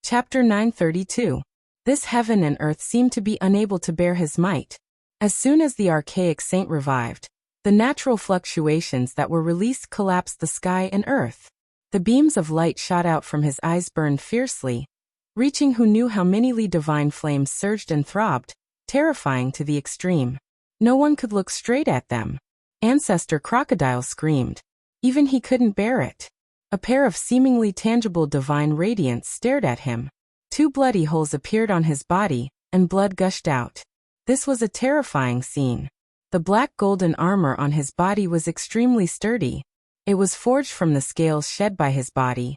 Chapter 932. This heaven and earth seemed to be unable to bear his might. As soon as the archaic saint revived, the natural fluctuations that were released collapsed the sky and earth. The beams of light shot out from his eyes burned fiercely, reaching who knew how many divine flames surged and throbbed, terrifying to the extreme. No one could look straight at them. Ancestor Crocodile screamed. Even he couldn't bear it. A pair of seemingly tangible divine radiance stared at him. 2 bloody holes appeared on his body, and blood gushed out. This was a terrifying scene. The black golden armor on his body was extremely sturdy. It was forged from the scales shed by his body.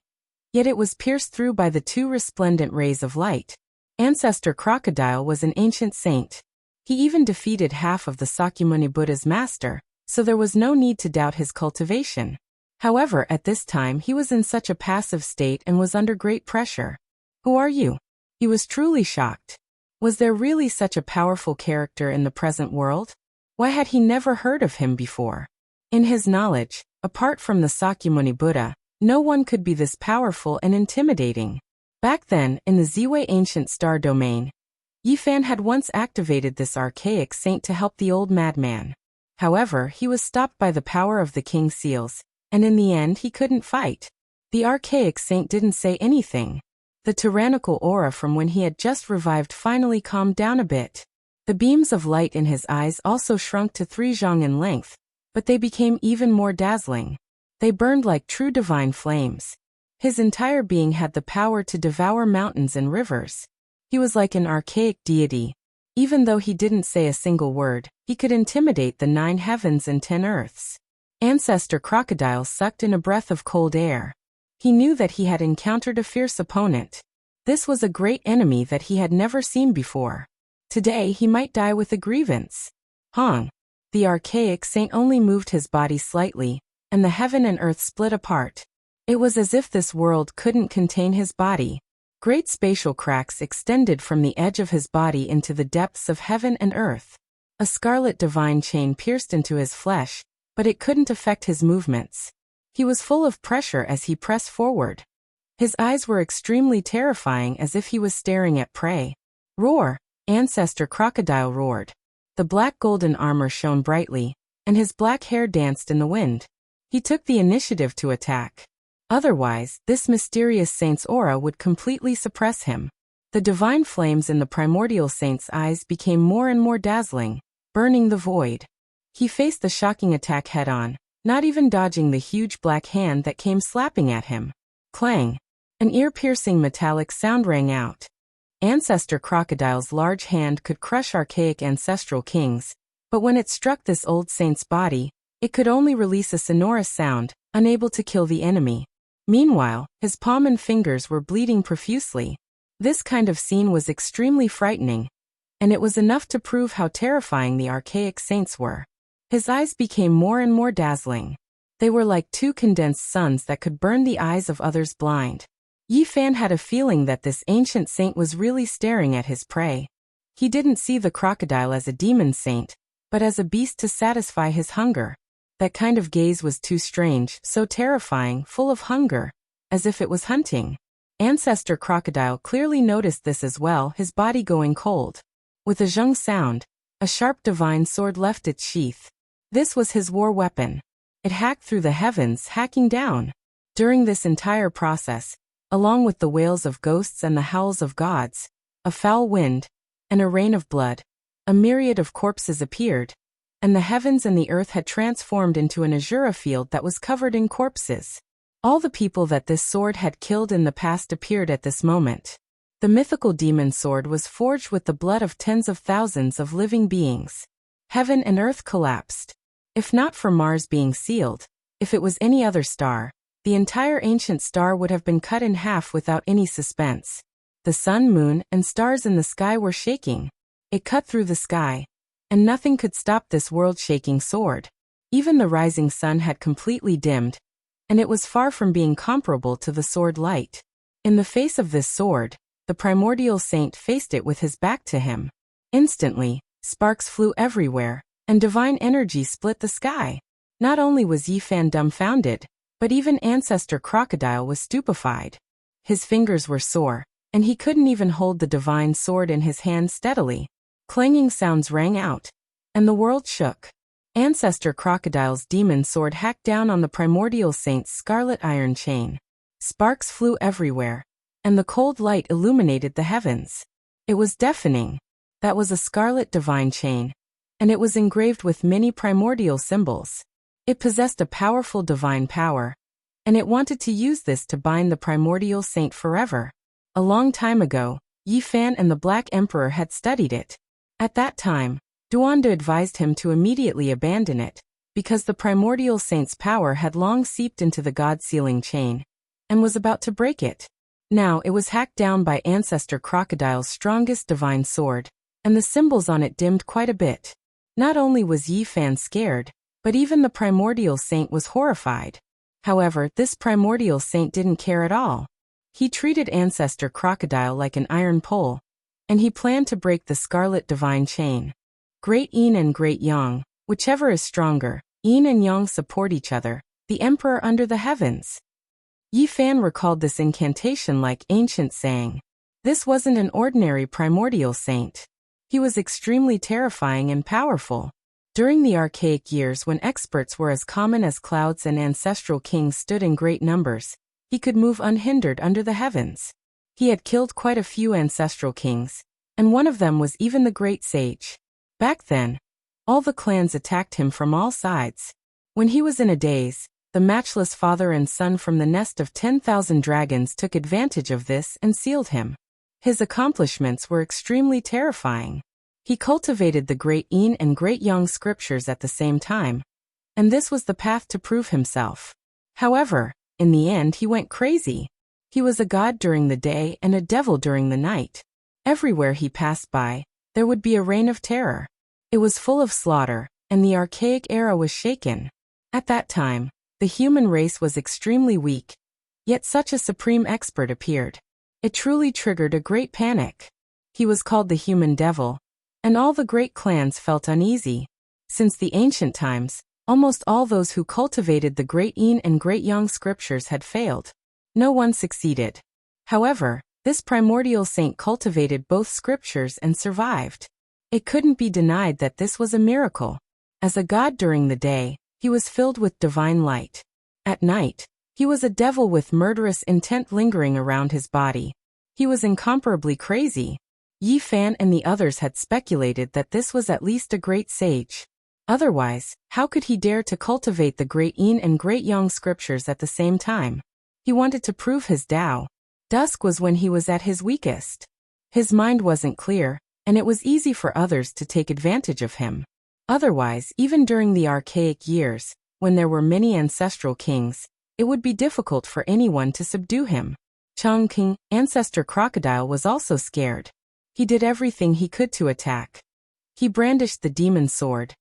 Yet it was pierced through by the 2 resplendent rays of light. Ancestor Crocodile was an ancient saint. He even defeated half of the Sakyamuni Buddha's master, so there was no need to doubt his cultivation. However, at this time he was in such a passive state and was under great pressure. Who are you? He was truly shocked. Was there really such a powerful character in the present world? Why had he never heard of him before? In his knowledge, apart from the Sakyamuni Buddha, no one could be this powerful and intimidating. Back then, in the Ziwei ancient star domain, Yifan had once activated this archaic saint to help the old madman. However, he was stopped by the power of the King Seals, and in the end he couldn't fight. The archaic saint didn't say anything. The tyrannical aura from when he had just revived finally calmed down a bit. The beams of light in his eyes also shrunk to 3 zhang in length, but they became even more dazzling. They burned like true divine flames. His entire being had the power to devour mountains and rivers. He was like an archaic deity. Even though he didn't say a single word, he could intimidate the 9 heavens and 10 earths. Ancestor Crocodile sucked in a breath of cold air. He knew that he had encountered a fierce opponent. This was a great enemy that he had never seen before. Today he might die with a grievance. Hong. The archaic saint only moved his body slightly, and the heaven and earth split apart. It was as if this world couldn't contain his body. Great spatial cracks extended from the edge of his body into the depths of heaven and earth. A scarlet divine chain pierced into his flesh, but it couldn't affect his movements. He was full of pressure as he pressed forward. His eyes were extremely terrifying, as if he was staring at prey. Roar! Ancestor Crocodile roared. The black golden armor shone brightly, and his black hair danced in the wind. He took the initiative to attack. Otherwise, this mysterious saint's aura would completely suppress him. The divine flames in the primordial saint's eyes became more and more dazzling, burning the void. He faced the shocking attack head-on, not even dodging the huge black hand that came slapping at him. Clang! An ear-piercing metallic sound rang out. Ancestor Crocodile's large hand could crush archaic ancestral kings, but when it struck this old saint's body, it could only release a sonorous sound, unable to kill the enemy. Meanwhile, his palm and fingers were bleeding profusely. This kind of scene was extremely frightening, and it was enough to prove how terrifying the archaic saints were. His eyes became more and more dazzling. They were like 2 condensed suns that could burn the eyes of others blind. Yifan had a feeling that this ancient saint was really staring at his prey. He didn't see the crocodile as a demon saint, but as a beast to satisfy his hunger. That kind of gaze was too strange, so terrifying, full of hunger, as if it was hunting. Ancestor Crocodile clearly noticed this as well, his body going cold. With a zheng sound, a sharp divine sword left its sheath. This was his war weapon. It hacked through the heavens, hacking down. During this entire process, along with the wails of ghosts and the howls of gods, a foul wind, and a rain of blood, a myriad of corpses appeared, and the heavens and the earth had transformed into an azure field that was covered in corpses. All the people that this sword had killed in the past appeared at this moment. The mythical demon sword was forged with the blood of tens of thousands of living beings. Heaven and earth collapsed. If not for Mars being sealed, if it was any other star, the entire ancient star would have been cut in half without any suspense. The sun, moon, and stars in the sky were shaking. It cut through the sky, and nothing could stop this world-shaking sword. Even the rising sun had completely dimmed, and it was far from being comparable to the sword light. In the face of this sword, the primordial saint faced it with his back to him. Instantly, sparks flew everywhere, and divine energy split the sky. Not only was Yifan dumbfounded, but even Ancestor Crocodile was stupefied. His fingers were sore, and he couldn't even hold the divine sword in his hand steadily. Clanging sounds rang out, and the world shook. Ancestor Crocodile's demon sword hacked down on the primordial saint's scarlet iron chain. Sparks flew everywhere, and the cold light illuminated the heavens. It was deafening. That was a scarlet divine chain, and it was engraved with many primordial symbols. It possessed a powerful divine power, and it wanted to use this to bind the primordial saint forever. A long time ago, Yi Fan and the Black Emperor had studied it. At that time, Duanda advised him to immediately abandon it, because the primordial saint's power had long seeped into the god-sealing chain, and was about to break it. Now it was hacked down by Ancestor Crocodile's strongest divine sword, and the symbols on it dimmed quite a bit. Not only was Yi Fan scared, but even the primordial saint was horrified. However, this primordial saint didn't care at all. He treated Ancestor Crocodile like an iron pole, and he planned to break the scarlet divine chain. Great Yin and Great Yang, whichever is stronger, Yin and Yang support each other, the emperor under the heavens. Yi Fan recalled this incantation like ancient saying. This wasn't an ordinary primordial saint. He was extremely terrifying and powerful. During the archaic years when experts were as common as clouds and ancestral kings stood in great numbers, he could move unhindered under the heavens. He had killed quite a few ancestral kings, and one of them was even the great sage. Back then, all the clans attacked him from all sides. When he was in a daze, the matchless father and son from the nest of 10,000 dragons took advantage of this and sealed him. His accomplishments were extremely terrifying. He cultivated the Great Yin and Great Yang scriptures at the same time, and this was the path to prove himself. However, in the end he went crazy. He was a god during the day and a devil during the night. Everywhere he passed by, there would be a reign of terror. It was full of slaughter, and the archaic era was shaken. At that time, the human race was extremely weak, yet such a supreme expert appeared. It truly triggered a great panic. He was called the human devil, and all the great clans felt uneasy. Since the ancient times, almost all those who cultivated the Great Yin and Great Yang scriptures had failed. No one succeeded. However, this primordial saint cultivated both scriptures and survived. It couldn't be denied that this was a miracle. As a god during the day, he was filled with divine light. At night, he was a devil with murderous intent lingering around his body. He was incomparably crazy. Yi Fan and the others had speculated that this was at least a great sage. Otherwise, how could he dare to cultivate the Great Yin and Great Yang scriptures at the same time? He wanted to prove his Tao. Dusk was when he was at his weakest. His mind wasn't clear, and it was easy for others to take advantage of him. Otherwise, even during the archaic years, when there were many ancestral kings, it would be difficult for anyone to subdue him. Chongqing, Ancestor Crocodile, was also scared. He did everything he could to attack. He brandished the demon sword,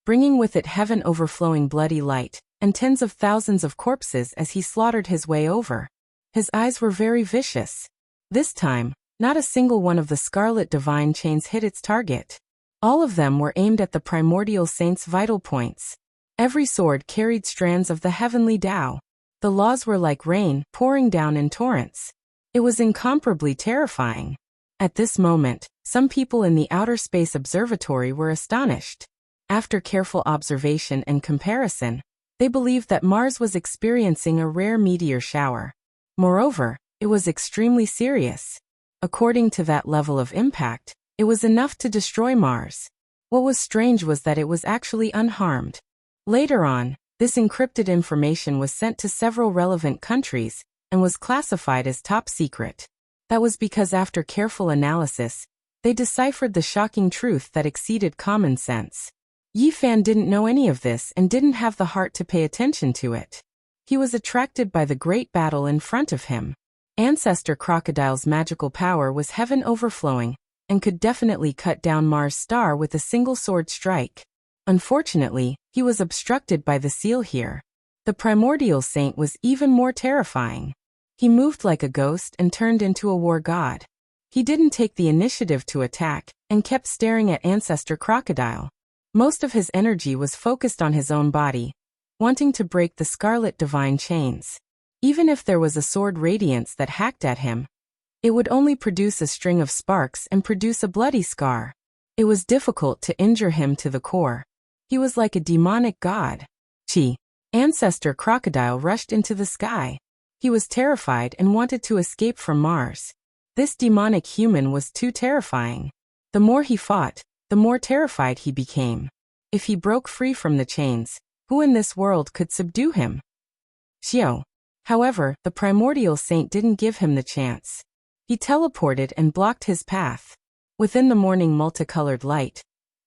bringing with it heaven overflowing bloody light, and tens of thousands of corpses as he slaughtered his way over. His eyes were very vicious. This time, not a single one of the scarlet divine chains hit its target. All of them were aimed at the primordial saint's vital points. Every sword carried strands of the heavenly Tao. The laws were like rain, pouring down in torrents. It was incomparably terrifying. At this moment, some people in the Outer Space Observatory were astonished. After careful observation and comparison, they believed that Mars was experiencing a rare meteor shower. Moreover, it was extremely serious. According to that level of impact, it was enough to destroy Mars. What was strange was that it was actually unharmed. Later on, this encrypted information was sent to several relevant countries and was classified as top secret. That was because after careful analysis, they deciphered the shocking truth that exceeded common sense. Yi Fan didn't know any of this and didn't have the heart to pay attention to it. He was attracted by the great battle in front of him. Ancestor Crocodile's magical power was heaven overflowing, and could definitely cut down Mars' star with a single sword strike. Unfortunately, he was obstructed by the seal here. The primordial saint was even more terrifying. He moved like a ghost and turned into a war god. He didn't take the initiative to attack, and kept staring at Ancestor Crocodile. Most of his energy was focused on his own body, wanting to break the scarlet divine chains. Even if there was a sword radiance that hacked at him, It would only produce a string of sparks and produce a bloody scar. It was difficult to injure him to the core. He was like a demonic god. Chi. Ancestor crocodile rushed into the sky. He was terrified and wanted to escape from Mars. This demonic human was too terrifying. The more he fought, the more terrified he became. If he broke free from the chains, who in this world could subdue him? Xiao. However, the primordial saint didn't give him the chance. He teleported and blocked his path. Within the morning multicolored light,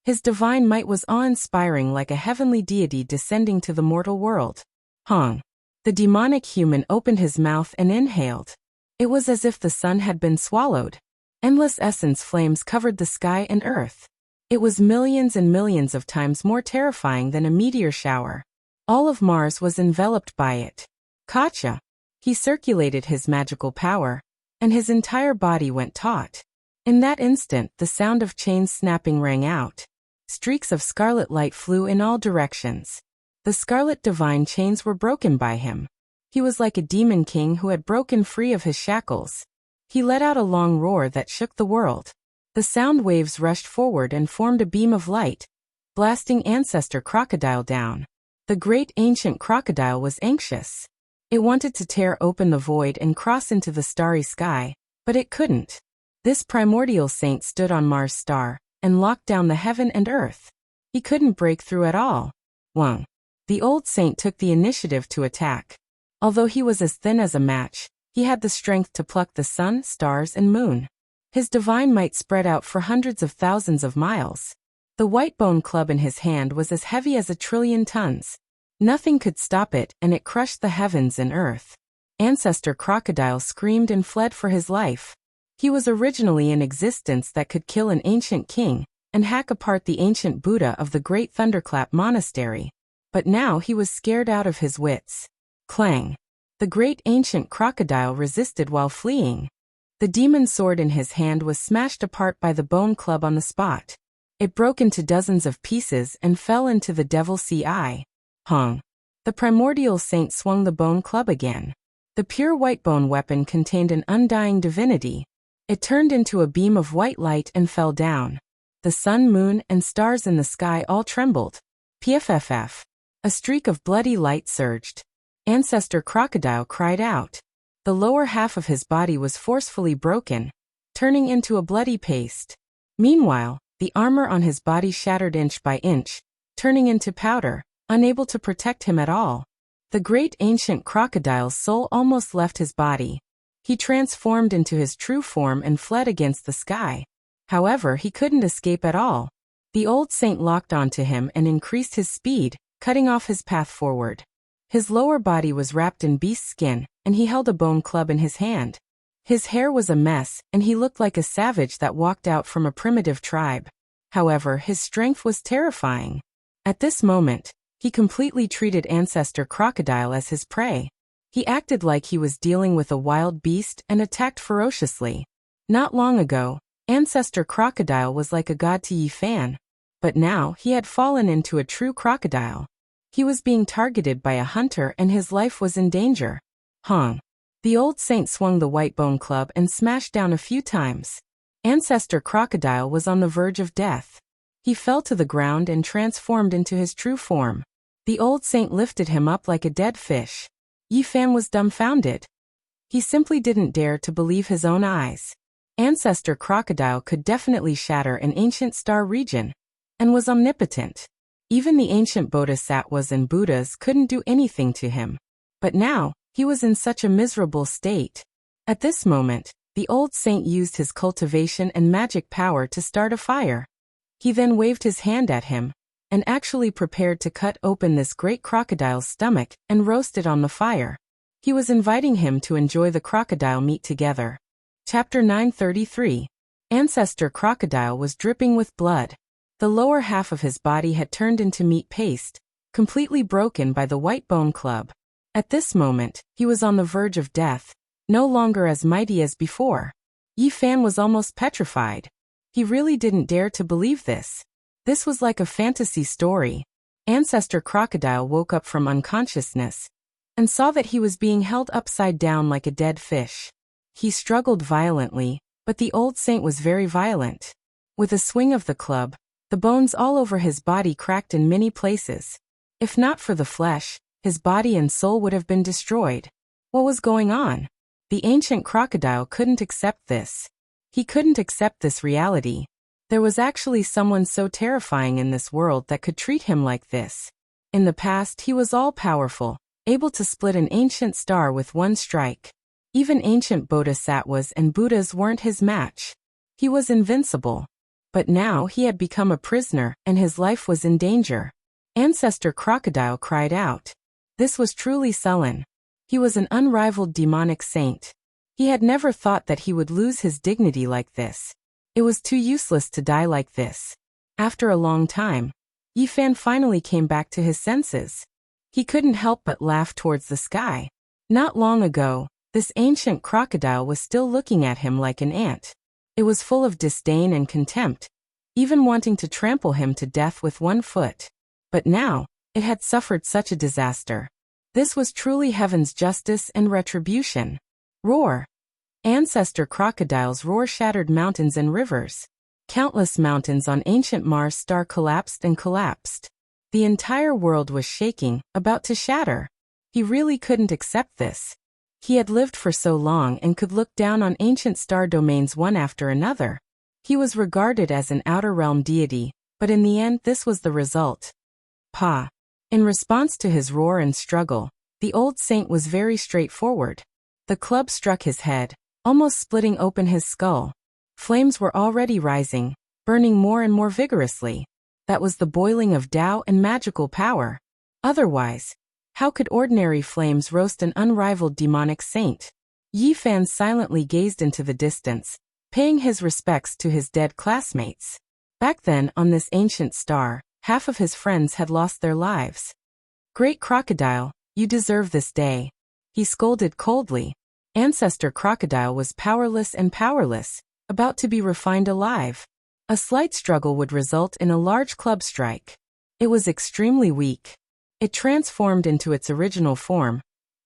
his divine might was awe-inspiring, like a heavenly deity descending to the mortal world. Hong. The demonic human opened his mouth and inhaled. It was as if the sun had been swallowed. Endless essence flames covered the sky and earth. It was millions and millions of times more terrifying than a meteor shower. All of Mars was enveloped by it. Kacha. He circulated his magical power, and his entire body went taut. In that instant, the sound of chains snapping rang out. Streaks of scarlet light flew in all directions. The scarlet divine chains were broken by him. He was like a demon king who had broken free of his shackles. He let out a long roar that shook the world. The sound waves rushed forward and formed a beam of light, blasting Ancestor Crocodile down. The great ancient crocodile was anxious. It wanted to tear open the void and cross into the starry sky, but it couldn't. This primordial saint stood on Mars' star and locked down the heaven and earth. He couldn't break through at all. Wang. The old saint took the initiative to attack. Although he was as thin as a match, he had the strength to pluck the sun, stars, and moon. His divine might spread out for hundreds of thousands of miles. The white bone club in his hand was as heavy as 1,000,000,000,000 tons. Nothing could stop it, and it crushed the heavens and earth. Ancestor Crocodile screamed and fled for his life. He was originally an existence that could kill an ancient king and hack apart the ancient Buddha of the Great Thunderclap Monastery. But now he was scared out of his wits. Clang. The great ancient crocodile resisted while fleeing. The demon sword in his hand was smashed apart by the bone club on the spot. It broke into dozens of pieces and fell into the Devil Sea Eye. Hong. The primordial saint swung the bone club again. The pure white bone weapon contained an undying divinity. It turned into a beam of white light and fell down. The sun, moon, and stars in the sky all trembled. Pfff. A streak of bloody light surged. Ancestor Crocodile cried out. The lower half of his body was forcefully broken, turning into a bloody paste. Meanwhile, the armor on his body shattered inch by inch, turning into powder, unable to protect him at all. The great ancient crocodile's soul almost left his body. He transformed into his true form and fled against the sky. However, he couldn't escape at all. The old saint locked onto him and increased his speed, cutting off his path forward. His lower body was wrapped in beast skin, and he held a bone club in his hand. His hair was a mess, and he looked like a savage that walked out from a primitive tribe. However, his strength was terrifying. At this moment, he completely treated Ancestor Crocodile as his prey. He acted like he was dealing with a wild beast and attacked ferociously. Not long ago, Ancestor Crocodile was like a god to Yi Fan. But now, he had fallen into a true crocodile. He was being targeted by a hunter and his life was in danger. Hong. The old saint swung the white bone club and smashed down a few times. Ancestor Crocodile was on the verge of death. He fell to the ground and transformed into his true form. The old saint lifted him up like a dead fish. Yi Fan was dumbfounded. He simply didn't dare to believe his own eyes. Ancestor Crocodile could definitely shatter an ancient star region, and was omnipotent. Even the ancient bodhisattvas and Buddhas couldn't do anything to him. But now, he was in such a miserable state. At this moment, the old saint used his cultivation and magic power to start a fire. He then waved his hand at him, and actually prepared to cut open this great crocodile's stomach and roast it on the fire. He was inviting him to enjoy the crocodile meat together. Chapter 933. Ancestor Crocodile was dripping with blood. The lower half of his body had turned into meat paste, completely broken by the white bone club. At this moment, he was on the verge of death, no longer as mighty as before. Yi Fan was almost petrified. He really didn't dare to believe this. This was like a fantasy story. Ancestor Crocodile woke up from unconsciousness and saw that he was being held upside down like a dead fish. He struggled violently, but the old saint was very violent. With a swing of the club, the bones all over his body cracked in many places. If not for the flesh, his body and soul would have been destroyed. What was going on? The ancient crocodile couldn't accept this. He couldn't accept this reality. There was actually someone so terrifying in this world that could treat him like this. In the past he was all-powerful, able to split an ancient star with one strike. Even ancient bodhisattvas and Buddhas weren't his match. He was invincible. But now he had become a prisoner and his life was in danger. Ancestor Crocodile cried out. This was truly sullen. He was an unrivaled demonic saint. He had never thought that he would lose his dignity like this. It was too useless to die like this. After a long time, Yifan finally came back to his senses. He couldn't help but laugh towards the sky. Not long ago, this ancient crocodile was still looking at him like an ant. It was full of disdain and contempt, even wanting to trample him to death with one foot. But now, it had suffered such a disaster. This was truly heaven's justice and retribution. Roar! Ancestor crocodile's roar shattered mountains and rivers. Countless mountains on ancient Mars star collapsed and collapsed. The entire world was shaking, about to shatter. He really couldn't accept this. He had lived for so long and could look down on ancient star domains one after another. He was regarded as an outer realm deity, but in the end this was the result. Pa. In response to his roar and struggle, the old saint was very straightforward. The club struck his head, almost splitting open his skull. Flames were already rising, burning more and more vigorously. That was the boiling of Tao and magical power. Otherwise, how could ordinary flames roast an unrivaled demonic saint? Yifan silently gazed into the distance, paying his respects to his dead classmates. Back then, on this ancient star, half of his friends had lost their lives. Great crocodile, you deserve this day. He scolded coldly. Ancestor crocodile was powerless and powerless, about to be refined alive. A slight struggle would result in a large club strike. It was extremely weak. It transformed into its original form,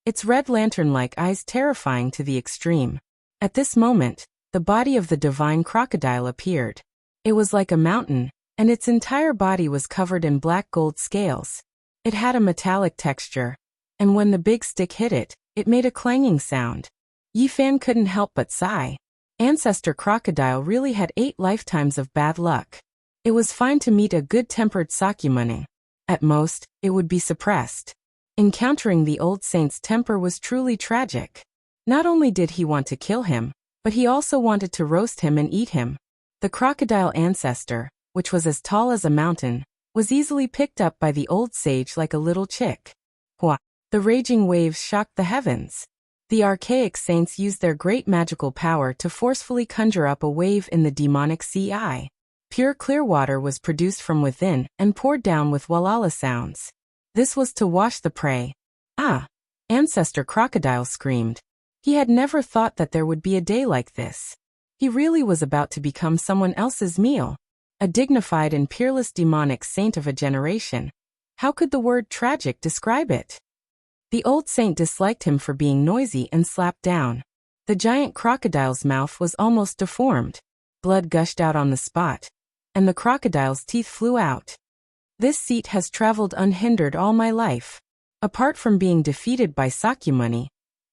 its red lantern-like eyes terrifying to the extreme. At this moment, the body of the divine crocodile appeared. It was like a mountain, and its entire body was covered in black gold scales. It had a metallic texture, and when the big stick hit it, it made a clanging sound. Yifan couldn't help but sigh. Ancestor crocodile really had 8 lifetimes of bad luck. It was fine to meet a good-tempered Sakyamuni. At most, it would be suppressed. Encountering the old saint's temper was truly tragic. Not only did he want to kill him, but he also wanted to roast him and eat him. The crocodile ancestor, which was as tall as a mountain, was easily picked up by the old sage like a little chick. Hua! The raging waves shocked the heavens. The archaic saints used their great magical power to forcefully conjure up a wave in the demonic sea. Pure clear water was produced from within and poured down with walala sounds. This was to wash the prey. Ah! Ancestor crocodile screamed. He had never thought that there would be a day like this. He really was about to become someone else's meal. A dignified and peerless demonic saint of a generation. How could the word tragic describe it? The old saint disliked him for being noisy and slapped down. The giant crocodile's mouth was almost deformed. Blood gushed out on the spot, and the crocodile's teeth flew out. This seat has traveled unhindered all my life. Apart from being defeated by Sakyamuni,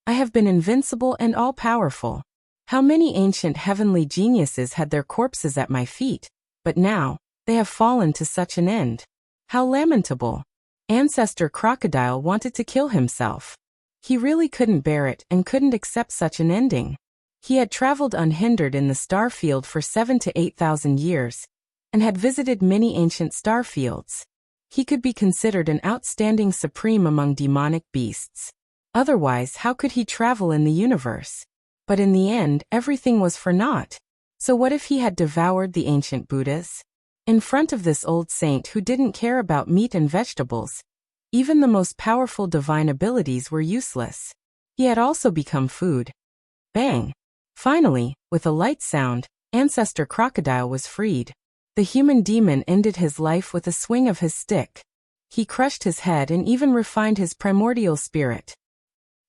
I have been invincible and all-powerful. How many ancient heavenly geniuses had their corpses at my feet, but now, they have fallen to such an end. How lamentable. Ancestor crocodile wanted to kill himself. He really couldn't bear it and couldn't accept such an ending. He had traveled unhindered in the star field for 7,000 to 8,000 years, and had visited many ancient star fields. He could be considered an outstanding supreme among demonic beasts. Otherwise, how could he travel in the universe? But in the end, everything was for naught. So what if he had devoured the ancient Buddhas? In front of this old saint who didn't care about meat and vegetables, even the most powerful divine abilities were useless. He had also become food. Bang! Finally, with a light sound, Ancestor Crocodile was freed. The human demon ended his life with a swing of his stick. He crushed his head and even refined his primordial spirit.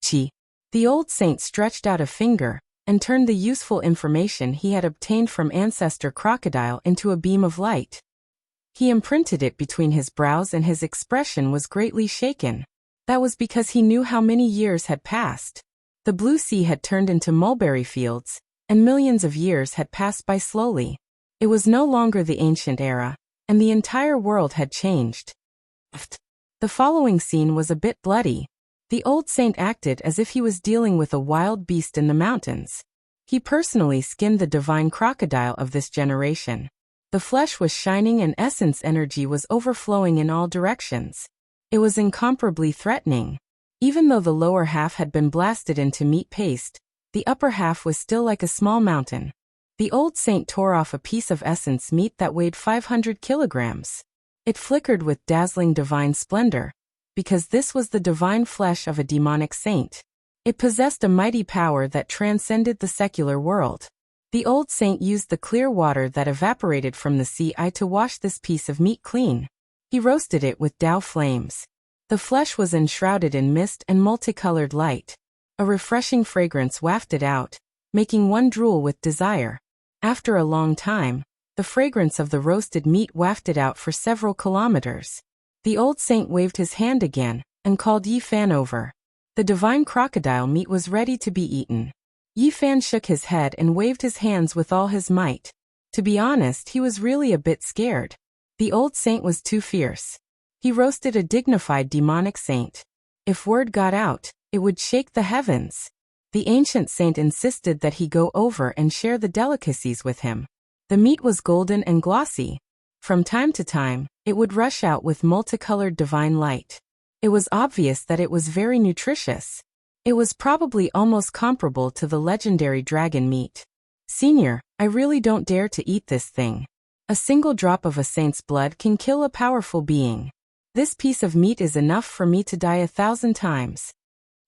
Chi! The old saint stretched out a finger, and turned the useful information he had obtained from ancestor crocodile into a beam of light. He imprinted it between his brows and his expression was greatly shaken. That was because he knew how many years had passed. The blue sea had turned into mulberry fields, and millions of years had passed by slowly. It was no longer the ancient era, and the entire world had changed. The following scene was a bit bloody. The old saint acted as if he was dealing with a wild beast in the mountains. He personally skinned the divine crocodile of this generation. The flesh was shining and essence energy was overflowing in all directions. It was incomparably threatening. Even though the lower half had been blasted into meat paste, the upper half was still like a small mountain. The old saint tore off a piece of essence meat that weighed 500 kilograms. It flickered with dazzling divine splendor, because this was the divine flesh of a demonic saint. It possessed a mighty power that transcended the secular world. The old saint used the clear water that evaporated from the sea to wash this piece of meat clean. He roasted it with Tao flames. The flesh was enshrouded in mist and multicolored light. A refreshing fragrance wafted out, making one drool with desire. After a long time, the fragrance of the roasted meat wafted out for several kilometers. The old saint waved his hand again, and called Yi Fan over. The divine crocodile meat was ready to be eaten. Yi Fan shook his head and waved his hands with all his might. To be honest, he was really a bit scared. The old saint was too fierce. He roasted a dignified demonic saint. If word got out, it would shake the heavens. The ancient saint insisted that he go over and share the delicacies with him. The meat was golden and glossy. From time to time, it would rush out with multicolored divine light. It was obvious that it was very nutritious. It was probably almost comparable to the legendary dragon meat. Senior, I really don't dare to eat this thing. A single drop of a saint's blood can kill a powerful being. This piece of meat is enough for me to die 1,000 times.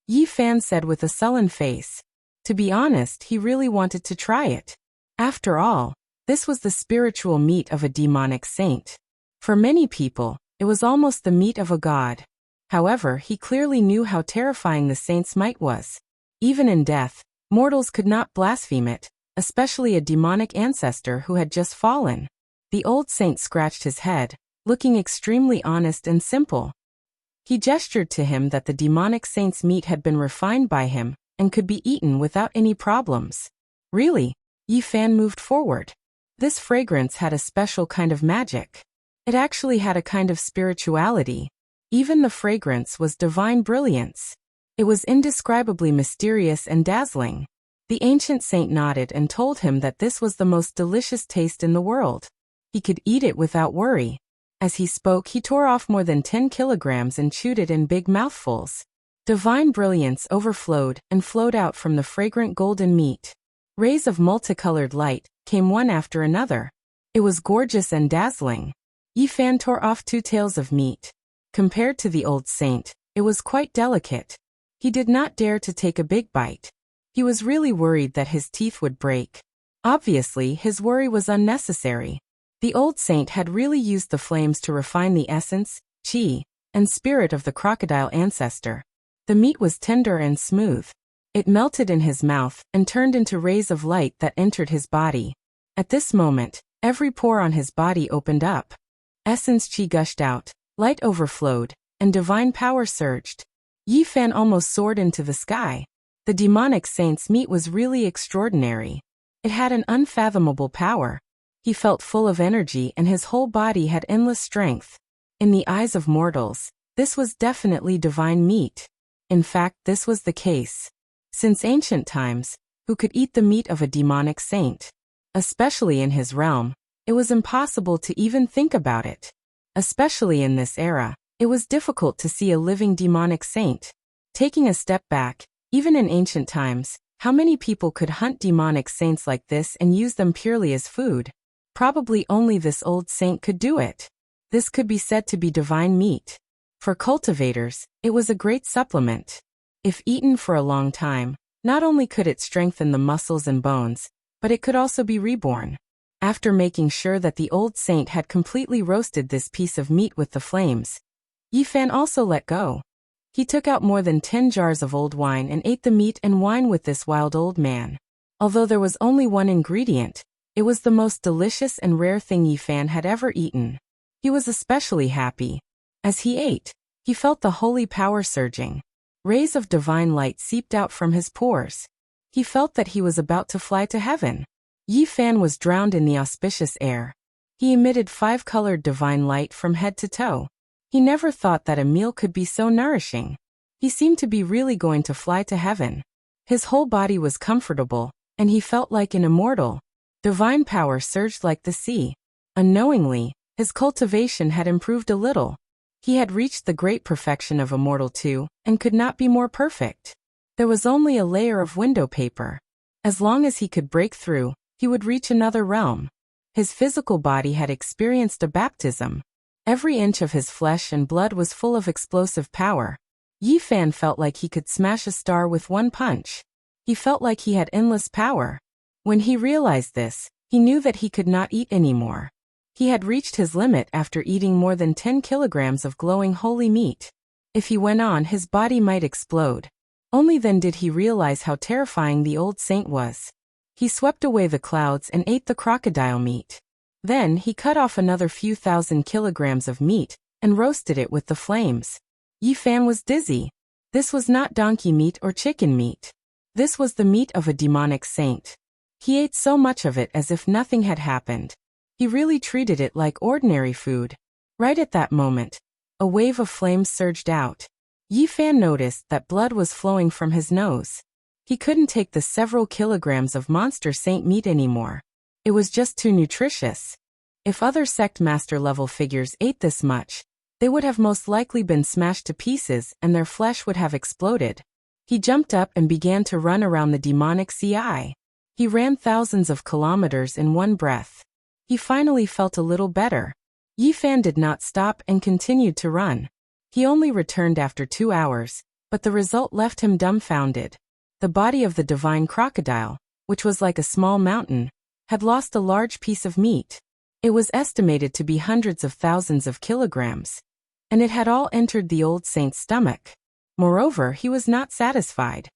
Yi Fan said with a sullen face. To be honest, he really wanted to try it. After all, this was the spiritual meat of a demonic saint. For many people, it was almost the meat of a god. However, he clearly knew how terrifying the saint's might was. Even in death, mortals could not blaspheme it, especially a demonic ancestor who had just fallen. The old saint scratched his head, looking extremely honest and simple. He gestured to him that the demonic saint's meat had been refined by him, and could be eaten without any problems. Really? Yi Fan moved forward. This fragrance had a special kind of magic. It actually had a kind of spirituality. Even the fragrance was divine brilliance. It was indescribably mysterious and dazzling. The ancient saint nodded and told him that this was the most delicious taste in the world. He could eat it without worry. As he spoke, he tore off more than 10 kilograms and chewed it in big mouthfuls. Divine brilliance overflowed and flowed out from the fragrant golden meat. Rays of multicolored light came one after another. It was gorgeous and dazzling. Yi Fan tore off 2 tails of meat. Compared to the old saint, it was quite delicate. He did not dare to take a big bite. He was really worried that his teeth would break. Obviously, his worry was unnecessary. The old saint had really used the flames to refine the essence, qi, and spirit of the crocodile ancestor. The meat was tender and smooth. It melted in his mouth and turned into rays of light that entered his body. At this moment, every pore on his body opened up. Essence qi gushed out, light overflowed, and divine power surged. Yi Fan almost soared into the sky. The demonic saint's meat was really extraordinary. It had an unfathomable power. He felt full of energy and his whole body had endless strength. In the eyes of mortals, this was definitely divine meat. In fact, this was the case. Since ancient times, who could eat the meat of a demonic saint? Especially in his realm, it was impossible to even think about it. Especially in this era, it was difficult to see a living demonic saint. Taking a step back, even in ancient times, how many people could hunt demonic saints like this and use them purely as food? Probably only this old saint could do it. This could be said to be divine meat. For cultivators, it was a great supplement. If eaten for a long time, not only could it strengthen the muscles and bones, but it could also be reborn. After making sure that the old saint had completely roasted this piece of meat with the flames, Yi Fan also let go. He took out more than 10 jars of old wine and ate the meat and wine with this wild old man. Although there was only one ingredient, it was the most delicious and rare thing Yi Fan had ever eaten. He was especially happy. As he ate, he felt the holy power surging. Rays of divine light seeped out from his pores. He felt that he was about to fly to heaven. Yi Fan was drowned in the auspicious air. He emitted 5-colored divine light from head to toe. He never thought that a meal could be so nourishing. He seemed to be really going to fly to heaven. His whole body was comfortable, and he felt like an immortal. Divine power surged like the sea. Unknowingly, his cultivation had improved a little. He had reached the great perfection of immortal too, and could not be more perfect. There was only a layer of window paper. As long as he could break through, he would reach another realm. His physical body had experienced a baptism. Every inch of his flesh and blood was full of explosive power. Yi Fan felt like he could smash a star with one punch. He felt like he had endless power. When he realized this, he knew that he could not eat anymore. He had reached his limit after eating more than 10 kilograms of glowing holy meat. If he went on, his body might explode. Only then did he realize how terrifying the old saint was. He swept away the clouds and ate the crocodile meat. Then he cut off another few thousand kilograms of meat and roasted it with the flames. Yi Fan was dizzy. This was not donkey meat or chicken meat. This was the meat of a demonic saint. He ate so much of it as if nothing had happened. He really treated it like ordinary food. Right at that moment, a wave of flames surged out. Yi Fan noticed that blood was flowing from his nose. He couldn't take the several kilograms of monster saint meat anymore. It was just too nutritious. If other sect master level figures ate this much, they would have most likely been smashed to pieces and their flesh would have exploded. He jumped up and began to run around the demonic CI. He ran thousands of kilometers in one breath. He finally felt a little better. Yi Fan did not stop and continued to run. He only returned after 2 hours, but the result left him dumbfounded. The body of the divine crocodile, which was like a small mountain, had lost a large piece of meat. It was estimated to be hundreds of thousands of kilograms, and it had all entered the old saint's stomach. Moreover, he was not satisfied.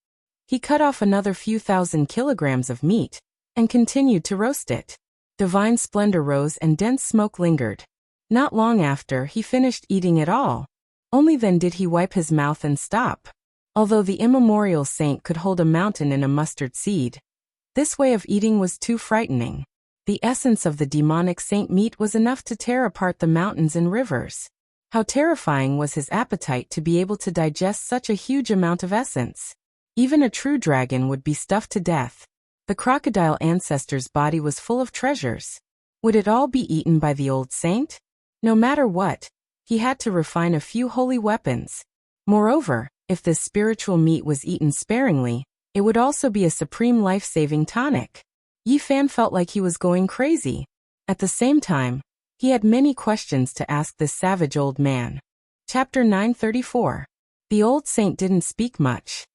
He cut off another few thousand kilograms of meat and continued to roast it. Divine splendor rose and dense smoke lingered. Not long after, he finished eating it all. Only then did he wipe his mouth and stop. Although the immemorial saint could hold a mountain in a mustard seed, this way of eating was too frightening. The essence of the demonic saint meat was enough to tear apart the mountains and rivers. How terrifying was his appetite to be able to digest such a huge amount of essence. Even a true dragon would be stuffed to death. The crocodile ancestor's body was full of treasures. Would it all be eaten by the old saint? No matter what, he had to refine a few holy weapons. Moreover, if this spiritual meat was eaten sparingly, it would also be a supreme life-saving tonic. Yi Fan felt like he was going crazy. At the same time, he had many questions to ask this savage old man. Chapter 934. The old saint didn't speak much.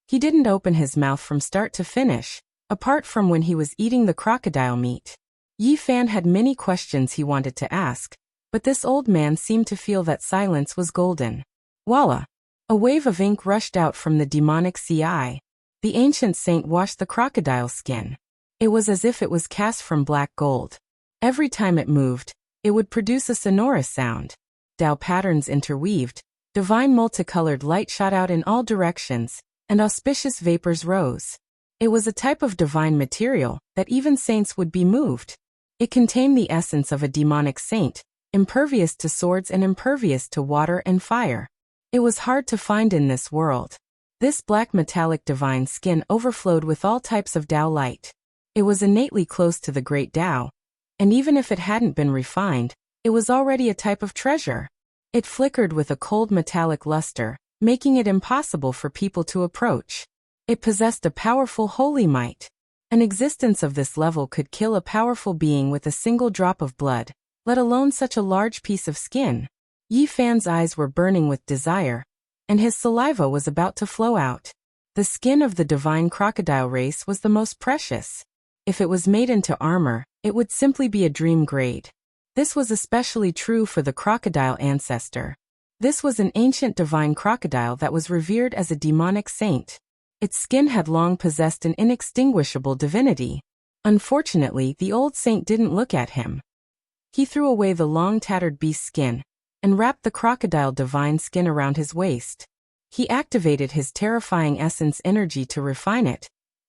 He didn't open his mouth from start to finish, apart from when he was eating the crocodile meat. Yi Fan had many questions he wanted to ask, but this old man seemed to feel that silence was golden. Voila! A wave of ink rushed out from the demonic CI. The ancient saint washed the crocodile skin. It was as if it was cast from black gold. Every time it moved, it would produce a sonorous sound. Dao patterns interweaved, divine multicolored light shot out in all directions, and auspicious vapors rose. It was a type of divine material that even saints would be moved. It contained the essence of a demonic saint, impervious to swords and impervious to water and fire. It was hard to find in this world. This black metallic divine skin overflowed with all types of Dao light. It was innately close to the great Dao, and even if it hadn't been refined, it was already a type of treasure. It flickered with a cold metallic luster, making it impossible for people to approach. It possessed a powerful holy might. An existence of this level could kill a powerful being with a single drop of blood, let alone such a large piece of skin. Yi Fan's eyes were burning with desire, and his saliva was about to flow out. The skin of the divine crocodile race was the most precious. If it was made into armor, it would simply be a dream grade. This was especially true for the crocodile ancestor. This was an ancient divine crocodile that was revered as a demonic saint. Its skin had long possessed an inextinguishable divinity. Unfortunately, the old saint didn't look at him. He threw away the long tattered beast skin and wrapped the crocodile divine skin around his waist. He activated his terrifying essence energy to refine it,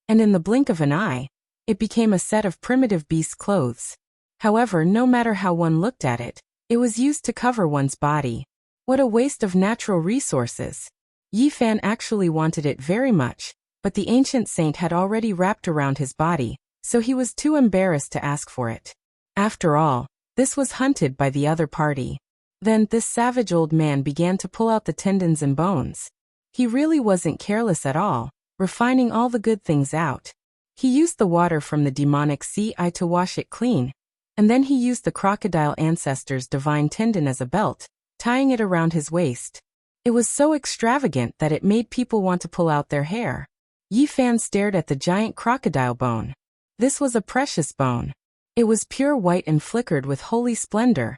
and in the blink of an eye, it became a set of primitive beast clothes. However, no matter how one looked at it, it was used to cover one's body. What a waste of natural resources. Yi Fan actually wanted it very much, but the ancient saint had already wrapped around his body, so he was too embarrassed to ask for it. After all, this was hunted by the other party. Then this savage old man began to pull out the tendons and bones. He really wasn't careless at all, refining all the good things out. He used the water from the demonic sea eye to wash it clean, and then he used the crocodile ancestor's divine tendon as a belt, tying it around his waist. It was so extravagant that it made people want to pull out their hair. Yi Fan stared at the giant crocodile bone. This was a precious bone. It was pure white and flickered with holy splendor,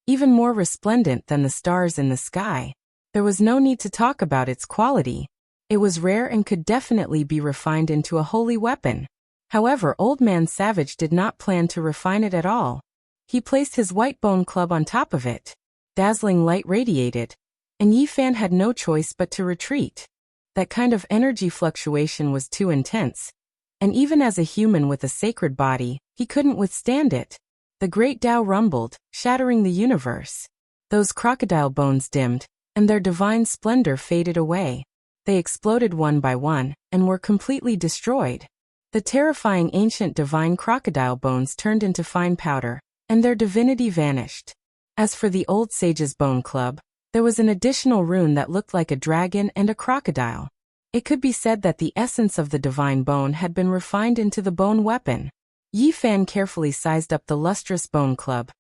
even more resplendent than the stars in the sky. There was no need to talk about its quality. It was rare and could definitely be refined into a holy weapon. However, Old Man Savage did not plan to refine it at all. He placed his white bone club on top of it. Dazzling light radiated, and Yi Fan had no choice but to retreat. That kind of energy fluctuation was too intense, and even as a human with a sacred body, he couldn't withstand it. The great Tao rumbled, shattering the universe. Those crocodile bones dimmed, and their divine splendor faded away. They exploded one by one, and were completely destroyed. The terrifying ancient divine crocodile bones turned into fine powder, and their divinity vanished. As for the old sage's bone club, there was an additional rune that looked like a dragon and a crocodile. It could be said that the essence of the divine bone had been refined into the bone weapon. Yi Fan carefully sized up the lustrous bone club,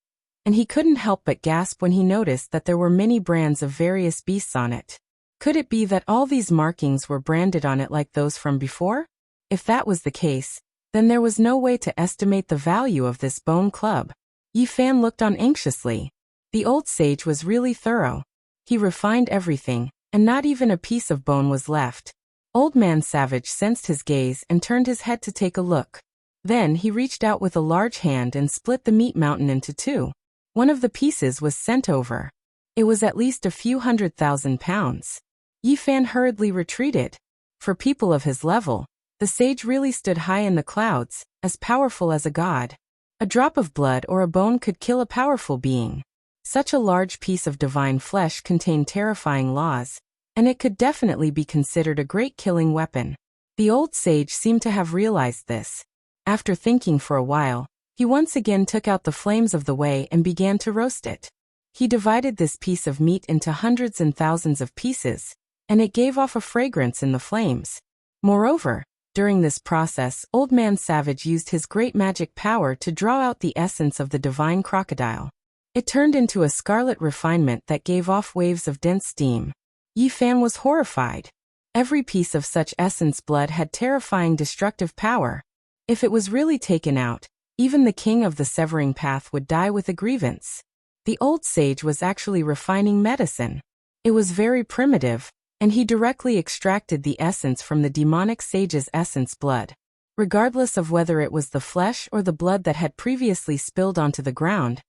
and he couldn't help but gasp when he noticed that there were many brands of various beasts on it. Could it be that all these markings were branded on it like those from before? If that was the case, then there was no way to estimate the value of this bone club. Yi Fan looked on anxiously. The old sage was really thorough. He refined everything, and not even a piece of bone was left. Old Man Savage sensed his gaze and turned his head to take a look. Then he reached out with a large hand and split the meat mountain into two. One of the pieces was sent over. It was at least a few 100,000 pounds. Yi Fan hurriedly retreated. For people of his level, the sage really stood high in the clouds, as powerful as a god. A drop of blood or a bone could kill a powerful being. Such a large piece of divine flesh contained terrifying laws, and it could definitely be considered a great killing weapon. The old sage seemed to have realized this. After thinking for a while, he once again took out the flames of the way and began to roast it. He divided this piece of meat into hundreds and thousands of pieces, and it gave off a fragrance in the flames. Moreover, during this process, Old Man Savage used his great magic power to draw out the essence of the divine crocodile. It turned into a scarlet refinement that gave off waves of dense steam. Yi Fan was horrified. Every piece of such essence blood had terrifying destructive power. If it was really taken out, even the king of the severing path would die with a grievance. The old sage was actually refining medicine. It was very primitive, and he directly extracted the essence from the demonic sage's essence blood. Regardless of whether it was the flesh or the blood that had previously spilled onto the ground,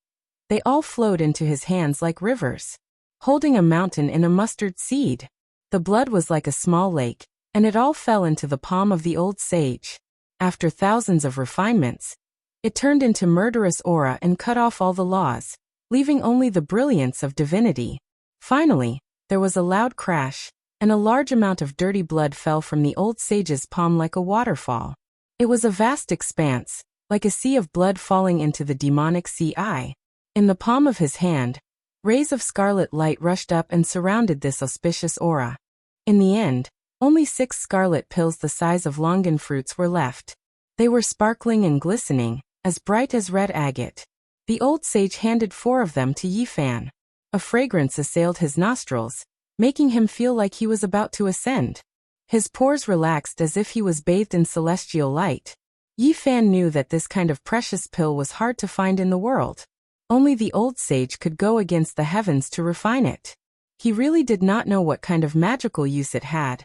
they all flowed into his hands like rivers, holding a mountain in a mustard seed. The blood was like a small lake, and it all fell into the palm of the old sage. After thousands of refinements, it turned into murderous aura and cut off all the laws, leaving only the brilliance of divinity. Finally, there was a loud crash, and a large amount of dirty blood fell from the old sage's palm like a waterfall. It was a vast expanse, like a sea of blood falling into the demonic sea eye. In the palm of his hand, rays of scarlet light rushed up and surrounded this auspicious aura. In the end, only 6 scarlet pills the size of longan fruits were left. They were sparkling and glistening, as bright as red agate. The old sage handed 4 of them to Yi Fan. A fragrance assailed his nostrils, making him feel like he was about to ascend. His pores relaxed as if he was bathed in celestial light. Yi Fan knew that this kind of precious pill was hard to find in the world. Only the old sage could go against the heavens to refine it. He really did not know what kind of magical use it had.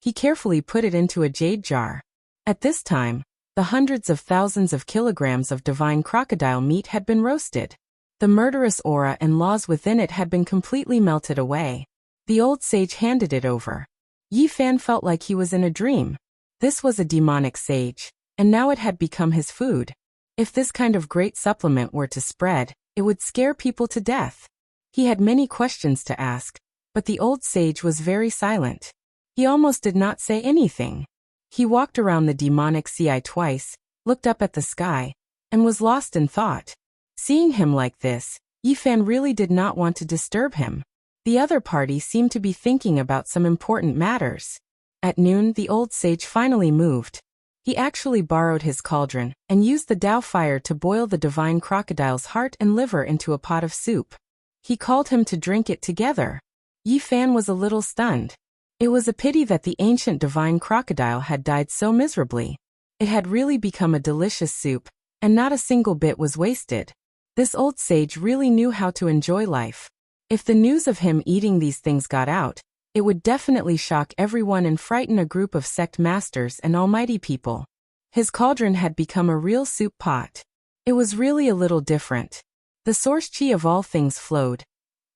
He carefully put it into a jade jar. At this time, the hundreds of thousands of kilograms of divine crocodile meat had been roasted. The murderous aura and laws within it had been completely melted away. The old sage handed it over. Yi Fan felt like he was in a dream. This was a demonic sage, and now it had become his food. If this kind of great supplement were to spread, it would scare people to death. He had many questions to ask, but the old sage was very silent. He almost did not say anything. He walked around the demonic sea twice, looked up at the sky, and was lost in thought. Seeing him like this, Yi Fan really did not want to disturb him. The other party seemed to be thinking about some important matters. At noon, the old sage finally moved. He actually borrowed his cauldron and used the Tao fire to boil the divine crocodile's heart and liver into a pot of soup. He called him to drink it together. Yi Fan was a little stunned. It was a pity that the ancient divine crocodile had died so miserably. It had really become a delicious soup, and not a single bit was wasted. This old sage really knew how to enjoy life. If the news of him eating these things got out, it would definitely shock everyone and frighten a group of sect masters and almighty people. His cauldron had become a real soup pot. It was really a little different. The source chi of all things flowed,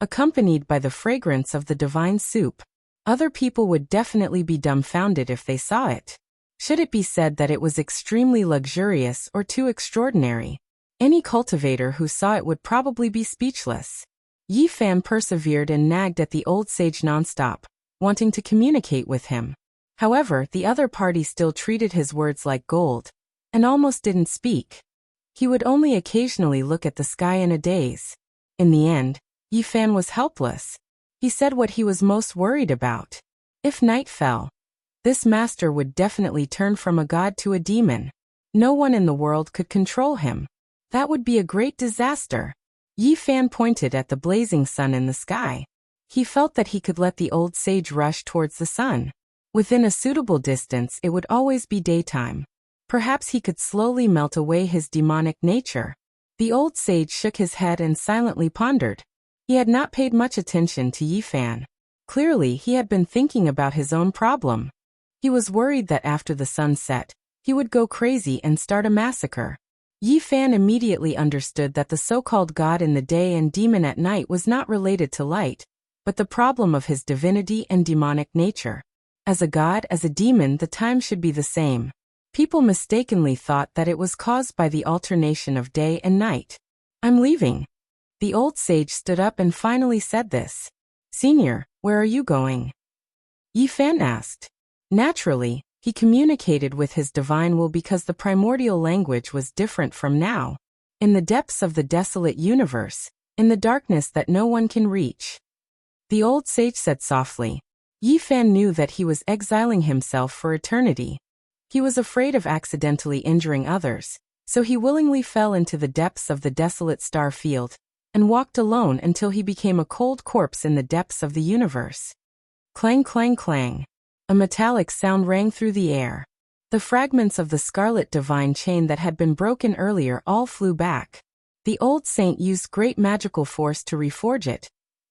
accompanied by the fragrance of the divine soup. Other people would definitely be dumbfounded if they saw it. Should it be said that it was extremely luxurious or too extraordinary? Any cultivator who saw it would probably be speechless. Yi Fan persevered and nagged at the old sage nonstop, wanting to communicate with him. However, the other party still treated his words like gold, and almost didn't speak. He would only occasionally look at the sky in a daze. In the end, Yi Fan was helpless. He said what he was most worried about. If night fell, this master would definitely turn from a god to a demon. No one in the world could control him. That would be a great disaster. Yi Fan pointed at the blazing sun in the sky. He felt that he could let the old sage rush towards the sun. Within a suitable distance, it would always be daytime. Perhaps he could slowly melt away his demonic nature. The old sage shook his head and silently pondered. He had not paid much attention to Yi Fan. Clearly, he had been thinking about his own problem. He was worried that after the sun set, he would go crazy and start a massacre. Yi Fan immediately understood that the so-called god in the day and demon at night was not related to light, but the problem of his divinity and demonic nature. As a god, as a demon, the time should be the same. People mistakenly thought that it was caused by the alternation of day and night. "I'm leaving." The old sage stood up and finally said this. "Senior, where are you going?" Yi Fan asked. Naturally, he communicated with his divine will because the primordial language was different from now. In the depths of the desolate universe, in the darkness that no one can reach. The old sage said softly. Yi Fan knew that he was exiling himself for eternity. He was afraid of accidentally injuring others, so he willingly fell into the depths of the desolate star field, and walked alone until he became a cold corpse in the depths of the universe. Clang, clang, clang. A metallic sound rang through the air. The fragments of the scarlet divine chain that had been broken earlier all flew back. The old saint used great magical force to reforge it,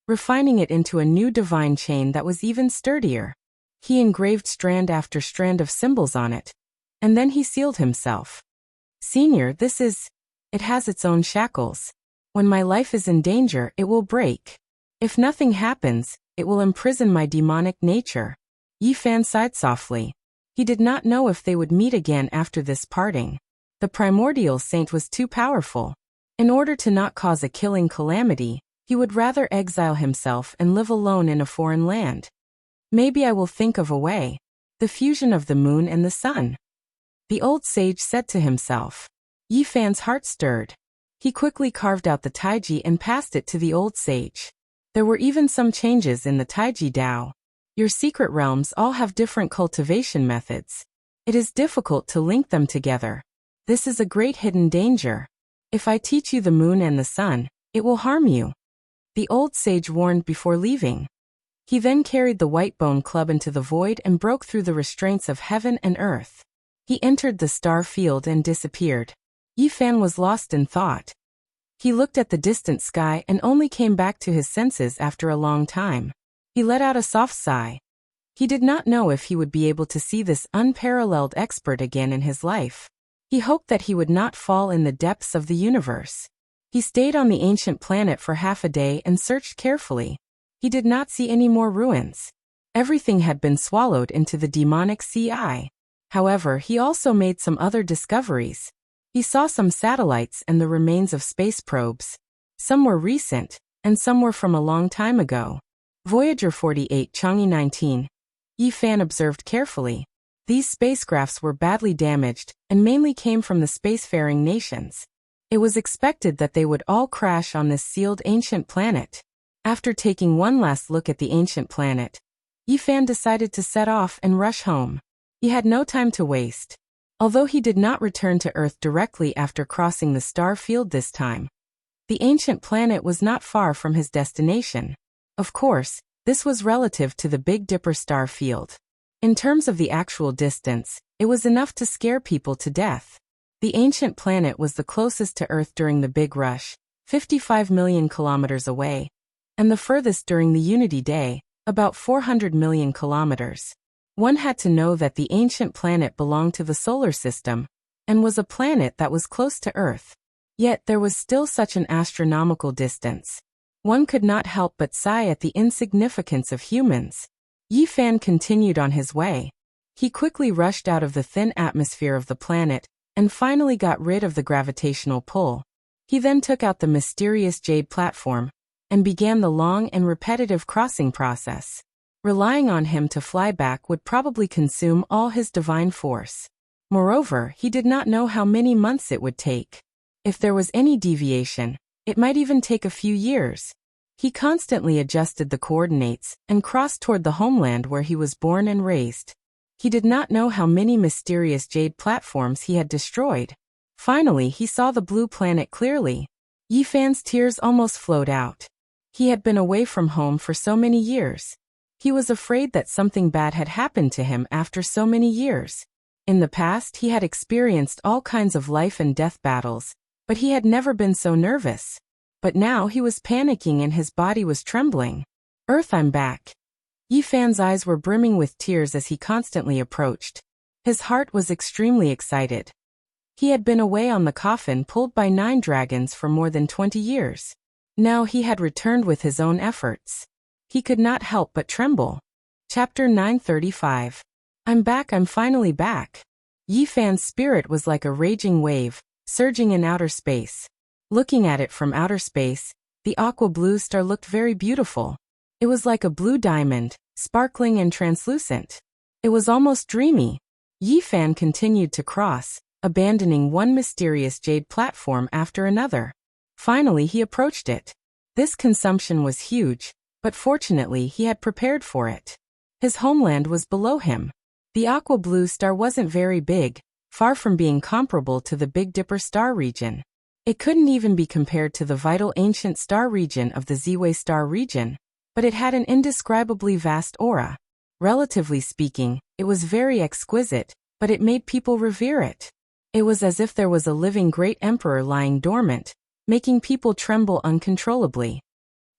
refining it into a new divine chain that was even sturdier. He engraved strand after strand of symbols on it, and then he sealed himself. "Senior, it has its own shackles. When my life is in danger, it will break. If nothing happens, it will imprison my demonic nature." Yi Fan sighed softly. He did not know if they would meet again after this parting. The primordial saint was too powerful. In order to not cause a killing calamity, he would rather exile himself and live alone in a foreign land. "Maybe I will think of a way. The fusion of the moon and the sun," the old sage said to himself. Yi Fan's heart stirred. He quickly carved out the taiji and passed it to the old sage. There were even some changes in the taiji Tao. Your secret realms all have different cultivation methods. It is difficult to link them together. This is a great hidden danger. If I teach you the moon and the sun, it will harm you, the old sage warned before leaving. He then carried the white bone club into the void and broke through the restraints of heaven and earth. He entered the star field and disappeared. Yi Fan was lost in thought. He looked at the distant sky and only came back to his senses after a long time. He let out a soft sigh. He did not know if he would be able to see this unparalleled expert again in his life. He hoped that he would not fall in the depths of the universe. He stayed on the ancient planet for half a day and searched carefully. He did not see any more ruins. Everything had been swallowed into the demonic sea. However, he also made some other discoveries. He saw some satellites and the remains of space probes. Some were recent, and some were from a long time ago. Voyager 48 Chang'e 19. Yi Fan observed carefully. These spacecrafts were badly damaged, and mainly came from the spacefaring nations. It was expected that they would all crash on this sealed ancient planet. After taking one last look at the ancient planet, Yi Fan decided to set off and rush home. He had no time to waste. Although he did not return to Earth directly after crossing the star field this time, the ancient planet was not far from his destination. Of course, this was relative to the Big Dipper star field. In terms of the actual distance, it was enough to scare people to death. The ancient planet was the closest to Earth during the Big Rush, 55 million kilometers away, and the furthest during the Unity Day, about 400 million kilometers. One had to know that the ancient planet belonged to the solar system, and was a planet that was close to Earth. Yet there was still such an astronomical distance. One could not help but sigh at the insignificance of humans. Yi Fan continued on his way. He quickly rushed out of the thin atmosphere of the planet, and finally got rid of the gravitational pull. He then took out the mysterious jade platform, and began the long and repetitive crossing process. Relying on him to fly back would probably consume all his divine force. Moreover, he did not know how many months it would take. If there was any deviation, it might even take a few years. He constantly adjusted the coordinates and crossed toward the homeland where he was born and raised. He did not know how many mysterious jade platforms he had destroyed. Finally, he saw the blue planet clearly. Yi Fan's tears almost flowed out. He had been away from home for so many years. He was afraid that something bad had happened to him after so many years. In the past, he had experienced all kinds of life and death battles, but he had never been so nervous. But now he was panicking and his body was trembling. Earth, I'm back. Yi Fan's eyes were brimming with tears as he constantly approached. His heart was extremely excited. He had been away on the coffin pulled by 9 dragons for more than 20 years. Now he had returned with his own efforts. He could not help but tremble. Chapter 935. I'm back, I'm finally back. Yi Fan's spirit was like a raging wave, surging in outer space. Looking at it from outer space, the aqua blue star looked very beautiful. It was like a blue diamond, sparkling and translucent. It was almost dreamy. Yi Fan continued to cross, abandoning one mysterious jade platform after another. Finally he approached it. This consumption was huge, but fortunately he had prepared for it. His homeland was below him. The aqua blue star wasn't very big, far from being comparable to the Big Dipper star region. It couldn't even be compared to the vital ancient star region of the Ziwei star region, but it had an indescribably vast aura. Relatively speaking, it was very exquisite, but it made people revere it. It was as if there was a living great emperor lying dormant, making people tremble uncontrollably.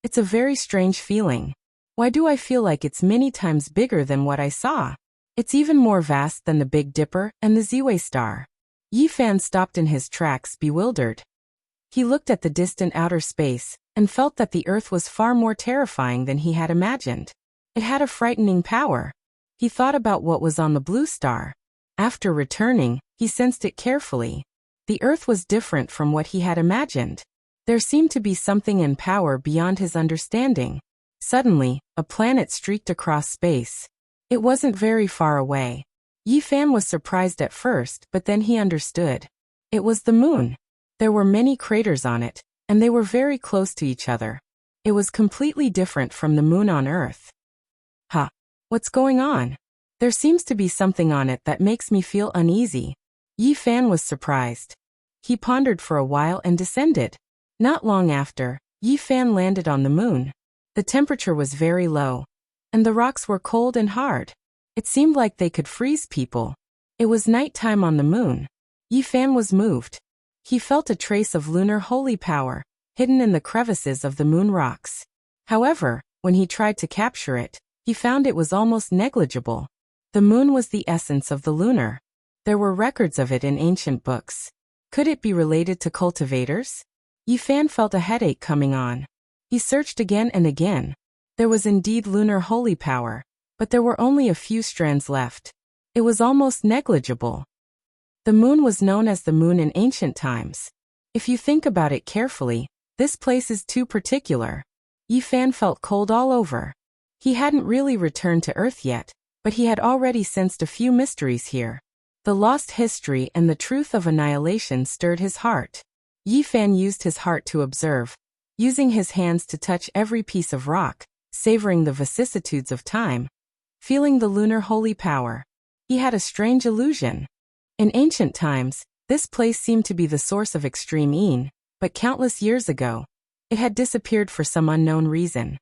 It's a very strange feeling. Why do I feel like it's many times bigger than what I saw? It's even more vast than the Big Dipper and the Ziwei star. Yi Fan stopped in his tracks, bewildered. He looked at the distant outer space, and felt that the Earth was far more terrifying than he had imagined. It had a frightening power. He thought about what was on the blue star. After returning, he sensed it carefully. The Earth was different from what he had imagined. There seemed to be something in power beyond his understanding. Suddenly, a planet streaked across space. It wasn't very far away. Yi Fan was surprised at first, but then he understood. It was the moon. There were many craters on it, and they were very close to each other. It was completely different from the moon on Earth. Huh. What's going on? There seems to be something on it that makes me feel uneasy. Yi Fan was surprised. He pondered for a while and descended. Not long after, Yi Fan landed on the moon. The temperature was very low, and the rocks were cold and hard. It seemed like they could freeze people. It was nighttime on the moon. Yi Fan was moved. He felt a trace of lunar holy power, hidden in the crevices of the moon rocks. However, when he tried to capture it, he found it was almost negligible. The moon was the essence of the lunar. There were records of it in ancient books. Could it be related to cultivators? Yi Fan felt a headache coming on. He searched again and again. There was indeed lunar holy power, but there were only a few strands left. It was almost negligible. The moon was known as the moon in ancient times. If you think about it carefully, this place is too particular. Yi Fan felt cold all over. He hadn't really returned to Earth yet, but he had already sensed a few mysteries here. The lost history and the truth of annihilation stirred his heart. Yi Fan used his heart to observe, using his hands to touch every piece of rock, savoring the vicissitudes of time, feeling the lunar holy power. He had a strange illusion. In ancient times, this place seemed to be the source of extreme yin, but countless years ago, it had disappeared for some unknown reason.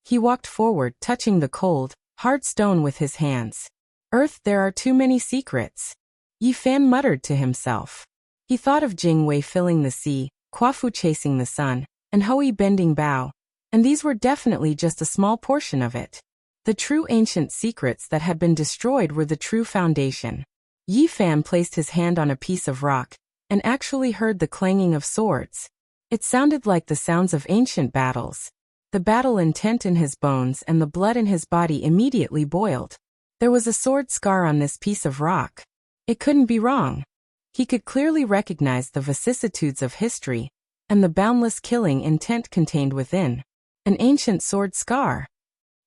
He walked forward, touching the cold, hard stone with his hands. Earth, there are too many secrets. Yi Fan muttered to himself. He thought of Jing Wei filling the sea, Quafu chasing the sun, and Hui bending bow, and these were definitely just a small portion of it. The true ancient secrets that had been destroyed were the true foundation. Yi Fan placed his hand on a piece of rock, and actually heard the clanging of swords. It sounded like the sounds of ancient battles. The battle intent in his bones and the blood in his body immediately boiled. There was a sword scar on this piece of rock. It couldn't be wrong. He could clearly recognize the vicissitudes of history, and the boundless killing intent contained within. An ancient sword scar.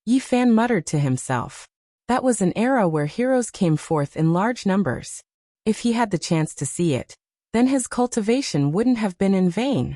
Yi Fan muttered to himself. That was an era where heroes came forth in large numbers. If he had the chance to see it, then his cultivation wouldn't have been in vain.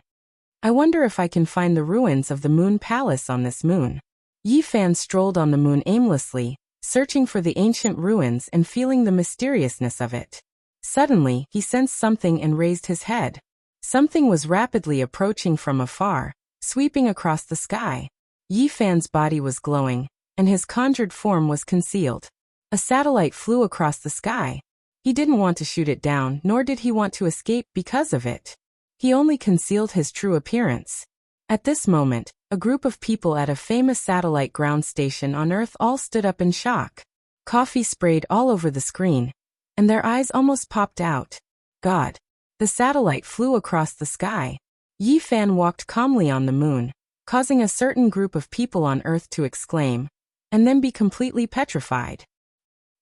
I wonder if I can find the ruins of the Moon Palace on this moon. Yi Fan strolled on the moon aimlessly, searching for the ancient ruins and feeling the mysteriousness of it. Suddenly, he sensed something and raised his head. Something was rapidly approaching from afar, sweeping across the sky. Yi Fan's body was glowing, and his conjured form was concealed. A satellite flew across the sky. He didn't want to shoot it down, nor did he want to escape because of it. He only concealed his true appearance. At this moment, a group of people at a famous satellite ground station on Earth all stood up in shock. Coffee sprayed all over the screen, and their eyes almost popped out. God! The satellite flew across the sky. Yi Fan walked calmly on the moon, causing a certain group of people on Earth to exclaim, and then be completely petrified.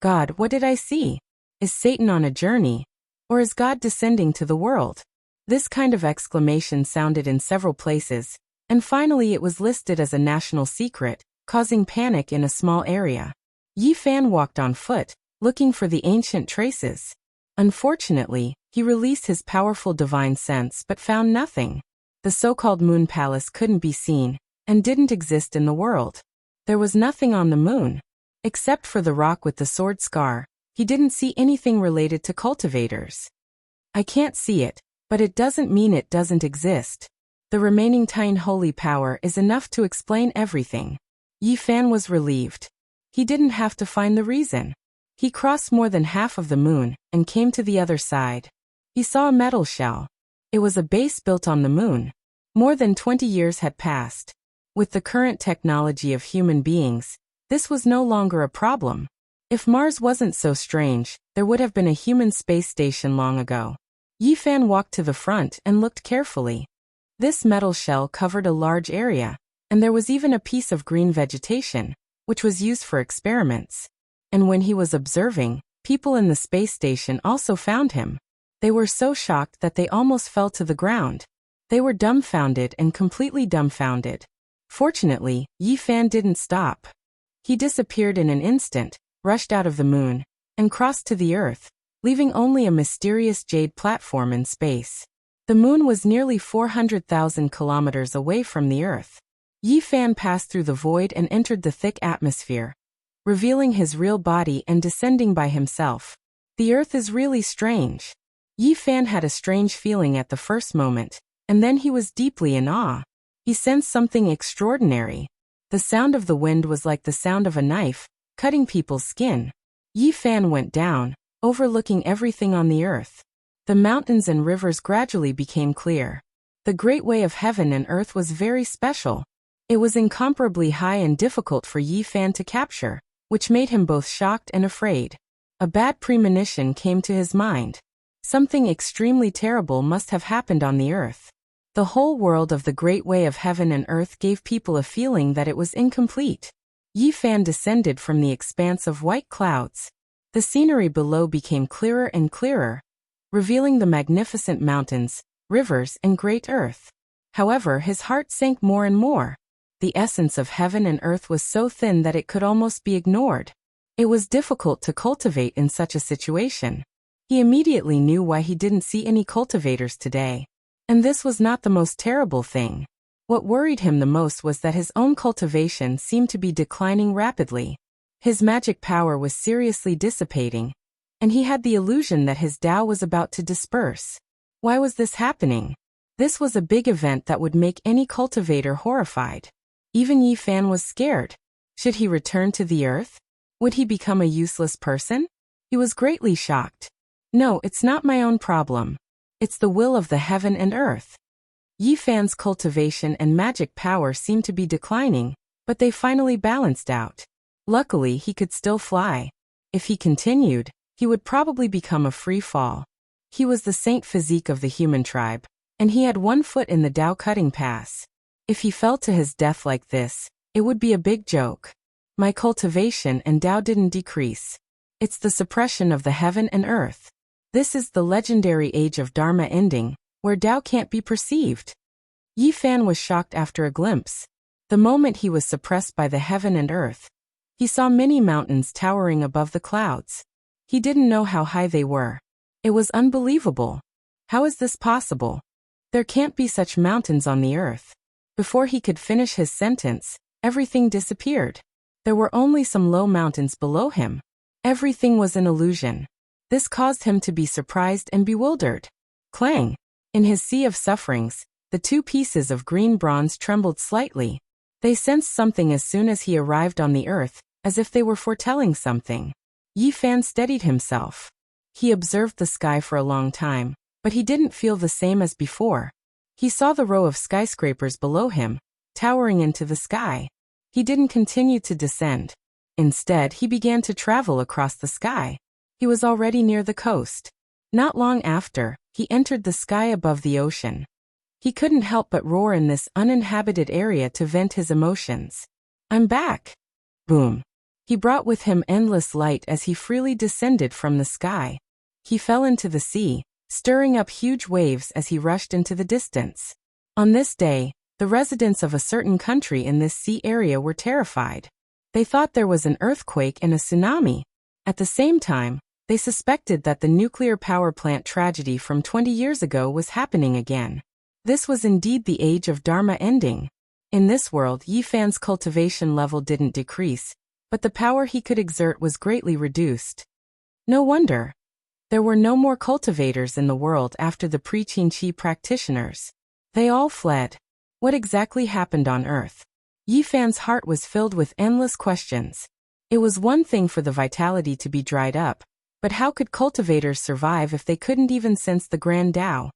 God, what did I see? Is Satan on a journey? Or is God descending to the world? This kind of exclamation sounded in several places, and finally it was listed as a national secret, causing panic in a small area. Yi Fan walked on foot, looking for the ancient traces. Unfortunately, he released his powerful divine sense but found nothing. The so-called Moon Palace couldn't be seen, and didn't exist in the world. There was nothing on the moon. Except for the rock with the sword scar, he didn't see anything related to cultivators. I can't see it, but it doesn't mean it doesn't exist. The remaining tiny holy power is enough to explain everything. Yi Fan was relieved. He didn't have to find the reason. He crossed more than half of the moon, and came to the other side. He saw a metal shell. It was a base built on the moon. More than 20 years had passed. With the current technology of human beings, this was no longer a problem. If Mars wasn't so strange, there would have been a human space station long ago. Yi Fan walked to the front and looked carefully. This metal shell covered a large area, and there was even a piece of green vegetation, which was used for experiments. And when he was observing, people in the space station also found him. They were so shocked that they almost fell to the ground. They were dumbfounded and completely dumbfounded. Fortunately, Yi Fan didn't stop. He disappeared in an instant, rushed out of the moon, and crossed to the Earth, leaving only a mysterious jade platform in space. The moon was nearly 400,000 kilometers away from the Earth. Yi Fan passed through the void and entered the thick atmosphere, revealing his real body and descending by himself. The Earth is really strange. Yi Fan had a strange feeling at the first moment, and then he was deeply in awe. He sensed something extraordinary. The sound of the wind was like the sound of a knife, cutting people's skin. Yi Fan went down, overlooking everything on the earth. The mountains and rivers gradually became clear. The great way of heaven and earth was very special. It was incomparably high and difficult for Yi Fan to capture, which made him both shocked and afraid. A bad premonition came to his mind. Something extremely terrible must have happened on the earth. The whole world of the great way of heaven and earth gave people a feeling that it was incomplete. Yi Fan descended from the expanse of white clouds. The scenery below became clearer and clearer, revealing the magnificent mountains, rivers, and great earth. However, his heart sank more and more. The essence of heaven and earth was so thin that it could almost be ignored. It was difficult to cultivate in such a situation. He immediately knew why he didn't see any cultivators today. And this was not the most terrible thing. What worried him the most was that his own cultivation seemed to be declining rapidly. His magic power was seriously dissipating, and he had the illusion that his Tao was about to disperse. Why was this happening? This was a big event that would make any cultivator horrified. Even Yi Fan was scared. Should he return to the earth? Would he become a useless person? He was greatly shocked. No, it's not my own problem. It's the will of the heaven and earth. Yi Fan's cultivation and magic power seemed to be declining, but they finally balanced out. Luckily, he could still fly. If he continued, he would probably become a free fall. He was the saint physique of the human tribe, and he had one foot in the Tao cutting pass. If he fell to his death like this, it would be a big joke. My cultivation and Tao didn't decrease. It's the suppression of the heaven and earth. This is the legendary age of Dharma ending, where Tao can't be perceived. Yi Fan was shocked after a glimpse. The moment he was suppressed by the heaven and earth, he saw many mountains towering above the clouds. He didn't know how high they were. It was unbelievable. How is this possible? There can't be such mountains on the earth. Before he could finish his sentence, everything disappeared. There were only some low mountains below him. Everything was an illusion. This caused him to be surprised and bewildered. Clang! In his sea of sufferings, the two pieces of green bronze trembled slightly. They sensed something as soon as he arrived on the earth, as if they were foretelling something. Yi Fan steadied himself. He observed the sky for a long time, but he didn't feel the same as before. He saw the row of skyscrapers below him, towering into the sky. He didn't continue to descend. Instead, he began to travel across the sky. He was already near the coast. Not long after, he entered the sky above the ocean. He couldn't help but roar in this uninhabited area to vent his emotions. I'm back! Boom! He brought with him endless light as he freely descended from the sky. He fell into the sea, stirring up huge waves as he rushed into the distance. On this day, the residents of a certain country in this sea area were terrified. They thought there was an earthquake and a tsunami. At the same time, they suspected that the nuclear power plant tragedy from 20 years ago was happening again. This was indeed the age of Dharma ending. In this world, Yi Fan's cultivation level didn't decrease, but the power he could exert was greatly reduced. No wonder. There were no more cultivators in the world after the pre-Qin practitioners. They all fled. What exactly happened on Earth? Yi Fan's heart was filled with endless questions. It was one thing for the vitality to be dried up, but how could cultivators survive if they couldn't even sense the grand Tao?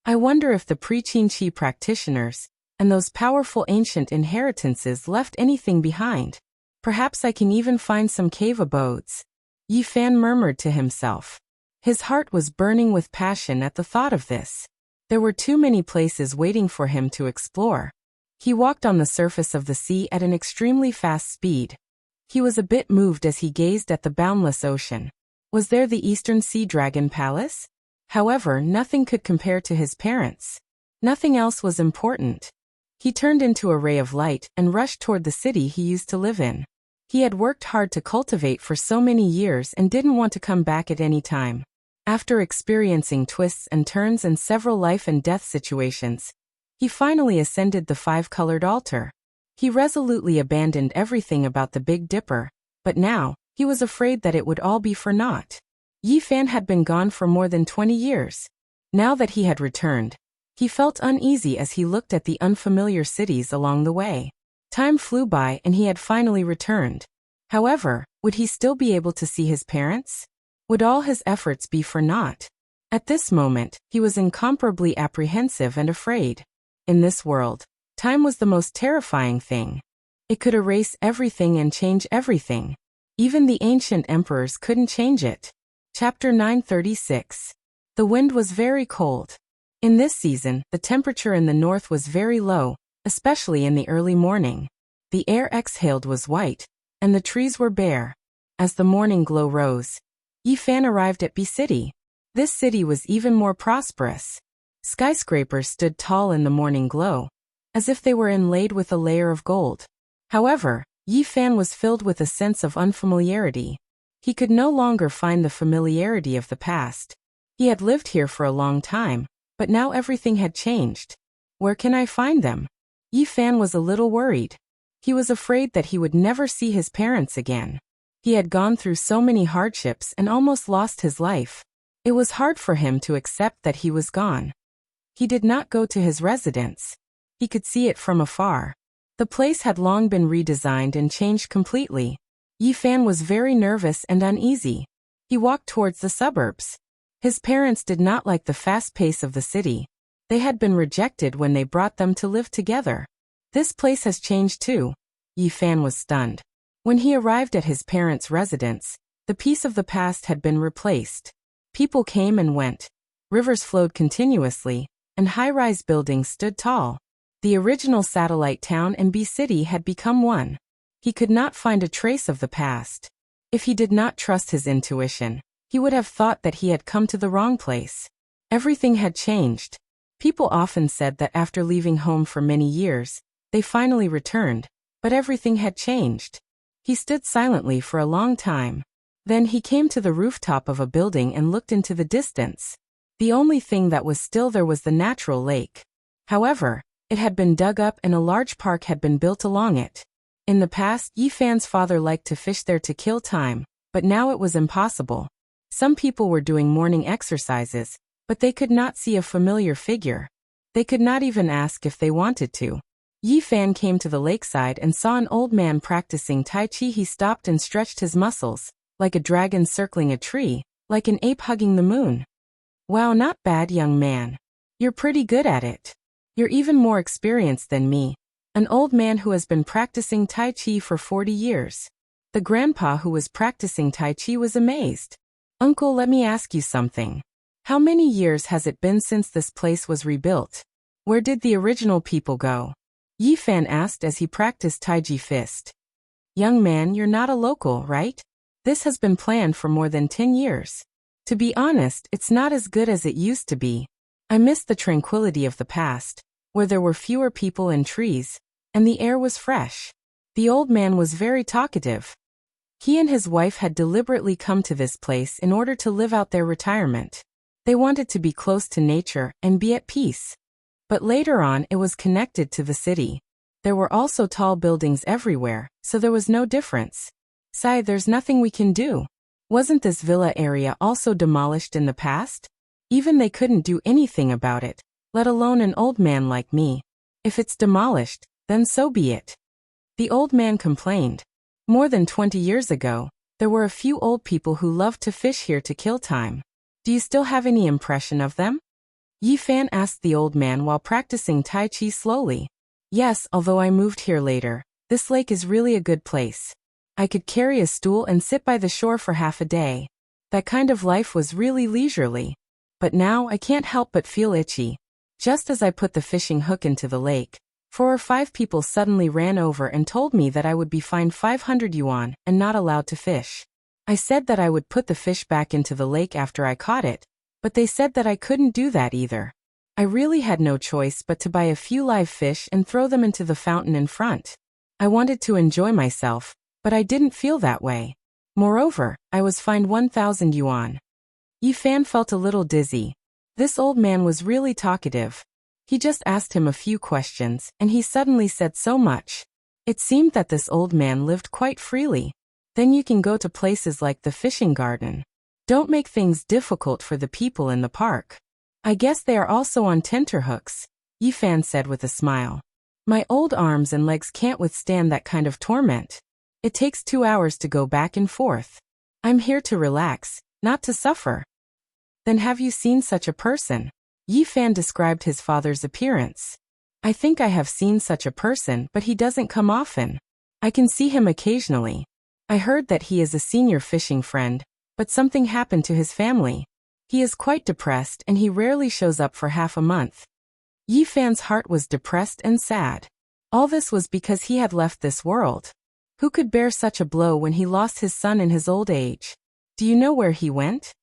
I wonder if the pre-Qin practitioners, and those powerful ancient inheritances left anything behind. Perhaps I can even find some cave abodes. Yi Fan murmured to himself. His heart was burning with passion at the thought of this. There were too many places waiting for him to explore. He walked on the surface of the sea at an extremely fast speed. He was a bit moved as he gazed at the boundless ocean. Was there the Eastern Sea Dragon Palace? However, nothing could compare to his parents. Nothing else was important. He turned into a ray of light and rushed toward the city he used to live in. He had worked hard to cultivate for so many years and didn't want to come back at any time. After experiencing twists and turns and several life and death situations, he finally ascended the five-colored altar. He resolutely abandoned everything about the Big Dipper, but now, he was afraid that it would all be for naught. Yi Fan had been gone for more than 20 years. Now that he had returned, he felt uneasy as he looked at the unfamiliar cities along the way. Time flew by and he had finally returned. However, would he still be able to see his parents? Would all his efforts be for naught? At this moment, he was incomparably apprehensive and afraid. In this world, Time was the most terrifying thing. It could erase everything and change everything. Even the ancient emperors couldn't change it. Chapter 936. The wind was very cold. In this season, the temperature in the north was very low, especially in the early morning. The air exhaled was white, and the trees were bare. As the morning glow rose, Yifan arrived at B City. This city was even more prosperous. Skyscrapers stood tall in the morning glow, as if they were inlaid with a layer of gold. However, Yifan was filled with a sense of unfamiliarity. He could no longer find the familiarity of the past. He had lived here for a long time, but now everything had changed. Where can I find them? Yifan was a little worried. He was afraid that he would never see his parents again. He had gone through so many hardships and almost lost his life. It was hard for him to accept that he was gone. He did not go to his residence. He could see it from afar. The place had long been redesigned and changed completely. Yifan was very nervous and uneasy. He walked towards the suburbs. His parents did not like the fast pace of the city. They had been rejected when they brought them to live together. This place has changed too. Yifan was stunned. When he arrived at his parents' residence, the peace of the past had been replaced. People came and went. Rivers flowed continuously, and high-rise buildings stood tall. The original satellite town and B City had become one. He could not find a trace of the past. If he did not trust his intuition, he would have thought that he had come to the wrong place. Everything had changed. People often said that after leaving home for many years, they finally returned, but everything had changed. He stood silently for a long time. Then he came to the rooftop of a building and looked into the distance. The only thing that was still there was the natural lake. However, it had been dug up and a large park had been built along it. In the past, Yifan's father liked to fish there to kill time, but now it was impossible. Some people were doing morning exercises, but they could not see a familiar figure. They could not even ask if they wanted to. Yifan came to the lakeside and saw an old man practicing Tai Chi. He stopped and stretched his muscles, like a dragon circling a tree, like an ape hugging the moon. Wow, not bad, young man. You're pretty good at it. You're even more experienced than me. An old man who has been practicing Tai Chi for 40 years. The grandpa who was practicing Tai Chi was amazed. Uncle, let me ask you something. How many years has it been since this place was rebuilt? Where did the original people go? Yifan asked as he practiced Taiji fist. Young man, you're not a local, right? This has been planned for more than 10 years. To be honest, it's not as good as it used to be. I miss the tranquility of the past, where there were fewer people and trees, and the air was fresh. The old man was very talkative. He and his wife had deliberately come to this place in order to live out their retirement. They wanted to be close to nature and be at peace. But later on it was connected to the city. There were also tall buildings everywhere, so there was no difference. Sai, there's nothing we can do. Wasn't this villa area also demolished in the past? Even they couldn't do anything about it, let alone an old man like me. If it's demolished, then so be it. The old man complained. More than 20 years ago, there were a few old people who loved to fish here to kill time. Do you still have any impression of them? Yifan asked the old man while practicing Tai Chi slowly. Yes, although I moved here later, this lake is really a good place. I could carry a stool and sit by the shore for half a day. That kind of life was really leisurely. But now I can't help but feel itchy. Just as I put the fishing hook into the lake, 4 or 5 people suddenly ran over and told me that I would be fined 500 yuan and not allowed to fish. I said that I would put the fish back into the lake after I caught it, but they said that I couldn't do that either. I really had no choice but to buy a few live fish and throw them into the fountain in front. I wanted to enjoy myself, but I didn't feel that way. Moreover, I was fined 1,000 yuan. Yifan felt a little dizzy. This old man was really talkative. He just asked him a few questions, and he suddenly said so much. It seemed that this old man lived quite freely. Then you can go to places like the fishing garden. Don't make things difficult for the people in the park. I guess they are also on tenterhooks, Yifan said with a smile. My old arms and legs can't withstand that kind of torment. It takes 2 hours to go back and forth. I'm here to relax, not to suffer. Then have you seen such a person? Yifan described his father's appearance. I think I have seen such a person, but he doesn't come often. I can see him occasionally. I heard that he is a senior fishing friend, but something happened to his family. He is quite depressed and he rarely shows up for half a month. Yi Fan's heart was depressed and sad. All this was because he had left this world. Who could bear such a blow when he lost his son in his old age? Do you know where he went?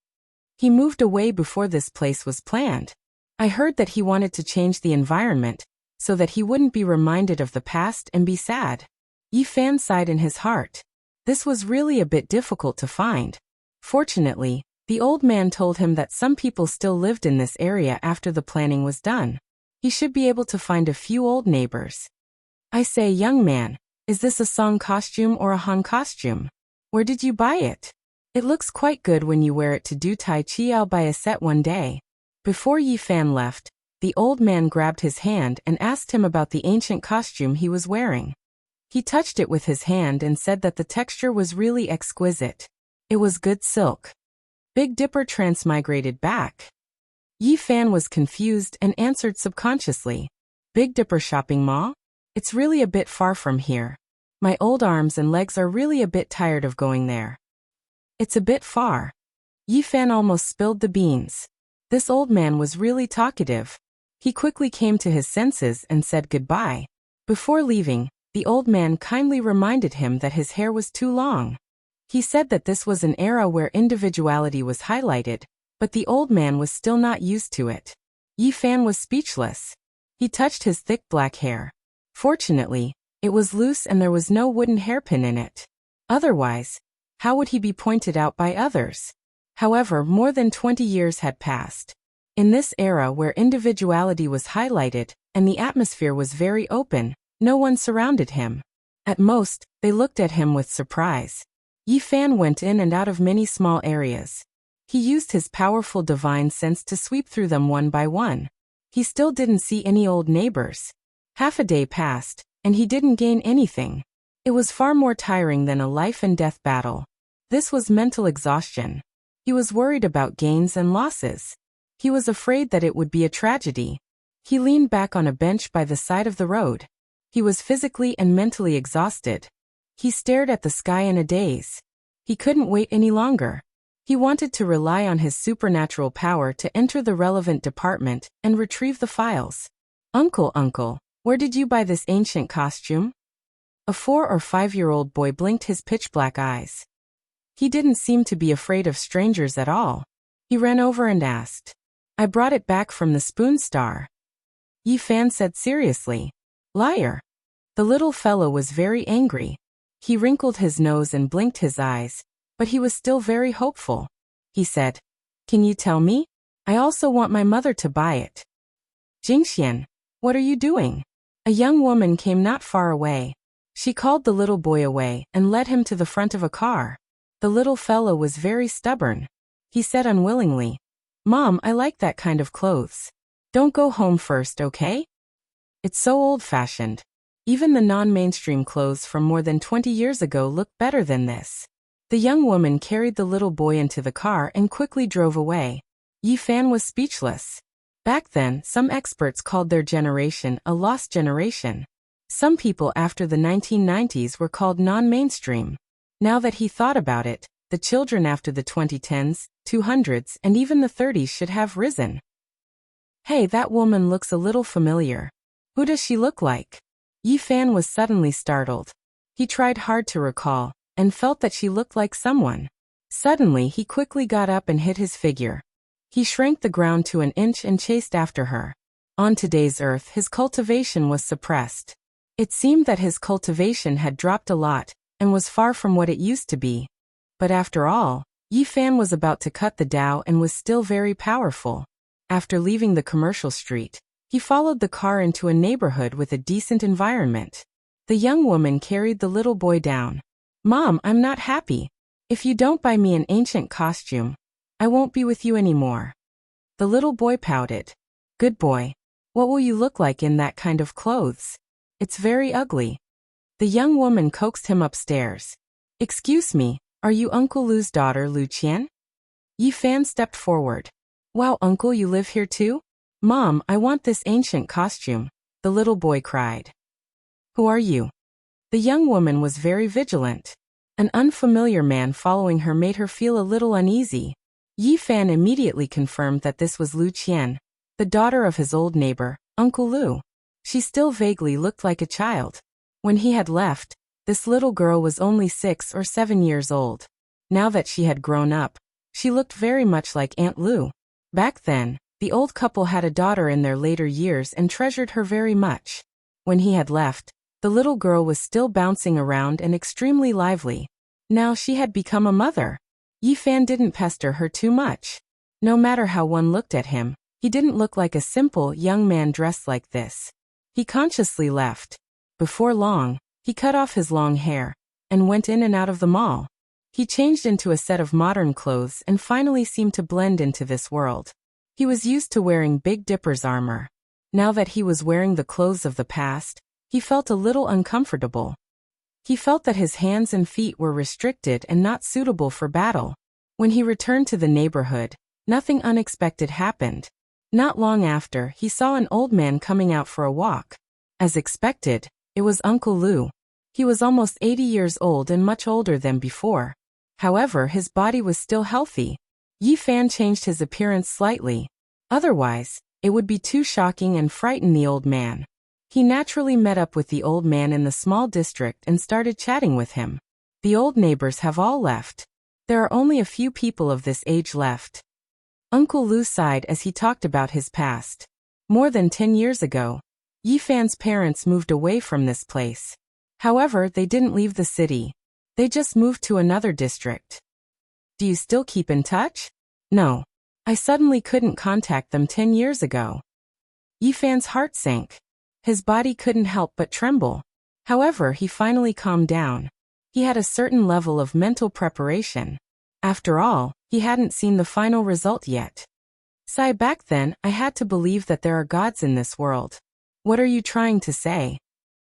He moved away before this place was planned. I heard that he wanted to change the environment, so that he wouldn't be reminded of the past and be sad. Yi Fan sighed in his heart. This was really a bit difficult to find. Fortunately, the old man told him that some people still lived in this area after the planning was done. He should be able to find a few old neighbors. I say, young man, is this a Song costume or a Han costume? Where did you buy it? It looks quite good when you wear it to do Tai Chi. I'll buy a set one day. Before Yi Fan left, the old man grabbed his hand and asked him about the ancient costume he was wearing. He touched it with his hand and said that the texture was really exquisite. It was good silk. Big Dipper transmigrated back. Yi Fan was confused and answered subconsciously. Big Dipper shopping mall? It's really a bit far from here. My old arms and legs are really a bit tired of going there. It's a bit far. Yi Fan almost spilled the beans. This old man was really talkative. He quickly came to his senses and said goodbye. Before leaving, the old man kindly reminded him that his hair was too long. He said that this was an era where individuality was highlighted, but the old man was still not used to it. Yi Fan was speechless. He touched his thick black hair. Fortunately, it was loose and there was no wooden hairpin in it. Otherwise, how would he be pointed out by others? However, more than 20 years had passed. In this era where individuality was highlighted and the atmosphere was very open, no one surrounded him. At most, they looked at him with surprise. Yi Fan went in and out of many small areas. He used his powerful divine sense to sweep through them one by one. He still didn't see any old neighbors. Half a day passed, and he didn't gain anything. It was far more tiring than a life and death battle. This was mental exhaustion. He was worried about gains and losses. He was afraid that it would be a tragedy. He leaned back on a bench by the side of the road. He was physically and mentally exhausted. He stared at the sky in a daze. He couldn't wait any longer. He wanted to rely on his supernatural power to enter the relevant department and retrieve the files. Uncle, where did you buy this ancient costume? A 4 or 5-year-old boy blinked his pitch-black eyes. He didn't seem to be afraid of strangers at all. He ran over and asked. I brought it back from the Spoon Star. Yi Fan said seriously. Liar. The little fellow was very angry. He wrinkled his nose and blinked his eyes, but he was still very hopeful. He said, Can you tell me? I also want my mother to buy it. Jingxian, what are you doing? A young woman came not far away. She called the little boy away and led him to the front of a car. The little fellow was very stubborn. He said unwillingly, Mom, I like that kind of clothes. Don't go home first, okay? It's so old-fashioned. Even the non-mainstream clothes from more than 20 years ago look better than this. The young woman carried the little boy into the car and quickly drove away. Yi Fan was speechless. Back then, some experts called their generation a lost generation. Some people after the 1990s were called non-mainstream. Now that he thought about it, the children after the 2010s, 200s, and even the 30s should have risen. Hey, that woman looks a little familiar. Who does she look like? Yi Fan was suddenly startled. He tried hard to recall, and felt that she looked like someone. Suddenly he quickly got up and hit his figure. He shrank the ground to an inch and chased after her. On today's earth his cultivation was suppressed. It seemed that his cultivation had dropped a lot, and was far from what it used to be. But after all, Yi Fan was about to cut the Tao and was still very powerful. After leaving the commercial street, he followed the car into a neighborhood with a decent environment. The young woman carried the little boy down. Mom, I'm not happy. If you don't buy me an ancient costume, I won't be with you anymore. The little boy pouted. Good boy. What will you look like in that kind of clothes? It's very ugly. The young woman coaxed him upstairs. Excuse me, are you Uncle Lu's daughter, Lu Qian? Yi Fan stepped forward. Wow, uncle, you live here too? Mom, I want this ancient costume. the little boy cried. Who are you? The young woman was very vigilant. An unfamiliar man following her made her feel a little uneasy. Yi Fan immediately confirmed that this was Lu Qian, the daughter of his old neighbor, Uncle Lu. She still vaguely looked like a child. When he had left, this little girl was only 6 or 7 years old. Now that she had grown up, she looked very much like Aunt Lu. Back then, the old couple had a daughter in their later years and treasured her very much. When he had left, the little girl was still bouncing around and extremely lively. Now she had become a mother. Yi Fan didn't pester her too much. No matter how one looked at him, he didn't look like a simple young man dressed like this. He consciously left. Before long, he cut off his long hair and went in and out of the mall. He changed into a set of modern clothes and finally seemed to blend into this world. He was used to wearing Big Dipper's armor. Now that he was wearing the clothes of the past, he felt a little uncomfortable. He felt that his hands and feet were restricted and not suitable for battle. When he returned to the neighborhood, nothing unexpected happened. Not long after, he saw an old man coming out for a walk. As expected, it was Uncle Lu. He was almost 80 years old and much older than before. However, his body was still healthy. Yi Fan changed his appearance slightly. Otherwise, it would be too shocking and frighten the old man. He naturally met up with the old man in the small district and started chatting with him. The old neighbors have all left. There are only a few people of this age left. Uncle Lu sighed as he talked about his past. More than 10 years ago, Yi Fan's parents moved away from this place. However, they didn't leave the city. They just moved to another district. Do you still keep in touch? No. I suddenly couldn't contact them 10 years ago. Yi Fan's heart sank. His body couldn't help but tremble. However, he finally calmed down. He had a certain level of mental preparation. After all, he hadn't seen the final result yet. Back then, I had to believe that there are gods in this world. What are you trying to say?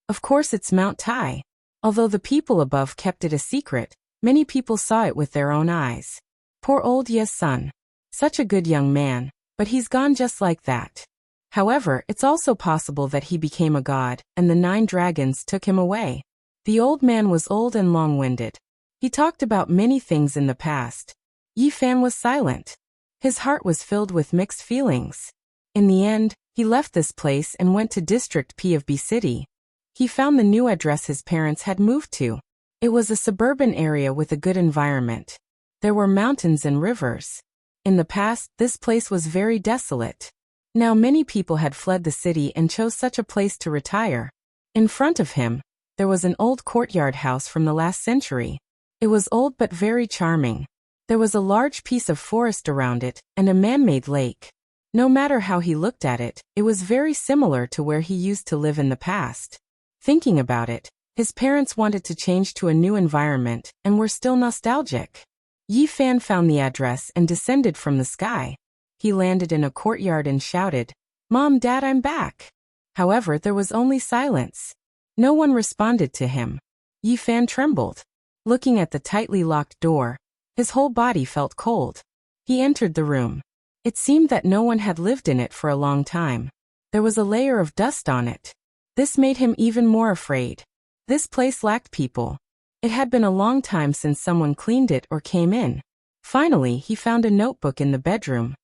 Of course it's Mount Tai. Although the people above kept it a secret, many people saw it with their own eyes. Poor old Ye's son. Such a good young man, but he's gone just like that. However, it's also possible that he became a god, and the 9 dragons took him away. The old man was old and long-winded. He talked about many things in the past. Yi Fan was silent. His heart was filled with mixed feelings. In the end, he left this place and went to District P of B City. He found the new address his parents had moved to. It was a suburban area with a good environment. There were mountains and rivers. In the past, this place was very desolate. Now many people had fled the city and chose such a place to retire. In front of him, there was an old courtyard house from the last century. It was old but very charming. There was a large piece of forest around it, and a man-made lake. No matter how he looked at it, it was very similar to where he used to live in the past. Thinking about it, his parents wanted to change to a new environment, and were still nostalgic. Yi Fan found the address and descended from the sky. He landed in a courtyard and shouted, "Mom, Dad, I'm back." However, there was only silence. No one responded to him. Yi Fan trembled. Looking at the tightly locked door, his whole body felt cold. He entered the room. It seemed that no one had lived in it for a long time. There was a layer of dust on it. This made him even more afraid. This place lacked people. It had been a long time since someone cleaned it or came in. Finally, he found a notebook in the bedroom.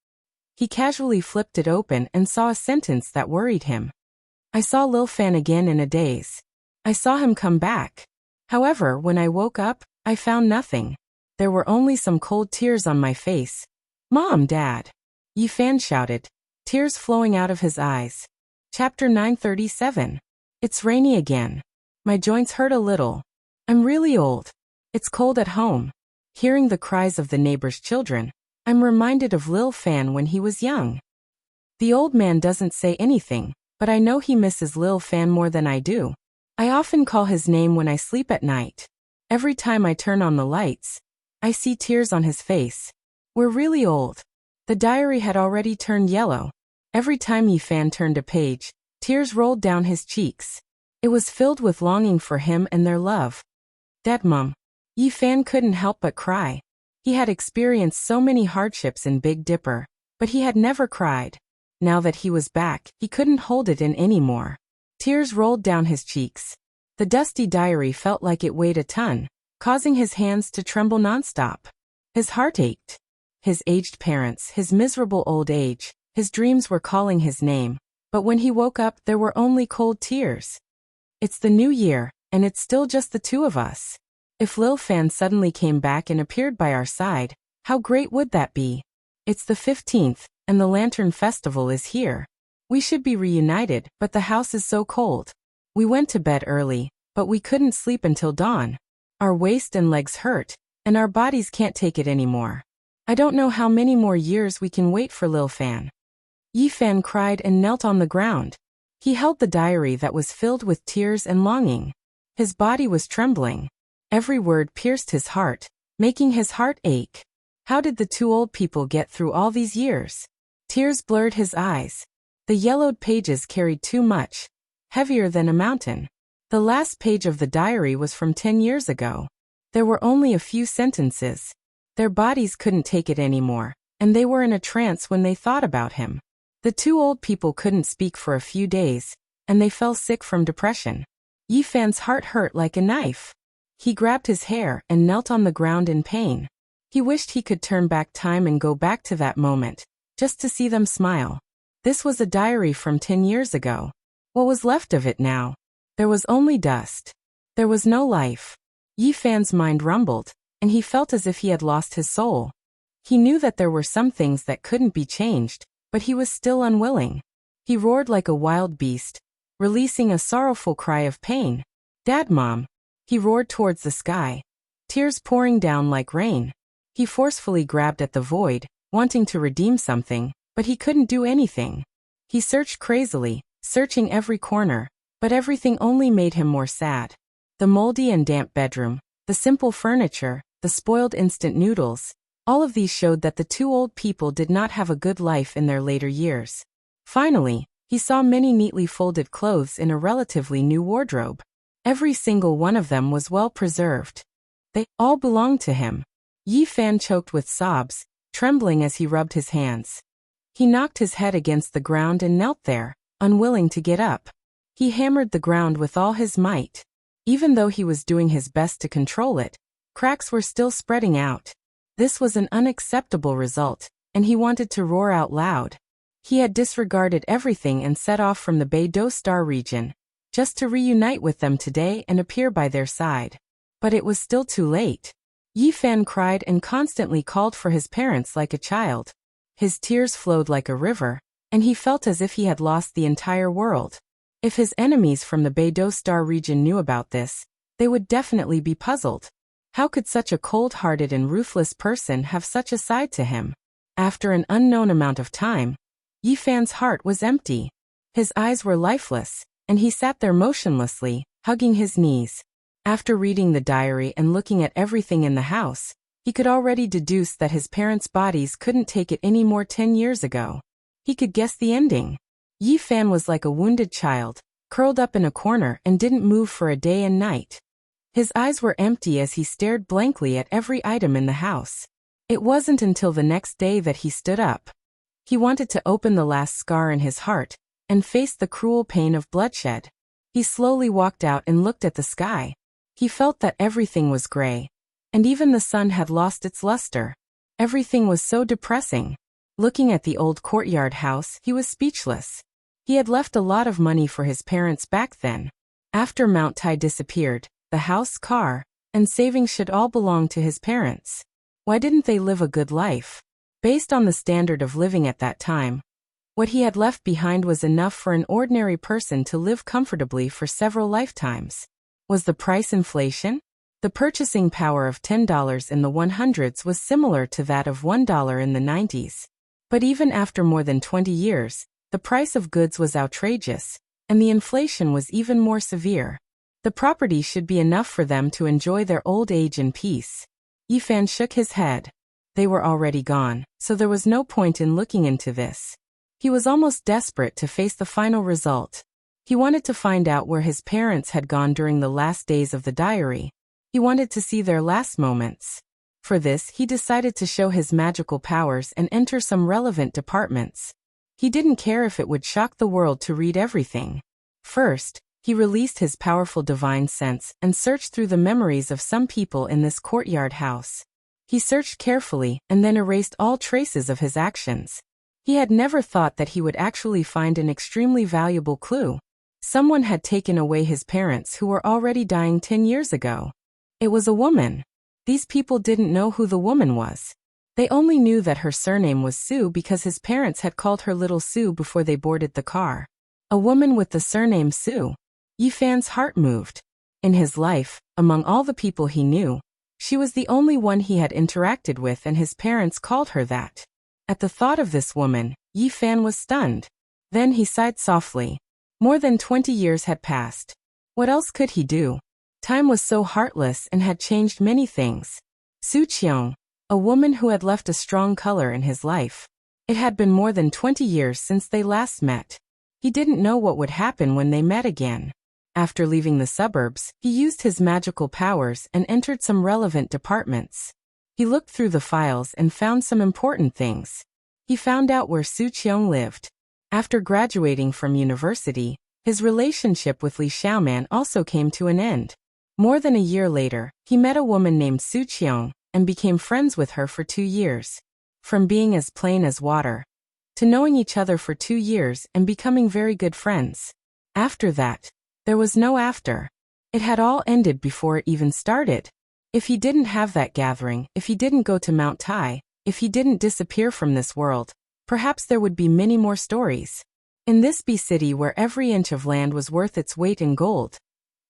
He casually flipped it open and saw a sentence that worried him. "I saw Lil Fan again in a daze. I saw him come back. However, when I woke up, I found nothing. There were only some cold tears on my face." "Mom, Dad!" Yi Fan shouted, tears flowing out of his eyes. Chapter 937. It's rainy again. My joints hurt a little. I'm really old. It's cold at home. Hearing the cries of the neighbor's children, I'm reminded of Lil Fan when he was young. The old man doesn't say anything, but I know he misses Lil Fan more than I do. I often call his name when I sleep at night. Every time I turn on the lights, I see tears on his face. We're really old. The diary had already turned yellow. Every time Yi Fan turned a page, tears rolled down his cheeks. It was filled with longing for him and their love. "Dad, Mom." Yi Fan couldn't help but cry. He had experienced so many hardships in Big Dipper, but he had never cried. Now that he was back, he couldn't hold it in anymore. Tears rolled down his cheeks. The dusty diary felt like it weighed a ton, causing his hands to tremble nonstop. His heart ached. His aged parents, his miserable old age, his dreams were calling his name, but when he woke up there were only cold tears. It's the new year, and it's still just the two of us. If Lil Fan suddenly came back and appeared by our side, how great would that be? It's the 15th, and the Lantern Festival is here. We should be reunited, but the house is so cold. We went to bed early, but we couldn't sleep until dawn. Our waist and legs hurt, and our bodies can't take it anymore. I don't know how many more years we can wait for Lil Fan. Yi Fan cried and knelt on the ground. He held the diary that was filled with tears and longing. His body was trembling. Every word pierced his heart, making his heart ache. How did the two old people get through all these years? Tears blurred his eyes. The yellowed pages carried too much, heavier than a mountain. The last page of the diary was from 10 years ago. There were only a few sentences. Their bodies couldn't take it anymore, and they were in a trance when they thought about him. The two old people couldn't speak for a few days, and they fell sick from depression. Yi Fan's heart hurt like a knife. He grabbed his hair and knelt on the ground in pain. He wished he could turn back time and go back to that moment, just to see them smile. This was a diary from 10 years ago. What was left of it now? There was only dust. There was no life. Yi Fan's mind rumbled, and he felt as if he had lost his soul. He knew that there were some things that couldn't be changed, but he was still unwilling. He roared like a wild beast, releasing a sorrowful cry of pain. "Dad, Mom!" He roared towards the sky, tears pouring down like rain. He forcefully grabbed at the void, wanting to redeem something, but he couldn't do anything. He searched crazily, searching every corner, but everything only made him more sad. The moldy and damp bedroom, the simple furniture, the spoiled instant noodles, all of these showed that the two old people did not have a good life in their later years. Finally, he saw many neatly folded clothes in a relatively new wardrobe. Every single one of them was well preserved. They all belonged to him. Yi Fan choked with sobs, trembling as he rubbed his hands. He knocked his head against the ground and knelt there, unwilling to get up. He hammered the ground with all his might. Even though he was doing his best to control it, cracks were still spreading out. This was an unacceptable result, and he wanted to roar out loud. He had disregarded everything and set off from the Beidou Star region, just to reunite with them today and appear by their side. But it was still too late. Yi Fan cried and constantly called for his parents like a child. His tears flowed like a river, and he felt as if he had lost the entire world. If his enemies from the Beidou Star region knew about this, they would definitely be puzzled. How could such a cold-hearted and ruthless person have such a side to him? After an unknown amount of time, Yi Fan's heart was empty. His eyes were lifeless, and he sat there motionlessly, hugging his knees. After reading the diary and looking at everything in the house, he could already deduce that his parents' bodies couldn't take it anymore 10 years ago. He could guess the ending. Yi Fan was like a wounded child, curled up in a corner and didn't move for a day and night. His eyes were empty as he stared blankly at every item in the house. It wasn't until the next day that he stood up. He wanted to open the last scar in his heart and face the cruel pain of bloodshed. He slowly walked out and looked at the sky. He felt that everything was gray, and even the sun had lost its luster. Everything was so depressing. Looking at the old courtyard house, he was speechless. He had left a lot of money for his parents back then. After Mount Tai disappeared, the house, car, and savings should all belong to his parents. Why didn't they live a good life? Based on the standard of living at that time, what he had left behind was enough for an ordinary person to live comfortably for several lifetimes. Was the price inflation? The purchasing power of $10 in the 100s was similar to that of $1 in the 90s. But even after more than 20 years, the price of goods was outrageous, and the inflation was even more severe. The property should be enough for them to enjoy their old age in peace. Yi Fan shook his head. They were already gone, so there was no point in looking into this. He was almost desperate to face the final result. He wanted to find out where his parents had gone during the last days of the diary. He wanted to see their last moments. For this, he decided to show his magical powers and enter some relevant departments. He didn't care if it would shock the world to read everything. First, he released his powerful divine sense and searched through the memories of some people in this courtyard house. He searched carefully and then erased all traces of his actions. He had never thought that he would actually find an extremely valuable clue. Someone had taken away his parents who were already dying 10 years ago. It was a woman. These people didn't know who the woman was. They only knew that her surname was Sue because his parents had called her Little Sue before they boarded the car. A woman with the surname Sue. Yifan's heart moved. In his life, among all the people he knew, she was the only one he had interacted with, and his parents called her that. At the thought of this woman, Yifan was stunned. Then he sighed softly. More than 20 years had passed. What else could he do? Time was so heartless and had changed many things. Su Qiong, a woman who had left a strong color in his life. It had been more than 20 years since they last met. He didn't know what would happen when they met again. After leaving the suburbs, he used his magical powers and entered some relevant departments. He looked through the files and found some important things. He found out where Su Qiong lived. After graduating from university, his relationship with Li Xiaoman also came to an end. More than a year later, he met a woman named Su Qiong and became friends with her for 2 years. From being as plain as water to knowing each other for 2 years and becoming very good friends. After that, there was no after. It had all ended before it even started. If he didn't have that gathering, if he didn't go to Mount Tai, if he didn't disappear from this world, perhaps there would be many more stories. In this bee city where every inch of land was worth its weight in gold.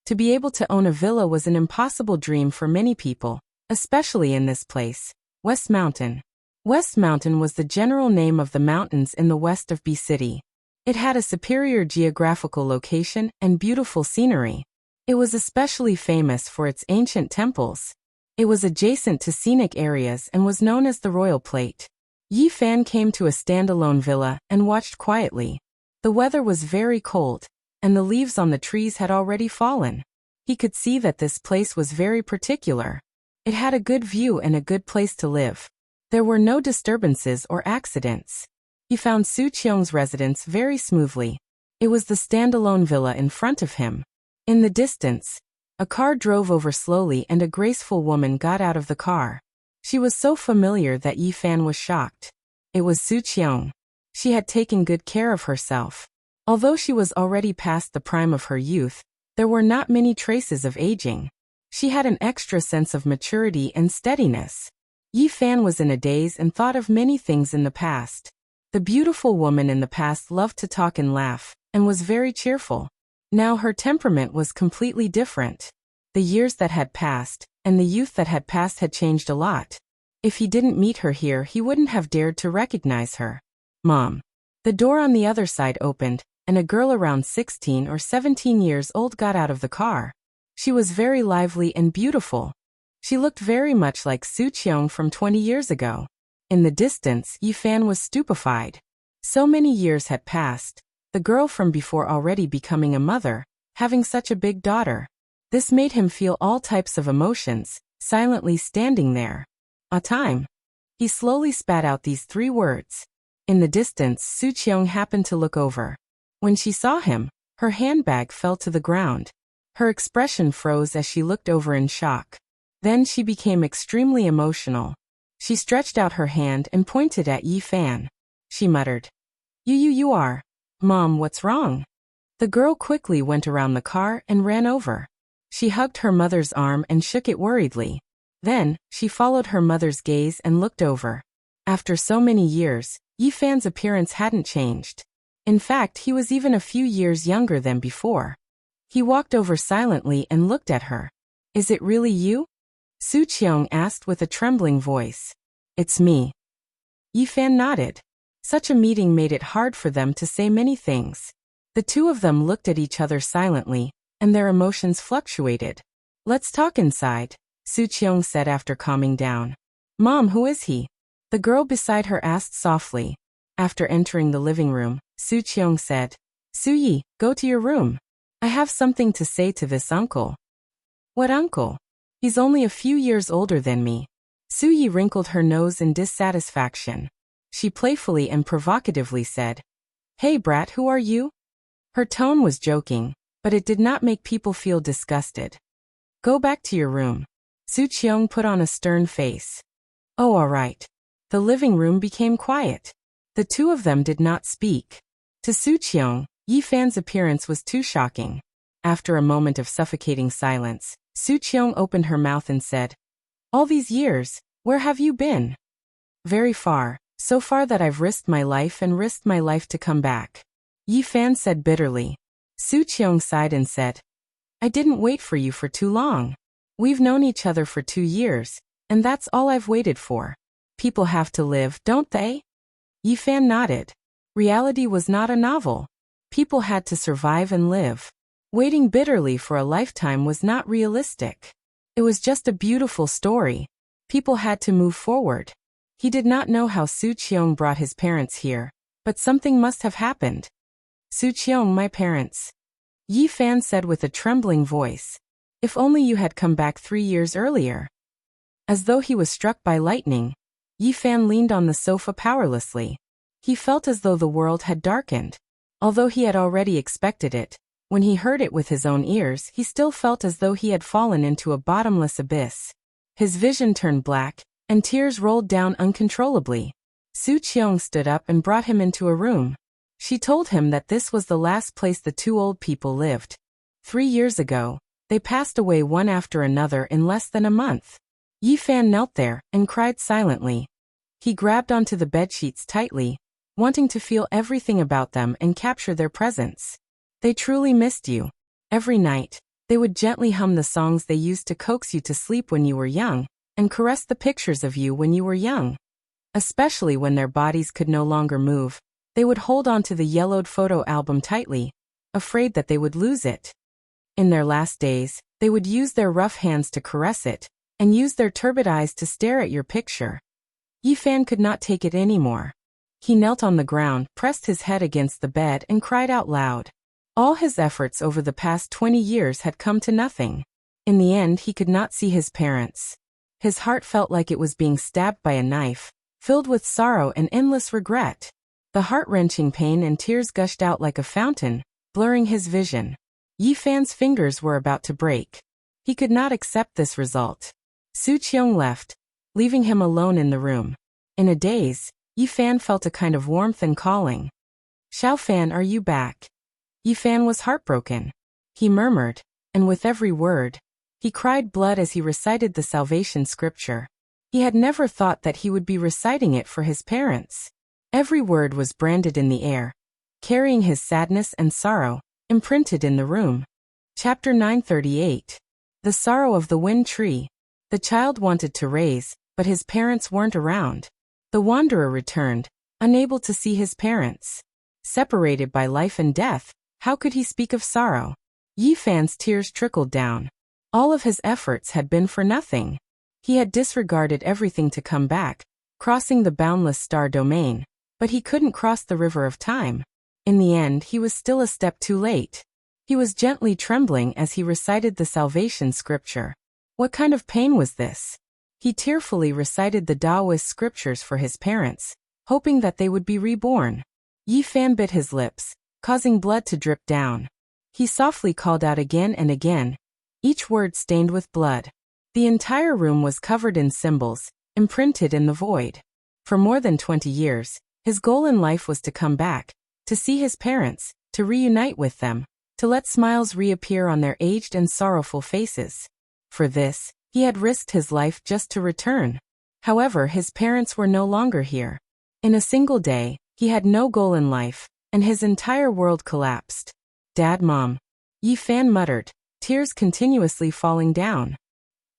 To be able to own a villa was an impossible dream for many people, especially in this place, West Mountain. West Mountain was the general name of the mountains in the west of Bee City. It had a superior geographical location and beautiful scenery. It was especially famous for its ancient temples. It was adjacent to scenic areas and was known as the Royal Plate. Yifan came to a standalone villa and watched quietly. The weather was very cold, and the leaves on the trees had already fallen. He could see that this place was very particular. It had a good view and a good place to live. There were no disturbances or accidents. He found Su Qiong's residence very smoothly. It was the standalone villa in front of him. In the distance, a car drove over slowly and a graceful woman got out of the car. She was so familiar that Yifan was shocked. It was Su Qiong. She had taken good care of herself. Although she was already past the prime of her youth, there were not many traces of aging. She had an extra sense of maturity and steadiness. Yifan was in a daze and thought of many things in the past. The beautiful woman in the past loved to talk and laugh, and was very cheerful. Now her temperament was completely different. The years that had passed, and the youth that had passed had changed a lot. If he didn't meet her here, he wouldn't have dared to recognize her. Mom. The door on the other side opened, and a girl around 16 or 17 years old got out of the car. She was very lively and beautiful. She looked very much like Su Qiong from 20 years ago. In the distance, Yifan was stupefied. So many years had passed, the girl from before already becoming a mother, having such a big daughter. This made him feel all types of emotions, silently standing there. A time. He slowly spat out these 3 words. In the distance, Su Qiong happened to look over. When she saw him, her handbag fell to the ground. Her expression froze as she looked over in shock. Then she became extremely emotional. She stretched out her hand and pointed at Yifan. She muttered, You are. Mom, what's wrong? The girl quickly went around the car and ran over. She hugged her mother's arm and shook it worriedly. Then, she followed her mother's gaze and looked over. After so many years, Yifan's appearance hadn't changed. In fact, he was even a few years younger than before. He walked over silently and looked at her. Is it really you? Su Qiong asked with a trembling voice. It's me. Yifan nodded. Such a meeting made it hard for them to say many things. The two of them looked at each other silently, and their emotions fluctuated. Let's talk inside, Su Qiong said after calming down. Mom, who is he? The girl beside her asked softly. After entering the living room, Su Qiong said, Su Yi, go to your room. I have something to say to this uncle. What uncle? He's only a few years older than me. Su Yi wrinkled her nose in dissatisfaction. She playfully and provocatively said, Hey brat, who are you? Her tone was joking, but it did not make people feel disgusted. Go back to your room. Su Qiong put on a stern face. Oh, all right. The living room became quiet. The two of them did not speak. To Su Qiong, Yi Fan's appearance was too shocking. After a moment of suffocating silence, Su Qiong opened her mouth and said, all these years, where have you been? Very far, so far that I've risked my life and risked my life to come back. Yi Fan said bitterly. Su Qiong sighed and said, I didn't wait for you for too long. We've known each other for 2 years, and that's all I've waited for. People have to live, don't they? Yi Fan nodded. Reality was not a novel. People had to survive and live. Waiting bitterly for a lifetime was not realistic. It was just a beautiful story. People had to move forward. He did not know how Su Qiong brought his parents here, but something must have happened. Su Qiong, my parents. Yi Fan said with a trembling voice. If only you had come back 3 years earlier. As though he was struck by lightning, Yi Fan leaned on the sofa powerlessly. He felt as though the world had darkened. Although he had already expected it, when he heard it with his own ears, he still felt as though he had fallen into a bottomless abyss. His vision turned black, and tears rolled down uncontrollably. Su Qiong stood up and brought him into a room. She told him that this was the last place the two old people lived. 3 years ago, they passed away one after another in less than a month. Yi Fan knelt there and cried silently. He grabbed onto the bedsheets tightly, wanting to feel everything about them and capture their presence. They truly missed you. Every night, they would gently hum the songs they used to coax you to sleep when you were young, and caress the pictures of you when you were young. Especially when their bodies could no longer move, they would hold on to the yellowed photo album tightly, afraid that they would lose it. In their last days, they would use their rough hands to caress it, and use their turbid eyes to stare at your picture. Yi Fan could not take it anymore. He knelt on the ground, pressed his head against the bed and cried out loud. All his efforts over the past 20 years had come to nothing. In the end, he could not see his parents. His heart felt like it was being stabbed by a knife, filled with sorrow and endless regret. The heart-wrenching pain and tears gushed out like a fountain, blurring his vision. Yi Fan's fingers were about to break. He could not accept this result. Su Qiong left, leaving him alone in the room. In a daze, Yi Fan felt a kind of warmth and calling. Xiao Fan, are you back? Yi Fan was heartbroken. He murmured, and with every word, he cried blood as he recited the salvation scripture. He had never thought that he would be reciting it for his parents. Every word was branded in the air, carrying his sadness and sorrow, imprinted in the room. Chapter 938. The Sorrow of the Wind Tree. The child wanted to raise, but his parents weren't around. The wanderer returned, unable to see his parents. Separated by life and death, how could he speak of sorrow? Yi Fan's tears trickled down. All of his efforts had been for nothing. He had disregarded everything to come back, crossing the boundless star domain, but he couldn't cross the river of time. In the end, he was still a step too late. He was gently trembling as he recited the salvation scripture. What kind of pain was this? He tearfully recited the Taoist scriptures for his parents, hoping that they would be reborn. Yi Fan bit his lips, causing blood to drip down. He softly called out again and again, each word stained with blood. The entire room was covered in symbols, imprinted in the void. For more than 20 years, his goal in life was to come back, to see his parents, to reunite with them, to let smiles reappear on their aged and sorrowful faces. For this, he had risked his life just to return. However, his parents were no longer here. In a single day, he had no goal in life, and his entire world collapsed. Dad, Mom. Yi Fan muttered, tears continuously falling down.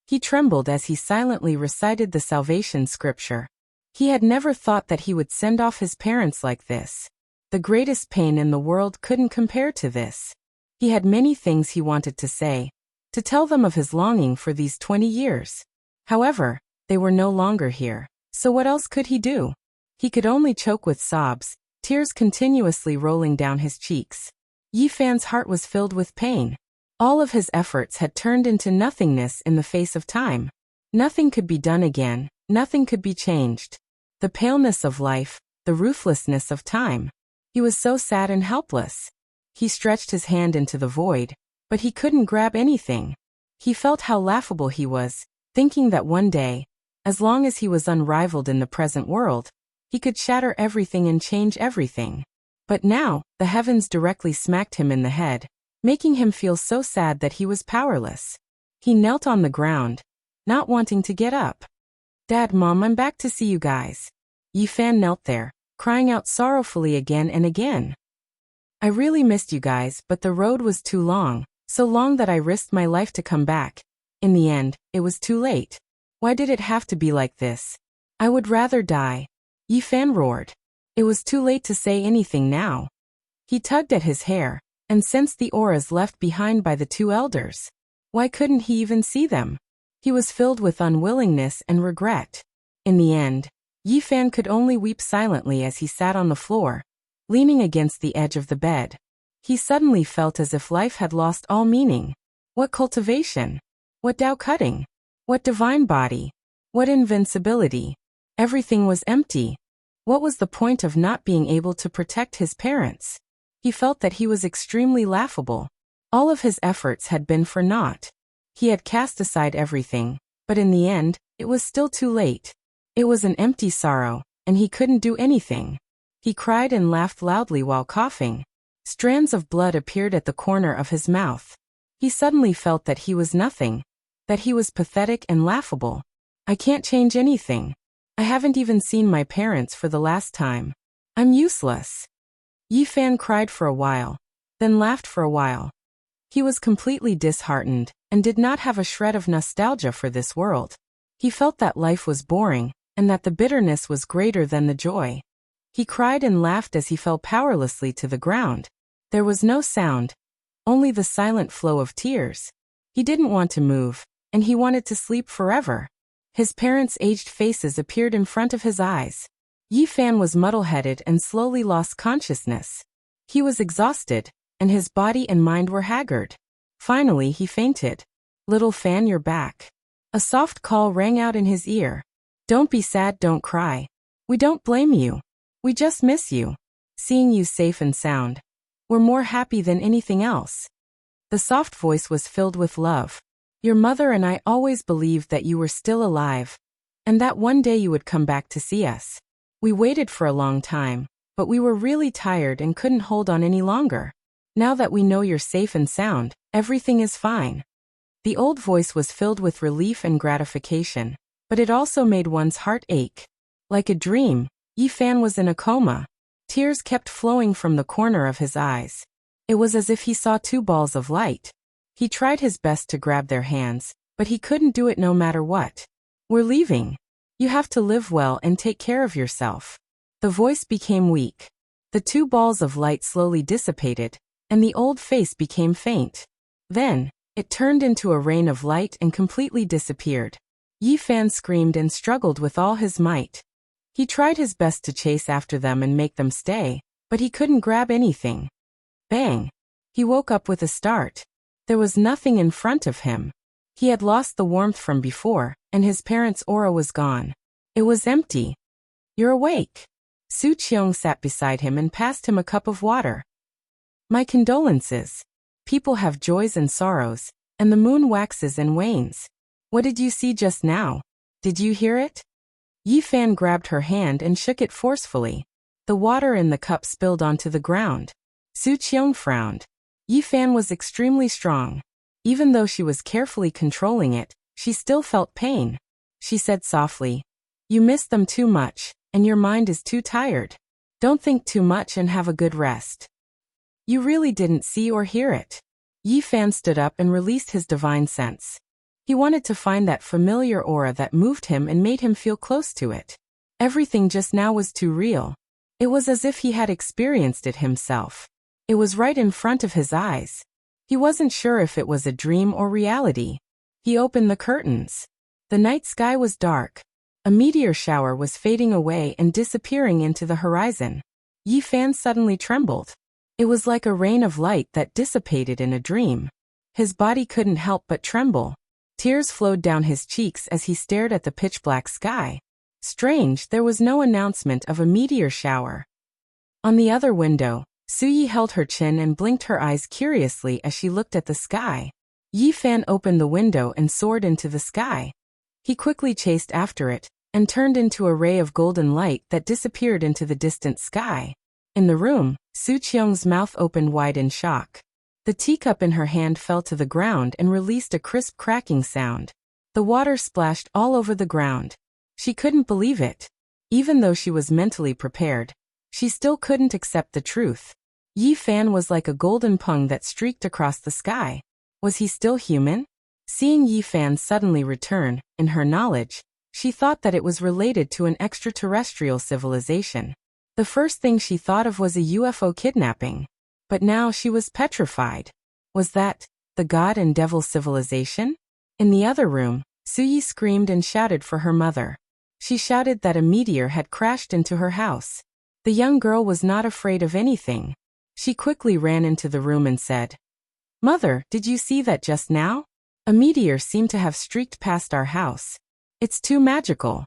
He trembled as he silently recited the salvation scripture. He had never thought that he would send off his parents like this. The greatest pain in the world couldn't compare to this. He had many things he wanted to say, to tell them of his longing for these 20 years. However, they were no longer here, so what else could he do? He could only choke with sobs, tears continuously rolling down his cheeks. Yi Fan's heart was filled with pain. All of his efforts had turned into nothingness in the face of time. Nothing could be done again, nothing could be changed. The paleness of life, the ruthlessness of time. He was so sad and helpless. He stretched his hand into the void, but he couldn't grab anything. He felt how laughable he was, thinking that one day, as long as he was unrivaled in the present world, he could shatter everything and change everything. But now, the heavens directly smacked him in the head, making him feel so sad that he was powerless. He knelt on the ground, not wanting to get up. "Dad, Mom, I'm back to see you guys." Yifan knelt there, crying out sorrowfully again and again. "I really missed you guys, but the road was too long, so long that I risked my life to come back. In the end, it was too late. Why did it have to be like this? I would rather die." Yifan roared. It was too late to say anything now. He tugged at his hair, and sensed the auras left behind by the two elders. Why couldn't he even see them? He was filled with unwillingness and regret. In the end, Yifan could only weep silently as he sat on the floor, leaning against the edge of the bed. He suddenly felt as if life had lost all meaning. What cultivation? What Tao cutting? What divine body? What invincibility? Everything was empty. What was the point of not being able to protect his parents? He felt that he was extremely laughable. All of his efforts had been for naught. He had cast aside everything, but in the end, it was still too late. It was an empty sorrow, and he couldn't do anything. He cried and laughed loudly while coughing. Strands of blood appeared at the corner of his mouth. He suddenly felt that he was nothing, that he was pathetic and laughable. "I can't change anything. I haven't even seen my parents for the last time. I'm useless." Yifan cried for a while, then laughed for a while. He was completely disheartened, and did not have a shred of nostalgia for this world. He felt that life was boring, and that the bitterness was greater than the joy. He cried and laughed as he fell powerlessly to the ground. There was no sound, only the silent flow of tears. He didn't want to move, and he wanted to sleep forever. His parents' aged faces appeared in front of his eyes. Yifan was muddle-headed and slowly lost consciousness. He was exhausted, and his body and mind were haggard. Finally, he fainted. "Little Fan, you're back." A soft call rang out in his ear. "Don't be sad, don't cry. We don't blame you. We just miss you. Seeing you safe and sound, we're more happy than anything else." The soft voice was filled with love. "Your mother and I always believed that you were still alive, and that one day you would come back to see us. We waited for a long time, but we were really tired and couldn't hold on any longer. Now that we know you're safe and sound, everything is fine." The old voice was filled with relief and gratification, but it also made one's heart ache. Like a dream, Yifan was in a coma. Tears kept flowing from the corner of his eyes. It was as if he saw two balls of light. He tried his best to grab their hands, but he couldn't do it no matter what. "We're leaving. You have to live well and take care of yourself." The voice became weak. The two balls of light slowly dissipated, and the old face became faint. Then, it turned into a rain of light and completely disappeared. Yifan screamed and struggled with all his might. He tried his best to chase after them and make them stay, but he couldn't grab anything. Bang! He woke up with a start. There was nothing in front of him. He had lost the warmth from before, and his parents' aura was gone. It was empty. "You're awake." Su Qiong sat beside him and passed him a cup of water. "My condolences. People have joys and sorrows, and the moon waxes and wanes. What did you see just now? Did you hear it?" Yifan grabbed her hand and shook it forcefully. The water in the cup spilled onto the ground. Su Qiong frowned. Yifan was extremely strong. Even though she was carefully controlling it, she still felt pain. She said softly, "You miss them too much, and your mind is too tired. Don't think too much and have a good rest." "You really didn't see or hear it." Yifan stood up and released his divine sense. He wanted to find that familiar aura that moved him and made him feel close to it. Everything just now was too real. It was as if he had experienced it himself. It was right in front of his eyes. He wasn't sure if it was a dream or reality. He opened the curtains. The night sky was dark. A meteor shower was fading away and disappearing into the horizon. Yifan suddenly trembled. It was like a rain of light that dissipated in a dream. His body couldn't help but tremble. Tears flowed down his cheeks as he stared at the pitch-black sky. Strange, there was no announcement of a meteor shower. On the other window, Suyi held her chin and blinked her eyes curiously as she looked at the sky. Yi Fan opened the window and soared into the sky. He quickly chased after it, and turned into a ray of golden light that disappeared into the distant sky. In the room, Su Qiong's mouth opened wide in shock. The teacup in her hand fell to the ground and released a crisp cracking sound. The water splashed all over the ground. She couldn't believe it. Even though she was mentally prepared, she still couldn't accept the truth. Yi Fan was like a golden pung that streaked across the sky. Was he still human? Seeing Yi Fan suddenly return, in her knowledge, she thought that it was related to an extraterrestrial civilization. The first thing she thought of was a UFO kidnapping. But now she was petrified. Was that the god and devil civilization? In the other room, Suyi screamed and shouted for her mother. She shouted that a meteor had crashed into her house. The young girl was not afraid of anything. She quickly ran into the room and said, "Mother, did you see that just now? A meteor seemed to have streaked past our house. It's too magical."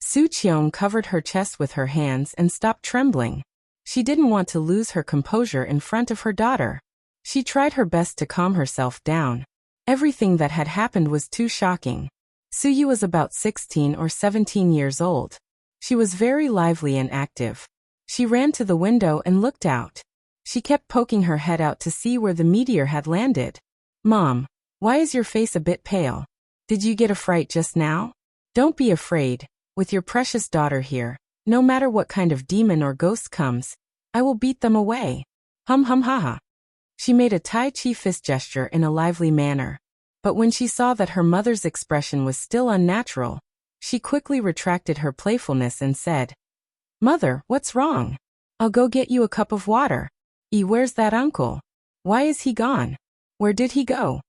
Su Qiong covered her chest with her hands and stopped trembling. She didn't want to lose her composure in front of her daughter. She tried her best to calm herself down. Everything that had happened was too shocking. Suyi was about 16 or 17 years old. She was very lively and active. She ran to the window and looked out. She kept poking her head out to see where the meteor had landed. "Mom, why is your face a bit pale? Did you get a fright just now?" "Don't be afraid. With your precious daughter here, no matter what kind of demon or ghost comes, I will beat them away. Hum hum ha ha." She made a Tai Chi fist gesture in a lively manner. But when she saw that her mother's expression was still unnatural, she quickly retracted her playfulness and said, "Mother, what's wrong? I'll go get you a cup of water. Where's that uncle? Why is he gone? Where did he go?"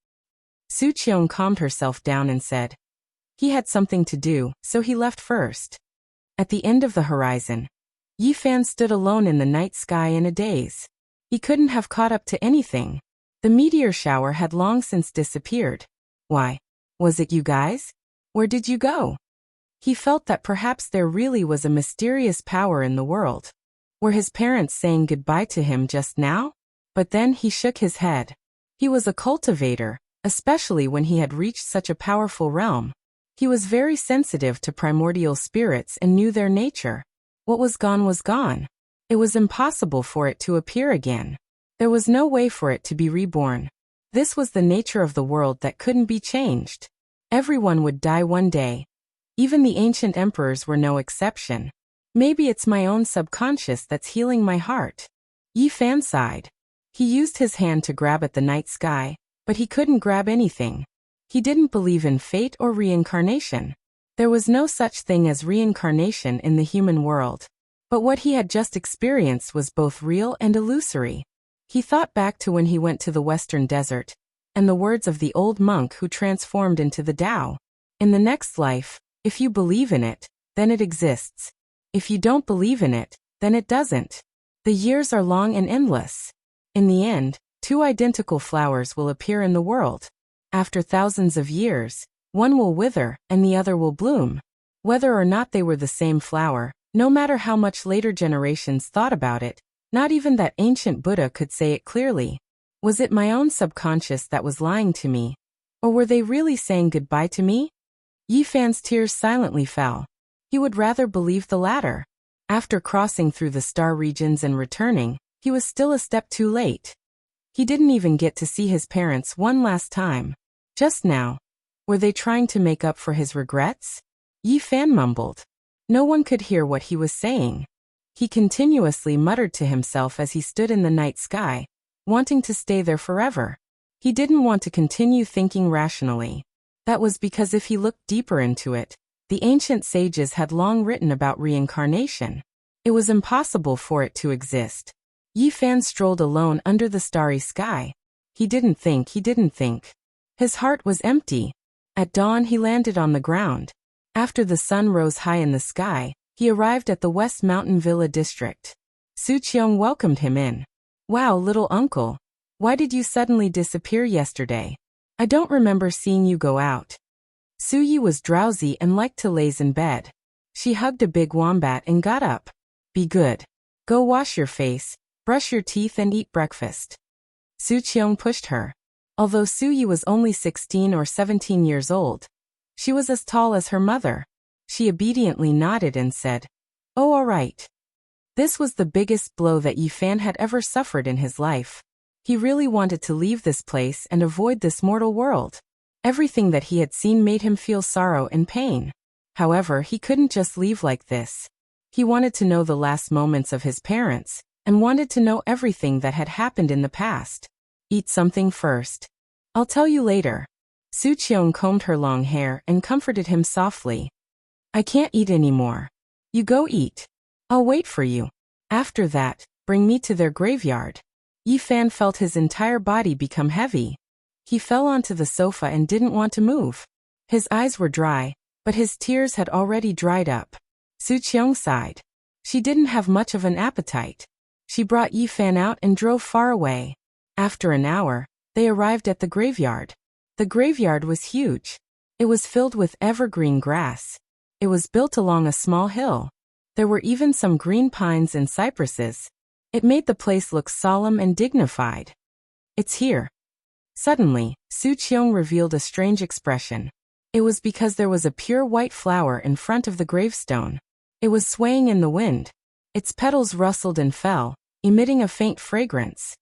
Su Qiong calmed herself down and said, "He had something to do, so he left first." At the end of the horizon, Yi Fan stood alone in the night sky in a daze. He couldn't have caught up to anything. The meteor shower had long since disappeared. Why? Was it you guys? Where did you go? He felt that perhaps there really was a mysterious power in the world. Were his parents saying goodbye to him just now? But then he shook his head. He was a cultivator, especially when he had reached such a powerful realm. He was very sensitive to primordial spirits and knew their nature. What was gone was gone. It was impossible for it to appear again. There was no way for it to be reborn. This was the nature of the world that couldn't be changed. Everyone would die one day. Even the ancient emperors were no exception. Maybe it's my own subconscious that's healing my heart. Yi Fan sighed. He used his hand to grab at the night sky, but he couldn't grab anything. He didn't believe in fate or reincarnation. There was no such thing as reincarnation in the human world. But what he had just experienced was both real and illusory. He thought back to when he went to the Western Desert, and the words of the old monk who transformed into the Tao. In the next life, if you believe in it, then it exists. If you don't believe in it, then it doesn't. The years are long and endless. In the end, two identical flowers will appear in the world. After thousands of years, one will wither and the other will bloom. Whether or not they were the same flower, no matter how much later generations thought about it, not even that ancient Buddha could say it clearly. Was it my own subconscious that was lying to me? Or were they really saying goodbye to me? Yi Fan's tears silently fell. He would rather believe the latter. After crossing through the star regions and returning, he was still a step too late. He didn't even get to see his parents one last time. Just now. Were they trying to make up for his regrets? Yi Fan mumbled. No one could hear what he was saying. He continuously muttered to himself as he stood in the night sky, wanting to stay there forever. He didn't want to continue thinking rationally. That was because if he looked deeper into it, the ancient sages had long written about reincarnation. It was impossible for it to exist. Yi Fan strolled alone under the starry sky. He didn't think. His heart was empty. At dawn he landed on the ground. After the sun rose high in the sky, he arrived at the West Mountain Villa district. Su Qiong welcomed him in. "Wow, little uncle. Why did you suddenly disappear yesterday? I don't remember seeing you go out." Suyi was drowsy and liked to laze in bed. She hugged a big wombat and got up. "Be good. Go wash your face. Brush your teeth and eat breakfast. Su Qiong pushed her. Although Su Yi was only 16 or 17 years old, she was as tall as her mother. She obediently nodded and said, "Oh, all right." This was the biggest blow that Yi Fan had ever suffered in his life. He really wanted to leave this place and avoid this mortal world. Everything that he had seen made him feel sorrow and pain. However, he couldn't just leave like this. He wanted to know the last moments of his parents, and wanted to know everything that had happened in the past. Eat something first. I'll tell you later. Su Qiong combed her long hair and comforted him softly. I can't eat anymore. You go eat. I'll wait for you. After that, bring me to their graveyard. Yi Fan felt his entire body become heavy. He fell onto the sofa and didn't want to move. His eyes were dry, but his tears had already dried up. Su Qiong sighed. She didn't have much of an appetite. She brought Yi Fan out and drove far away. After an hour, they arrived at the graveyard. The graveyard was huge. It was filled with evergreen grass. It was built along a small hill. There were even some green pines and cypresses. It made the place look solemn and dignified. It's here. Suddenly, Su Qiong revealed a strange expression. It was because there was a pure white flower in front of the gravestone. It was swaying in the wind. Its petals rustled and fell, emitting a faint fragrance.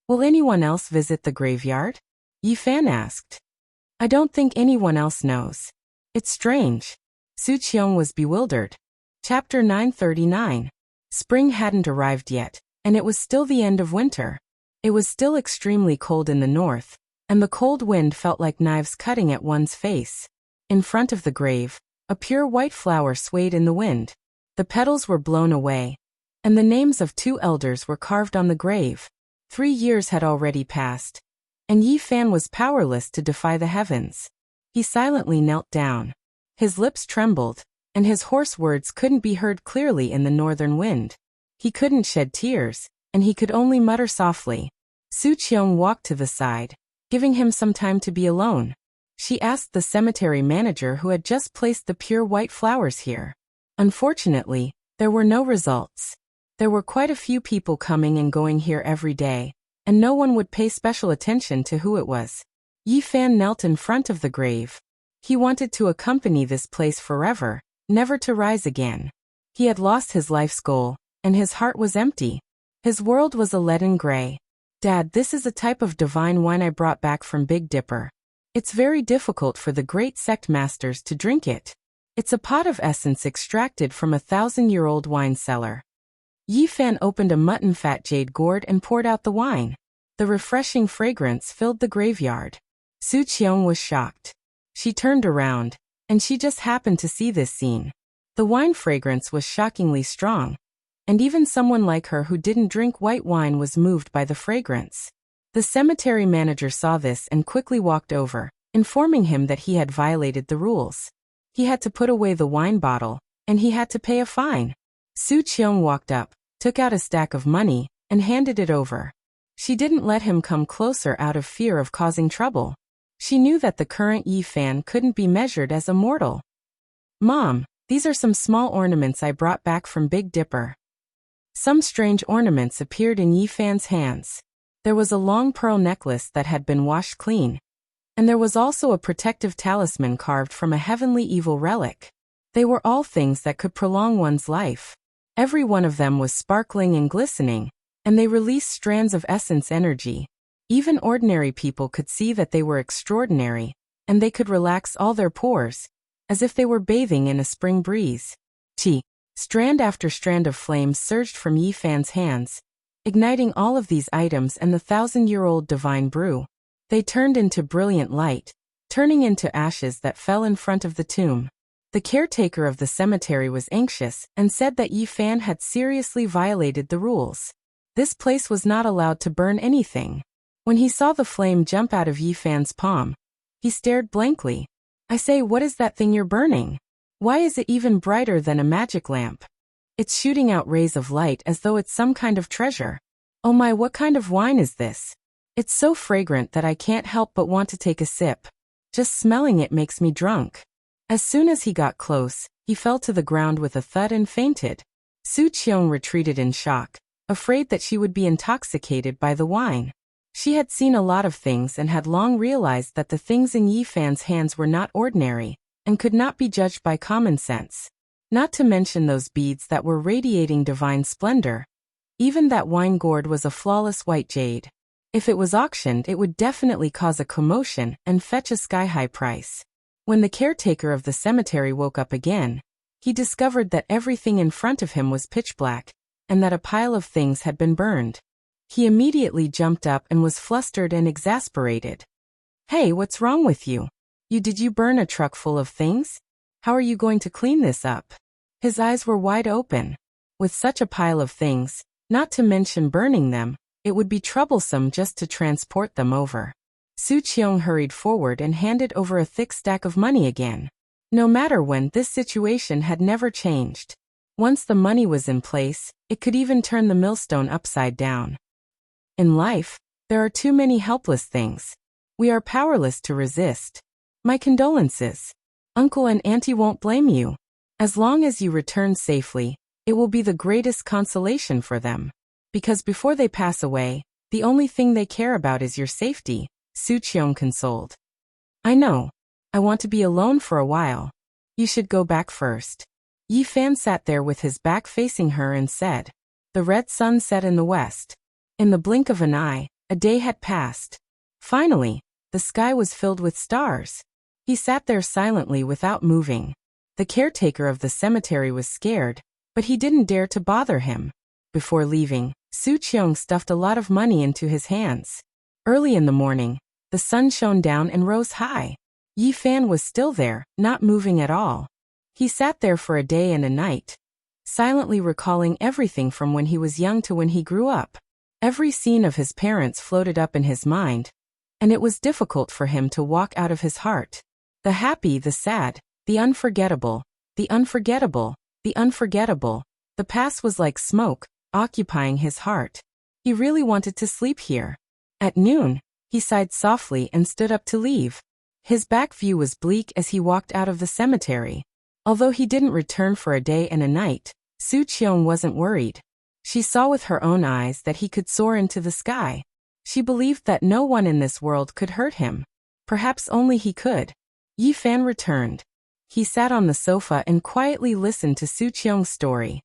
Will anyone else visit the graveyard? Yi Fan asked. I don't think anyone else knows. It's strange. Su Qiong was bewildered. Chapter 939. Spring hadn't arrived yet, and it was still the end of winter. It was still extremely cold in the north, and the cold wind felt like knives cutting at one's face. In front of the grave, a pure white flower swayed in the wind. The petals were blown away, and the names of 2 elders were carved on the grave. 3 years had already passed, and Yi Fan was powerless to defy the heavens. He silently knelt down. His lips trembled, and his hoarse words couldn't be heard clearly in the northern wind. He couldn't shed tears, and he could only mutter softly. Su Qiong walked to the side, giving him some time to be alone. She asked the cemetery manager who had just placed the pure white flowers here. Unfortunately, there were no results. There were quite a few people coming and going here every day, and no one would pay special attention to who it was. Yi Fan knelt in front of the grave. He wanted to accompany this place forever, never to rise again. He had lost his life's goal, and his heart was empty. His world was a leaden gray. Dad, this is a type of divine wine I brought back from Big Dipper. It's very difficult for the great sect masters to drink it. It's a pot of essence extracted from a 1,000-year-old wine cellar. Yi Fan opened a mutton fat jade gourd and poured out the wine. The refreshing fragrance filled the graveyard. Su Qiong was shocked. She turned around, and she just happened to see this scene. The wine fragrance was shockingly strong, and even someone like her who didn't drink white wine was moved by the fragrance. The cemetery manager saw this and quickly walked over, informing him that he had violated the rules. He had to put away the wine bottle, and he had to pay a fine. Su Qiong walked up, took out a stack of money, and handed it over. She didn't let him come closer out of fear of causing trouble. She knew that the current Yi Fan couldn't be measured as a mortal. Mom, these are some small ornaments I brought back from Big Dipper. Some strange ornaments appeared in Yi Fan's hands. There was a long pearl necklace that had been washed clean. And there was also a protective talisman carved from a heavenly evil relic. They were all things that could prolong one's life. Every one of them was sparkling and glistening, and they released strands of essence energy. Even ordinary people could see that they were extraordinary, and they could relax all their pores, as if they were bathing in a spring breeze. Strand after strand of flames surged from Yi Fan's hands, igniting all of these items and the 1,000-year-old divine brew. They turned into brilliant light, turning into ashes that fell in front of the tomb. The caretaker of the cemetery was anxious and said that Yi Fan had seriously violated the rules. This place was not allowed to burn anything. When he saw the flame jump out of Yi Fan's palm, he stared blankly. I say, what is that thing you're burning? Why is it even brighter than a magic lamp? It's shooting out rays of light as though it's some kind of treasure. Oh my, what kind of wine is this? It's so fragrant that I can't help but want to take a sip. Just smelling it makes me drunk. As soon as he got close, he fell to the ground with a thud and fainted. Su Qiong retreated in shock, afraid that she would be intoxicated by the wine. She had seen a lot of things and had long realized that the things in Yi Fan's hands were not ordinary, and could not be judged by common sense. Not to mention those beads that were radiating divine splendor. Even that wine gourd was a flawless white jade. If it was auctioned, it would definitely cause a commotion and fetch a sky-high price. When the caretaker of the cemetery woke up again, he discovered that everything in front of him was pitch black, and that a pile of things had been burned. He immediately jumped up and was flustered and exasperated. "Hey, what's wrong with you? Did you burn a truck full of things? How are you going to clean this up?" His eyes were wide open. With such a pile of things, not to mention burning them, it would be troublesome just to transport them over. Su Qiong hurried forward and handed over a thick stack of money again. No matter when, this situation had never changed. Once the money was in place, it could even turn the millstone upside down. In life, there are too many helpless things. We are powerless to resist. My condolences. Uncle and Auntie won't blame you. As long as you return safely, it will be the greatest consolation for them. Because before they pass away, the only thing they care about is your safety, Su Qiong consoled. "I know. I want to be alone for a while. You should go back first." Yi Fan sat there with his back facing her and said. The red sun set in the west. In the blink of an eye, a day had passed. Finally, the sky was filled with stars. He sat there silently without moving. The caretaker of the cemetery was scared, but he didn't dare to bother him. Before leaving, Su Qiong stuffed a lot of money into his hands. Early in the morning, the sun shone down and rose high. Yi Fan was still there, not moving at all. He sat there for a day and a night, silently recalling everything from when he was young to when he grew up. Every scene of his parents floated up in his mind, and it was difficult for him to walk out of his heart. The happy, the sad, the unforgettable, the unforgettable, the unforgettable. The past was like smoke, occupying his heart. He really wanted to sleep here. At noon, he sighed softly and stood up to leave. His back view was bleak as he walked out of the cemetery. Although he didn't return for a day and a night, Su Qiong wasn't worried. She saw with her own eyes that he could soar into the sky. She believed that no one in this world could hurt him. Perhaps only he could. Yi Fan returned. He sat on the sofa and quietly listened to Su Qiong's story.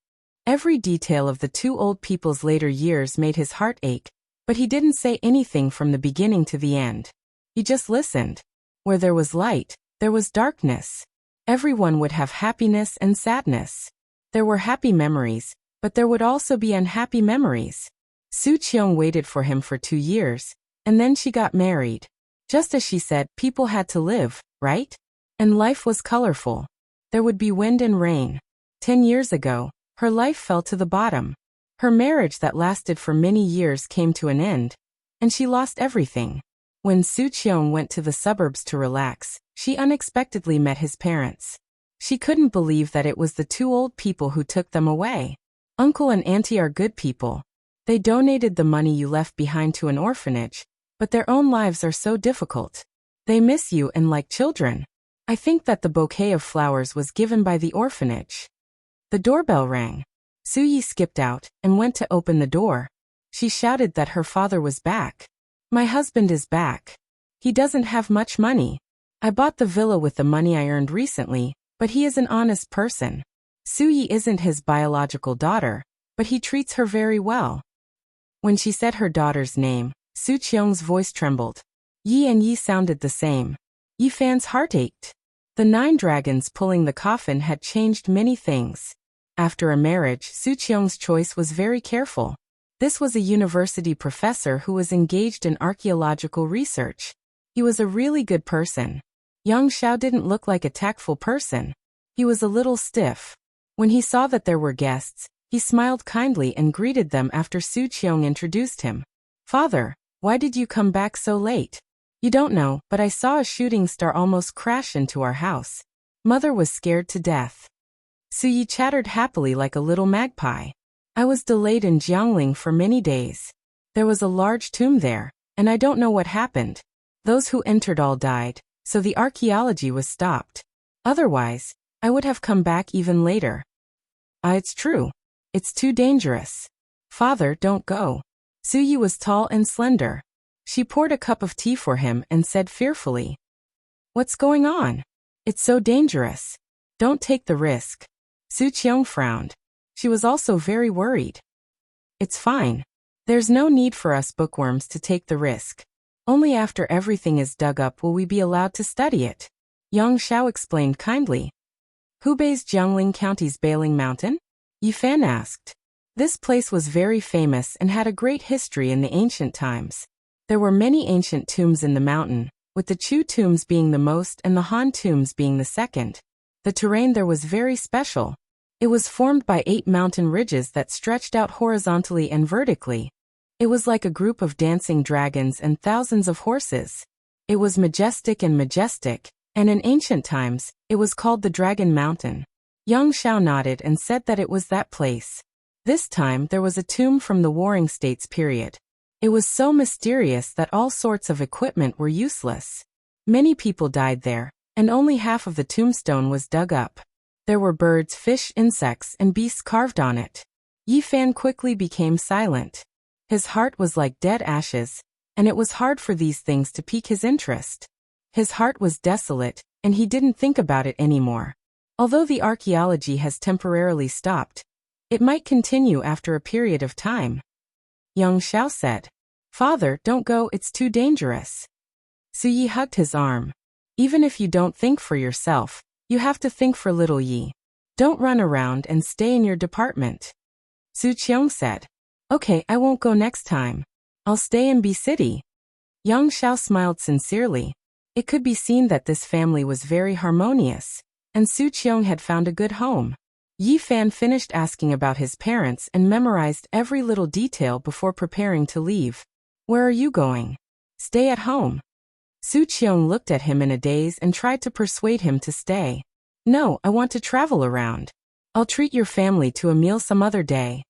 Every detail of the two old people's later years made his heart ache, but he didn't say anything from the beginning to the end. He just listened. Where there was light, there was darkness. Everyone would have happiness and sadness. There were happy memories, but there would also be unhappy memories. Su Qiong waited for him for 2 years, and then she got married. Just as she said, people had to live, right? And life was colorful. There would be wind and rain. 10 years ago, her life fell to the bottom. Her marriage that lasted for many years came to an end, and she lost everything. When Su Qiong went to the suburbs to relax, she unexpectedly met his parents. She couldn't believe that it was the two old people who took them away. Uncle and Auntie are good people. They donated the money you left behind to an orphanage, but their own lives are so difficult. They miss you and like children. I think that the bouquet of flowers was given by the orphanage. The doorbell rang. Su Yi skipped out and went to open the door. She shouted that her father was back. "My husband is back. He doesn't have much money. I bought the villa with the money I earned recently, but he is an honest person. Su Yi isn't his biological daughter, but he treats her very well." When she said her daughter's name, Su Qiong's voice trembled. Yi and Yi sounded the same. Yi Fan's heart ached. The 9 dragons pulling the coffin had changed many things. After a marriage, Su Qiong's choice was very careful. This was a university professor who was engaged in archaeological research. He was a really good person. Yang Xiao didn't look like a tactful person. He was a little stiff. When he saw that there were guests, he smiled kindly and greeted them after Su Qiong introduced him. "Father, why did you come back so late?" "You don't know, but I saw a shooting star almost crash into our house. Mother was scared to death." Su Yi chattered happily like a little magpie. "I was delayed in Jiangling for many days. There was a large tomb there, and I don't know what happened. Those who entered all died, so the archaeology was stopped. Otherwise, I would have come back even later." It's true. It's too dangerous. Father, don't go. Suyi was tall and slender. She poured a cup of tea for him and said fearfully, "What's going on? It's so dangerous. Don't take the risk." Su Qiong frowned. She was also very worried. "It's fine. There's no need for us bookworms to take the risk. Only after everything is dug up will we be allowed to study it," Yang Xiao explained kindly. Hubei's Jiangling County's Bailing Mountain? Yifan asked. This place was very famous and had a great history in the ancient times. There were many ancient tombs in the mountain, with the Chu tombs being the most and the Han tombs being the second. The terrain there was very special. It was formed by 8 mountain ridges that stretched out horizontally and vertically. It was like a group of dancing dragons and thousands of horses. It was majestic, and in ancient times, it was called the Dragon Mountain. Yang Xiao nodded and said that it was that place. This time there was a tomb from the Warring States period. It was so mysterious that all sorts of equipment were useless. Many people died there, and only half of the tombstone was dug up. There were birds, fish, insects, and beasts carved on it. Yifan quickly became silent. His heart was like dead ashes, and it was hard for these things to pique his interest. His heart was desolate, and he didn't think about it anymore. Although the archaeology has temporarily stopped, it might continue after a period of time. Yang Xiao said, "Father, don't go, it's too dangerous." Su Yi hugged his arm. "Even if you don't think for yourself, you have to think for little Yi. Don't run around and stay in your department." Su Qiong said, "Okay, I won't go next time. I'll stay and be city." Yang Xiao smiled sincerely. It could be seen that this family was very harmonious, and Su Qiong had found a good home. Yifan finished asking about his parents and memorized every little detail before preparing to leave. "Where are you going?" "Stay at home." Su Qiong looked at him in a daze and tried to persuade him to stay. "No, I want to travel around. I'll treat your family to a meal some other day."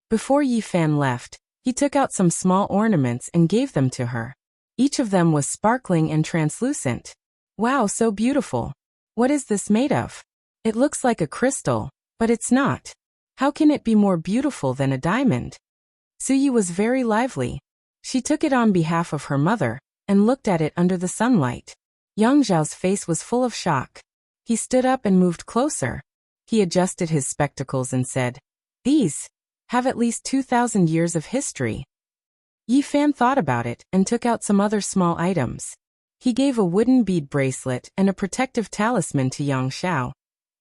Before Yifan left, he took out some small ornaments and gave them to her. Each of them was sparkling and translucent. "Wow, so beautiful. What is this made of? It looks like a crystal, but it's not. How can it be more beautiful than a diamond?" Suyi was very lively. She took it on behalf of her mother, and looked at it under the sunlight. Yang Zhao's face was full of shock. He stood up and moved closer. He adjusted his spectacles and said, "These have at least 2,000 years of history." Yifan thought about it and took out some other small items. He gave a wooden bead bracelet and a protective talisman to Yang Xiao,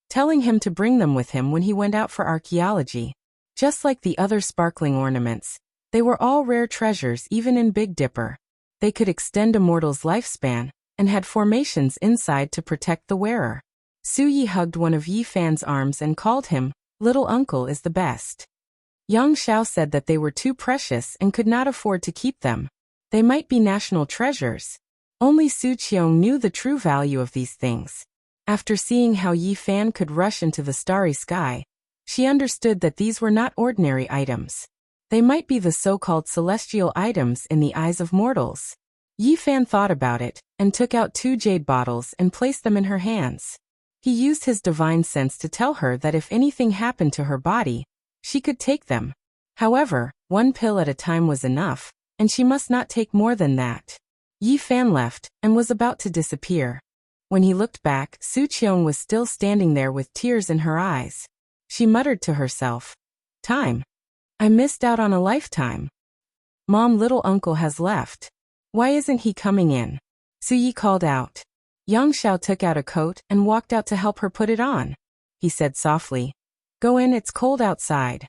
telling him to bring them with him when he went out for archaeology. Just like the other sparkling ornaments, they were all rare treasures even in Big Dipper. They could extend a mortal's lifespan, and had formations inside to protect the wearer. Su Yi hugged one of Yifan's arms and called him, "Little uncle is the best." Yang Xiao said that they were too precious and could not afford to keep them. They might be national treasures. Only Su Qiong knew the true value of these things. After seeing how Yifan could rush into the starry sky, she understood that these were not ordinary items. They might be the so-called celestial items in the eyes of mortals. Yifan thought about it, and took out 2 jade bottles and placed them in her hands. He used his divine sense to tell her that if anything happened to her body, she could take them. However, 1 pill at a time was enough, and she must not take more than that. Yifan left, and was about to disappear. When he looked back, Su Qiong was still standing there with tears in her eyes. She muttered to herself, "Time. I missed out on a lifetime. Mom, little uncle has left. Why isn't he coming in?" Su Yi called out. Yang Xiao took out a coat and walked out to help her put it on. He said softly, "Go in, it's cold outside."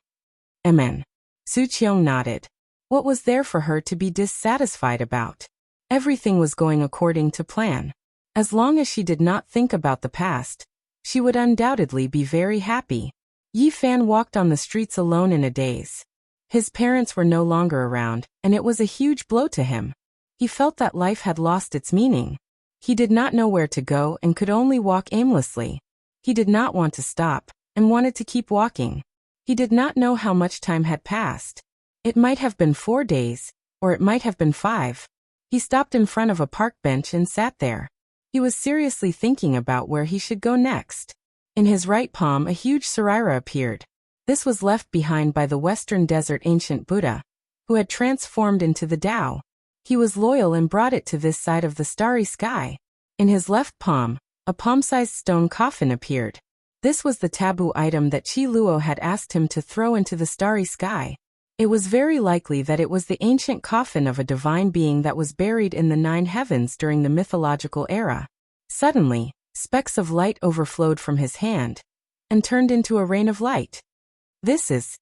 Amen. Su Qiong nodded. What was there for her to be dissatisfied about? Everything was going according to plan. As long as she did not think about the past, she would undoubtedly be very happy. Yifan walked on the streets alone in a daze. His parents were no longer around, and it was a huge blow to him. He felt that life had lost its meaning. He did not know where to go and could only walk aimlessly. He did not want to stop, and wanted to keep walking. He did not know how much time had passed. It might have been 4 days, or it might have been 5. He stopped in front of a park bench and sat there. He was seriously thinking about where he should go next. In his right palm a huge srira appeared. This was left behind by the Western Desert ancient Buddha, who had transformed into the Tao. He was loyal and brought it to this side of the starry sky. In his left palm, a palm-sized stone coffin appeared. This was the taboo item that Qi Luo had asked him to throw into the starry sky. It was very likely that it was the ancient coffin of a divine being that was buried in the 9 heavens during the mythological era. Suddenly, specks of light overflowed from his hand and turned into a rain of light. This is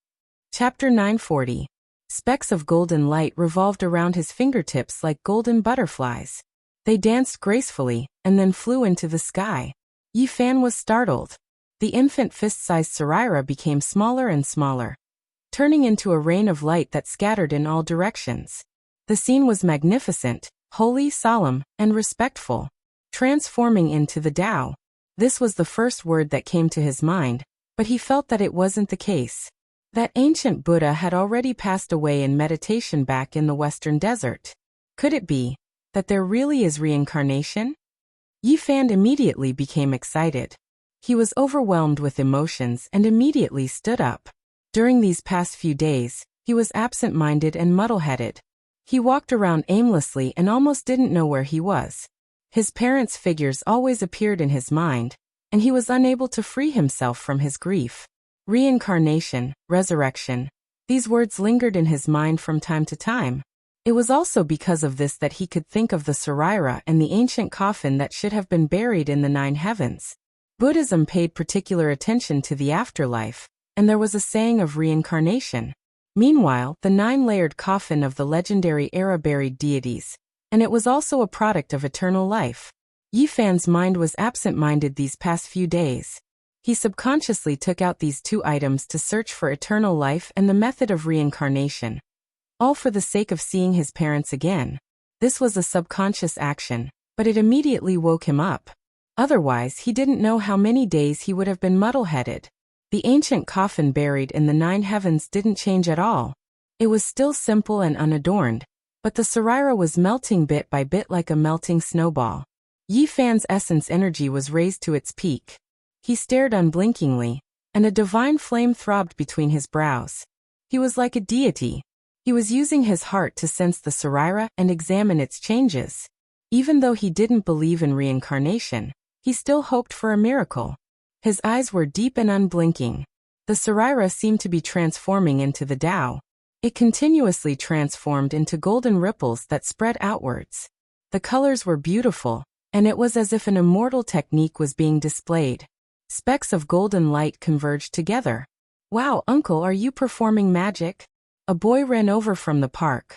Chapter 940. Specks of golden light revolved around his fingertips like golden butterflies. They danced gracefully and then flew into the sky. Yi Fan was startled. The infant fist-sized Saraira became smaller and smaller, turning into a rain of light that scattered in all directions. The scene was magnificent, holy, solemn, and respectful. Transforming into the Tao. This was the first word that came to his mind, but he felt that it wasn't the case. That ancient Buddha had already passed away in meditation back in the Western Desert. Could it be that there really is reincarnation? Yi Fan immediately became excited. He was overwhelmed with emotions and immediately stood up. During these past few days, he was absent-minded and muddle-headed. He walked around aimlessly and almost didn't know where he was. His parents' figures always appeared in his mind, and he was unable to free himself from his grief. Reincarnation, resurrection. These words lingered in his mind from time to time. It was also because of this that he could think of the Saraira and the ancient coffin that should have been buried in the 9 heavens. Buddhism paid particular attention to the afterlife, and there was a saying of reincarnation. Meanwhile, the 9-layered coffin of the legendary era buried deities, and it was also a product of eternal life. Yi Fan's mind was absent-minded these past few days. He subconsciously took out these 2 items to search for eternal life and the method of reincarnation, all for the sake of seeing his parents again. This was a subconscious action, but it immediately woke him up. Otherwise, he didn't know how many days he would have been muddle-headed. The ancient coffin buried in the 9 heavens didn't change at all. It was still simple and unadorned, but the Saraira was melting bit by bit like a melting snowball. Yi Fan's essence energy was raised to its peak. He stared unblinkingly, and a divine flame throbbed between his brows. He was like a deity. He was using his heart to sense the Saraira and examine its changes. Even though he didn't believe in reincarnation, he still hoped for a miracle. His eyes were deep and unblinking. The Saraira seemed to be transforming into the Tao. It continuously transformed into golden ripples that spread outwards. The colors were beautiful, and it was as if an immortal technique was being displayed. Specks of golden light converged together. "Wow, Uncle, are you performing magic?" A boy ran over from the park.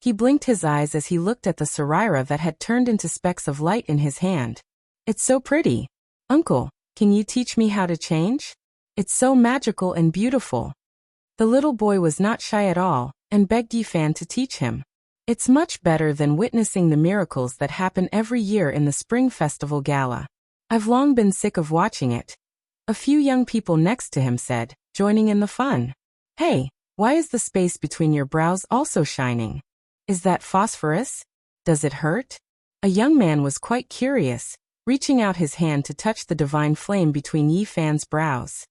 He blinked his eyes as he looked at the Saraira that had turned into specks of light in his hand. "It's so pretty. Uncle, can you teach me how to change? It's so magical and beautiful." The little boy was not shy at all, and begged Yi Fan to teach him. It's much better than witnessing the miracles that happen every year in the Spring Festival Gala. I've long been sick of watching it. A few young people next to him said, joining in the fun. "Hey, why is the space between your brows also shining? Is that phosphorus? Does it hurt?" A young man was quite curious, reaching out his hand to touch the divine flame between Yi Fan's brows.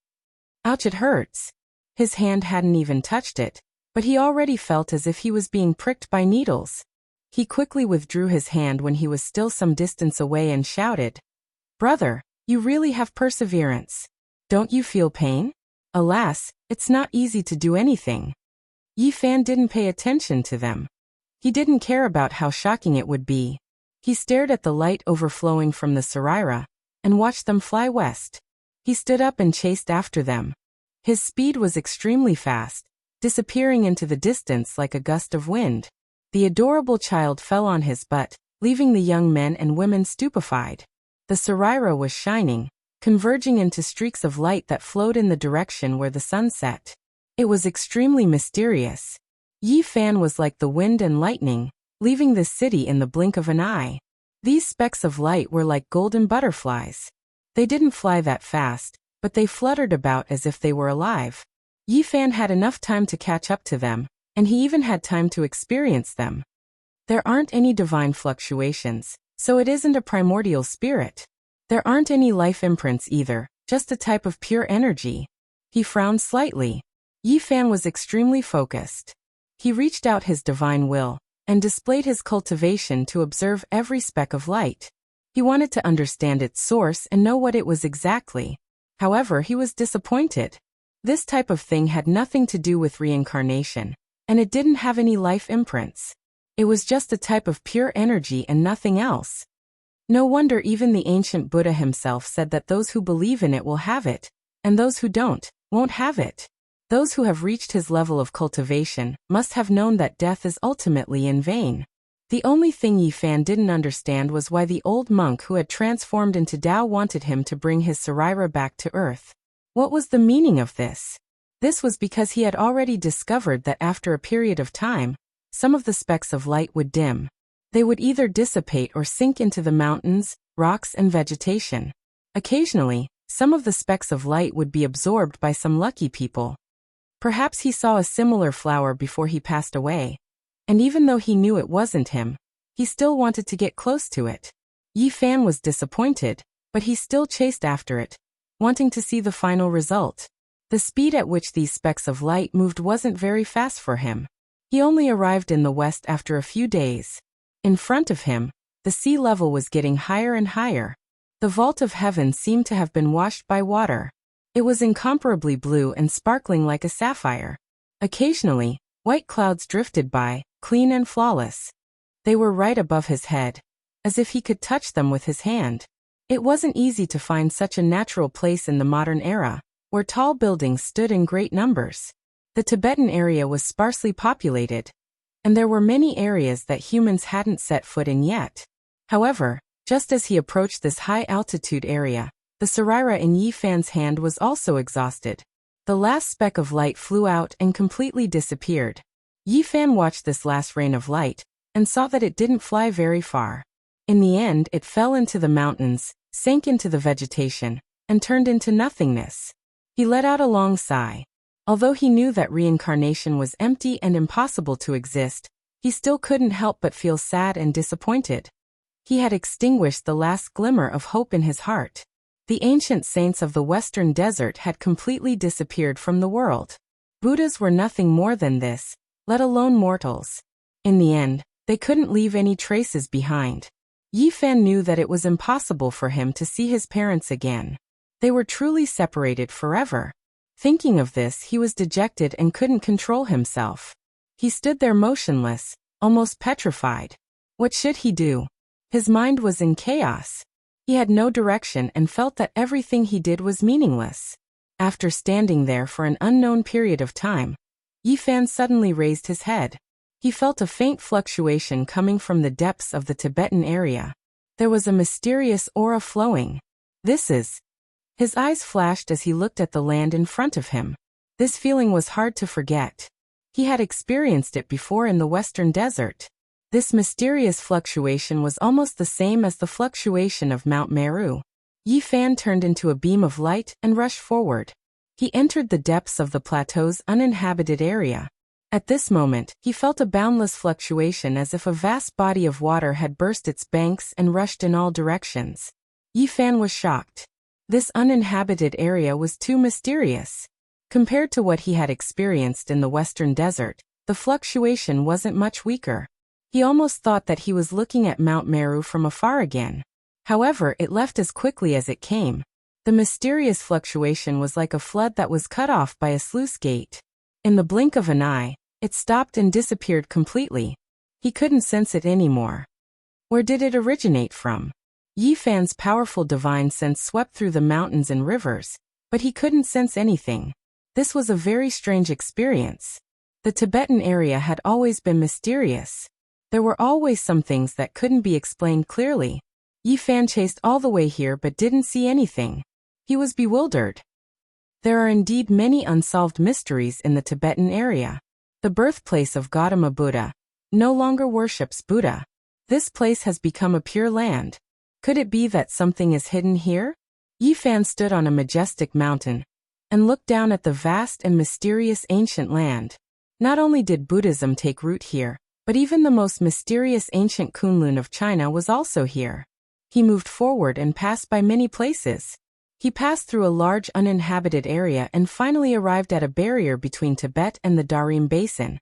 "Ouch, it hurts." His hand hadn't even touched it, but he already felt as if he was being pricked by needles. He quickly withdrew his hand when he was still some distance away and shouted, "Brother, you really have perseverance. Don't you feel pain?" Alas, it's not easy to do anything. Yi Fan didn't pay attention to them. He didn't care about how shocking it would be. He stared at the light overflowing from the Saraira, and watched them fly west. He stood up and chased after them. His speed was extremely fast, disappearing into the distance like a gust of wind. The adorable child fell on his butt, leaving the young men and women stupefied. The Saraira was shining, converging into streaks of light that flowed in the direction where the sun set. It was extremely mysterious. Yi Fan was like the wind and lightning, leaving the city in the blink of an eye. These specks of light were like golden butterflies. They didn't fly that fast, but they fluttered about as if they were alive. Yi Fan had enough time to catch up to them, and he even had time to experience them. There aren't any divine fluctuations, so it isn't a primordial spirit. There aren't any life imprints either, just a type of pure energy. He frowned slightly. Yi Fan was extremely focused. He reached out his divine will and displayed his cultivation to observe every speck of light. He wanted to understand its source and know what it was exactly. However, he was disappointed. This type of thing had nothing to do with reincarnation, and it didn't have any life imprints. It was just a type of pure energy and nothing else. No wonder even the ancient Buddha himself said that those who believe in it will have it, and those who don't, won't have it. Those who have reached his level of cultivation must have known that death is ultimately in vain. The only thing Yi Fan didn't understand was why the old monk who had transformed into Tao wanted him to bring his Saraira back to earth. What was the meaning of this? This was because he had already discovered that after a period of time, some of the specks of light would dim. They would either dissipate or sink into the mountains, rocks, and vegetation. Occasionally, some of the specks of light would be absorbed by some lucky people. Perhaps he saw a similar flower before he passed away. And even though he knew it wasn't him, he still wanted to get close to it. Yi Fan was disappointed, but he still chased after it, wanting to see the final result. The speed at which these specks of light moved wasn't very fast for him. He only arrived in the west after a few days. In front of him, the sea level was getting higher and higher. The vault of heaven seemed to have been washed by water. It was incomparably blue and sparkling like a sapphire. Occasionally, white clouds drifted by, clean and flawless. They were right above his head, as if he could touch them with his hand. It wasn't easy to find such a natural place in the modern era, where tall buildings stood in great numbers. The Tibetan area was sparsely populated, and there were many areas that humans hadn't set foot in yet. However, just as he approached this high-altitude area, the Saraira in Yi Fan's hand was also exhausted. The last speck of light flew out and completely disappeared. Yi Fan watched this last rain of light, and saw that it didn't fly very far. In the end, it fell into the mountains, sank into the vegetation, and turned into nothingness. He let out a long sigh. Although he knew that reincarnation was empty and impossible to exist, he still couldn't help but feel sad and disappointed. He had extinguished the last glimmer of hope in his heart. The ancient saints of the western desert had completely disappeared from the world. Buddhas were nothing more than this, let alone mortals. In the end, they couldn't leave any traces behind. Yi Fan knew that it was impossible for him to see his parents again. They were truly separated forever. Thinking of this, he was dejected and couldn't control himself. He stood there motionless, almost petrified. What should he do? His mind was in chaos. He had no direction and felt that everything he did was meaningless. After standing there for an unknown period of time, Yi Fan suddenly raised his head. He felt a faint fluctuation coming from the depths of the Tibetan area. There was a mysterious aura flowing. This is... His eyes flashed as he looked at the land in front of him. This feeling was hard to forget. He had experienced it before in the western desert. This mysterious fluctuation was almost the same as the fluctuation of Mount Meru. Yi Fan turned into a beam of light and rushed forward. He entered the depths of the plateau's uninhabited area. At this moment, he felt a boundless fluctuation as if a vast body of water had burst its banks and rushed in all directions. Yi Fan was shocked. This uninhabited area was too mysterious. Compared to what he had experienced in the western desert, the fluctuation wasn't much weaker. He almost thought that he was looking at Mount Meru from afar again. However, it left as quickly as it came. The mysterious fluctuation was like a flood that was cut off by a sluice gate. In the blink of an eye, it stopped and disappeared completely. He couldn't sense it anymore. Where did it originate from? Yi Fan's powerful divine sense swept through the mountains and rivers, but he couldn't sense anything. This was a very strange experience. The Tibetan area had always been mysterious. There were always some things that couldn't be explained clearly. Yi Fan chased all the way here but didn't see anything. He was bewildered. There are indeed many unsolved mysteries in the Tibetan area. The birthplace of Gautama Buddha no longer worships Buddha. This place has become a pure land. Could it be that something is hidden here? Yi Fan stood on a majestic mountain and looked down at the vast and mysterious ancient land. Not only did Buddhism take root here, but even the most mysterious ancient Kunlun of China was also here. He moved forward and passed by many places. He passed through a large uninhabited area and finally arrived at a barrier between Tibet and the Darim Basin,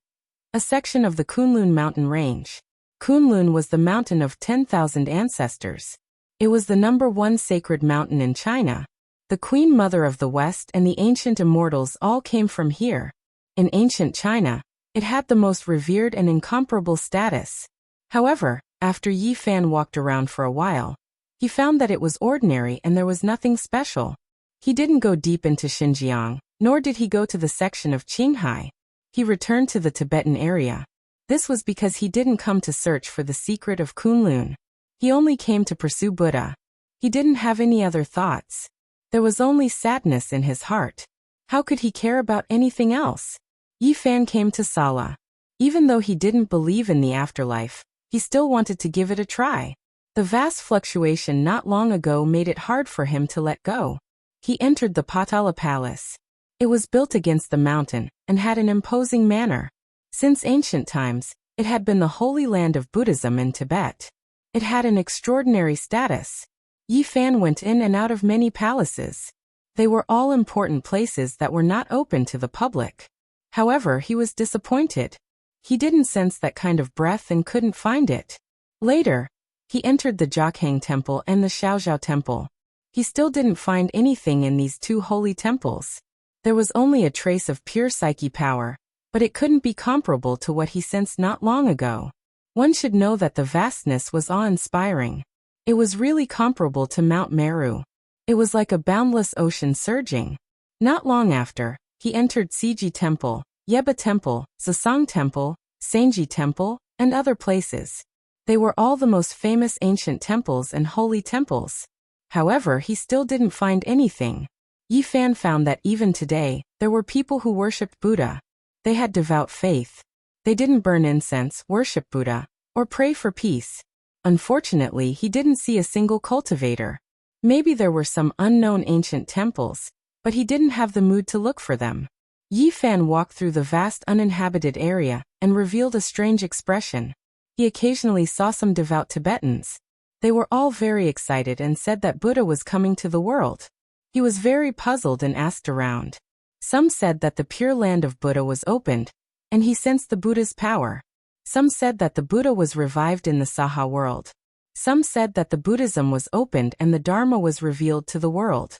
a section of the Kunlun mountain range. Kunlun was the mountain of 10,000 ancestors. It was the #1 sacred mountain in China. The Queen Mother of the West and the ancient immortals all came from here. In ancient China, it had the most revered and incomparable status. However, after Yi Fan walked around for a while, he found that it was ordinary and there was nothing special. He didn't go deep into Xinjiang, nor did he go to the section of Qinghai. He returned to the Tibetan area. This was because he didn't come to search for the secret of Kunlun. He only came to pursue Buddha. He didn't have any other thoughts. There was only sadness in his heart. How could he care about anything else? Yi Fan came to Sala. Even though he didn't believe in the afterlife, he still wanted to give it a try. The vast fluctuation not long ago made it hard for him to let go. He entered the Patala Palace. It was built against the mountain and had an imposing manner. Since ancient times, it had been the holy land of Buddhism in Tibet. It had an extraordinary status. Yi Fan went in and out of many palaces. They were all important places that were not open to the public. However, he was disappointed. He didn't sense that kind of breath and couldn't find it. Later, he entered the Jokhang Temple and the Xiaozhou Temple. He still didn't find anything in these two holy temples. There was only a trace of pure psyche power, but it couldn't be comparable to what he sensed not long ago. One should know that the vastness was awe-inspiring. It was really comparable to Mount Meru. It was like a boundless ocean surging. Not long after, he entered Siji Temple, Yeba Temple, Zasang Temple, Sanji Temple, and other places. They were all the most famous ancient temples and holy temples. However, he still didn't find anything. Yi Fan found that even today, there were people who worshipped Buddha. They had devout faith. They didn't burn incense, worship Buddha, or pray for peace. Unfortunately, he didn't see a single cultivator. Maybe there were some unknown ancient temples, but he didn't have the mood to look for them. Yi Fan walked through the vast uninhabited area and revealed a strange expression. He occasionally saw some devout Tibetans. They were all very excited and said that Buddha was coming to the world. He was very puzzled and asked around. Some said that the pure land of Buddha was opened, and he sensed the Buddha's power. Some said that the Buddha was revived in the Saha world. Some said that the Buddhism was opened and the Dharma was revealed to the world.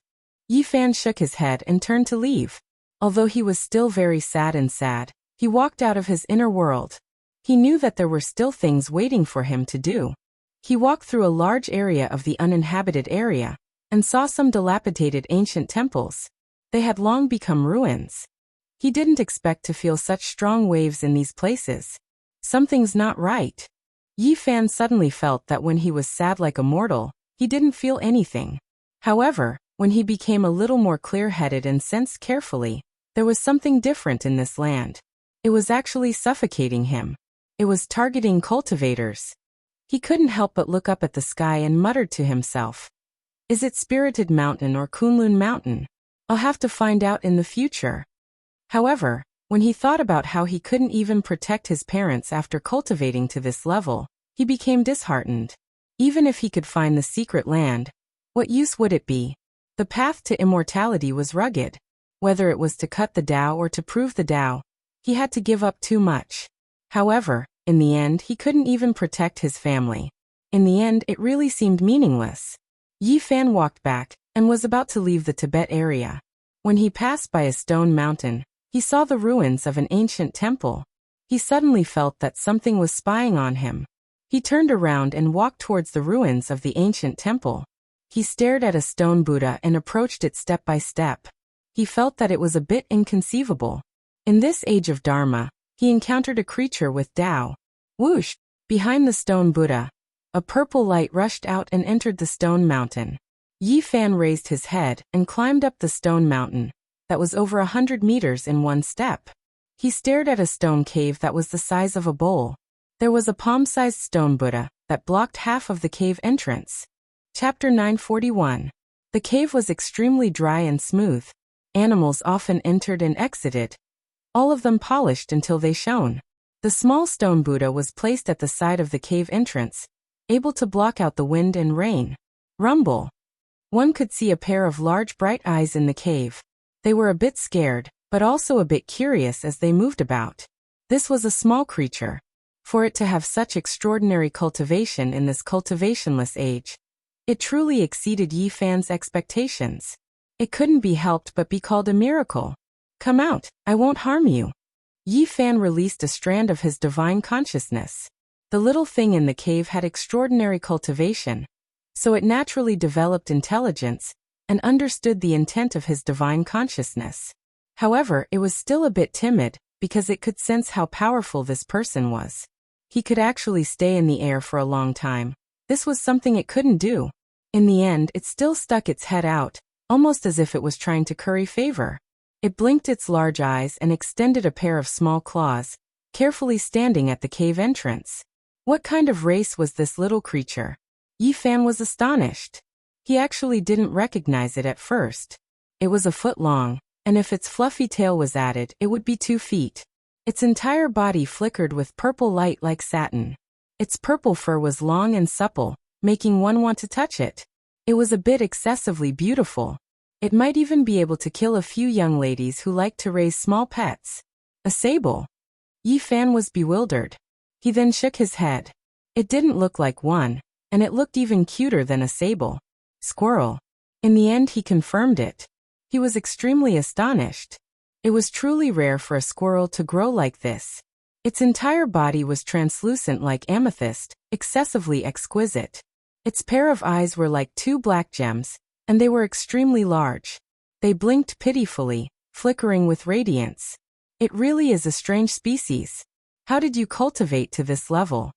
Yi Fan shook his head and turned to leave. Although he was still very sad, he walked out of his inner world. He knew that there were still things waiting for him to do. He walked through a large area of the uninhabited area and saw some dilapidated ancient temples. They had long become ruins. He didn't expect to feel such strong waves in these places. Something's not right. Yi Fan suddenly felt that when he was sad like a mortal, he didn't feel anything. However, when he became a little more clear-headed and sensed carefully, there was something different in this land. It was actually suffocating him. It was targeting cultivators. He couldn't help but look up at the sky and muttered to himself, "Is it Spirited Mountain or Kunlun Mountain? I'll have to find out in the future." However, when he thought about how he couldn't even protect his parents after cultivating to this level, he became disheartened. Even if he could find the secret land, what use would it be? The path to immortality was rugged. Whether it was to cut the Tao or to prove the Tao, he had to give up too much. However, in the end, he couldn't even protect his family. In the end, it really seemed meaningless. Yi Fan walked back and was about to leave the Tibet area. When he passed by a stone mountain, he saw the ruins of an ancient temple. He suddenly felt that something was spying on him. He turned around and walked towards the ruins of the ancient temple. He stared at a stone Buddha and approached it step by step. He felt that it was a bit inconceivable. In this age of Dharma, he encountered a creature with Tao. Whoosh! Behind the stone Buddha, a purple light rushed out and entered the stone mountain. Yi Fan raised his head and climbed up the stone mountain that was over 100 meters in one step. He stared at a stone cave that was the size of a bowl. There was a palm-sized stone Buddha that blocked half of the cave entrance. Chapter 941. The cave was extremely dry and smooth. Animals often entered and exited, all of them polished until they shone. The small stone Buddha was placed at the side of the cave entrance, able to block out the wind and rain. Rumble. One could see a pair of large bright eyes in the cave. They were a bit scared, but also a bit curious as they moved about. This was a small creature. For it to have such extraordinary cultivation in this cultivationless age, it truly exceeded Yi Fan's expectations. It couldn't be helped but be called a miracle. Come out, I won't harm you. Yi Fan released a strand of his divine consciousness. The little thing in the cave had extraordinary cultivation, so it naturally developed intelligence and understood the intent of his divine consciousness. However, it was still a bit timid because it could sense how powerful this person was. He could actually stay in the air for a long time. This was something it couldn't do. In the end, it still stuck its head out, almost as if it was trying to curry favor. It blinked its large eyes and extended a pair of small claws, carefully standing at the cave entrance. What kind of race was this little creature? Yi Fan was astonished. He actually didn't recognize it at first. It was a foot long, and if its fluffy tail was added, it would be 2 feet. Its entire body flickered with purple light like satin. Its purple fur was long and supple, making one want to touch it. It was a bit excessively beautiful. It might even be able to kill a few young ladies who liked to raise small pets. A sable. Yi Fan was bewildered. He then shook his head. It didn't look like one, and it looked even cuter than a sable. Squirrel. In the end he confirmed it. He was extremely astonished. It was truly rare for a squirrel to grow like this. Its entire body was translucent like amethyst, excessively exquisite. Its pair of eyes were like 2 black gems, and they were extremely large. They blinked pitifully, flickering with radiance. It really is a strange species. How did you cultivate to this level?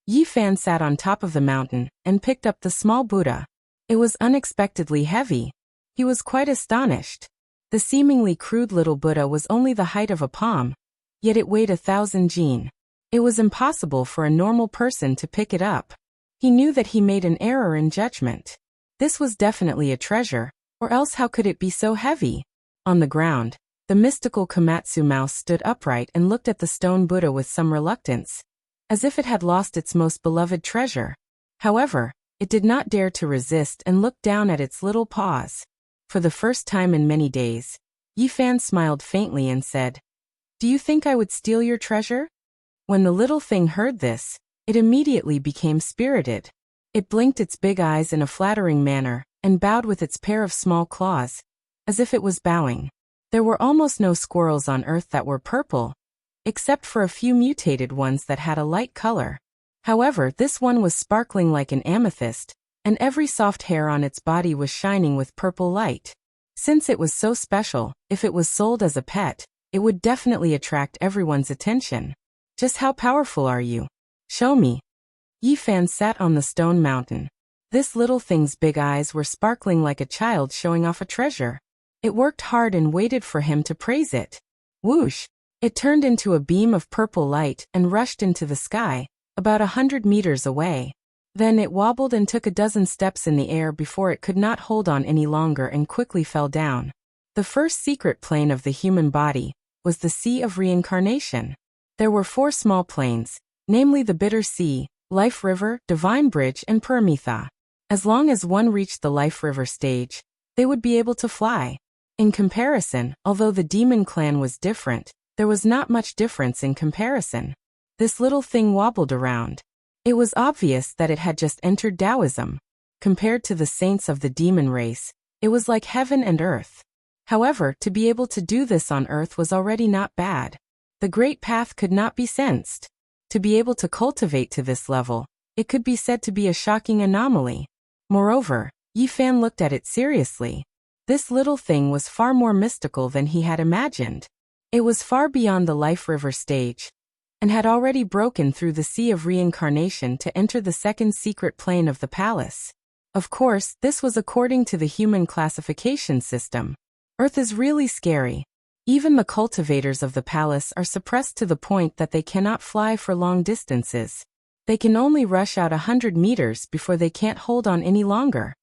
Yi Fan sat on top of the mountain and picked up the small Buddha. It was unexpectedly heavy. He was quite astonished. The seemingly crude little Buddha was only the height of a palm, yet it weighed 1,000 jin. It was impossible for a normal person to pick it up. He knew that he made an error in judgment. This was definitely a treasure, or else how could it be so heavy? On the ground, the mystical Komatsu mouse stood upright and looked at the stone Buddha with some reluctance, as if it had lost its most beloved treasure. However, it did not dare to resist and looked down at its little paws. For the first time in many days, Yi Fan smiled faintly and said, "Do you think I would steal your treasure?" When the little thing heard this, it immediately became spirited. It blinked its big eyes in a flattering manner and bowed with its pair of small claws, as if it was bowing. There were almost no squirrels on Earth that were purple, except for a few mutated ones that had a light color. However, this one was sparkling like an amethyst, and every soft hair on its body was shining with purple light. Since it was so special, if it was sold as a pet, it would definitely attract everyone's attention. Just how powerful are you? Show me. Yi Fan sat on the stone mountain. This little thing's big eyes were sparkling like a child showing off a treasure. It worked hard and waited for him to praise it. Whoosh! It turned into a beam of purple light and rushed into the sky, about 100 meters away. Then it wobbled and took a dozen steps in the air before it could not hold on any longer and quickly fell down. The first secret plane of the human body was the Sea of Reincarnation. There were 4 small planes, namely the Bitter Sea, Life River, Divine Bridge, and Paramitha. As long as one reached the Life River stage, they would be able to fly. In comparison, although the demon clan was different, there was not much difference in comparison. This little thing wobbled around. It was obvious that it had just entered Taoism. Compared to the saints of the demon race, it was like heaven and earth. However, to be able to do this on earth was already not bad. The great path could not be sensed. To be able to cultivate to this level, it could be said to be a shocking anomaly. Moreover, Yi Fan looked at it seriously. This little thing was far more mystical than he had imagined. It was far beyond the Life River stage, and had already broken through the Sea of Reincarnation to enter the second secret plane of the palace. Of course, this was according to the human classification system. Earth is really scary. Even the cultivators of the palace are suppressed to the point that they cannot fly for long distances. They can only rush out 100 meters before they can't hold on any longer.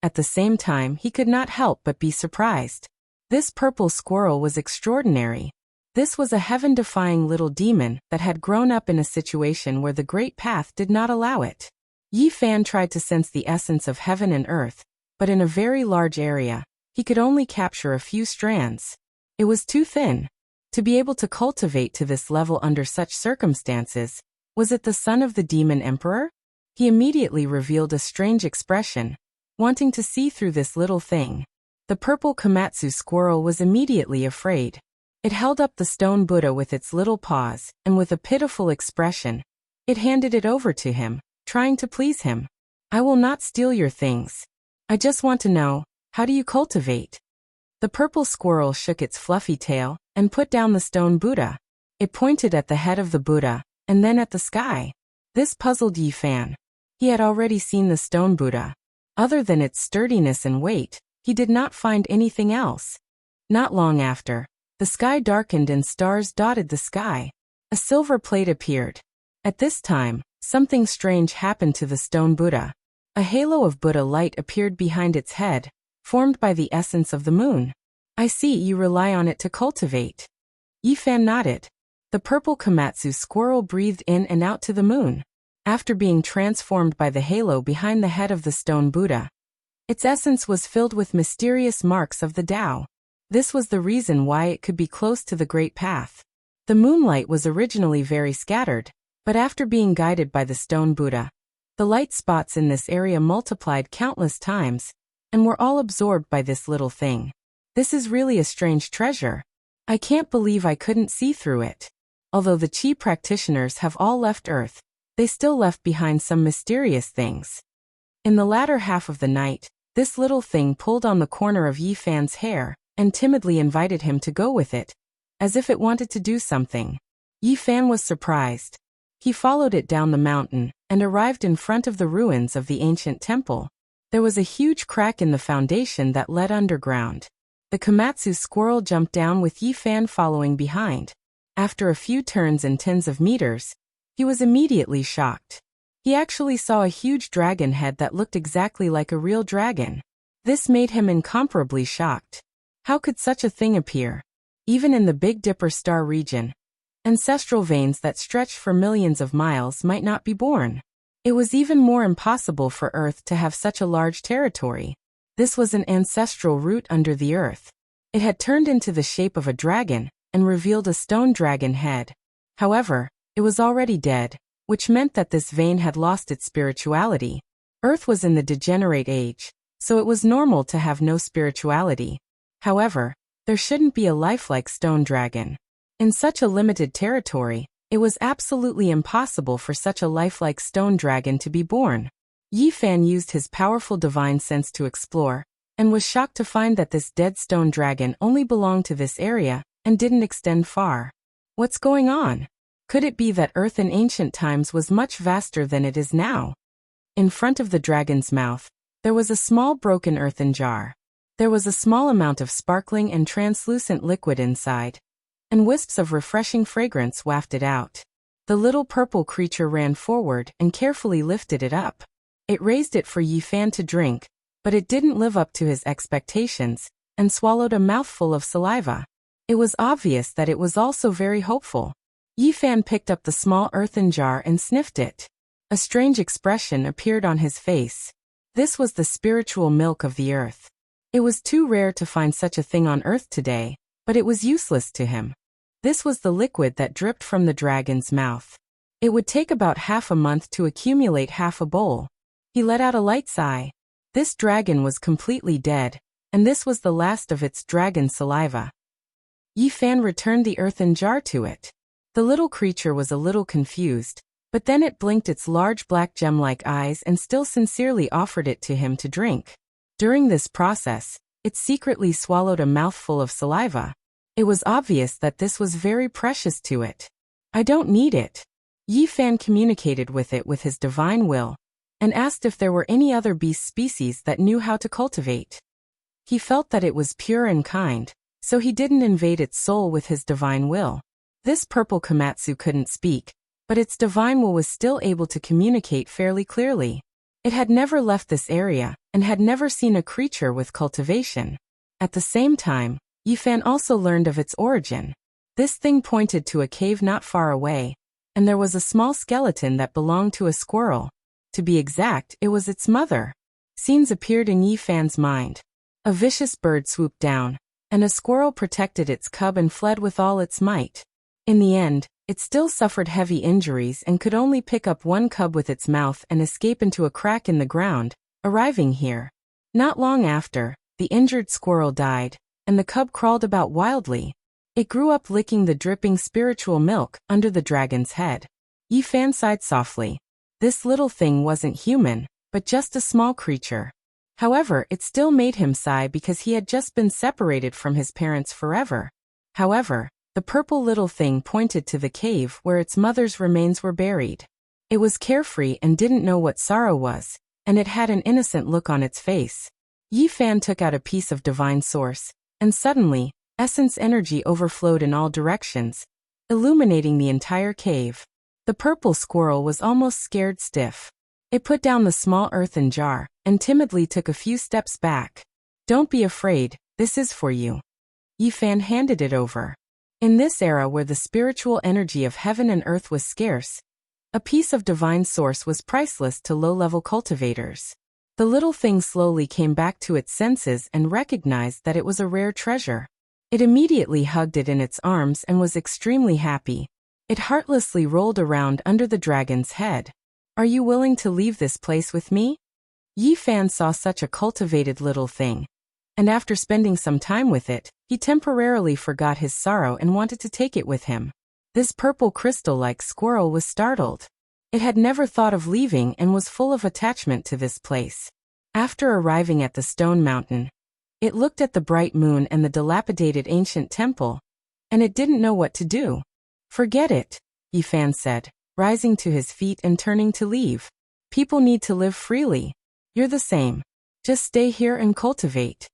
At the same time, he could not help but be surprised. This purple squirrel was extraordinary. This was a heaven-defying little demon that had grown up in a situation where the great path did not allow it. Yi Fan tried to sense the essence of heaven and earth, but in a very large area, he could only capture a few strands. It was too thin. To be able to cultivate to this level under such circumstances, was it the son of the demon emperor? He immediately revealed a strange expression, wanting to see through this little thing. The purple Komatsu squirrel was immediately afraid. It held up the stone Buddha with its little paws, and with a pitiful expression, it handed it over to him, trying to please him. I will not steal your things. I just want to know, how do you cultivate? The purple squirrel shook its fluffy tail, and put down the stone Buddha. It pointed at the head of the Buddha, and then at the sky. This puzzled Yi Fan. He had already seen the stone Buddha. Other than its sturdiness and weight, he did not find anything else. Not long after, the sky darkened and stars dotted the sky. A silver plate appeared. At this time, something strange happened to the stone Buddha. A halo of Buddha light appeared behind its head, formed by the essence of the moon. I see you rely on it to cultivate. Yi Fan nodded. The purple Komatsu squirrel breathed in and out to the moon. After being transformed by the halo behind the head of the stone Buddha, its essence was filled with mysterious marks of the Tao. This was the reason why it could be close to the Great Path. The moonlight was originally very scattered, but after being guided by the stone Buddha, the light spots in this area multiplied countless times, and were all absorbed by this little thing. This is really a strange treasure. I can't believe I couldn't see through it. Although the Qi practitioners have all left Earth, they still left behind some mysterious things. In the latter half of the night, this little thing pulled on the corner of Yi Fan's hair, and timidly invited him to go with it, as if it wanted to do something. Yi Fan was surprised. He followed it down the mountain, and arrived in front of the ruins of the ancient temple. There was a huge crack in the foundation that led underground. The Komatsu squirrel jumped down with Yi Fan following behind. After a few turns and tens of meters, he was immediately shocked. He actually saw a huge dragon head that looked exactly like a real dragon. This made him incomparably shocked. How could such a thing appear? Even in the Big Dipper star region, ancestral veins that stretched for millions of miles might not be born. It was even more impossible for Earth to have such a large territory. This was an ancestral root under the Earth. It had turned into the shape of a dragon, and revealed a stone dragon head. However, it was already dead, which meant that this vein had lost its spirituality. Earth was in the degenerate age, so it was normal to have no spirituality. However, there shouldn't be a lifelike stone dragon. In such a limited territory, it was absolutely impossible for such a lifelike stone dragon to be born. Yi Fan used his powerful divine sense to explore, and was shocked to find that this dead stone dragon only belonged to this area, and didn't extend far. What's going on? Could it be that Earth in ancient times was much vaster than it is now? In front of the dragon's mouth, there was a small broken earthen jar. There was a small amount of sparkling and translucent liquid inside, and wisps of refreshing fragrance wafted out. The little purple creature ran forward and carefully lifted it up. It raised it for Yi Fan to drink, but it didn't live up to his expectations, and swallowed a mouthful of saliva. It was obvious that it was also very hopeful. Yi Fan picked up the small earthen jar and sniffed it. A strange expression appeared on his face. This was the spiritual milk of the earth. It was too rare to find such a thing on Earth today, but it was useless to him. This was the liquid that dripped from the dragon's mouth. It would take about half a month to accumulate half a bowl. He let out a light sigh. This dragon was completely dead, and this was the last of its dragon saliva. Yi Fan returned the earthen jar to it. The little creature was a little confused, but then it blinked its large black gem-like eyes and still sincerely offered it to him to drink. During this process, it secretly swallowed a mouthful of saliva. It was obvious that this was very precious to it. I don't need it. Yi Fan communicated with it with his divine will, and asked if there were any other beast species that knew how to cultivate. He felt that it was pure and kind, so he didn't invade its soul with his divine will. This purple Komatsu couldn't speak, but its divine will was still able to communicate fairly clearly. It had never left this area, and had never seen a creature with cultivation. At the same time, Yi Fan also learned of its origin. This thing pointed to a cave not far away, and there was a small skeleton that belonged to a squirrel. To be exact, it was its mother. Scenes appeared in Yi Fan's mind. A vicious bird swooped down, and a squirrel protected its cub and fled with all its might. In the end, it still suffered heavy injuries and could only pick up one cub with its mouth and escape into a crack in the ground, arriving here. Not long after, the injured squirrel died, and the cub crawled about wildly. It grew up licking the dripping spiritual milk under the dragon's head. Yi Fan sighed softly. This little thing wasn't human, but just a small creature. However, it still made him sigh because he had just been separated from his parents forever. However, the purple little thing pointed to the cave where its mother's remains were buried. It was carefree and didn't know what sorrow was, and it had an innocent look on its face. Yi Fan took out a piece of divine source, and suddenly, essence energy overflowed in all directions, illuminating the entire cave. The purple squirrel was almost scared stiff. It put down the small earthen jar, and timidly took a few steps back. Don't be afraid, this is for you. Yi Fan handed it over. In this era where the spiritual energy of heaven and earth was scarce, a piece of divine source was priceless to low-level cultivators. The little thing slowly came back to its senses and recognized that it was a rare treasure. It immediately hugged it in its arms and was extremely happy. It heartlessly rolled around under the dragon's head. Are you willing to leave this place with me? Yi Fan saw such a cultivated little thing, and after spending some time with it, he temporarily forgot his sorrow and wanted to take it with him. This purple crystal-like squirrel was startled. It had never thought of leaving and was full of attachment to this place. After arriving at the stone mountain, it looked at the bright moon and the dilapidated ancient temple, and it didn't know what to do. Forget it, Yi Fan said, rising to his feet and turning to leave. People need to live freely. You're the same. Just stay here and cultivate.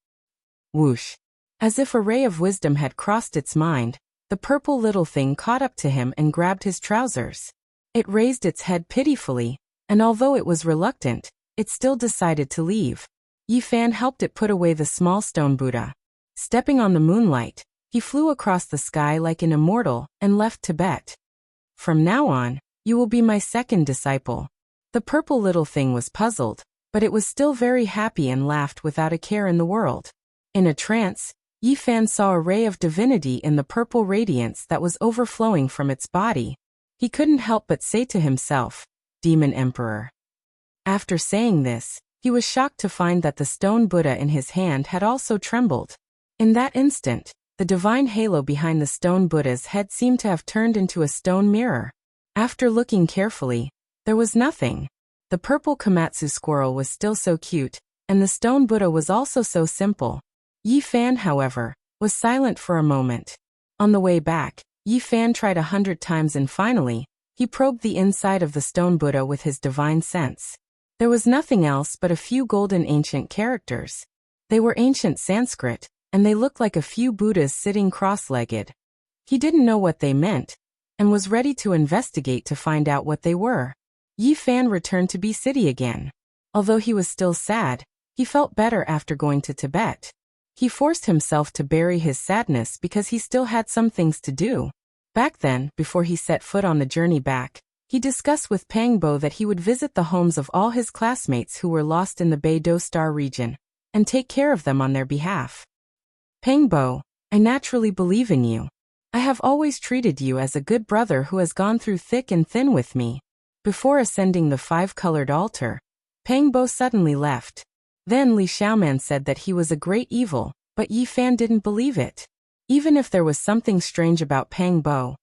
Whoosh. As if a ray of wisdom had crossed its mind, the purple little thing caught up to him and grabbed his trousers. It raised its head pitifully, and although it was reluctant, it still decided to leave. Yi Fan helped it put away the small stone Buddha. Stepping on the moonlight, he flew across the sky like an immortal and left Tibet. From now on, you will be my second disciple. The purple little thing was puzzled, but it was still very happy and laughed without a care in the world. In a trance, Yi Fan saw a ray of divinity in the purple radiance that was overflowing from its body. He couldn't help but say to himself, Demon Emperor. After saying this, he was shocked to find that the stone Buddha in his hand had also trembled. In that instant, the divine halo behind the stone Buddha's head seemed to have turned into a stone mirror. After looking carefully, there was nothing. The purple Komatsu squirrel was still so cute, and the stone Buddha was also so simple. Yi Fan, however, was silent for a moment. On the way back, Yi Fan tried 100 times and finally, he probed the inside of the stone Buddha with his divine sense. There was nothing else but a few golden ancient characters. They were ancient Sanskrit, and they looked like a few Buddhas sitting cross-legged. He didn't know what they meant, and was ready to investigate to find out what they were. Yi Fan returned to B City again. Although he was still sad, he felt better after going to Tibet. He forced himself to bury his sadness because he still had some things to do. Back then, before he set foot on the journey back, he discussed with Pangbo that he would visit the homes of all his classmates who were lost in the Beidou Star region, and take care of them on their behalf. Pangbo, I naturally believe in you. I have always treated you as a good brother who has gone through thick and thin with me. Before ascending the five-colored altar, Pangbo suddenly left. Then Li Xiaoman said that he was a great evil, but Yi Fan didn't believe it. Even if there was something strange about Pangbo,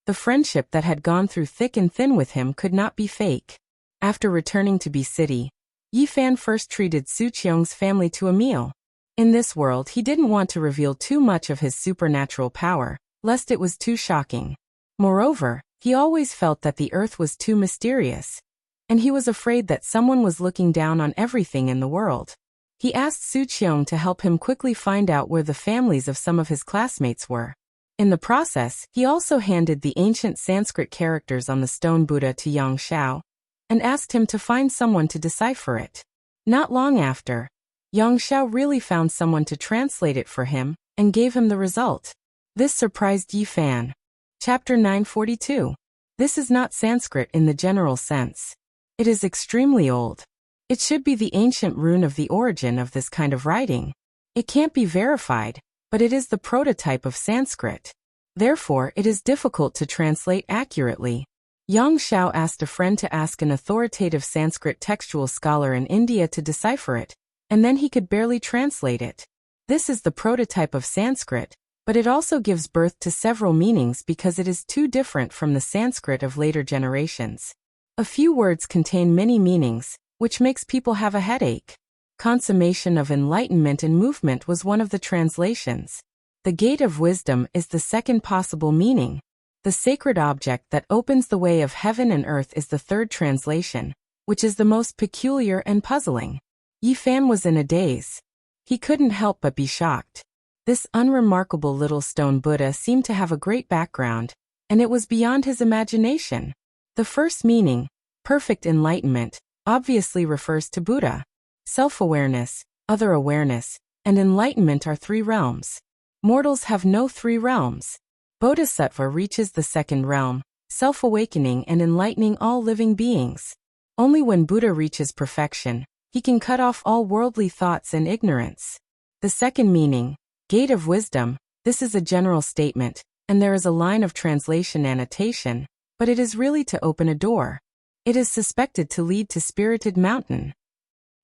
the friendship that had gone through thick and thin with him could not be fake. After returning to B City, Yi Fan first treated Su Qiong's family to a meal. In this world he didn't want to reveal too much of his supernatural power, lest it was too shocking. Moreover, he always felt that the earth was too mysterious, and he was afraid that someone was looking down on everything in the world. He asked Su Qiong to help him quickly find out where the families of some of his classmates were. In the process, he also handed the ancient Sanskrit characters on the stone Buddha to Yang Xiao, and asked him to find someone to decipher it. Not long after, Yang Xiao really found someone to translate it for him, and gave him the result. This surprised Yi Fan. Chapter 942. This is not Sanskrit in the general sense. It is extremely old. It should be the ancient rune of the origin of this kind of writing. It can't be verified, but it is the prototype of Sanskrit. Therefore, it is difficult to translate accurately. Yang Xiao asked a friend to ask an authoritative Sanskrit textual scholar in India to decipher it, and then he could barely translate it. This is the prototype of Sanskrit, but it also gives birth to several meanings because it is too different from the Sanskrit of later generations. A few words contain many meanings, which makes people have a headache. Consummation of enlightenment and movement was one of the translations. The gate of wisdom is the second possible meaning. The sacred object that opens the way of heaven and earth is the third translation, which is the most peculiar and puzzling. Yi Fan was in a daze. He couldn't help but be shocked. This unremarkable little stone Buddha seemed to have a great background, and it was beyond his imagination. The first meaning, perfect enlightenment, obviously refers to Buddha. Self-awareness, other awareness, and enlightenment are three realms. Mortals have no three realms. Bodhisattva reaches the second realm, self-awakening and enlightening all living beings. Only when Buddha reaches perfection, he can cut off all worldly thoughts and ignorance. The second meaning, gate of wisdom, this is a general statement, and there is a line of translation annotation, but it is really to open a door. It is suspected to lead to Spirited Mountain.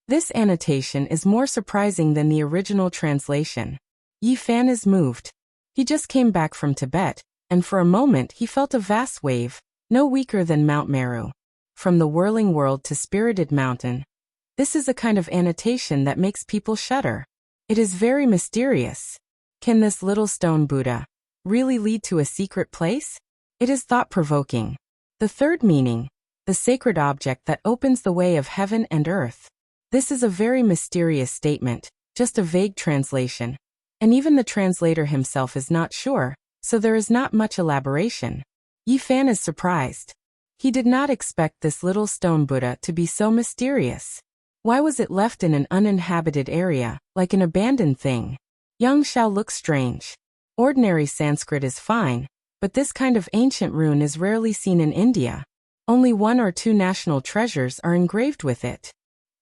This annotation is more surprising than the original translation. Yi Fan is moved. He just came back from Tibet, and for a moment he felt a vast wave, no weaker than Mount Meru. From the whirling world to Spirited Mountain. This is a kind of annotation that makes people shudder. It is very mysterious. Can this little stone Buddha really lead to a secret place? It is thought-provoking. The third meaning, the sacred object that opens the way of heaven and earth. This is a very mysterious statement, just a vague translation. And even the translator himself is not sure, so there is not much elaboration. Yi Fan is surprised. He did not expect this little stone Buddha to be so mysterious. Why was it left in an uninhabited area, like an abandoned thing? Yang Xiao looks strange. Ordinary Sanskrit is fine, but this kind of ancient rune is rarely seen in India. Only 1 or 2 national treasures are engraved with it.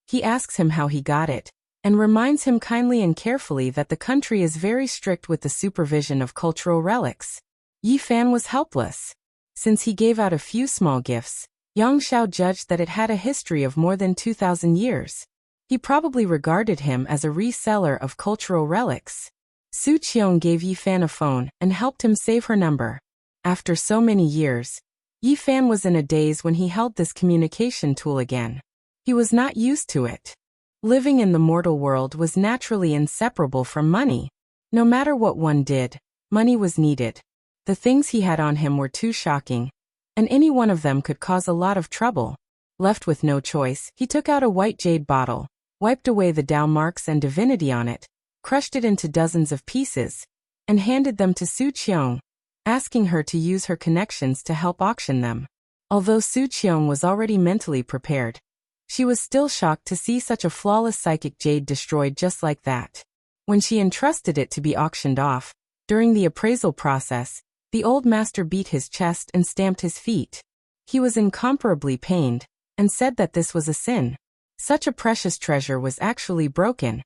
He asks him how he got it, and reminds him kindly and carefully that the country is very strict with the supervision of cultural relics. Yi Fan was helpless. Since he gave out a few small gifts, Yang Xiao judged that it had a history of more than 2,000 years. He probably regarded him as a reseller of cultural relics. Su Qiong gave Yi Fan a phone and helped him save her number. After so many years, Yi Fan was in a daze when he held this communication tool again. He was not used to it. Living in the mortal world was naturally inseparable from money. No matter what one did, money was needed. The things he had on him were too shocking, and any one of them could cause a lot of trouble. Left with no choice, he took out a white jade bottle, wiped away the Tao marks and divinity on it, crushed it into dozens of pieces, and handed them to Su Qiong, asking her to use her connections to help auction them. Although Su Qiong was already mentally prepared, she was still shocked to see such a flawless psychic jade destroyed just like that. When she entrusted it to be auctioned off, during the appraisal process, the old master beat his chest and stamped his feet. He was incomparably pained, and said that this was a sin. Such a precious treasure was actually broken,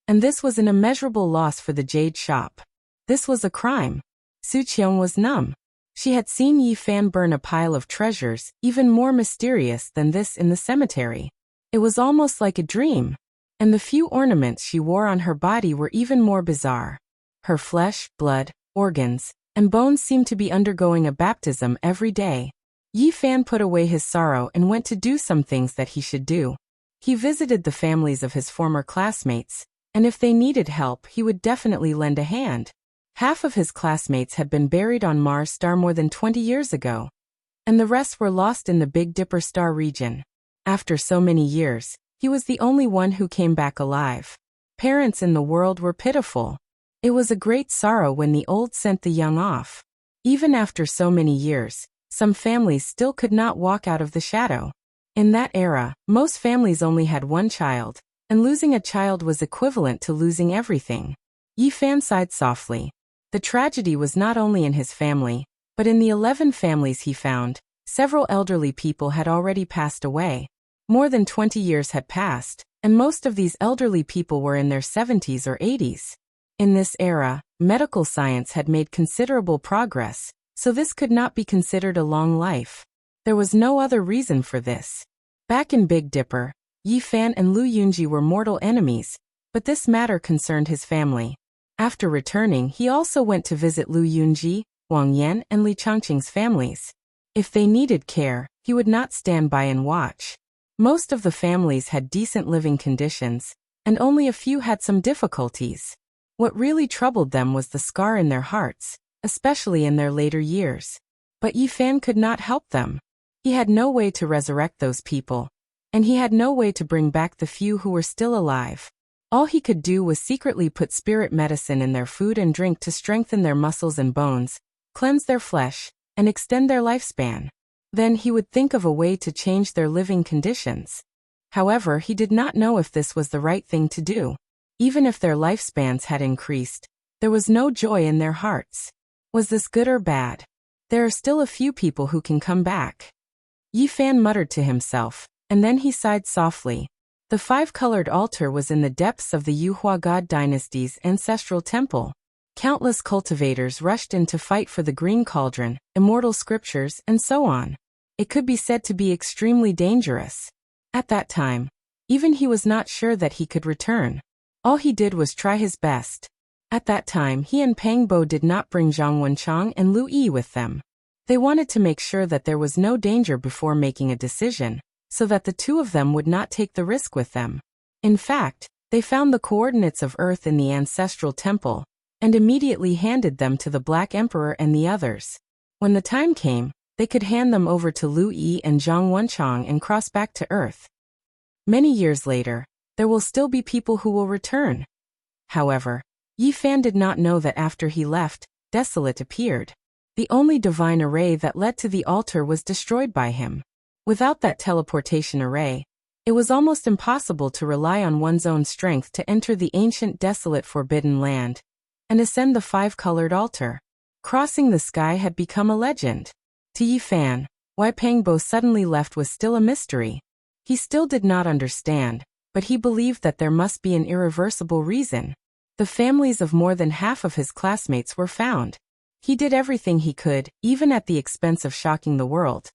and this was an immeasurable loss for the jade shop. This was a crime. Su Qiong was numb. She had seen Yi Fan burn a pile of treasures, even more mysterious than this in the cemetery. It was almost like a dream, and the few ornaments she wore on her body were even more bizarre. Her flesh, blood, organs, and bones seemed to be undergoing a baptism every day. Yi Fan put away his sorrow and went to do some things that he should do. He visited the families of his former classmates, and if they needed help, he would definitely lend a hand. Half of his classmates had been buried on Mars star more than 20 years ago, and the rest were lost in the Big Dipper star region. After so many years, he was the only one who came back alive. Parents in the world were pitiful. It was a great sorrow when the old sent the young off. Even after so many years, some families still could not walk out of the shadow. In that era, most families only had one child, and losing a child was equivalent to losing everything. Yi Fan sighed softly. The tragedy was not only in his family, but in the 11 families he found. Several elderly people had already passed away. More than 20 years had passed, and most of these elderly people were in their 70s or 80s. In this era, medical science had made considerable progress, so this could not be considered a long life. There was no other reason for this. Back in Big Dipper, Yi Fan and Lu Yunji were mortal enemies, but this matter concerned his family. After returning, he also went to visit Lu Yunji, Wang Yan, and Li Changqing's families. If they needed care, he would not stand by and watch. Most of the families had decent living conditions, and only a few had some difficulties. What really troubled them was the scar in their hearts, especially in their later years. But Yi Fan could not help them. He had no way to resurrect those people, and he had no way to bring back the few who were still alive. All he could do was secretly put spirit medicine in their food and drink to strengthen their muscles and bones, cleanse their flesh, and extend their lifespan. Then he would think of a way to change their living conditions. However, he did not know if this was the right thing to do. Even if their lifespans had increased, there was no joy in their hearts. Was this good or bad? There are still a few people who can come back. Yi Fan muttered to himself, and then he sighed softly. The five-colored altar was in the depths of the Yuhua God dynasty's ancestral temple. Countless cultivators rushed in to fight for the green cauldron, immortal scriptures, and so on. It could be said to be extremely dangerous. At that time, even he was not sure that he could return. All he did was try his best. At that time, he and Pang Bo did not bring Zhang Wenchang and Lu Yi with them. They wanted to make sure that there was no danger before making a decision, so that the two of them would not take the risk with them. In fact, they found the coordinates of Earth in the ancestral temple, and immediately handed them to the Black Emperor and the others. When the time came, they could hand them over to Lu Yi and Zhang Wenchang and cross back to Earth. Many years later, there will still be people who will return. However, Yi Fan did not know that after he left, Desolate appeared. The only divine array that led to the altar was destroyed by him. Without that teleportation array, it was almost impossible to rely on one's own strength to enter the ancient desolate forbidden land and ascend the five-colored altar. Crossing the sky had become a legend. To Yi Fan, why Pang Bo suddenly left was still a mystery. He still did not understand, but he believed that there must be an irreversible reason. The families of more than half of his classmates were found. He did everything he could, even at the expense of shocking the world,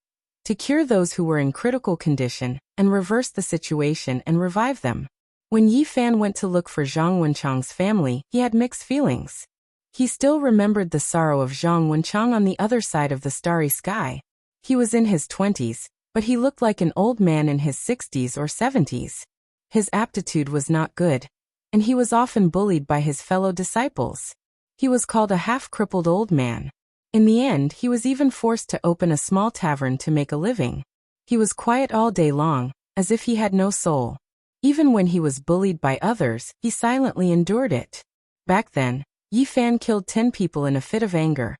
to cure those who were in critical condition and reverse the situation and revive them. When Yi Fan went to look for Zhang Wenchang's family, he had mixed feelings. He still remembered the sorrow of Zhang Wenchang on the other side of the starry sky. He was in his 20s, but he looked like an old man in his 60s or 70s. His aptitude was not good, and he was often bullied by his fellow disciples. He was called a half-crippled old man. In the end, he was even forced to open a small tavern to make a living. He was quiet all day long, as if he had no soul. Even when he was bullied by others, he silently endured it. Back then, Yi Fan killed 10 people in a fit of anger,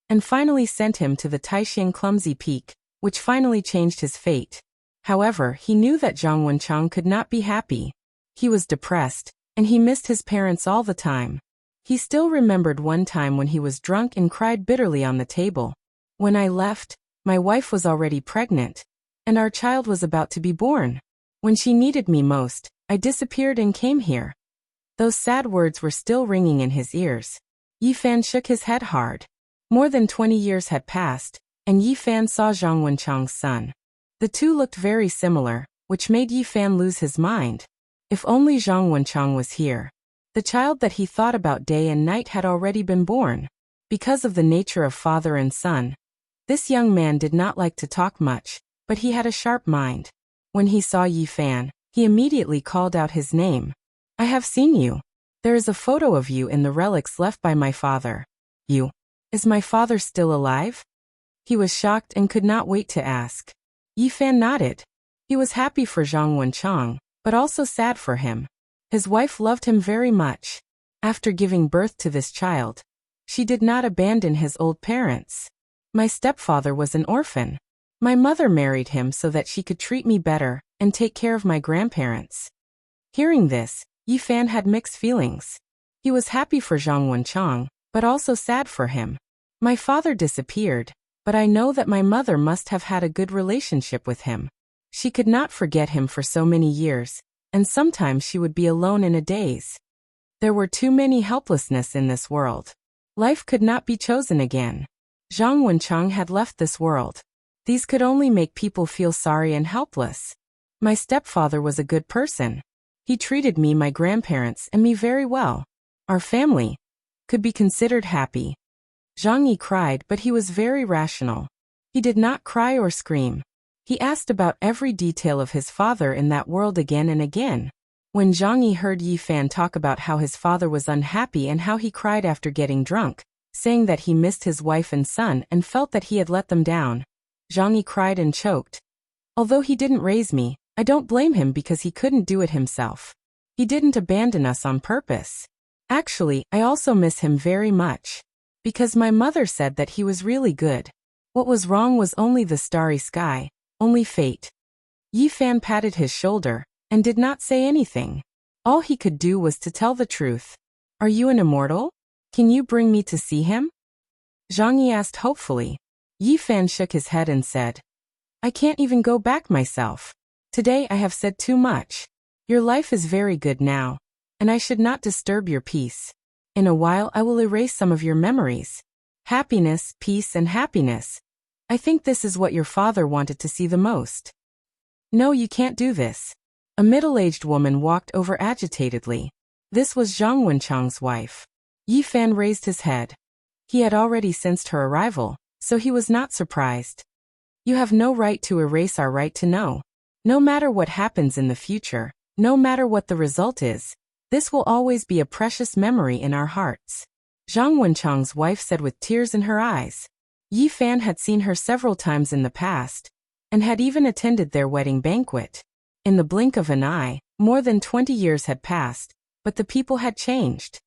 and finally sent him to the Taixing Clumsy Peak, which finally changed his fate. However, he knew that Zhang Wenchang could not be happy. He was depressed, and he missed his parents all the time. He still remembered one time when he was drunk and cried bitterly on the table. When I left, my wife was already pregnant, and our child was about to be born. When she needed me most, I disappeared and came here. Those sad words were still ringing in his ears. Yi Fan shook his head hard. More than 20 years had passed, and Yi Fan saw Zhang Wenchang's son. The two looked very similar, which made Yi Fan lose his mind. If only Zhang Wenchang was here. The child that he thought about day and night had already been born. Because of the nature of father and son, this young man did not like to talk much, but he had a sharp mind. When he saw Yi Fan, he immediately called out his name. I have seen you. There is a photo of you in the relics left by my father. You. Is my father still alive? He was shocked and could not wait to ask. Yi Fan nodded. He was happy for Zhang Wenchang, but also sad for him. His wife loved him very much. After giving birth to this child, she did not abandon his old parents. My stepfather was an orphan. My mother married him so that she could treat me better and take care of my grandparents. Hearing this, Yi Fan had mixed feelings. He was happy for Zhang Wenchang, but also sad for him. My father disappeared, but I know that my mother must have had a good relationship with him. She could not forget him for so many years, and sometimes she would be alone in a daze. There were too many helplessness in this world. Life could not be chosen again. Zhang Wenchang had left this world. These could only make people feel sorry and helpless. My stepfather was a good person. He treated me, my grandparents, and me very well. Our family could be considered happy. Zhang Yi cried, but he was very rational. He did not cry or scream. He asked about every detail of his father in that world again and again. When Zhang Yi heard Yi Fan talk about how his father was unhappy and how he cried after getting drunk, saying that he missed his wife and son and felt that he had let them down, Zhang Yi cried and choked. Although he didn't raise me, I don't blame him because he couldn't do it himself. He didn't abandon us on purpose. Actually, I also miss him very much. Because my mother said that he was really good. What was wrong was only the starry sky, only fate. Yi Fan patted his shoulder and did not say anything. All he could do was to tell the truth. Are you an immortal? Can you bring me to see him? Zhang Yi asked hopefully. Yi Fan shook his head and said, I can't even go back myself. Today I have said too much. Your life is very good now, and I should not disturb your peace. In a while I will erase some of your memories. Happiness, peace, and happiness. I think this is what your father wanted to see the most. No, you can't do this. A middle-aged woman walked over agitatedly. This was Zhang Wenchang's wife. Yi Fan raised his head. He had already sensed her arrival, so he was not surprised. You have no right to erase our right to know. No matter what happens in the future, no matter what the result is, this will always be a precious memory in our hearts. Zhang Wenchang's wife said with tears in her eyes. Yi Fan had seen her several times in the past, and had even attended their wedding banquet. In the blink of an eye, more than 20 years had passed, but the people had changed.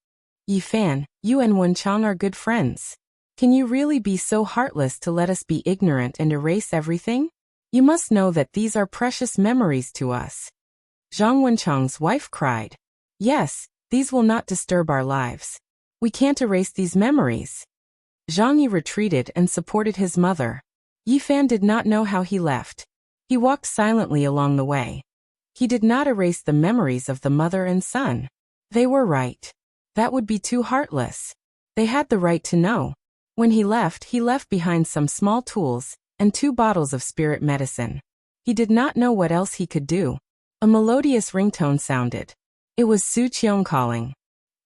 Yi Fan, you and Wenchang are good friends. Can you really be so heartless to let us be ignorant and erase everything? You must know that these are precious memories to us. Zhang Wenchang's wife cried. Yes, these will not disturb our lives. We can't erase these memories. Zhang Yi retreated and supported his mother. Yi Fan did not know how he left. He walked silently along the way. He did not erase the memories of the mother and son. They were right. That would be too heartless. They had the right to know. When he left behind some small tools and 2 bottles of spirit medicine. He did not know what else he could do. A melodious ringtone sounded. It was Su Qiong calling.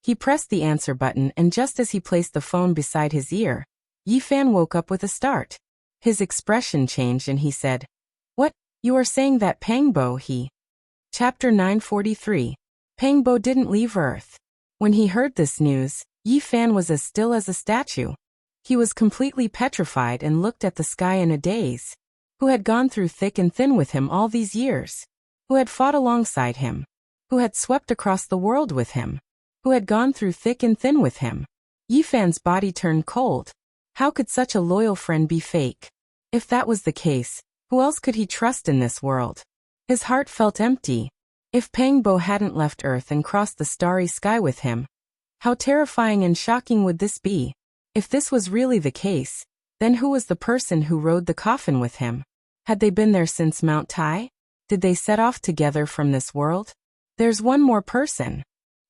He pressed the answer button, and just as he placed the phone beside his ear, Yi Fan woke up with a start. His expression changed and he said, What, you are saying that Pang Bo he... Chapter 943. Pang Bo didn't leave Earth. When he heard this news, Yi Fan was as still as a statue. He was completely petrified and looked at the sky in a daze. Who had gone through thick and thin with him all these years? Who had fought alongside him? Who had swept across the world with him? Who had gone through thick and thin with him? Yi Fan's body turned cold. How could such a loyal friend be fake? If that was the case, who else could he trust in this world? His heart felt empty. If Pang Bo hadn't left Earth and crossed the starry sky with him, how terrifying and shocking would this be? If this was really the case, then who was the person who rode the coffin with him? Had they been there since Mount Tai? Did they set off together from this world? There's one more person.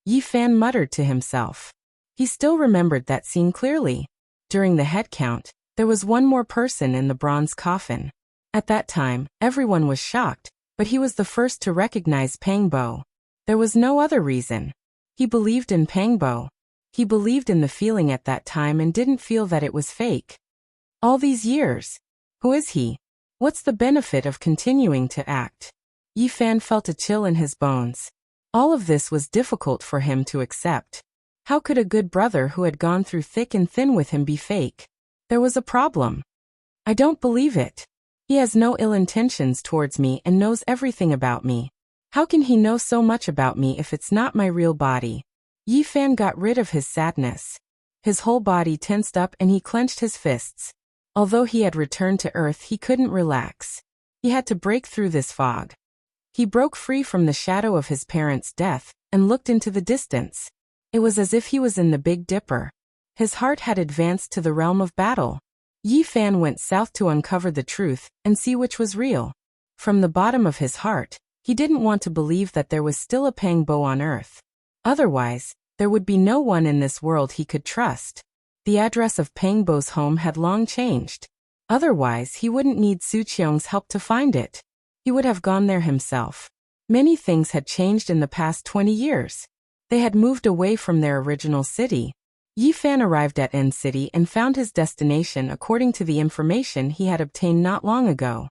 Yi Fan muttered to himself. He still remembered that scene clearly. During the head count, there was one more person in the bronze coffin. At that time, everyone was shocked, but he was the first to recognize Pang Bo. There was no other reason. He believed in Pang Bo. He believed in the feeling at that time and didn't feel that it was fake. All these years. Who is he? What's the benefit of continuing to act? Yi Fan felt a chill in his bones. All of this was difficult for him to accept. How could a good brother who had gone through thick and thin with him be fake? There was a problem. I don't believe it. He has no ill intentions towards me and knows everything about me. How can he know so much about me if it's not my real body? Yi Fan got rid of his sadness. His whole body tensed up and he clenched his fists. Although he had returned to Earth, he couldn't relax. He had to break through this fog. He broke free from the shadow of his parents' death and looked into the distance. It was as if he was in the Big Dipper. His heart had advanced to the realm of battle. Yi Fan went south to uncover the truth and see which was real. From the bottom of his heart, he didn't want to believe that there was still a Pang Bo on Earth. Otherwise, there would be no one in this world he could trust. The address of Pang Bo's home had long changed. Otherwise, he wouldn't need Su Qiong's help to find it. He would have gone there himself. Many things had changed in the past 20 years. They had moved away from their original city. Yi Fan arrived at N City and found his destination according to the information he had obtained not long ago.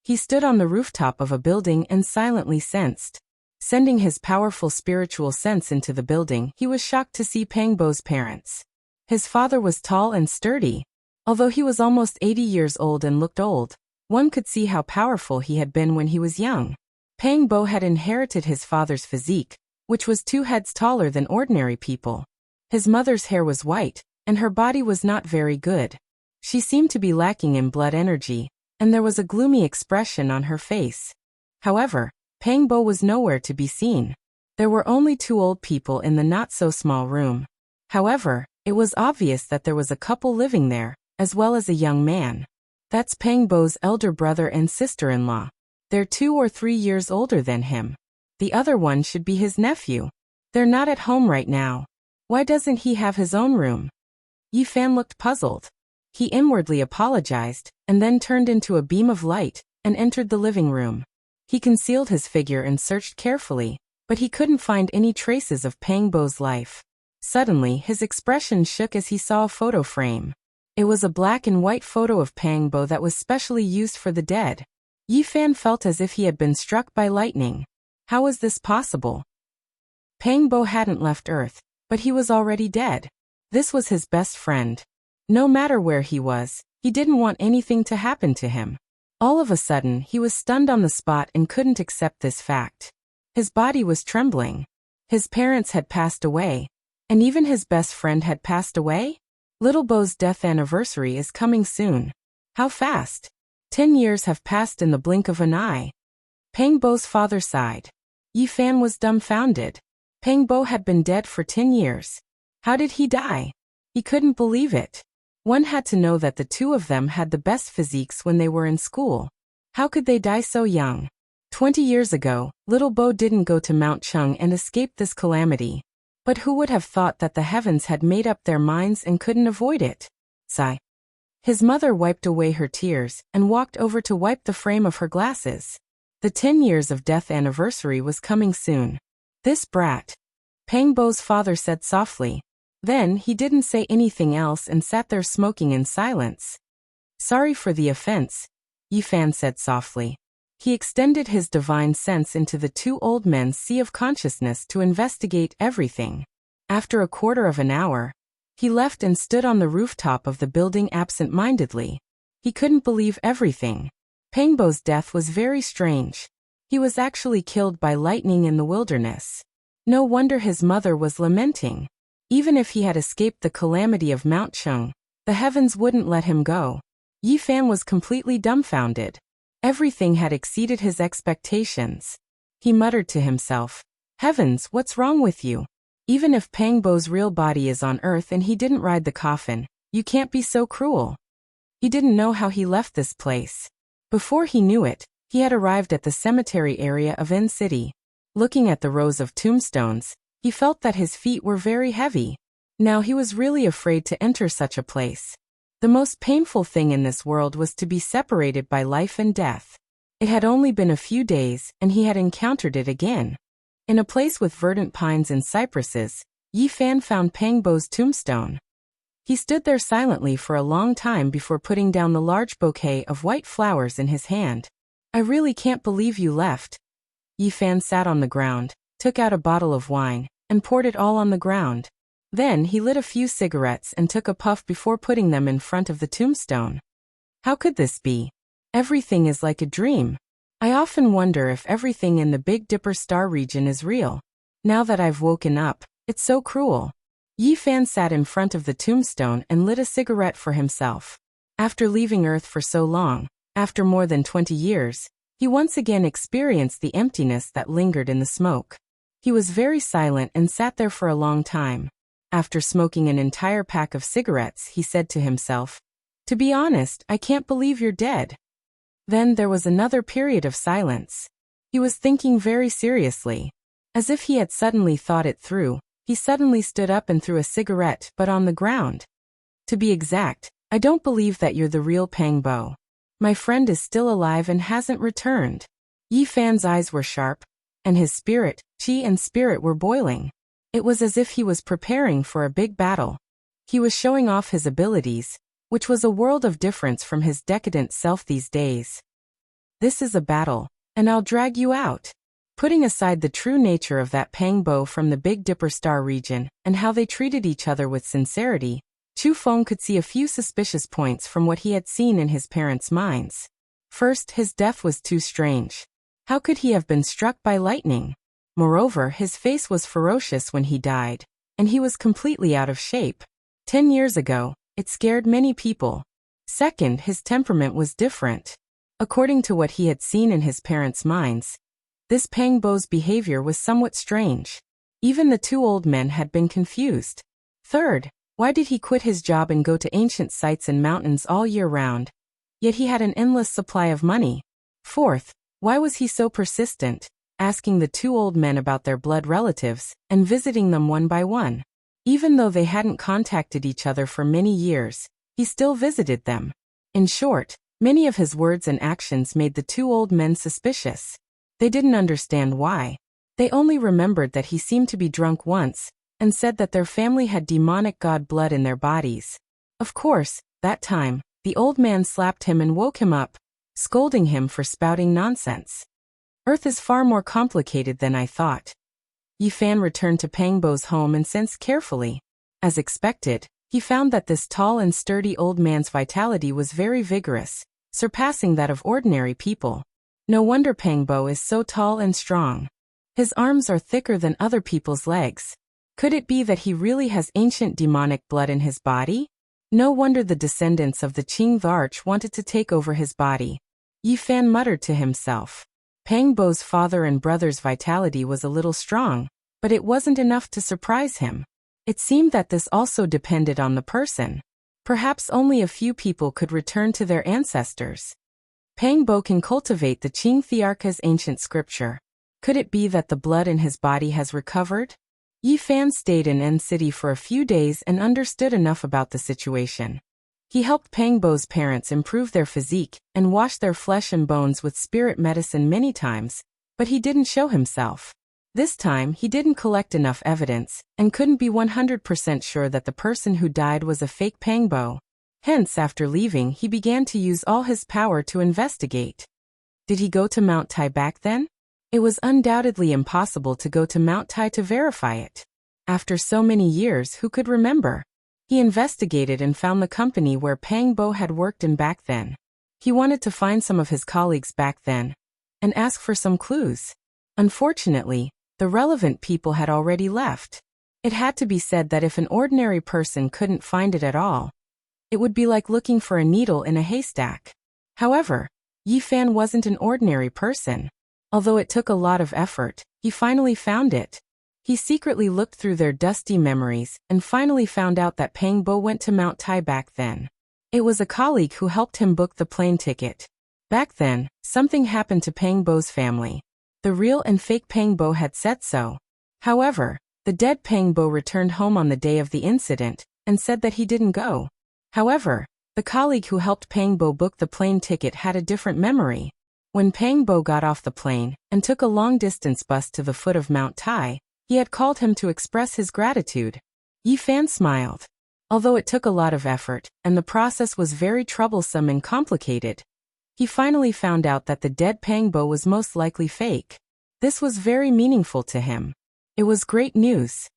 He stood on the rooftop of a building and silently sensed. Sending his powerful spiritual sense into the building, he was shocked to see Pang Bo's parents. His father was tall and sturdy. Although he was almost 80 years old and looked old, one could see how powerful he had been when he was young. Pang Bo had inherited his father's physique, which was 2 heads taller than ordinary people. His mother's hair was white, and her body was not very good. She seemed to be lacking in blood energy, and there was a gloomy expression on her face. However, Pang Bo was nowhere to be seen. There were only 2 old people in the not-so-small room. However, it was obvious that there was a couple living there, as well as a young man. That's Pang Bo's elder brother and sister-in-law. They're 2 or 3 years older than him. The other one should be his nephew. They're not at home right now. Why doesn't he have his own room? Yi Fan looked puzzled. He inwardly apologized, and then turned into a beam of light, and entered the living room. He concealed his figure and searched carefully, but he couldn't find any traces of Pang Bo's life. Suddenly, his expression shook as he saw a photo frame. It was a black and white photo of Pang Bo that was specially used for the dead. Yi Fan felt as if he had been struck by lightning. How was this possible? Pang Bo hadn't left Earth, but he was already dead. This was his best friend. No matter where he was, he didn't want anything to happen to him. All of a sudden, he was stunned on the spot and couldn't accept this fact. His body was trembling. His parents had passed away, and even his best friend had passed away? Little Bo's death anniversary is coming soon. How fast? 10 years have passed in the blink of an eye. Pang Bo's father sighed. Yi Fan was dumbfounded. Pang Bo had been dead for 10 years. How did he die? He couldn't believe it. One had to know that the 2 of them had the best physiques when they were in school. How could they die so young? 20 years ago, Little Bo didn't go to Mount Chung and escape this calamity. But who would have thought that the heavens had made up their minds and couldn't avoid it? Sigh. His mother wiped away her tears and walked over to wipe the frame of her glasses. The 10 years of death anniversary was coming soon. This brat. Pang Bo's father said softly. Then he didn't say anything else and sat there smoking in silence. Sorry for the offense, Yi Fan said softly. He extended his divine sense into the 2 old men's sea of consciousness to investigate everything. After a quarter of an hour, he left and stood on the rooftop of the building absent-mindedly. He couldn't believe everything. Pang Bo's death was very strange. He was actually killed by lightning in the wilderness. No wonder his mother was lamenting. Even if he had escaped the calamity of Mount Chung, the heavens wouldn't let him go. Yi Fan was completely dumbfounded. Everything had exceeded his expectations. He muttered to himself, Heavens, what's wrong with you? Even if Pang Bo's real body is on Earth and he didn't ride the coffin, you can't be so cruel. He didn't know how he left this place. Before he knew it, he had arrived at the cemetery area of N City. Looking at the rows of tombstones, he felt that his feet were very heavy. Now he was really afraid to enter such a place. The most painful thing in this world was to be separated by life and death. It had only been a few days, and he had encountered it again. In a place with verdant pines and cypresses, Yi Fan found Pang Bo's tombstone. He stood there silently for a long time before putting down the large bouquet of white flowers in his hand. I really can't believe you left. Yi Fan sat on the ground, took out a bottle of wine, and poured it all on the ground. Then he lit a few cigarettes and took a puff before putting them in front of the tombstone. How could this be? Everything is like a dream. I often wonder if everything in the Big Dipper star region is real. Now that I've woken up, it's so cruel. Yi Fan sat in front of the tombstone and lit a cigarette for himself. After leaving Earth for so long, after more than 20 years, he once again experienced the emptiness that lingered in the smoke. He was very silent and sat there for a long time. After smoking an entire pack of cigarettes, he said to himself, "To be honest, I can't believe you're dead." Then there was another period of silence. He was thinking very seriously. As if he had suddenly thought it through, he suddenly stood up and threw a cigarette, but on the ground. To be exact, I don't believe that you're the real Pang Bo. My friend is still alive and hasn't returned. Yi Fan's eyes were sharp, and his spirit, chi and spirit were boiling. It was as if he was preparing for a big battle. He was showing off his abilities, which was a world of difference from his decadent self these days. This is a battle, and I'll drag you out. Putting aside the true nature of that Pang Bo from the Big Dipper Star region and how they treated each other with sincerity, Chu Feng could see a few suspicious points from what he had seen in his parents' minds. First, his death was too strange. How could he have been struck by lightning? Moreover, his face was ferocious when he died, and he was completely out of shape. 10 years ago, it scared many people. Second, his temperament was different. According to what he had seen in his parents' minds, this Pang Bo's behavior was somewhat strange. Even the two old men had been confused. Third, why did he quit his job and go to ancient sites and mountains all year round? Yet he had an endless supply of money. Fourth, why was he so persistent, asking the two old men about their blood relatives and visiting them one by one? Even though they hadn't contacted each other for many years, he still visited them. In short, many of his words and actions made the two old men suspicious. They didn't understand why. They only remembered that he seemed to be drunk once, and said that their family had demonic god blood in their bodies. Of course, that time, the old man slapped him and woke him up, scolding him for spouting nonsense. Earth is far more complicated than I thought. Yi Fan returned to Pang Bo's home and sensed carefully. As expected, he found that this tall and sturdy old man's vitality was very vigorous, surpassing that of ordinary people. No wonder Pang Bo is so tall and strong. His arms are thicker than other people's legs. Could it be that he really has ancient demonic blood in his body? No wonder the descendants of the Qing the Arch wanted to take over his body. Yi Fan muttered to himself. Pang Bo's father and brother's vitality was a little strong, but it wasn't enough to surprise him. It seemed that this also depended on the person. Perhaps only a few people could return to their ancestors. Pang Bo can cultivate the Qing Thearka's ancient scripture. Could it be that the blood in his body has recovered? Yi Fan stayed in N City for a few days and understood enough about the situation. He helped Pang Bo's parents improve their physique and wash their flesh and bones with spirit medicine many times, but he didn't show himself. This time, he didn't collect enough evidence and couldn't be 100% sure that the person who died was a fake Pang Bo. Hence, after leaving, he began to use all his power to investigate. Did he go to Mount Tai back then? It was undoubtedly impossible to go to Mount Tai to verify it. After so many years, who could remember? He investigated and found the company where Pang Bo had worked in back then. He wanted to find some of his colleagues back then and ask for some clues. Unfortunately, the relevant people had already left. It had to be said that if an ordinary person couldn't find it at all, it would be like looking for a needle in a haystack. However, Yi Fan wasn't an ordinary person. Although it took a lot of effort, he finally found it. He secretly looked through their dusty memories and finally found out that Pang Bo went to Mount Tai back then. It was a colleague who helped him book the plane ticket. Back then, something happened to Pang Bo's family. The real and fake Pang Bo had said so. However, the dead Pang Bo returned home on the day of the incident and said that he didn't go. However, the colleague who helped Pang Bo book the plane ticket had a different memory. When Pang Bo got off the plane and took a long-distance bus to the foot of Mount Tai, he had called him to express his gratitude. Yi Fan smiled. Although it took a lot of effort, and the process was very troublesome and complicated, he finally found out that the dead Pang Bo was most likely fake. This was very meaningful to him. It was great news.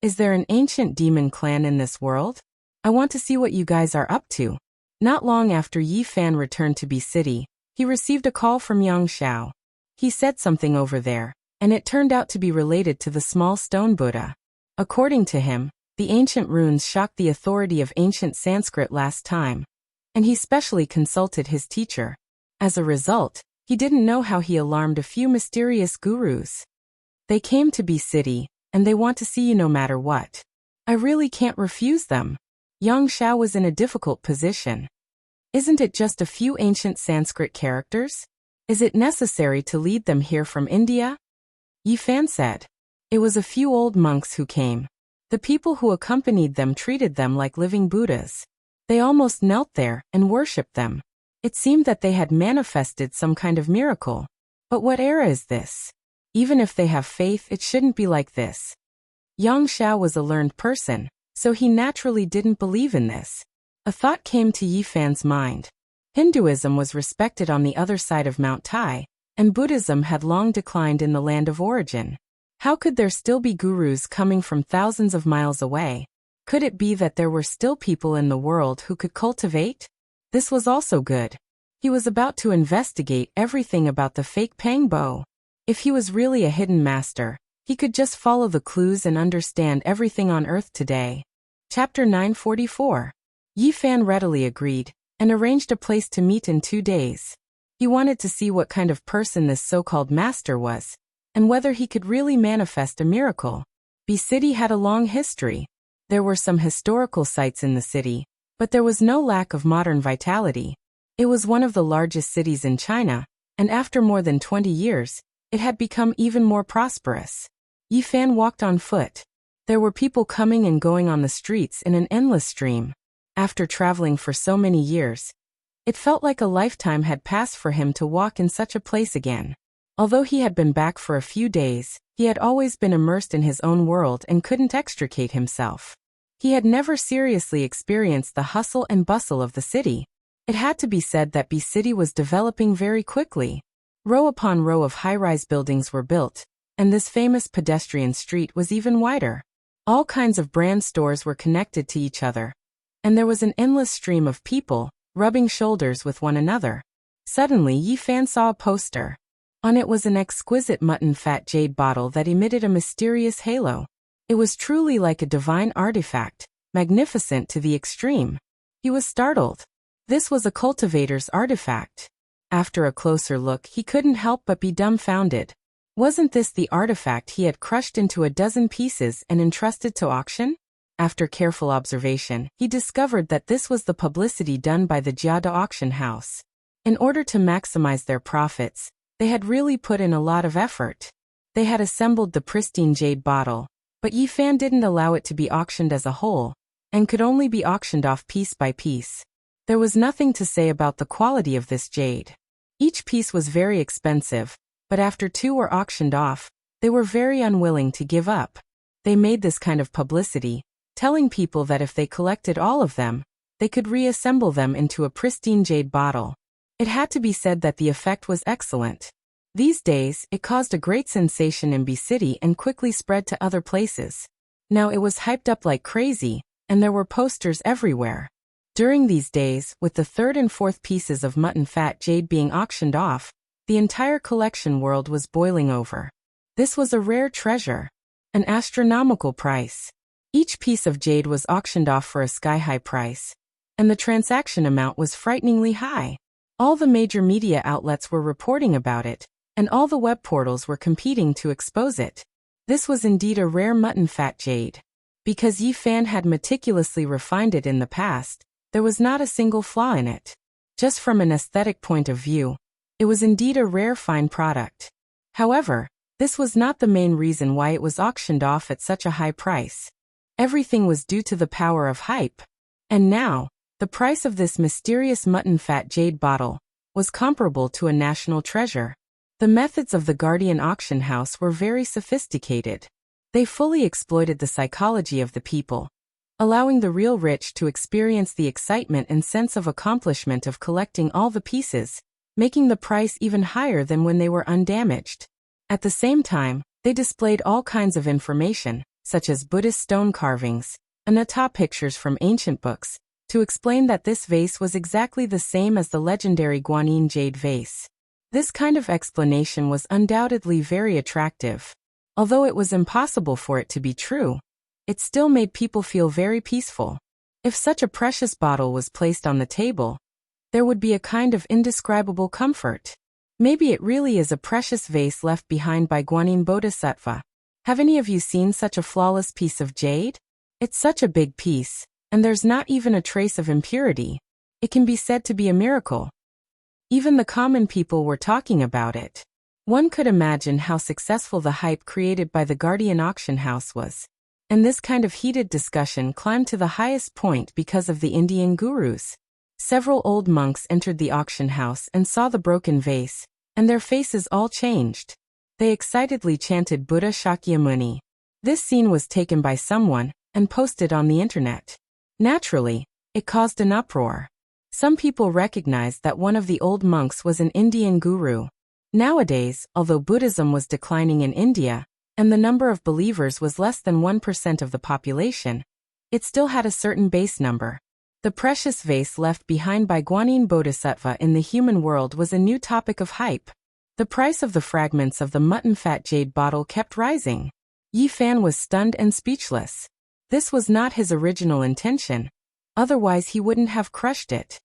Is there an ancient demon clan in this world? I want to see what you guys are up to. Not long after Yi Fan returned to B City, he received a call from Yang Xiao. He said something over there, and it turned out to be related to the small stone Buddha. According to him, the ancient runes shocked the authority of ancient Sanskrit last time, and he specially consulted his teacher. As a result, he didn't know how he alarmed a few mysterious gurus. They came to B City, and they want to see you no matter what. I really can't refuse them. Yang Xiao was in a difficult position. Isn't it just a few ancient Sanskrit characters? Is it necessary to lead them here from India? Yifan said. It was a few old monks who came. The people who accompanied them treated them like living Buddhas. They almost knelt there and worshipped them. It seemed that they had manifested some kind of miracle. But what era is this? Even if they have faith, it shouldn't be like this. Yang Xiao was a learned person, so he naturally didn't believe in this. A thought came to Yifan's mind. Hinduism was respected on the other side of Mount Tai, and Buddhism had long declined in the land of origin. How could there still be gurus coming from thousands of miles away? Could it be that there were still people in the world who could cultivate? This was also good. He was about to investigate everything about the fake Pang Bo. If he was really a hidden master, he could just follow the clues and understand everything on Earth today. Chapter 944. Yifan readily agreed, and arranged a place to meet in 2 days. He wanted to see what kind of person this so-called master was, and whether he could really manifest a miracle. B City had a long history. There were some historical sites in the city, but there was no lack of modern vitality. It was one of the largest cities in China, and after more than 20 years, it had become even more prosperous. Yifan walked on foot. There were people coming and going on the streets in an endless stream. After traveling for so many years, it felt like a lifetime had passed for him to walk in such a place again. Although he had been back for a few days, he had always been immersed in his own world and couldn't extricate himself. He had never seriously experienced the hustle and bustle of the city. It had to be said that B City was developing very quickly. Row upon row of high-rise buildings were built, and this famous pedestrian street was even wider. All kinds of brand stores were connected to each other, and there was an endless stream of people, rubbing shoulders with one another. Suddenly Yifan saw a poster. On it was an exquisite mutton fat jade bottle that emitted a mysterious halo. It was truly like a divine artifact, magnificent to the extreme. He was startled. This was a cultivator's artifact. After a closer look, he couldn't help but be dumbfounded. Wasn't this the artifact he had crushed into a dozen pieces and entrusted to auction? After careful observation, he discovered that this was the publicity done by the Jiada auction house. In order to maximize their profits, they had really put in a lot of effort. They had assembled the pristine jade bottle, but Yifan didn't allow it to be auctioned as a whole, and could only be auctioned off piece by piece. There was nothing to say about the quality of this jade. Each piece was very expensive, but after 2 were auctioned off, they were very unwilling to give up. They made this kind of publicity, telling people that if they collected all of them, they could reassemble them into a pristine jade bottle. It had to be said that the effect was excellent. These days, it caused a great sensation in B City and quickly spread to other places. Now it was hyped up like crazy, and there were posters everywhere. During these days, with the 3rd and 4th pieces of mutton fat jade being auctioned off, the entire collection world was boiling over. This was a rare treasure. An astronomical price. Each piece of jade was auctioned off for a sky-high price, and the transaction amount was frighteningly high. All the major media outlets were reporting about it, and all the web portals were competing to expose it. This was indeed a rare mutton fat jade. Because Yifan had meticulously refined it in the past, there was not a single flaw in it. Just from an aesthetic point of view, it was indeed a rare fine product. However, this was not the main reason why it was auctioned off at such a high price. Everything was due to the power of hype. And now, the price of this mysterious mutton fat jade bottle was comparable to a national treasure. The methods of the Guardian auction house were very sophisticated. They fully exploited the psychology of the people, allowing the real rich to experience the excitement and sense of accomplishment of collecting all the pieces, making the price even higher than when they were undamaged. At the same time, they displayed all kinds of information, such as Buddhist stone carvings, and Ata pictures from ancient books, to explain that this vase was exactly the same as the legendary Guanyin jade vase. This kind of explanation was undoubtedly very attractive. Although it was impossible for it to be true, it still made people feel very peaceful. If such a precious bottle was placed on the table, there would be a kind of indescribable comfort. Maybe it really is a precious vase left behind by Guanyin Bodhisattva. Have any of you seen such a flawless piece of jade? It's such a big piece, and there's not even a trace of impurity. It can be said to be a miracle. Even the common people were talking about it. One could imagine how successful the hype created by the Guardian auction house was. And this kind of heated discussion climbed to the highest point because of the Indian gurus. Several old monks entered the auction house and saw the broken vase, and their faces all changed. They excitedly chanted Buddha Shakyamuni. This scene was taken by someone and posted on the internet. Naturally, it caused an uproar. Some people recognized that one of the old monks was an Indian guru. Nowadays, although Buddhism was declining in India, and the number of believers was less than 1% of the population, it still had a certain base number. The precious vase left behind by Guanyin Bodhisattva in the human world was a new topic of hype. The price of the fragments of the mutton fat jade bottle kept rising. Yi Fan was stunned and speechless. This was not his original intention. Otherwise he wouldn't have crushed it.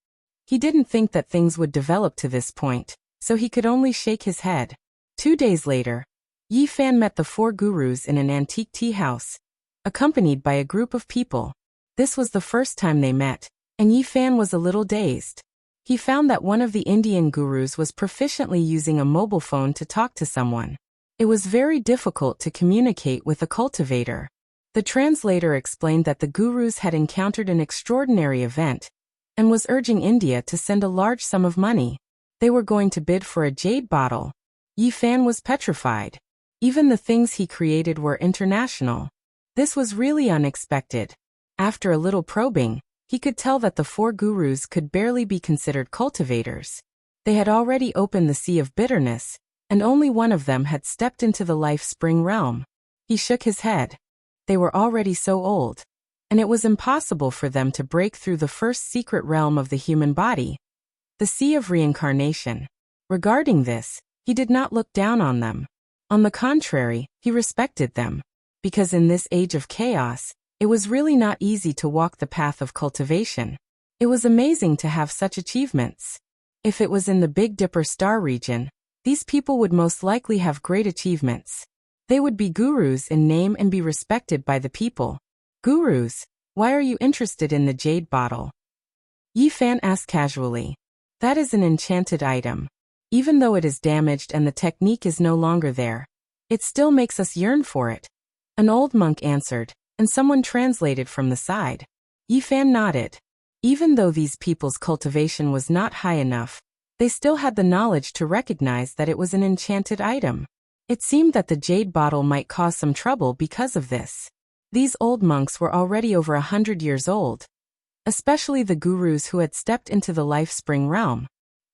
He didn't think that things would develop to this point, so he could only shake his head. 2 days later, Yi Fan met the 4 gurus in an antique tea house, accompanied by a group of people. This was the first time they met, and Yi Fan was a little dazed. He found that one of the Indian gurus was proficiently using a mobile phone to talk to someone. It was very difficult to communicate with a cultivator. The translator explained that the gurus had encountered an extraordinary event and was urging India to send a large sum of money. They were going to bid for a jade bottle. Yi Fan was petrified. Even the things he created were international. This was really unexpected. After a little probing, he could tell that the 4 gurus could barely be considered cultivators. They had already opened the sea of bitterness, and only one of them had stepped into the life spring realm. He shook his head. They were already so old, and it was impossible for them to break through the first secret realm of the human body, the sea of reincarnation. Regarding this, he did not look down on them. On the contrary, he respected them, because in this age of chaos, it was really not easy to walk the path of cultivation. It was amazing to have such achievements. If it was in the Big Dipper star region, these people would most likely have great achievements. They would be gurus in name and be respected by the people. Gurus, why are you interested in the jade bottle? Yi Fan asked casually. That is an enchanted item. Even though it is damaged and the technique is no longer there, it still makes us yearn for it. An old monk answered, and someone translated from the side. Yi Fan nodded. Even though these people's cultivation was not high enough, they still had the knowledge to recognize that it was an enchanted item. It seemed that the jade bottle might cause some trouble because of this. These old monks were already over 100 years old, especially the gurus who had stepped into the life spring realm.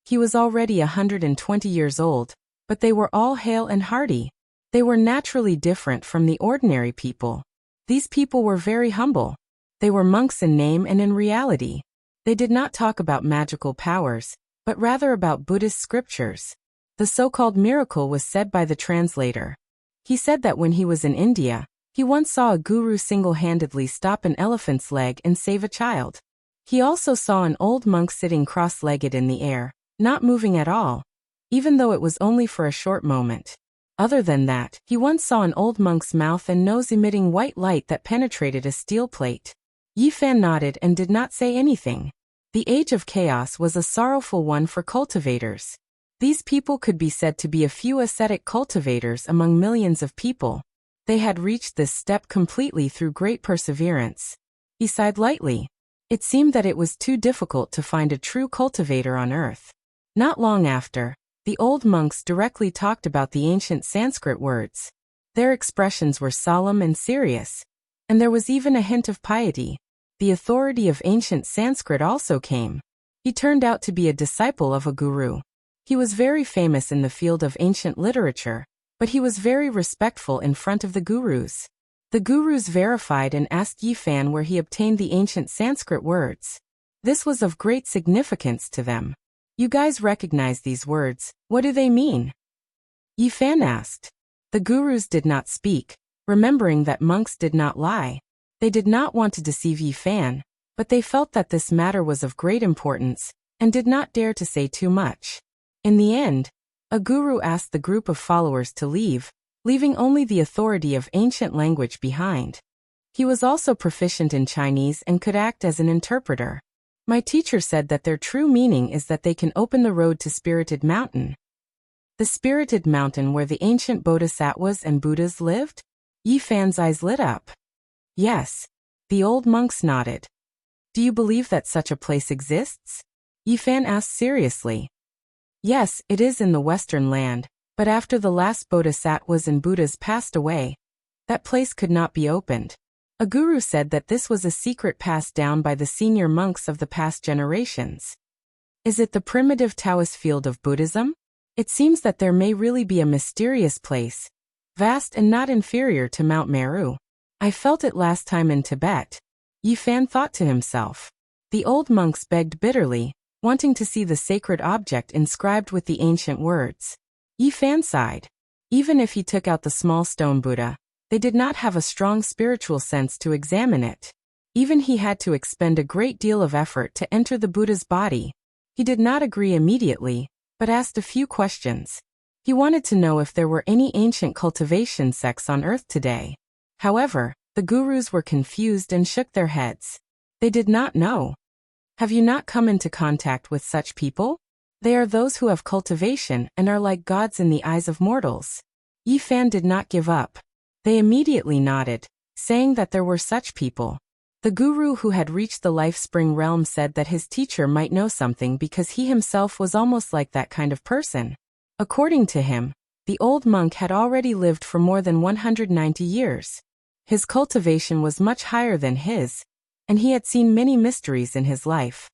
He was already 120 years old, but they were all hale and hearty. They were naturally different from the ordinary people. These people were very humble. They were monks in name and in reality. They did not talk about magical powers, but rather about Buddhist scriptures. The so-called miracle was said by the translator. He said that when he was in India, he once saw a guru single-handedly stop an elephant's leg and save a child. He also saw an old monk sitting cross-legged in the air, not moving at all, even though it was only for a short moment. Other than that, he once saw an old monk's mouth and nose emitting white light that penetrated a steel plate. Yi Fan nodded and did not say anything. The age of chaos was a sorrowful one for cultivators. These people could be said to be a few ascetic cultivators among millions of people. They had reached this step completely through great perseverance. He sighed lightly. It seemed that it was too difficult to find a true cultivator on earth. Not long after, the old monks directly talked about the ancient Sanskrit words. Their expressions were solemn and serious, and there was even a hint of piety. The authority of ancient Sanskrit also came. He turned out to be a disciple of a guru. He was very famous in the field of ancient literature, but he was very respectful in front of the gurus. The gurus verified and asked Yi Fan where he obtained the ancient Sanskrit words. This was of great significance to them. You guys recognize these words, what do they mean? Yi Fan asked. The gurus did not speak, remembering that monks did not lie. They did not want to deceive Yi Fan, but they felt that this matter was of great importance, and did not dare to say too much. In the end, a guru asked the group of followers to leave, leaving only the authority of ancient language behind. He was also proficient in Chinese and could act as an interpreter. My teacher said that their true meaning is that they can open the road to Spirited Mountain. The Spirited Mountain where the ancient bodhisattvas and Buddhas lived? Yifan's eyes lit up. Yes. The old monks nodded. Do you believe that such a place exists? Yifan asked seriously. Yes, it is in the Western land, but after the last bodhisattvas and Buddhas passed away, that place could not be opened. A guru said that this was a secret passed down by the senior monks of the past generations. Is it the primitive Taoist field of Buddhism? It seems that there may really be a mysterious place, vast and not inferior to Mount Meru. I felt it last time in Tibet. Yifan thought to himself. The old monks begged bitterly, wanting to see the sacred object inscribed with the ancient words. Yifan sighed. Even if he took out the small stone Buddha, they did not have a strong spiritual sense to examine it. Even he had to expend a great deal of effort to enter the Buddha's body. He did not agree immediately, but asked a few questions. He wanted to know if there were any ancient cultivation sects on earth today. However, the gurus were confused and shook their heads. They did not know. Have you not come into contact with such people? They are those who have cultivation and are like gods in the eyes of mortals. Yifan did not give up. They immediately nodded, saying that there were such people. The guru who had reached the life spring realm said that his teacher might know something because he himself was almost like that kind of person. According to him, the old monk had already lived for more than 190 years. His cultivation was much higher than his, and he had seen many mysteries in his life.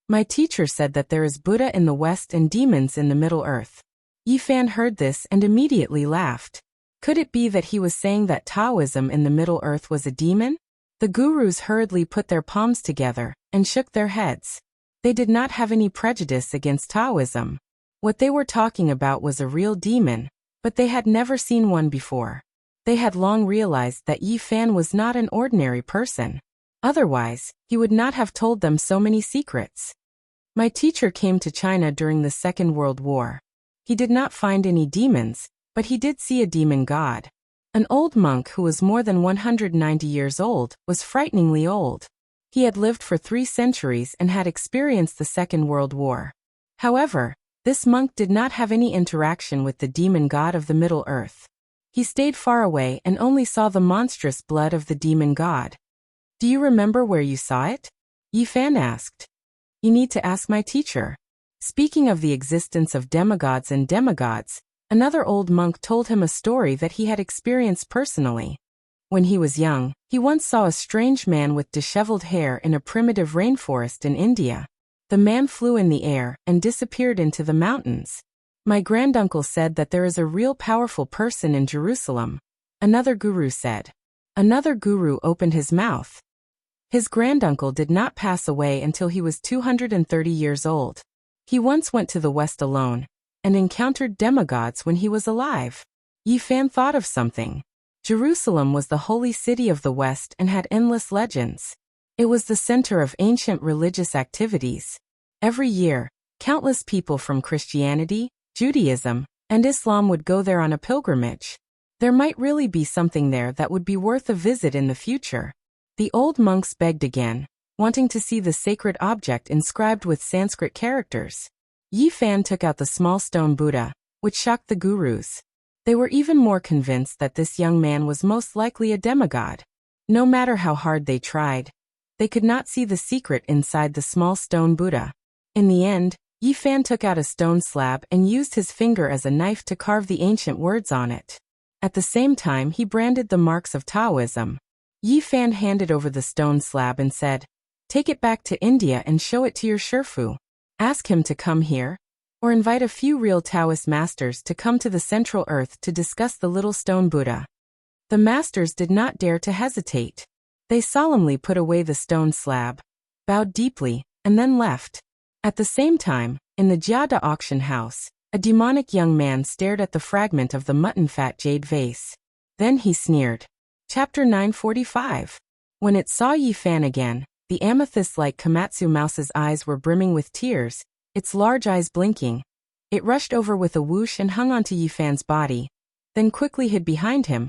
My teacher said that there is Buddha in the West and demons in the Middle Earth. Yifan heard this and immediately laughed. Could it be that he was saying that Taoism in the Middle Earth was a demon? The gurus hurriedly put their palms together and shook their heads. They did not have any prejudice against Taoism. What they were talking about was a real demon, but they had never seen one before. They had long realized that Yifan was not an ordinary person. Otherwise, he would not have told them so many secrets. My teacher came to China during the Second World War. He did not find any demons, but he did see a demon god. An old monk who was more than 190 years old was frighteningly old. He had lived for 3 centuries and had experienced the Second World War. However, this monk did not have any interaction with the demon god of the Middle Earth. He stayed far away and only saw the monstrous blood of the demon god. Do you remember where you saw it? Yifan asked. You need to ask my teacher. Speaking of the existence of demigods and demigods, another old monk told him a story that he had experienced personally. When he was young, he once saw a strange man with disheveled hair in a primitive rainforest in India. The man flew in the air and disappeared into the mountains. My granduncle said that there is a real powerful person in Jerusalem. Another guru said. Another guru opened his mouth. His granduncle did not pass away until he was 230 years old. He once went to the West alone and encountered demigods when he was alive. Yifan thought of something. Jerusalem was the holy city of the West and had endless legends. It was the center of ancient religious activities. Every year, countless people from Christianity, Judaism, and Islam would go there on a pilgrimage. There might really be something there that would be worth a visit in the future. The old monks begged again, wanting to see the sacred object inscribed with Sanskrit characters. Yifan took out the small stone Buddha, which shocked the gurus. They were even more convinced that this young man was most likely a demigod. No matter how hard they tried, they could not see the secret inside the small stone Buddha. In the end, Yifan took out a stone slab and used his finger as a knife to carve the ancient words on it. At the same time, he branded the marks of Taoism. Yifan handed over the stone slab and said, "Take it back to India and show it to your Shifu. Ask him to come here, or invite a few real Taoist masters to come to the Central Earth to discuss the little stone Buddha." The masters did not dare to hesitate. They solemnly put away the stone slab, bowed deeply, and then left. At the same time, in the Jiada auction house, a demonic young man stared at the fragment of the mutton-fat jade vase. Then he sneered. Chapter 945. When it saw Yifan again, the amethyst-like Komatsu mouse's eyes were brimming with tears, its large eyes blinking. It rushed over with a whoosh and hung onto Yifan's body, then quickly hid behind him,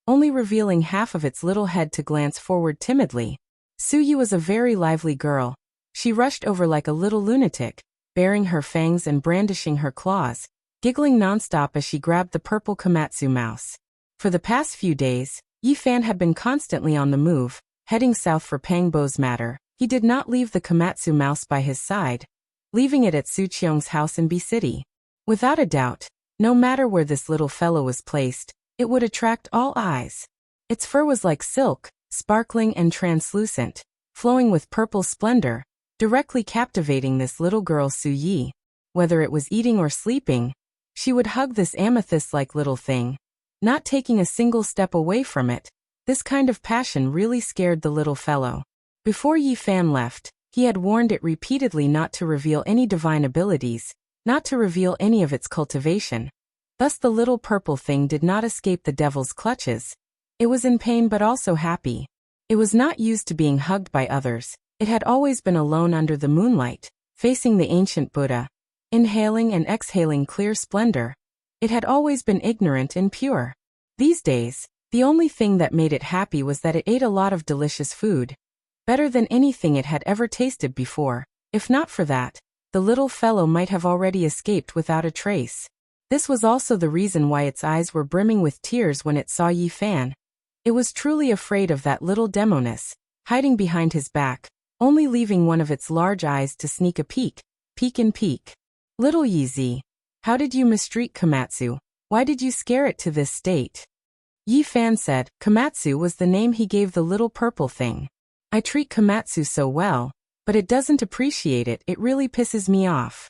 only revealing half of its little head to glance forward timidly. Suyu was a very lively girl. She rushed over like a little lunatic, baring her fangs and brandishing her claws, giggling nonstop as she grabbed the purple Komatsu mouse. For the past few days, Yi Fan had been constantly on the move, heading south for Pangbo's matter. He did not leave the Komatsu mouse by his side, leaving it at Su Qiong's house in B City. Without a doubt, no matter where this little fellow was placed, it would attract all eyes. Its fur was like silk, sparkling and translucent, flowing with purple splendor, directly captivating this little girl Su Yi. Whether it was eating or sleeping, she would hug this amethyst-like little thing, not taking a single step away from it. This kind of passion really scared the little fellow. Before Yi Fan left, he had warned it repeatedly not to reveal any divine abilities, not to reveal any of its cultivation. Thus the little purple thing did not escape the devil's clutches. It was in pain but also happy. It was not used to being hugged by others. It had always been alone under the moonlight, facing the ancient Buddha, inhaling and exhaling clear splendor. It had always been ignorant and pure. These days, the only thing that made it happy was that it ate a lot of delicious food, better than anything it had ever tasted before. If not for that, the little fellow might have already escaped without a trace. This was also the reason why its eyes were brimming with tears when it saw Yi Fan. It was truly afraid of that little demoness, hiding behind his back, only leaving one of its large eyes to sneak a peek and peek. Little Yi, how did you mistreat Komatsu? Why did you scare it to this state? Yi Fan said. Komatsu was the name he gave the little purple thing. I treat Komatsu so well, but it doesn't appreciate it. It really pisses me off.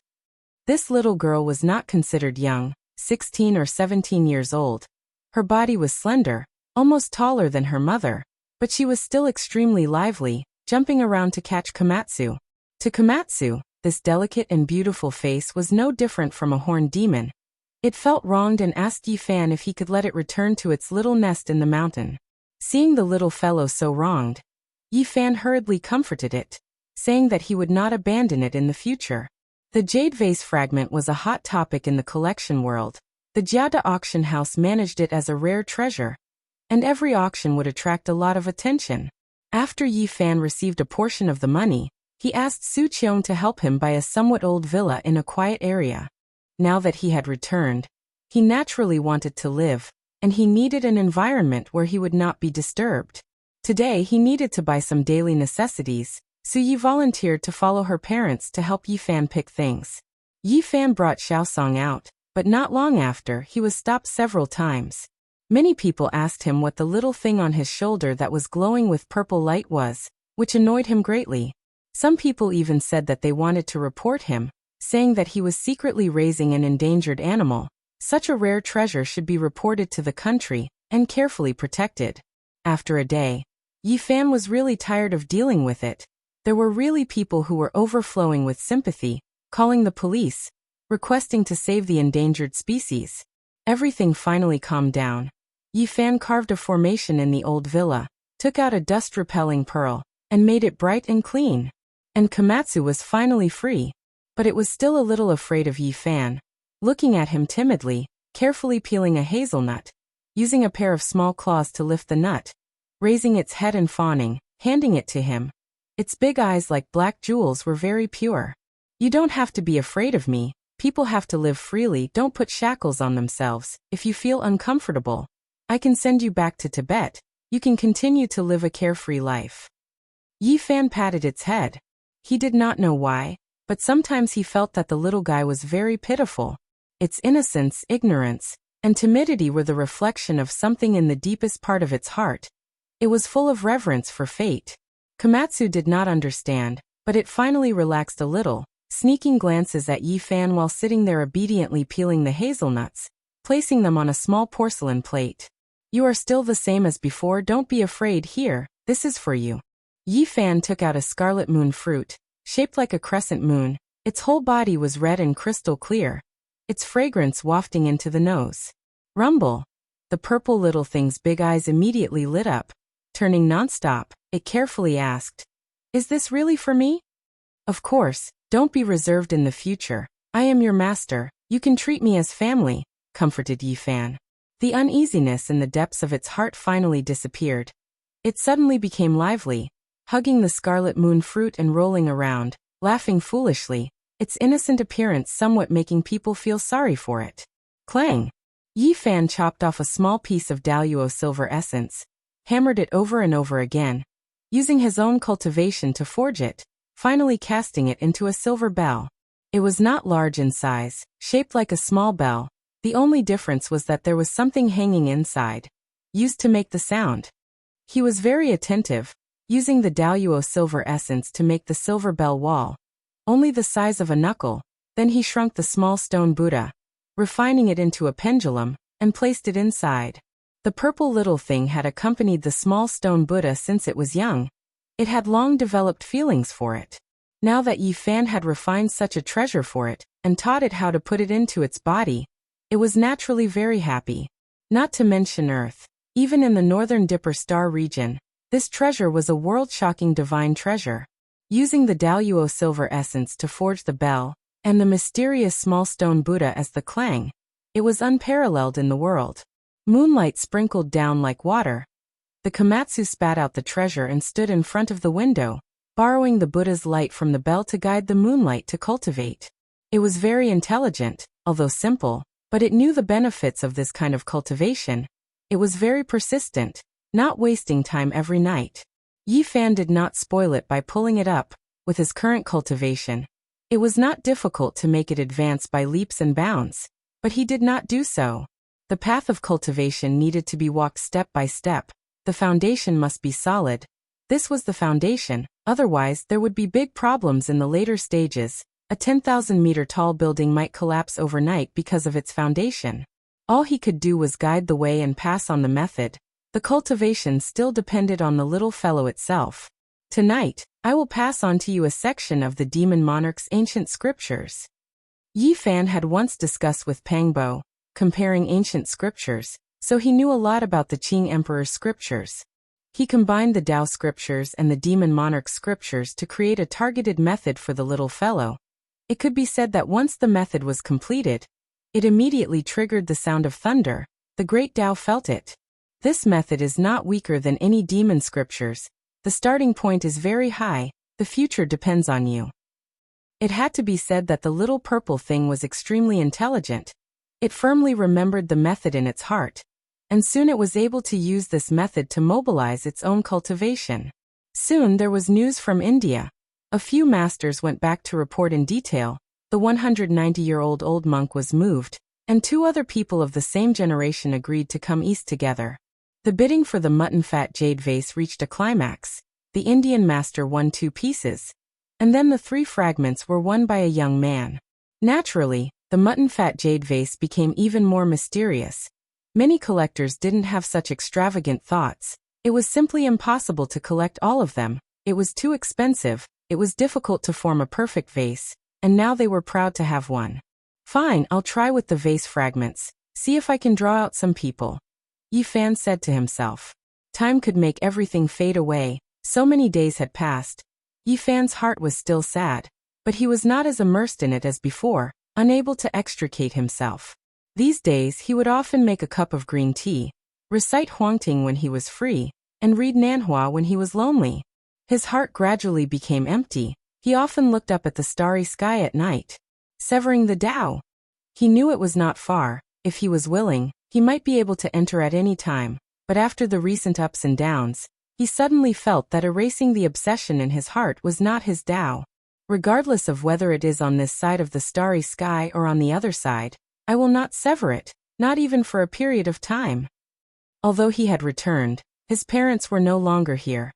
This little girl was not considered young, 16 or 17 years old. Her body was slender, almost taller than her mother, but she was still extremely lively, jumping around to catch Komatsu. To Komatsu, this delicate and beautiful face was no different from a horned demon. It felt wronged and asked Yi Fan if he could let it return to its little nest in the mountain. Seeing the little fellow so wronged, Yi Fan hurriedly comforted it, saying that he would not abandon it in the future. The jade vase fragment was a hot topic in the collection world. The Jiada auction house managed it as a rare treasure, and every auction would attract a lot of attention. After Yi Fan received a portion of the money, he asked Su Qiong to help him buy a somewhat old villa in a quiet area. Now that he had returned, he naturally wanted to live, and he needed an environment where he would not be disturbed. Today he needed to buy some daily necessities. Su Yi volunteered to follow her parents to help Yi Fan pick things. Yi Fan brought Xiaosong out, but not long after he was stopped several times. Many people asked him what the little thing on his shoulder that was glowing with purple light was, which annoyed him greatly. Some people even said that they wanted to report him, saying that he was secretly raising an endangered animal. Such a rare treasure should be reported to the country and carefully protected. After a day, Yi Fan was really tired of dealing with it. There were really people who were overflowing with sympathy, calling the police, requesting to save the endangered species. Everything finally calmed down. Yi Fan carved a formation in the old villa, took out a dust-repelling pearl, and made it bright and clean. And Komatsu was finally free. But it was still a little afraid of Yi Fan, looking at him timidly, carefully peeling a hazelnut, using a pair of small claws to lift the nut, raising its head and fawning, handing it to him. Its big eyes like black jewels were very pure. You don't have to be afraid of me. People have to live freely. Don't put shackles on themselves. If you feel uncomfortable, I can send you back to Tibet. You can continue to live a carefree life. Yi Fan patted its head. He did not know why, but sometimes he felt that the little guy was very pitiful. Its innocence, ignorance, and timidity were the reflection of something in the deepest part of its heart. It was full of reverence for fate. Komatsu did not understand, but it finally relaxed a little, sneaking glances at Yi Fan while sitting there obediently peeling the hazelnuts, placing them on a small porcelain plate. You are still the same as before. Don't be afraid. Here, this is for you. Yi Fan took out a scarlet moon fruit, shaped like a crescent moon. Its whole body was red and crystal clear, its fragrance wafting into the nose. Rumble! The purple little thing's big eyes immediately lit up. Turning nonstop, it carefully asked, "Is this really for me?" "Of course, don't be reserved in the future. I am your master, you can treat me as family," comforted Yi Fan. The uneasiness in the depths of its heart finally disappeared. It suddenly became lively, hugging the scarlet moon fruit and rolling around, laughing foolishly, its innocent appearance somewhat making people feel sorry for it. Clang! Yi Fan chopped off a small piece of Daluo silver essence, hammered it over and over again, using his own cultivation to forge it, finally casting it into a silver bell. It was not large in size, shaped like a small bell. The only difference was that there was something hanging inside, used to make the sound. He was very attentive, using the Daluo silver essence to make the silver bell wall, only the size of a knuckle. Then he shrunk the small stone Buddha, refining it into a pendulum, and placed it inside. The purple little thing had accompanied the small stone Buddha since it was young. It had long developed feelings for it. Now that Yi Fan had refined such a treasure for it, and taught it how to put it into its body, it was naturally very happy. Not to mention Earth. Even in the northern Dipper Star region, this treasure was a world-shocking divine treasure. Using the Daluo silver essence to forge the bell, and the mysterious small stone Buddha as the clang, it was unparalleled in the world. Moonlight sprinkled down like water. The Komatsu spat out the treasure and stood in front of the window, borrowing the Buddha's light from the bell to guide the moonlight to cultivate. It was very intelligent, although simple, but it knew the benefits of this kind of cultivation. It was very persistent, not wasting time every night. Yi Fan did not spoil it by pulling it up. With his current cultivation, it was not difficult to make it advance by leaps and bounds, but he did not do so. The path of cultivation needed to be walked step by step. The foundation must be solid. This was the foundation, otherwise there would be big problems in the later stages. A 10,000-meter tall building might collapse overnight because of its foundation. All he could do was guide the way and pass on the method. The cultivation still depended on the little fellow itself. Tonight, I will pass on to you a section of the demon monarch's ancient scriptures. Yi Fan had once discussed with Pangbo, comparing ancient scriptures, so he knew a lot about the Qing Emperor's scriptures. He combined the Tao scriptures and the demon monarch scriptures to create a targeted method for the little fellow. It could be said that once the method was completed, it immediately triggered the sound of thunder. The great Tao felt it. This method is not weaker than any demon scriptures. The starting point is very high. The future depends on you. It had to be said that the little purple thing was extremely intelligent. It firmly remembered the method in its heart, and soon it was able to use this method to mobilize its own cultivation. Soon there was news from India. A few masters went back to report in detail. The 190-year-old old monk was moved, and 2 other people of the same generation agreed to come east together. The bidding for the mutton-fat jade vase reached a climax. The Indian master won 2 pieces, and then the 3 fragments were won by a young man. Naturally, the mutton-fat jade vase became even more mysterious. Many collectors didn't have such extravagant thoughts. It was simply impossible to collect all of them. It was too expensive. It was difficult to form a perfect vase, and now they were proud to have one. Fine, I'll try with the vase fragments, see if I can draw out some people. Yi Fan said to himself. Time could make everything fade away. So many days had passed. Yi Fan's heart was still sad, but he was not as immersed in it as before, unable to extricate himself. These days he would often make a cup of green tea, recite Huangting when he was free, and read Nanhua when he was lonely. His heart gradually became empty. He often looked up at the starry sky at night, severing the Tao. He knew it was not far. If he was willing, he might be able to enter at any time, but after the recent ups and downs, he suddenly felt that erasing the obsession in his heart was not his Tao. Regardless of whether it is on this side of the starry sky or on the other side, I will not sever it, not even for a period of time. Although he had returned, his parents were no longer here,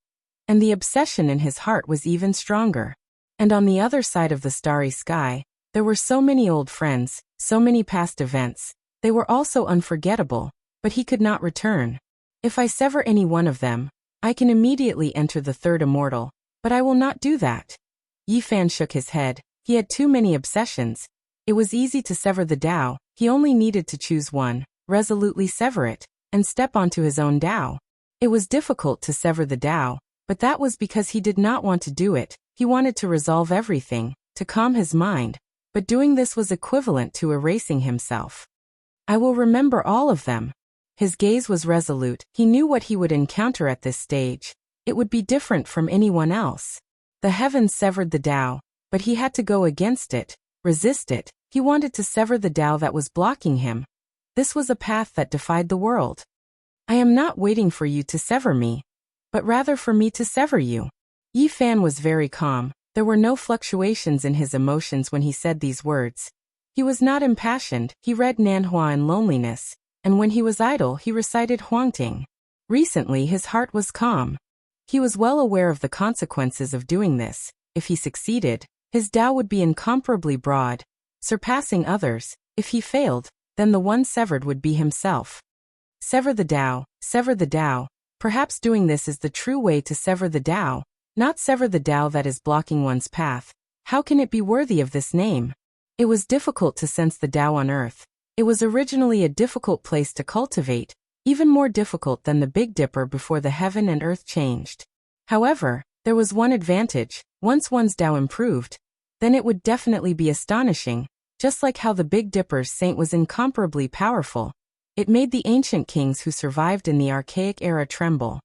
and the obsession in his heart was even stronger. And on the other side of the starry sky, there were so many old friends, so many past events. They were also unforgettable, but he could not return. If I sever any one of them, I can immediately enter the third immortal, but I will not do that. Yi Fan shook his head. He had too many obsessions. It was easy to sever the Tao. He only needed to choose one, resolutely sever it, and step onto his own Tao. It was difficult to sever the Tao, but that was because he did not want to do it. He wanted to resolve everything, to calm his mind, but doing this was equivalent to erasing himself. I will remember all of them. His gaze was resolute. He knew what he would encounter at this stage. It would be different from anyone else. The heavens severed the Tao, but he had to go against it, resist it. He wanted to sever the Tao that was blocking him. This was a path that defied the world. I am not waiting for you to sever me, but rather for me to sever you. Yi Fan was very calm. There were no fluctuations in his emotions when he said these words. He was not impassioned. He read Nanhua in loneliness, and when he was idle he recited Huangting. Recently his heart was calm. He was well aware of the consequences of doing this. If he succeeded, his Tao would be incomparably broad, surpassing others. If he failed, then the one severed would be himself. Sever the Tao, sever the Tao. Perhaps doing this is the true way to sever the Tao, not sever the Tao that is blocking one's path. How can it be worthy of this name? It was difficult to sense the Tao on earth. It was originally a difficult place to cultivate, even more difficult than the Big Dipper before the heaven and earth changed. However, there was one advantage. Once one's Tao improved, then it would definitely be astonishing. Just like how the Big Dipper's saint was incomparably powerful, it made the ancient kings who survived in the archaic era tremble.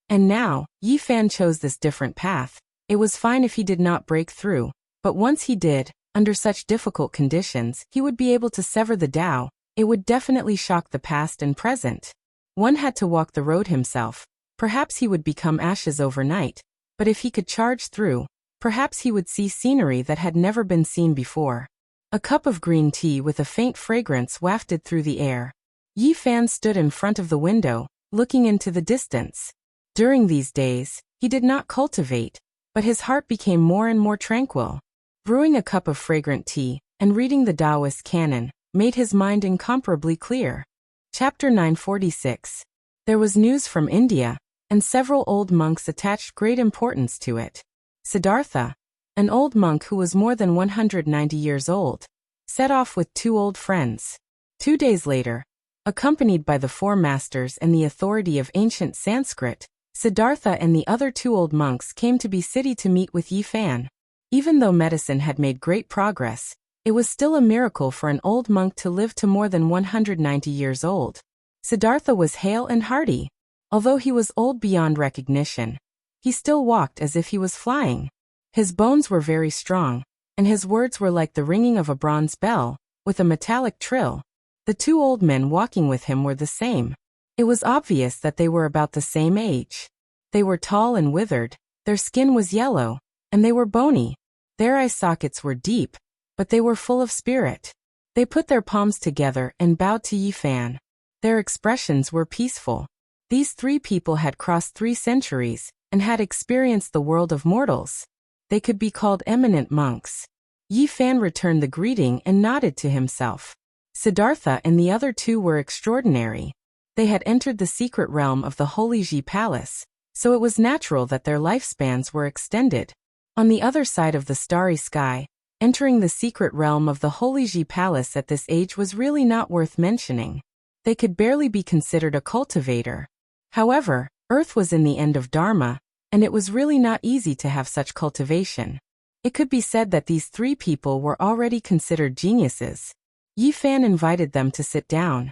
And now, Yi Fan chose this different path. It was fine if he did not break through, but once he did, under such difficult conditions, he would be able to sever the Tao. It would definitely shock the past and present. One had to walk the road himself. Perhaps he would become ashes overnight, but if he could charge through, perhaps he would see scenery that had never been seen before. A cup of green tea with a faint fragrance wafted through the air. Yi Fan stood in front of the window, looking into the distance. During these days, he did not cultivate, but his heart became more and more tranquil. Brewing a cup of fragrant tea and reading the Taoist canon made his mind incomparably clear. Chapter 946. There was news from India, and several old monks attached great importance to it. Siddhartha, an old monk who was more than 190 years old, set off with two old friends. 2 days later, accompanied by the four masters and the authority of ancient Sanskrit, Siddhartha and the other two old monks came to Bi City to meet with Yi Fan. Even though medicine had made great progress, it was still a miracle for an old monk to live to more than 190 years old. Siddhartha was hale and hearty. Although he was old beyond recognition, he still walked as if he was flying. His bones were very strong, and his words were like the ringing of a bronze bell, with a metallic trill. The two old men walking with him were the same. It was obvious that they were about the same age. They were tall and withered, their skin was yellow, and they were bony. Their eye sockets were deep, but they were full of spirit. They put their palms together and bowed to Yi Fan. Their expressions were peaceful. These three people had crossed 3 centuries, and had experienced the world of mortals. They could be called eminent monks. Yi Fan returned the greeting and nodded to himself. Siddhartha and the other two were extraordinary. They had entered the secret realm of the Holy Ji Palace, so it was natural that their lifespans were extended. On the other side of the starry sky, entering the secret realm of the Holy Ji Palace at this age was really not worth mentioning. They could barely be considered a cultivator. However, Earth was in the end of Dharma, and it was really not easy to have such cultivation. It could be said that these 3 people were already considered geniuses. Yi Fan invited them to sit down.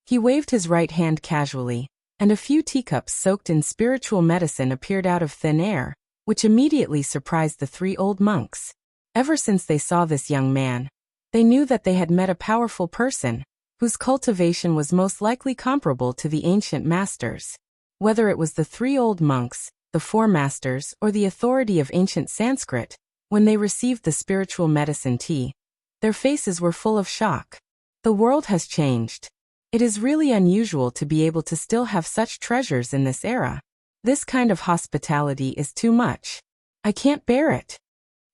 He waved his right hand casually, and a few teacups soaked in spiritual medicine appeared out of thin air, which immediately surprised the 3 old monks. Ever since they saw this young man, they knew that they had met a powerful person, whose cultivation was most likely comparable to the ancient masters. Whether it was the 3 old monks, the 4 masters, or the authority of ancient Sanskrit, when they received the spiritual medicine tea, their faces were full of shock. The world has changed. It is really unusual to be able to still have such treasures in this era. This kind of hospitality is too much. I can't bear it.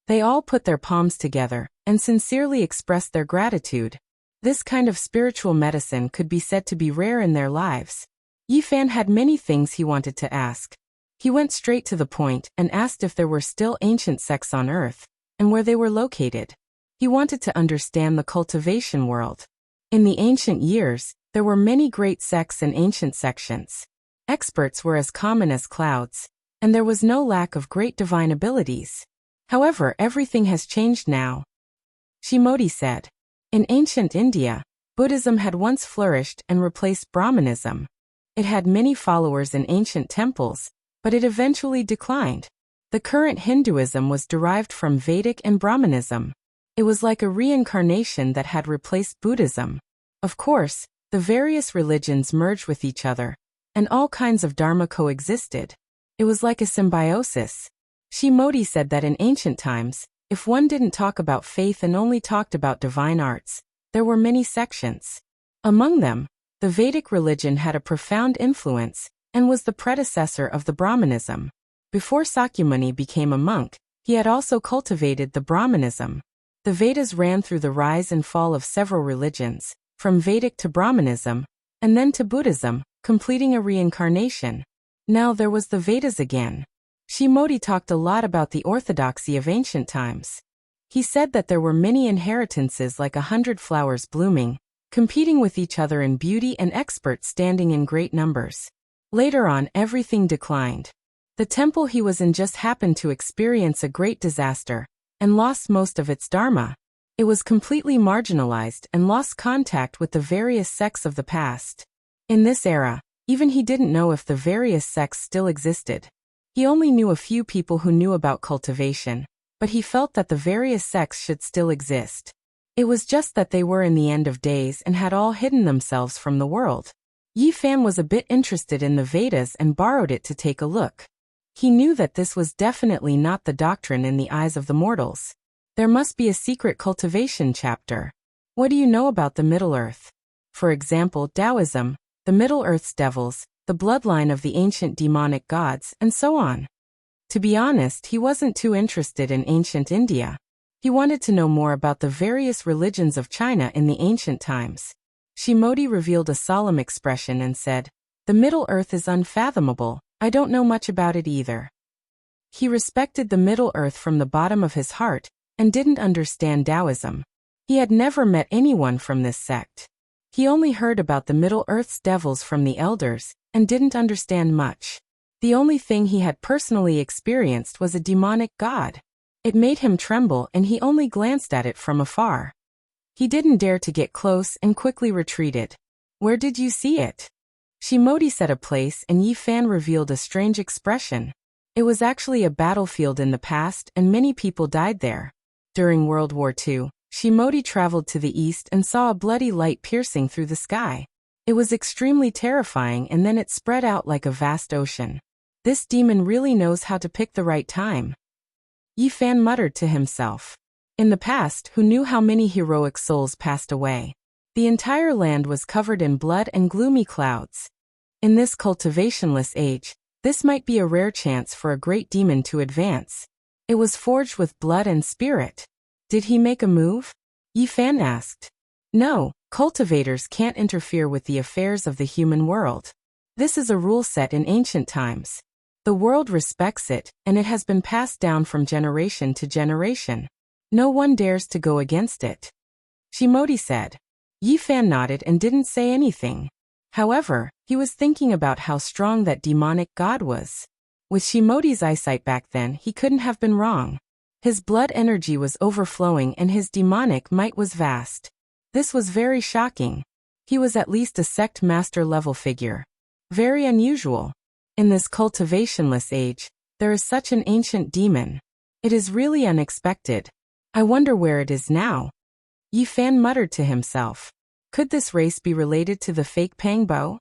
They all put their palms together and sincerely expressed their gratitude. This kind of spiritual medicine could be said to be rare in their lives. Yi Fan had many things he wanted to ask. He went straight to the point and asked if there were still ancient sects on Earth, and where they were located. He wanted to understand the cultivation world. In the ancient years, there were many great sects and ancient sections. Experts were as common as clouds, and there was no lack of great divine abilities. However, everything has changed now. Shimodi said. In ancient India, Buddhism had once flourished and replaced Brahmanism. It had many followers in ancient temples, but it eventually declined. The current Hinduism was derived from Vedic and Brahmanism. It was like a reincarnation that had replaced Buddhism. Of course, the various religions merged with each other, and all kinds of dharma coexisted. It was like a symbiosis. Shimodi said that in ancient times, if one didn't talk about faith and only talked about divine arts, there were many sections. Among them, the Vedic religion had a profound influence and was the predecessor of the Brahmanism. Before Sakyamuni became a monk, he had also cultivated the Brahmanism. The Vedas ran through the rise and fall of several religions, from Vedic to Brahmanism, and then to Buddhism, completing a reincarnation. Now there was the Vedas again. Shimodi talked a lot about the orthodoxy of ancient times. He said that there were many inheritances like 100 flowers blooming, competing with each other in beauty and experts standing in great numbers. Later on, everything declined. The temple he was in just happened to experience a great disaster and lost most of its dharma. It was completely marginalized and lost contact with the various sects of the past. In this era, even he didn't know if the various sects still existed. He only knew a few people who knew about cultivation, but he felt that the various sects should still exist. It was just that they were in the end of days and had all hidden themselves from the world. Yi Fan was a bit interested in the Vedas and borrowed it to take a look. He knew that this was definitely not the doctrine in the eyes of the mortals. There must be a secret cultivation chapter. What do you know about the Middle Earth? For example, Taoism, the Middle Earth's devils, the bloodline of the ancient demonic gods, and so on. To be honest, he wasn't too interested in ancient India. He wanted to know more about the various religions of China in the ancient times. Shimodi revealed a solemn expression and said, "The Middle Earth is unfathomable. I don't know much about it either." He respected the Middle Earth from the bottom of his heart and didn't understand Taoism. He had never met anyone from this sect. He only heard about the Middle Earth's devils from the elders and didn't understand much. The only thing he had personally experienced was a demonic god. It made him tremble and he only glanced at it from afar. He didn't dare to get close and quickly retreated. "Where did you see it?" Shimodi said a place, and Yi Fan revealed a strange expression. It was actually a battlefield in the past and many people died there. During World War II, Shimodi traveled to the east and saw a bloody light piercing through the sky. It was extremely terrifying and then it spread out like a vast ocean. This demon really knows how to pick the right time. Yi Fan muttered to himself. In the past, who knew how many heroic souls passed away? The entire land was covered in blood and gloomy clouds. In this cultivationless age, this might be a rare chance for a great demon to advance. It was forged with blood and spirit. Did he make a move? Yi Fan asked. No, cultivators can't interfere with the affairs of the human world. This is a rule set in ancient times. The world respects it, and it has been passed down from generation to generation. No one dares to go against it. Shimodi said. Yi Fan nodded and didn't say anything. However, he was thinking about how strong that demonic god was. With Shimodi's eyesight back then, he couldn't have been wrong. His blood energy was overflowing and his demonic might was vast. This was very shocking. He was at least a sect master level figure. Very unusual. In this cultivationless age, there is such an ancient demon. It is really unexpected. I wonder where it is now. Yi Fan muttered to himself. Could this race be related to the fake Pangbo?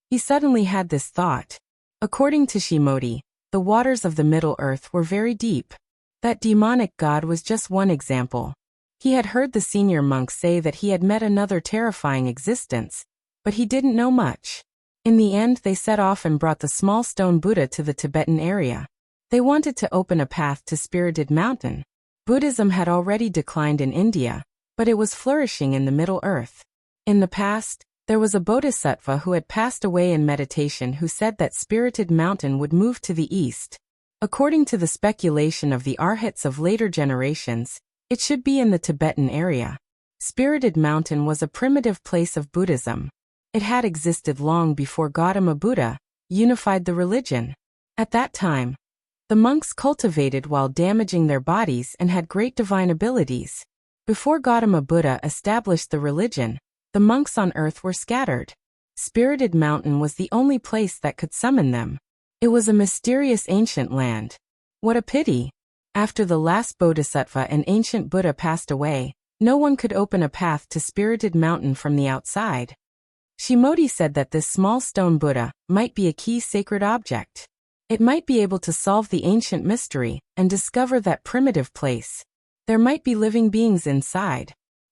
He suddenly had this thought. According to Shimodi, the waters of the Middle Earth were very deep. That demonic god was just one example. He had heard the senior monk say that he had met another terrifying existence, but he didn't know much. In the end, they set off and brought the small stone Buddha to the Tibetan area. They wanted to open a path to Spirited Mountain. Buddhism had already declined in India, but it was flourishing in the Middle Earth. In the past, there was a bodhisattva who had passed away in meditation who said that Spirited Mountain would move to the east. According to the speculation of the arhats of later generations, it should be in the Tibetan area. Spirited Mountain was a primitive place of Buddhism. It had existed long before Gautama Buddha unified the religion. At that time, the monks cultivated while damaging their bodies and had great divine abilities. Before Gautama Buddha established the religion, the monks on earth were scattered. Spirited Mountain was the only place that could summon them. It was a mysterious ancient land. What a pity. After the last Bodhisattva and ancient Buddha passed away, no one could open a path to Spirited Mountain from the outside. Shimodi said that this small stone Buddha might be a key sacred object. It might be able to solve the ancient mystery and discover that primitive place. There might be living beings inside.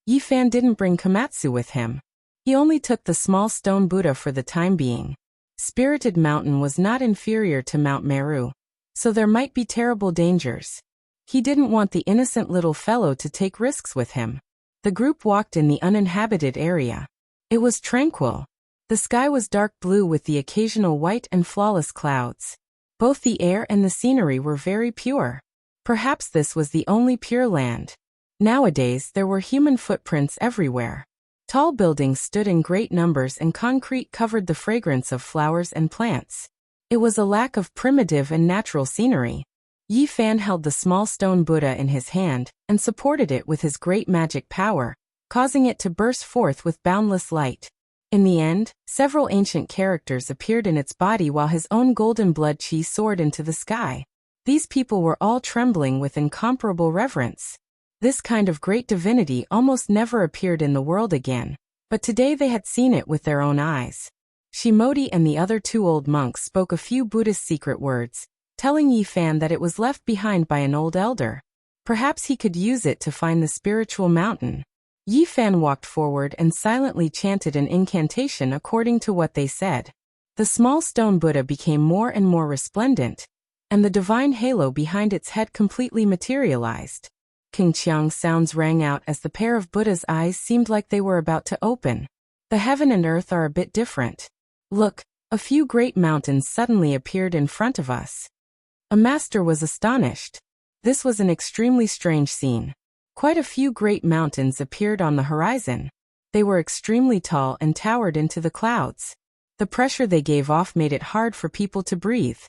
Yifan didn't bring Komatsu with him. He only took the small stone Buddha for the time being. Spirited Mountain was not inferior to Mount Meru, so there might be terrible dangers. He didn't want the innocent little fellow to take risks with him. The group walked in the uninhabited area. It was tranquil. The sky was dark blue with the occasional white and flawless clouds. Both the air and the scenery were very pure. Perhaps this was the only pure land. Nowadays there were human footprints everywhere. Tall buildings stood in great numbers and concrete covered the fragrance of flowers and plants. It was a lack of primitive and natural scenery. Yifan held the small stone Buddha in his hand and supported it with his great magic power, causing it to burst forth with boundless light. In the end, several ancient characters appeared in its body while his own golden blood chi soared into the sky. These people were all trembling with incomparable reverence. This kind of great divinity almost never appeared in the world again, but today they had seen it with their own eyes. Shimodi and the other two old monks spoke a few Buddhist secret words, telling Yifan that it was left behind by an old elder. Perhaps he could use it to find the spiritual mountain. Yifan walked forward and silently chanted an incantation according to what they said. The small stone Buddha became more and more resplendent, and the divine halo behind its head completely materialized. King-chiang sounds rang out as the pair of Buddha's eyes seemed like they were about to open. The heaven and earth are a bit different. Look, a few great mountains suddenly appeared in front of us. A master was astonished. This was an extremely strange scene. Quite a few great mountains appeared on the horizon. They were extremely tall and towered into the clouds. The pressure they gave off made it hard for people to breathe.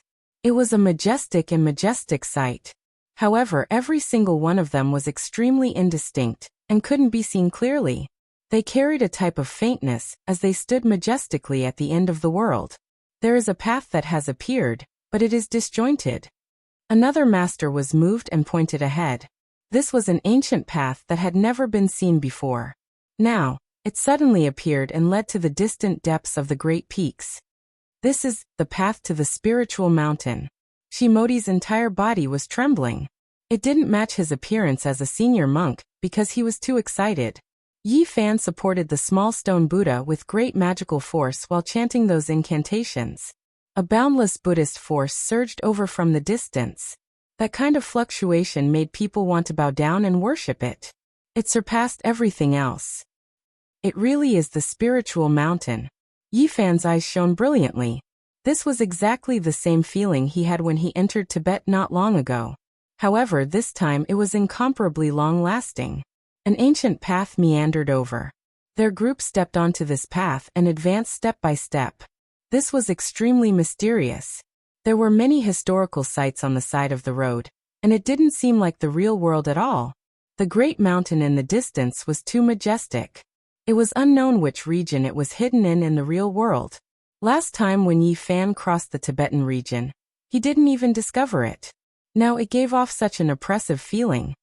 It was a majestic sight. However, every single one of them was extremely indistinct and couldn't be seen clearly. They carried a type of faintness as they stood majestically at the end of the world. There is a path that has appeared, but it is disjointed. Another master was moved and pointed ahead. This was an ancient path that had never been seen before. Now, it suddenly appeared and led to the distant depths of the great peaks. This is the path to the spiritual mountain. Shimodi's entire body was trembling. It didn't match his appearance as a senior monk because he was too excited. Yifan supported the small stone Buddha with great magical force while chanting those incantations. A boundless Buddhist force surged over from the distance. That kind of fluctuation made people want to bow down and worship it. It surpassed everything else. It really is the spiritual mountain. Yifan's eyes shone brilliantly. This was exactly the same feeling he had when he entered Tibet not long ago. However, this time it was incomparably long-lasting. An ancient path meandered over. Their group stepped onto this path and advanced step by step. This was extremely mysterious. There were many historical sites on the side of the road, and it didn't seem like the real world at all. The great mountain in the distance was too majestic. It was unknown which region it was hidden in the real world. Last time when Yifan crossed the Tibetan region, he didn't even discover it. Now it gave off such an oppressive feeling.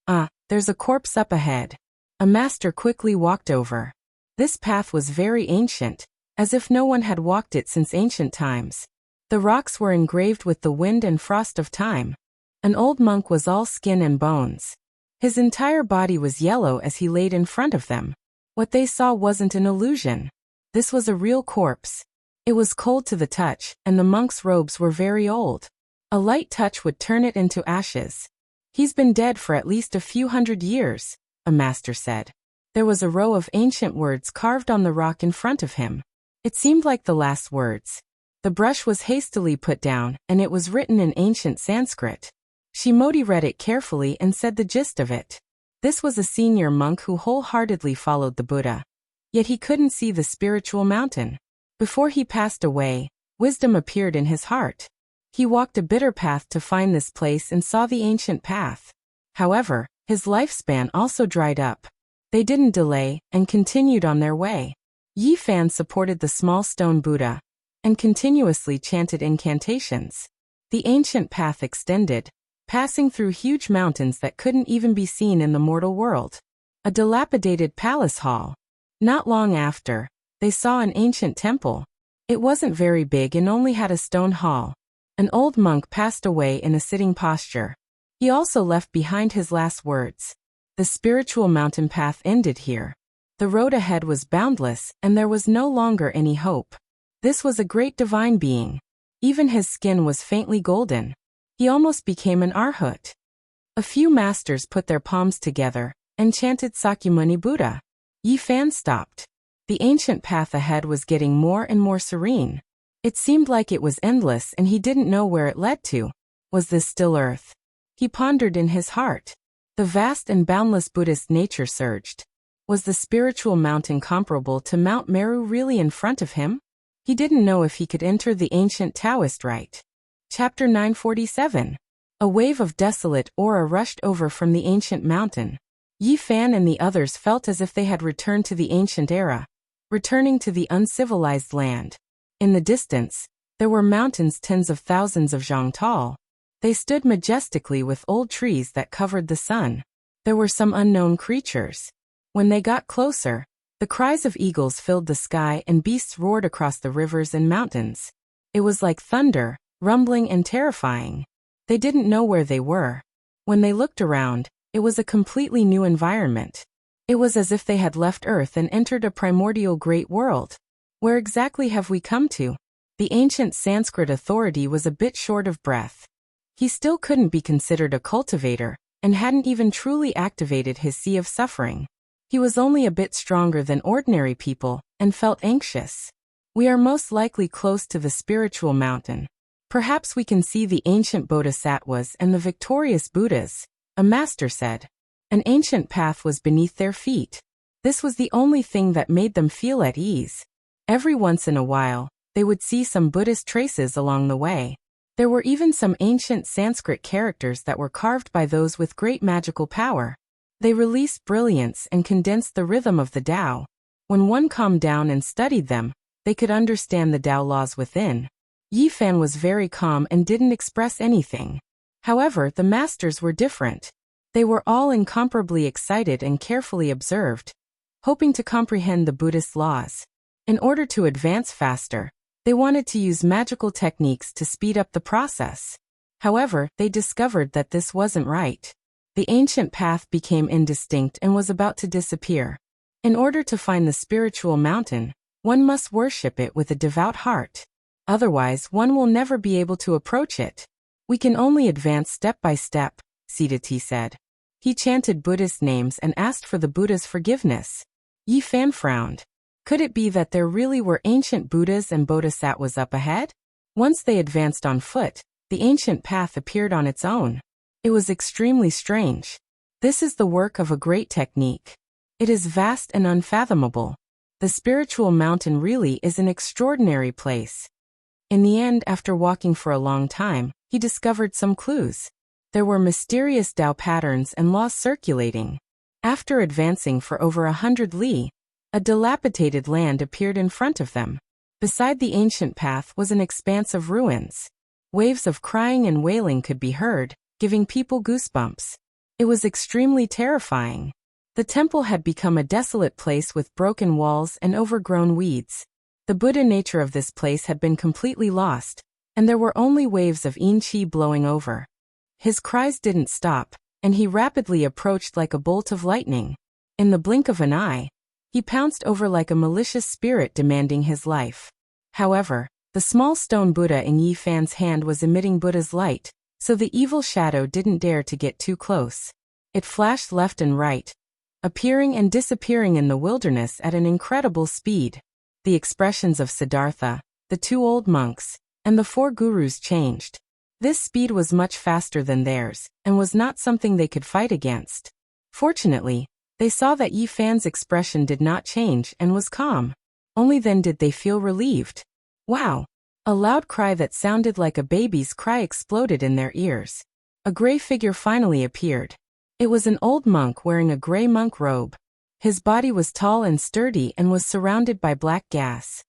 Ah, there's a corpse up ahead. A master quickly walked over. This path was very ancient, as if no one had walked it since ancient times. The rocks were engraved with the wind and frost of time. An old monk was all skin and bones. His entire body was yellow as he laid in front of them. What they saw wasn't an illusion. This was a real corpse. It was cold to the touch, and the monk's robes were very old. A light touch would turn it into ashes. He's been dead for at least a few hundred years, a master said. There was a row of ancient words carved on the rock in front of him. It seemed like the last words. The brush was hastily put down, and it was written in ancient Sanskrit. Shimodi read it carefully and said the gist of it. This was a senior monk who wholeheartedly followed the Buddha. Yet he couldn't see the spiritual mountain. Before he passed away, wisdom appeared in his heart. He walked a bitter path to find this place and saw the ancient path. However, his lifespan also dried up. They didn't delay and continued on their way. Yifan supported the small stone Buddha. and continuously chanted incantations. The ancient path extended, passing through huge mountains that couldn't even be seen in the mortal world. A dilapidated palace hall. Not long after, they saw an ancient temple. It wasn't very big and only had a stone hall. An old monk passed away in a sitting posture. He also left behind his last words. The spiritual mountain path ended here. The road ahead was boundless, and there was no longer any hope. This was a great divine being. Even his skin was faintly golden. He almost became an arhat. A few masters put their palms together and chanted Sakyamuni Buddha. Yi Fan stopped. The ancient path ahead was getting more and more serene. It seemed like it was endless and he didn't know where it led to. Was this still earth? He pondered in his heart. The vast and boundless Buddhist nature surged. Was the spiritual mountain comparable to Mount Meru really in front of him? He didn't know if he could enter the ancient Taoist rite. Chapter 947. A wave of desolate aura rushed over from the ancient mountain. Yi Fan and the others felt as if they had returned to the ancient era, returning to the uncivilized land. In the distance, there were mountains tens of thousands of zhang tall. They stood majestically with old trees that covered the sun. There were some unknown creatures. When they got closer, the cries of eagles filled the sky and beasts roared across the rivers and mountains. It was like thunder, rumbling and terrifying. They didn't know where they were. When they looked around, it was a completely new environment. It was as if they had left Earth and entered a primordial great world. Where exactly have we come to? The ancient Sanskrit authority was a bit short of breath. He still couldn't be considered a cultivator, and hadn't even truly activated his sea of suffering. He was only a bit stronger than ordinary people, and felt anxious. We are most likely close to the spiritual mountain. Perhaps we can see the ancient bodhisattvas and the victorious Buddhas, a master said. An ancient path was beneath their feet. This was the only thing that made them feel at ease. Every once in a while, they would see some Buddhist traces along the way. There were even some ancient Sanskrit characters that were carved by those with great magical power. They released brilliance and condensed the rhythm of the Tao. When one calmed down and studied them, they could understand the Tao laws within. Yi Fan was very calm and didn't express anything. However, the masters were different. They were all incomparably excited and carefully observed, hoping to comprehend the Buddhist laws. In order to advance faster, they wanted to use magical techniques to speed up the process. However, they discovered that this wasn't right. The ancient path became indistinct and was about to disappear. In order to find the spiritual mountain, one must worship it with a devout heart. Otherwise, one will never be able to approach it. We can only advance step by step, Siddhati said. He chanted Buddhist names and asked for the Buddha's forgiveness. Yi Fan frowned. Could it be that there really were ancient Buddhas and bodhisattvas up ahead? Once they advanced on foot, the ancient path appeared on its own. It was extremely strange. This is the work of a great technique. It is vast and unfathomable. The spiritual mountain really is an extraordinary place. In the end, after walking for a long time, he discovered some clues. There were mysterious Tao patterns and laws circulating. After advancing for over 100 li, a dilapidated land appeared in front of them. Beside the ancient path was an expanse of ruins. Waves of crying and wailing could be heard, giving people goosebumps. It was extremely terrifying. The temple had become a desolate place with broken walls and overgrown weeds. The Buddha nature of this place had been completely lost, and there were only waves of yin qi blowing over. His cries didn't stop, and he rapidly approached like a bolt of lightning. In the blink of an eye, he pounced over like a malicious spirit demanding his life. However, the small stone Buddha in Yi Fan's hand was emitting Buddha's light, so the evil shadow didn't dare to get too close. It flashed left and right, appearing and disappearing in the wilderness at an incredible speed. The expressions of Siddhartha, the two old monks, and the four gurus changed. This speed was much faster than theirs, and was not something they could fight against. Fortunately, they saw that Yi Fan's expression did not change and was calm. Only then did they feel relieved. Wow! A loud cry that sounded like a baby's cry exploded in their ears. A gray figure finally appeared. It was an old monk wearing a gray monk robe. His body was tall and sturdy and was surrounded by black gas.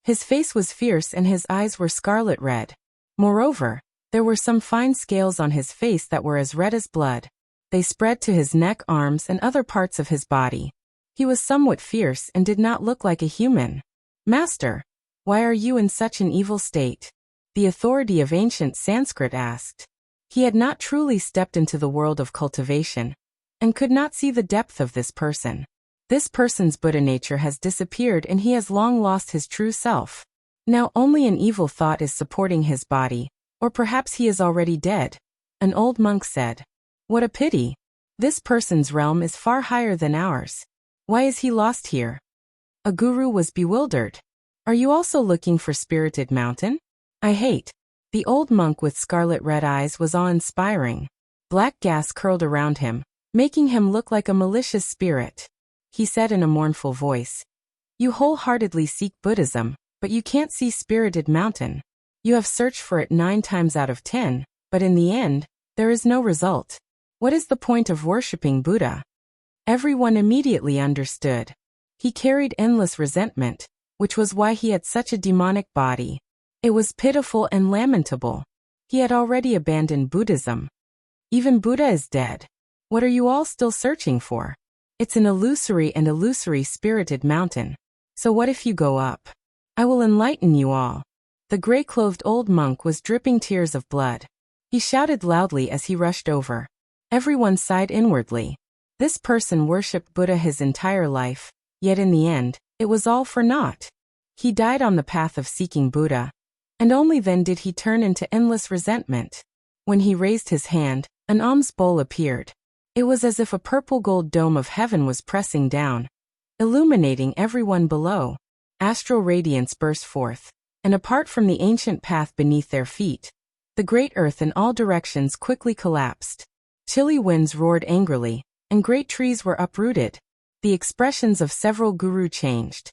His face was fierce and his eyes were scarlet red. Moreover, there were some fine scales on his face that were as red as blood. They spread to his neck, arms, and other parts of his body. He was somewhat fierce and did not look like a human. "Master, why are you in such an evil state?" the authority of ancient Sanskrit asked. He had not truly stepped into the world of cultivation, and could not see the depth of this person. This person's Buddha nature has disappeared and he has long lost his true self. Now only an evil thought is supporting his body, or perhaps he is already dead. An old monk said. "What a pity. This person's realm is far higher than ours. Why is he lost here?" A guru was bewildered. "Are you also looking for Spirited Mountain?" "I hate." The old monk with scarlet red eyes was awe-inspiring. Black gas curled around him, making him look like a malicious spirit. He said in a mournful voice, "You wholeheartedly seek Buddhism, but you can't see Spirited Mountain. You have searched for it 9 times out of 10, but in the end, there is no result. What is the point of worshipping Buddha?" Everyone immediately understood. He carried endless resentment, which was why he had such a demonic body. It was pitiful and lamentable. He had already abandoned Buddhism. Even Buddha is dead. What are you all still searching for? It's an illusory Spirited Mountain. So what if you go up? I will enlighten you all. The gray-clothed old monk was dripping tears of blood. He shouted loudly as he rushed over. Everyone sighed inwardly. This person worshipped Buddha his entire life, yet in the end, it was all for naught. He died on the path of seeking Buddha, and only then did he turn into endless resentment. When he raised his hand, an alms bowl appeared. It was as if a purple gold dome of heaven was pressing down, illuminating everyone below. Astral radiance burst forth, and apart from the ancient path beneath their feet, the great earth in all directions quickly collapsed. Chilly winds roared angrily, and great trees were uprooted. The expressions of several guru changed.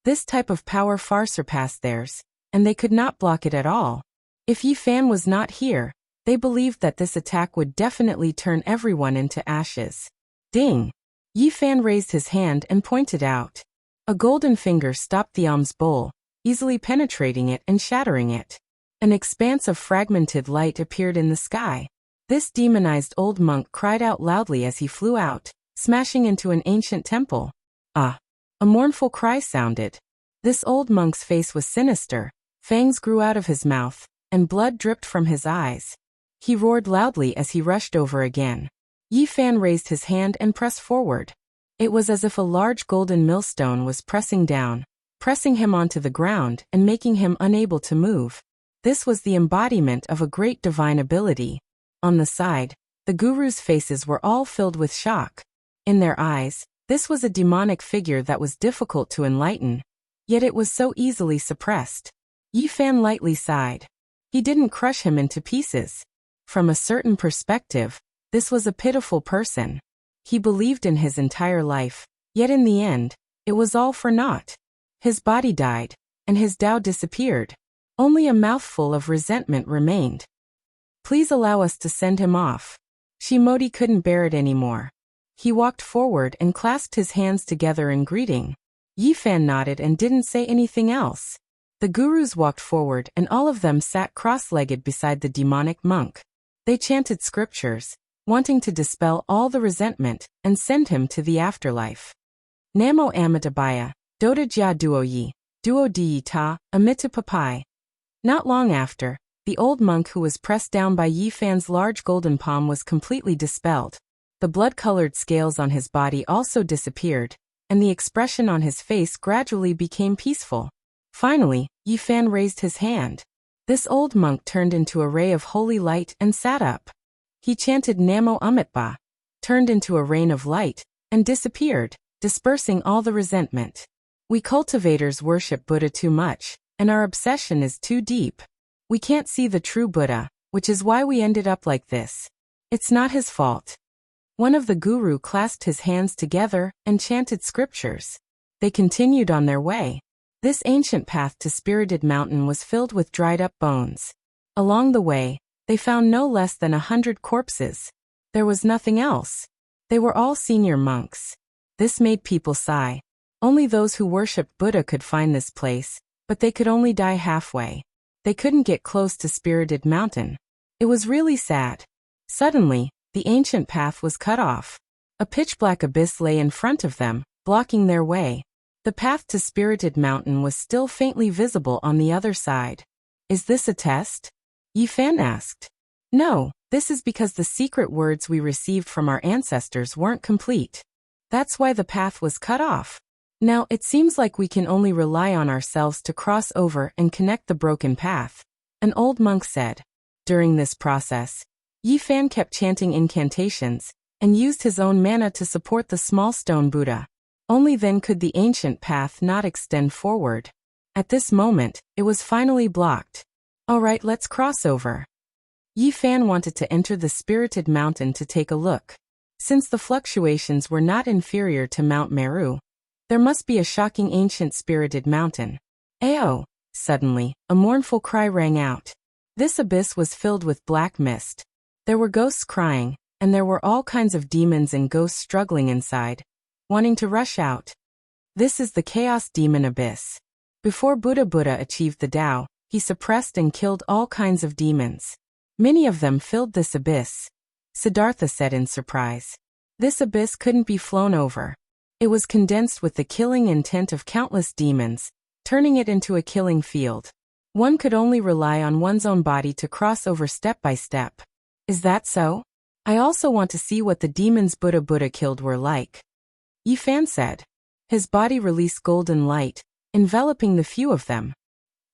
This type of power far surpassed theirs, and they could not block it at all. If Yi Fan was not here, they believed that this attack would definitely turn everyone into ashes. Ding! Yi Fan raised his hand and pointed out. A golden finger stopped the alms bowl, easily penetrating it and shattering it. An expanse of fragmented light appeared in the sky. This demonized old monk cried out loudly as he flew out, smashing into an ancient temple. Ah! A mournful cry sounded. This old monk's face was sinister, fangs grew out of his mouth, and blood dripped from his eyes. He roared loudly as he rushed over again. Yi Fan raised his hand and pressed forward. It was as if a large golden millstone was pressing down, pressing him onto the ground and making him unable to move. This was the embodiment of a great divine ability. On the side, the gurus' faces were all filled with shock. In their eyes, this was a demonic figure that was difficult to enlighten, yet it was so easily suppressed. Yi Fan lightly sighed. He didn't crush him into pieces. From a certain perspective, this was a pitiful person. He believed in his entire life, yet in the end, it was all for naught. His body died, and his Tao disappeared. Only a mouthful of resentment remained. "Please allow us to send him off." Shimodi couldn't bear it anymore. He walked forward and clasped his hands together in greeting. Yi Fan nodded and didn't say anything else. The gurus walked forward and all of them sat cross-legged beside the demonic monk. They chanted scriptures, wanting to dispel all the resentment and send him to the afterlife. Namo Amitabhaya, Doda Jia Duo Duo Di Ta, Amitapapai. Not long after, the old monk who was pressed down by Yi Fan's large golden palm was completely dispelled. The blood-colored scales on his body also disappeared, and the expression on his face gradually became peaceful. Finally, Yi Fan raised his hand. This old monk turned into a ray of holy light and sat up. He chanted Namo Amitba, turned into a rain of light, and disappeared, dispersing all the resentment. We cultivators worship Buddha too much, and our obsession is too deep. We can't see the true Buddha, which is why we ended up like this. It's not his fault. One of the guru clasped his hands together and chanted scriptures. They continued on their way. This ancient path to Spirited Mountain was filled with dried-up bones. Along the way, they found no less than 100 corpses. There was nothing else. They were all senior monks. This made people sigh. Only those who worshipped Buddha could find this place, but they could only die halfway. They couldn't get close to Spirited Mountain. It was really sad. Suddenly, the ancient path was cut off. A pitch-black abyss lay in front of them, blocking their way. The path to Spirited Mountain was still faintly visible on the other side. Is this a test? Yifan asked. No, this is because the secret words we received from our ancestors weren't complete. That's why the path was cut off. Now it seems like we can only rely on ourselves to cross over and connect the broken path, an old monk said. During this process, Yifan kept chanting incantations and used his own mana to support the small stone Buddha. Only then could the ancient path not extend forward. At this moment, it was finally blocked. Alright, let's cross over. Yifan wanted to enter the Spirited Mountain to take a look. Since the fluctuations were not inferior to Mount Meru, there must be a shocking ancient Spirited Mountain. Ayo! Suddenly, a mournful cry rang out. This abyss was filled with black mist. There were ghosts crying, and there were all kinds of demons and ghosts struggling inside, wanting to rush out. This is the Chaos Demon Abyss. Before Buddha achieved the Tao, he suppressed and killed all kinds of demons. Many of them filled this abyss. Siddhartha said in surprise. This abyss couldn't be flown over. It was condensed with the killing intent of countless demons, turning it into a killing field. One could only rely on one's own body to cross over step by step. Is that so? I also want to see what the demons Buddha killed were like. Yifan said. His body released golden light, enveloping the few of them.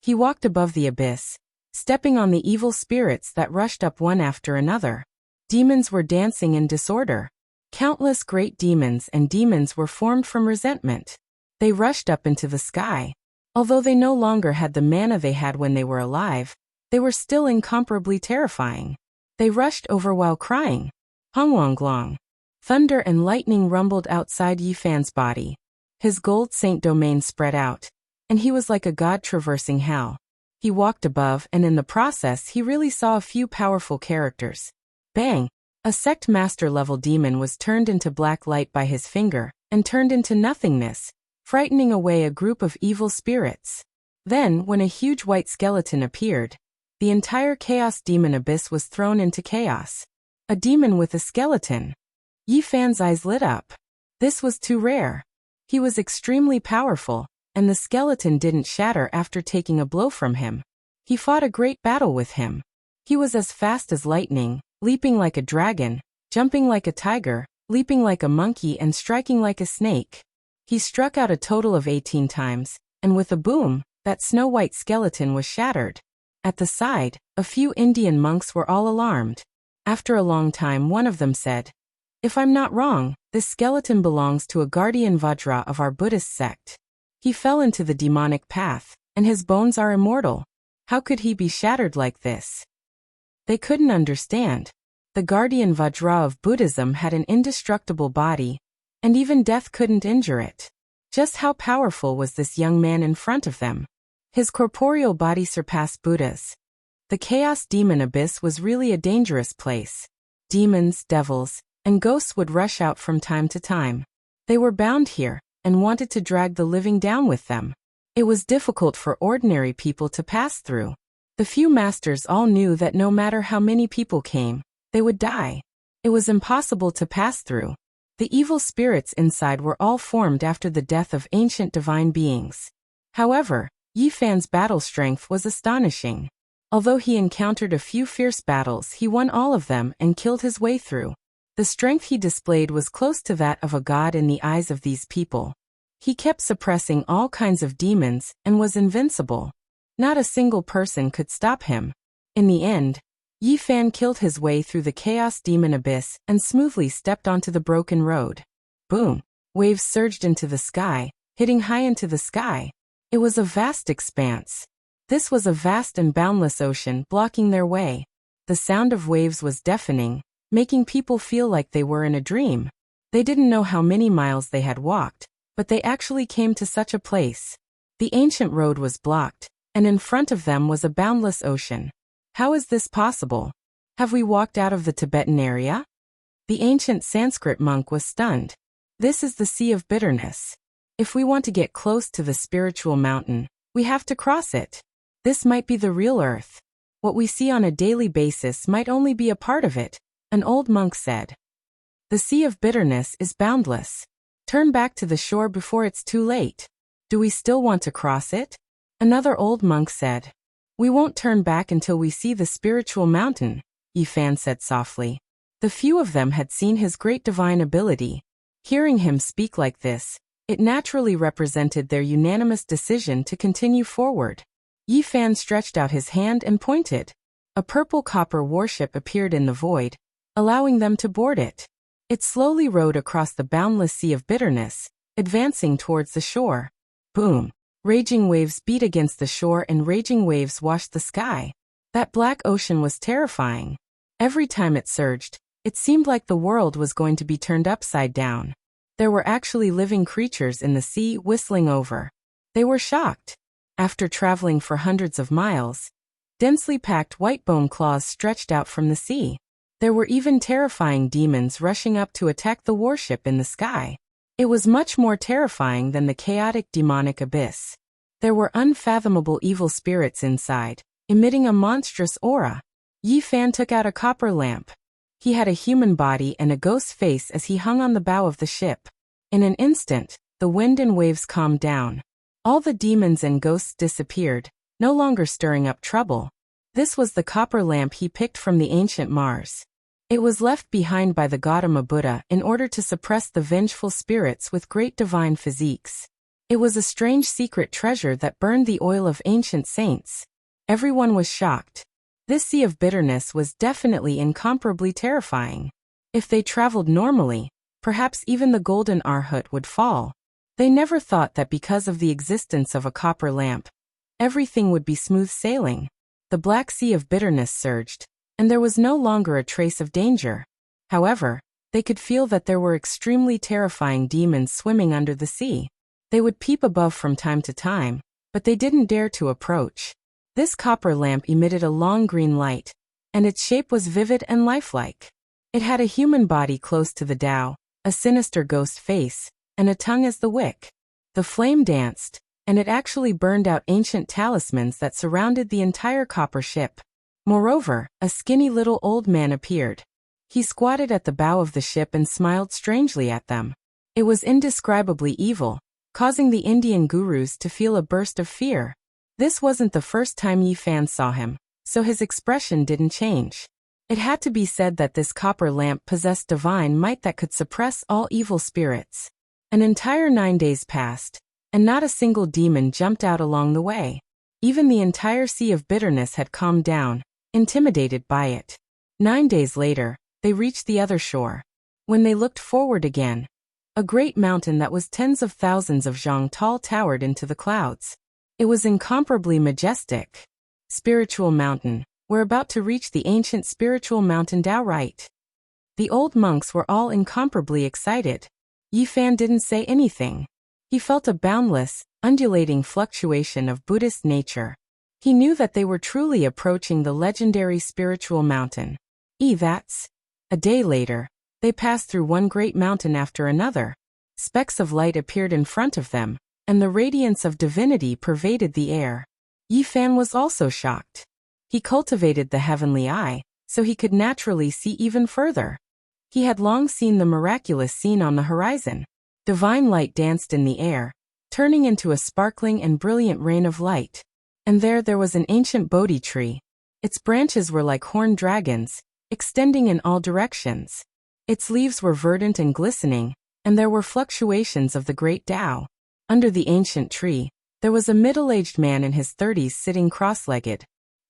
He walked above the abyss, stepping on the evil spirits that rushed up one after another. Demons were dancing in disorder. Countless great demons and demons were formed from resentment. They rushed up into the sky. Although they no longer had the mana they had when they were alive, they were still incomparably terrifying. They rushed over while crying. Hongwonglong. Thunder and lightning rumbled outside Yifan's body. His gold saint domain spread out, and he was like a god traversing hell. He walked above, and in the process he really saw a few powerful characters. Bang! A sect master level demon was turned into black light by his finger, and turned into nothingness, frightening away a group of evil spirits. Then, when a huge white skeleton appeared, the entire Chaos Demon Abyss was thrown into chaos. A demon with a skeleton. Yifan's eyes lit up. This was too rare. He was extremely powerful, and the skeleton didn't shatter after taking a blow from him. He fought a great battle with him. He was as fast as lightning, leaping like a dragon, jumping like a tiger, leaping like a monkey and striking like a snake. He struck out a total of 18 times, and with a boom, that snow-white skeleton was shattered. At the side, a few Indian monks were all alarmed. After a long time one of them said, "If I'm not wrong, this skeleton belongs to a guardian Vajra of our Buddhist sect. He fell into the demonic path, and his bones are immortal. How could he be shattered like this?" They couldn't understand. The guardian Vajra of Buddhism had an indestructible body, and even death couldn't injure it. Just how powerful was this young man in front of them? His corporeal body surpassed Buddha's. The Chaos Demon Abyss was really a dangerous place. Demons, devils, and ghosts would rush out from time to time. They were bound here, and wanted to drag the living down with them. It was difficult for ordinary people to pass through. The few masters all knew that no matter how many people came, they would die. It was impossible to pass through. The evil spirits inside were all formed after the death of ancient divine beings. However, Yifan's battle strength was astonishing. Although he encountered a few fierce battles, he won all of them and killed his way through. The strength he displayed was close to that of a god in the eyes of these people. He kept suppressing all kinds of demons and was invincible. Not a single person could stop him. In the end, Yifan killed his way through the Chaos Demon Abyss and smoothly stepped onto the broken road. Boom! Waves surged into the sky, hitting high into the sky. It was a vast expanse. This was a vast and boundless ocean blocking their way. The sound of waves was deafening, making people feel like they were in a dream. They didn't know how many miles they had walked, but they actually came to such a place. The ancient road was blocked, and in front of them was a boundless ocean. How is this possible? Have we walked out of the Tibetan area? The ancient Sanskrit monk was stunned. This is the Sea of Bitterness. If we want to get close to the spiritual mountain, We have to cross it. This might be the real Earth. What we see on a daily basis might only be a part of it, an old monk said. The sea of bitterness is boundless. Turn back to the shore before it's too late. Do we still want to cross it? Another old monk said. We won't turn back until we see the spiritual mountain, Yifan said softly. The few of them had seen his great divine ability. Hearing him speak like this, it naturally represented their unanimous decision to continue forward. Yifan stretched out his hand and pointed. A purple copper warship appeared in the void, allowing them to board it. It slowly rowed across the boundless sea of bitterness, advancing towards the shore. Boom! Raging waves beat against the shore and raging waves washed the sky. That black ocean was terrifying. Every time it surged, it seemed like the world was going to be turned upside down. There were actually living creatures in the sea whistling over. They were shocked. After traveling for hundreds of miles, densely packed white bone claws stretched out from the sea. There were even terrifying demons rushing up to attack the warship in the sky. It was much more terrifying than the chaotic demonic abyss. There were unfathomable evil spirits inside, emitting a monstrous aura. Yifan took out a copper lamp. He had a human body and a ghost face as he hung on the bow of the ship. In an instant, the wind and waves calmed down. All the demons and ghosts disappeared, no longer stirring up trouble. This was the copper lamp he picked from the ancient Mars. It was left behind by the Gautama Buddha in order to suppress the vengeful spirits with great divine physiques. It was a strange secret treasure that burned the oil of ancient saints. Everyone was shocked. This sea of bitterness was definitely incomparably terrifying. If they traveled normally, perhaps even the golden Arhat would fall. They never thought that because of the existence of a copper lamp, everything would be smooth sailing. The black sea of bitterness surged, and there was no longer a trace of danger. However, they could feel that there were extremely terrifying demons swimming under the sea. They would peep above from time to time, but they didn't dare to approach. This copper lamp emitted a long green light, and its shape was vivid and lifelike. It had a human body close to the Tao, a sinister ghost face, and a tongue as the wick. The flame danced, and it actually burned out ancient talismans that surrounded the entire copper ship. Moreover, a skinny little old man appeared. He squatted at the bow of the ship and smiled strangely at them. It was indescribably evil, causing the Indian gurus to feel a burst of fear. This wasn't the first time Yifan saw him, so his expression didn't change. It had to be said that this copper lamp possessed divine might that could suppress all evil spirits. An entire 9 days passed, and not a single demon jumped out along the way. Even the entire sea of bitterness had calmed down, intimidated by it. 9 days later, they reached the other shore. When they looked forward again, a great mountain that was tens of thousands of zhang tall towered into the clouds. It was incomparably majestic. Spiritual mountain. We're about to reach the ancient spiritual mountain Tao, right? The old monks were all incomparably excited. Yifan didn't say anything. He felt a boundless, undulating fluctuation of Buddhist nature. He knew that they were truly approaching the legendary spiritual mountain. That's. A day later, they passed through one great mountain after another. Specks of light appeared in front of them, and the radiance of divinity pervaded the air. Yifan was also shocked. He cultivated the heavenly eye, so he could naturally see even further. He had long seen the miraculous scene on the horizon. Divine light danced in the air, turning into a sparkling and brilliant rain of light. And there was an ancient Bodhi tree. Its branches were like horned dragons, extending in all directions. Its leaves were verdant and glistening, and there were fluctuations of the great Tao. Under the ancient tree, there was a middle-aged man in his 30s sitting cross-legged.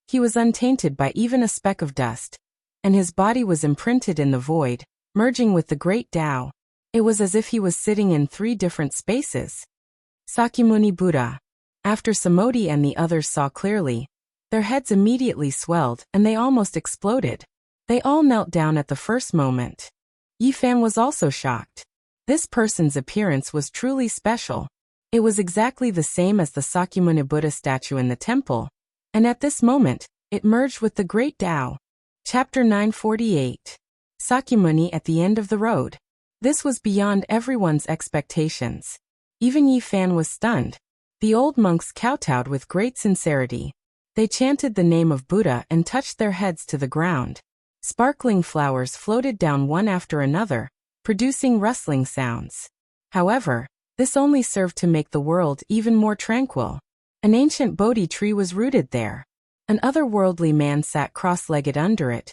He was untainted by even a speck of dust, and his body was imprinted in the void, merging with the great Tao. It was as if he was sitting in 3 different spaces. Sakyamuni Buddha. After Samodhi and the others saw clearly, their heads immediately swelled and they almost exploded. They all knelt down at the first moment. Yifan was also shocked. This person's appearance was truly special. It was exactly the same as the Sakyamuni Buddha statue in the temple, and at this moment, it merged with the great Tao. Chapter 948. Sakyamuni at the end of the road. This was beyond everyone's expectations. Even Yifan was stunned. The old monks kowtowed with great sincerity. They chanted the name of Buddha and touched their heads to the ground. Sparkling flowers floated down one after another, producing rustling sounds. However, this only served to make the world even more tranquil. An ancient Bodhi tree was rooted there. An otherworldly man sat cross-legged under it,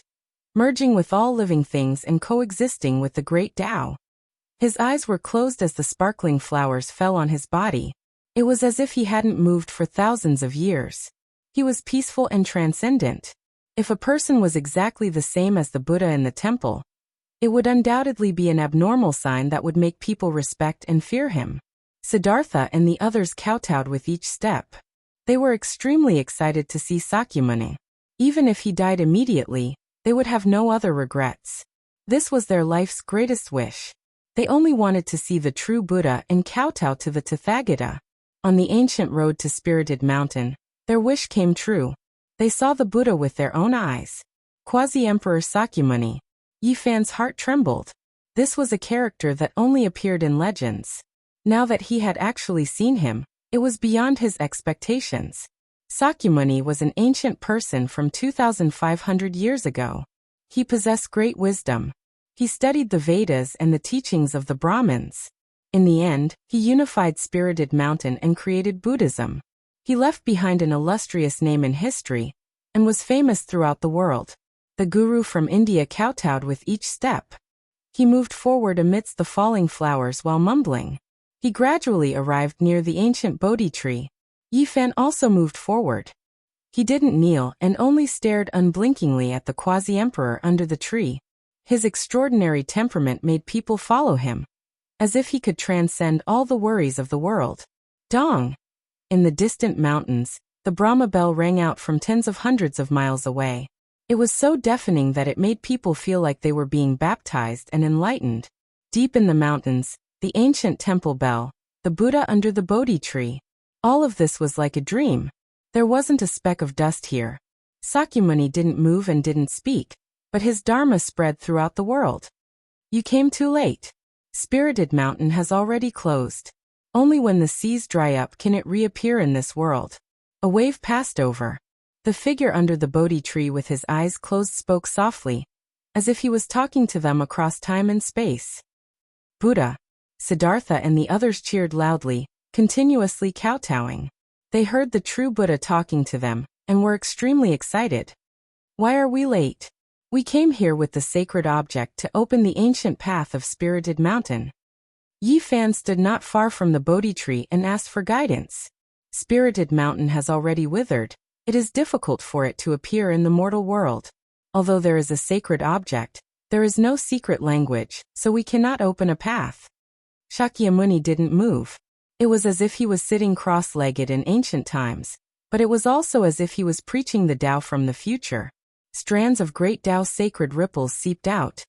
merging with all living things and coexisting with the great Tao. His eyes were closed as the sparkling flowers fell on his body. It was as if he hadn't moved for thousands of years. He was peaceful and transcendent. If a person was exactly the same as the Buddha in the temple, it would undoubtedly be an abnormal sign that would make people respect and fear him. Siddhartha and the others kowtowed with each step. They were extremely excited to see Sakyamuni. Even if he died immediately, they would have no other regrets. This was their life's greatest wish. They only wanted to see the true Buddha and kowtow to the Tathagata. On the ancient road to Spirited Mountain, their wish came true. They saw the Buddha with their own eyes. Quasi-Emperor Sakyamuni. Yifan's heart trembled. This was a character that only appeared in legends. Now that he had actually seen him, it was beyond his expectations. Sakyamuni was an ancient person from 2,500 years ago. He possessed great wisdom. He studied the Vedas and the teachings of the Brahmins. In the end, he unified Spirited Mountain and created Buddhism. He left behind an illustrious name in history and was famous throughout the world. The guru from India kowtowed with each step. He moved forward amidst the falling flowers while mumbling. He gradually arrived near the ancient Bodhi tree. Yifan also moved forward. He didn't kneel and only stared unblinkingly at the quasi-emperor under the tree. His extraordinary temperament made people follow him, as if he could transcend all the worries of the world. Dong! In the distant mountains, the Brahma bell rang out from tens of hundreds of miles away. It was so deafening that it made people feel like they were being baptized and enlightened. Deep in the mountains, the ancient temple bell, the Buddha under the Bodhi tree. All of this was like a dream. There wasn't a speck of dust here. Sakyamuni didn't move and didn't speak, but his dharma spread throughout the world. You came too late. Spirited Mountain has already closed. Only when the seas dry up can it reappear in this world. A wave passed over. The figure under the Bodhi tree with his eyes closed spoke softly, as if he was talking to them across time and space. Buddha. Siddhartha and the others cheered loudly, continuously kowtowing. They heard the true Buddha talking to them, and were extremely excited. Why are we late? We came here with the sacred object to open the ancient path of Spirited Mountain. Yifan stood not far from the Bodhi tree and asked for guidance. Spirited Mountain has already withered. It is difficult for it to appear in the mortal world. Although there is a sacred object, there is no secret language, so we cannot open a path. Shakyamuni didn't move. It was as if he was sitting cross-legged in ancient times, but it was also as if he was preaching the Tao from the future. Strands of great Tao sacred ripples seeped out,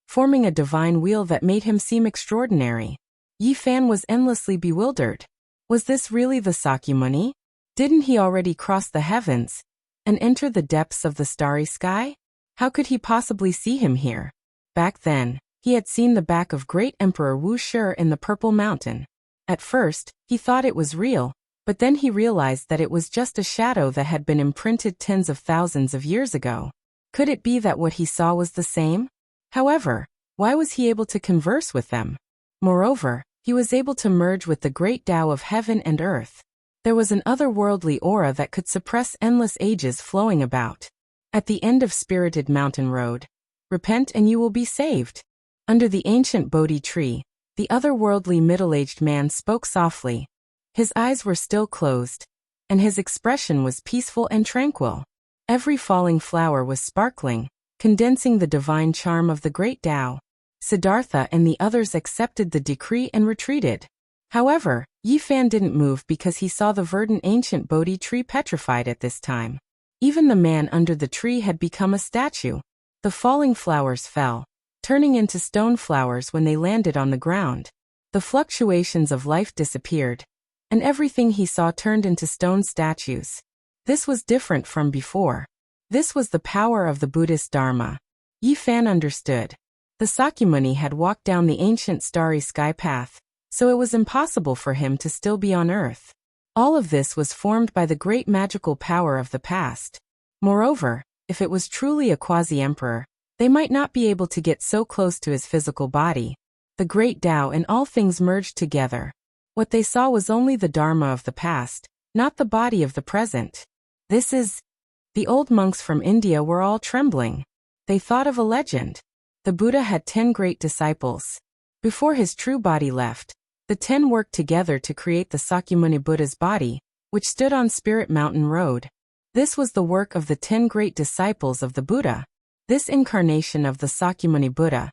forming a divine wheel that made him seem extraordinary. Yifan was endlessly bewildered. Was this really the Sakyamuni? Didn't he already cross the heavens and enter the depths of the starry sky? How could he possibly see him here? Back then, he had seen the back of great Emperor Wu Shi in the Purple Mountain. At first, he thought it was real, but then he realized that it was just a shadow that had been imprinted tens of thousands of years ago. Could it be that what he saw was the same? However, why was he able to converse with them? Moreover, he was able to merge with the great Tao of heaven and earth. There was an otherworldly aura that could suppress endless ages flowing about. At the end of Spirited Mountain Road, repent and you will be saved. Under the ancient Bodhi tree, the otherworldly middle-aged man spoke softly. His eyes were still closed, and his expression was peaceful and tranquil. Every falling flower was sparkling, condensing the divine charm of the great Tao. Siddhartha and the others accepted the decree and retreated. However, Yifan didn't move because he saw the verdant ancient Bodhi tree petrified at this time. Even the man under the tree had become a statue. The falling flowers fell, turning into stone flowers when they landed on the ground. The fluctuations of life disappeared, and everything he saw turned into stone statues. This was different from before. This was the power of the Buddhist Dharma. Yifan understood. The Sakyamuni had walked down the ancient starry sky path, so it was impossible for him to still be on earth. All of this was formed by the great magical power of the past. Moreover, if it was truly a quasi-emperor, they might not be able to get so close to his physical body. The great Tao and all things merged together. What they saw was only the Dharma of the past, not the body of the present. This is... The old monks from India were all trembling. They thought of a legend. The Buddha had 10 great disciples. Before his true body left, the 10 worked together to create the Sakyamuni Buddha's body, which stood on Spirit Mountain Road. This was the work of the 10 great disciples of the Buddha. This incarnation of the Sakyamuni Buddha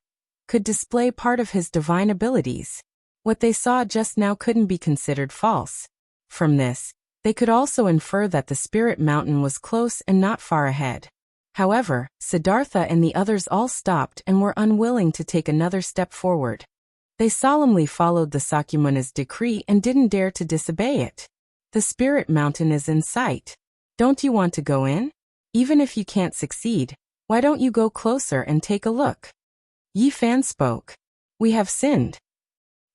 could display part of his divine abilities. What they saw just now couldn't be considered false. From this, they could also infer that the Spirit Mountain was close and not far ahead. However, Siddhartha and the others all stopped and were unwilling to take another step forward. They solemnly followed the Sakyamuni's decree and didn't dare to disobey it. The Spirit Mountain is in sight. Don't you want to go in? Even if you can't succeed, why don't you go closer and take a look? Yi Fan spoke. We have sinned.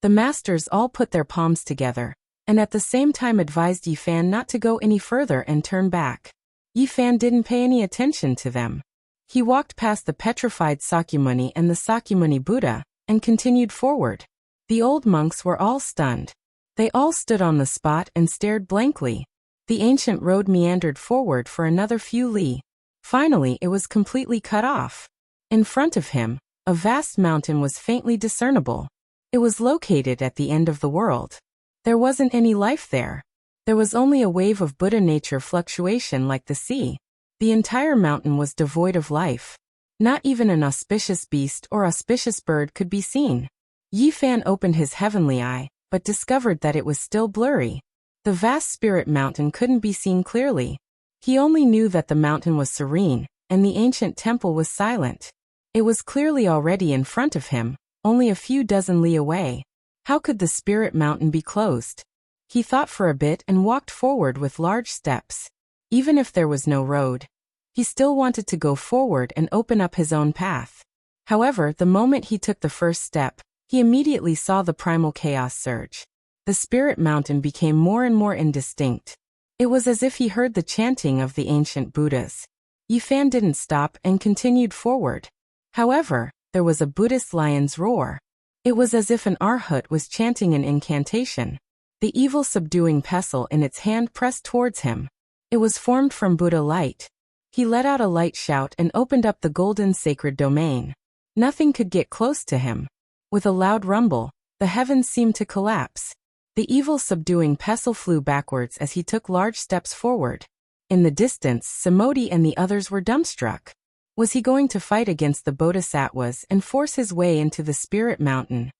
The masters all put their palms together, and at the same time advised Yi Fan not to go any further and turn back. Yi Fan didn't pay any attention to them. He walked past the petrified Sakyamuni and the Sakyamuni Buddha, and continued forward. The old monks were all stunned. They all stood on the spot and stared blankly. The ancient road meandered forward for another few li. Finally, it was completely cut off. In front of him, a vast mountain was faintly discernible. It was located at the end of the world. There wasn't any life there. There was only a wave of Buddha nature fluctuation like the sea. The entire mountain was devoid of life. Not even an auspicious beast or auspicious bird could be seen. Yi Fan opened his heavenly eye, but discovered that it was still blurry. The vast Spirit Mountain couldn't be seen clearly. He only knew that the mountain was serene, and the ancient temple was silent. It was clearly already in front of him, only a few dozen li away. How could the Spirit Mountain be closed? He thought for a bit and walked forward with large steps. Even if there was no road, he still wanted to go forward and open up his own path. However, the moment he took the first step, he immediately saw the primal chaos surge. The Spirit Mountain became more and more indistinct. It was as if he heard the chanting of the ancient Buddhas. Yi Fan didn't stop and continued forward. However, there was a Buddhist lion's roar. It was as if an Arhat was chanting an incantation. The evil subduing pestle in its hand pressed towards him. It was formed from Buddha light. He let out a light shout and opened up the golden sacred domain. Nothing could get close to him. With a loud rumble, the heavens seemed to collapse. The evil subduing pestle flew backwards as he took large steps forward. In the distance, Samodi and the others were dumbstruck. Was he going to fight against the Bodhisattvas and force his way into the Spirit Mountain?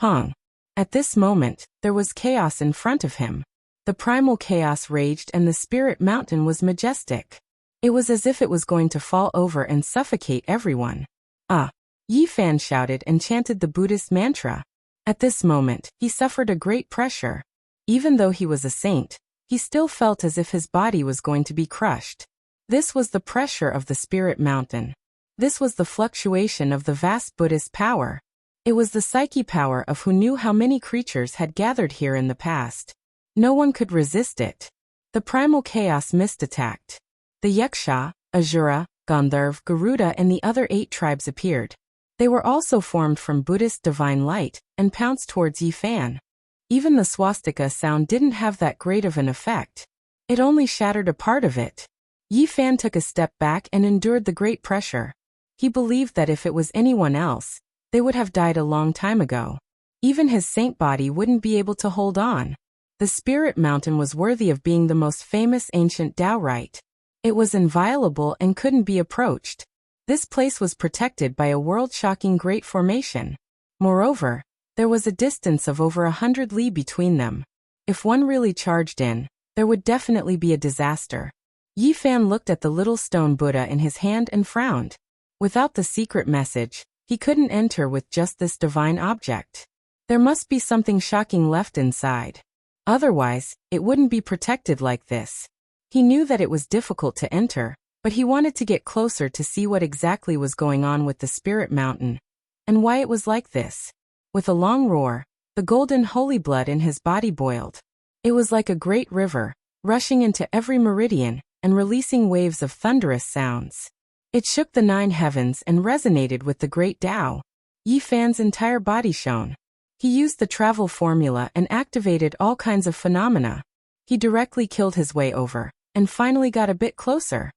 Hong. At this moment, there was chaos in front of him. The primal chaos raged and the Spirit Mountain was majestic. It was as if it was going to fall over and suffocate everyone. Ah! Yi Fan shouted and chanted the Buddhist mantra. At this moment, he suffered a great pressure. Even though he was a saint, he still felt as if his body was going to be crushed. This was the pressure of the Spirit Mountain. This was the fluctuation of the vast Buddhist power. It was the psyche power of who knew how many creatures had gathered here in the past. No one could resist it. The primal chaos mist attacked. The Yaksha, Asura, Gandharv, Garuda and the other 8 tribes appeared. They were also formed from Buddhist divine light, and pounced towards Yi Fan. Even the swastika sound didn't have that great of an effect. It only shattered a part of it. Yi Fan took a step back and endured the great pressure. He believed that if it was anyone else, they would have died a long time ago. Even his saint body wouldn't be able to hold on. The Spirit Mountain was worthy of being the most famous ancient Tao rite. It was inviolable and couldn't be approached. This place was protected by a world-shocking great formation. Moreover, there was a distance of over 100 li between them. If one really charged in, there would definitely be a disaster. Yi Fan looked at the little stone Buddha in his hand and frowned. Without the secret message, he couldn't enter with just this divine object. There must be something shocking left inside. Otherwise, it wouldn't be protected like this. He knew that it was difficult to enter, but he wanted to get closer to see what exactly was going on with the Spirit Mountain, and why it was like this. With a long roar, the golden holy blood in his body boiled. It was like a great river, rushing into every meridian and releasing waves of thunderous sounds. It shook the 9 heavens and resonated with the great Tao. Yi Fan's entire body shone. He used the travel formula and activated all kinds of phenomena. He directly killed his way over, and finally got a bit closer.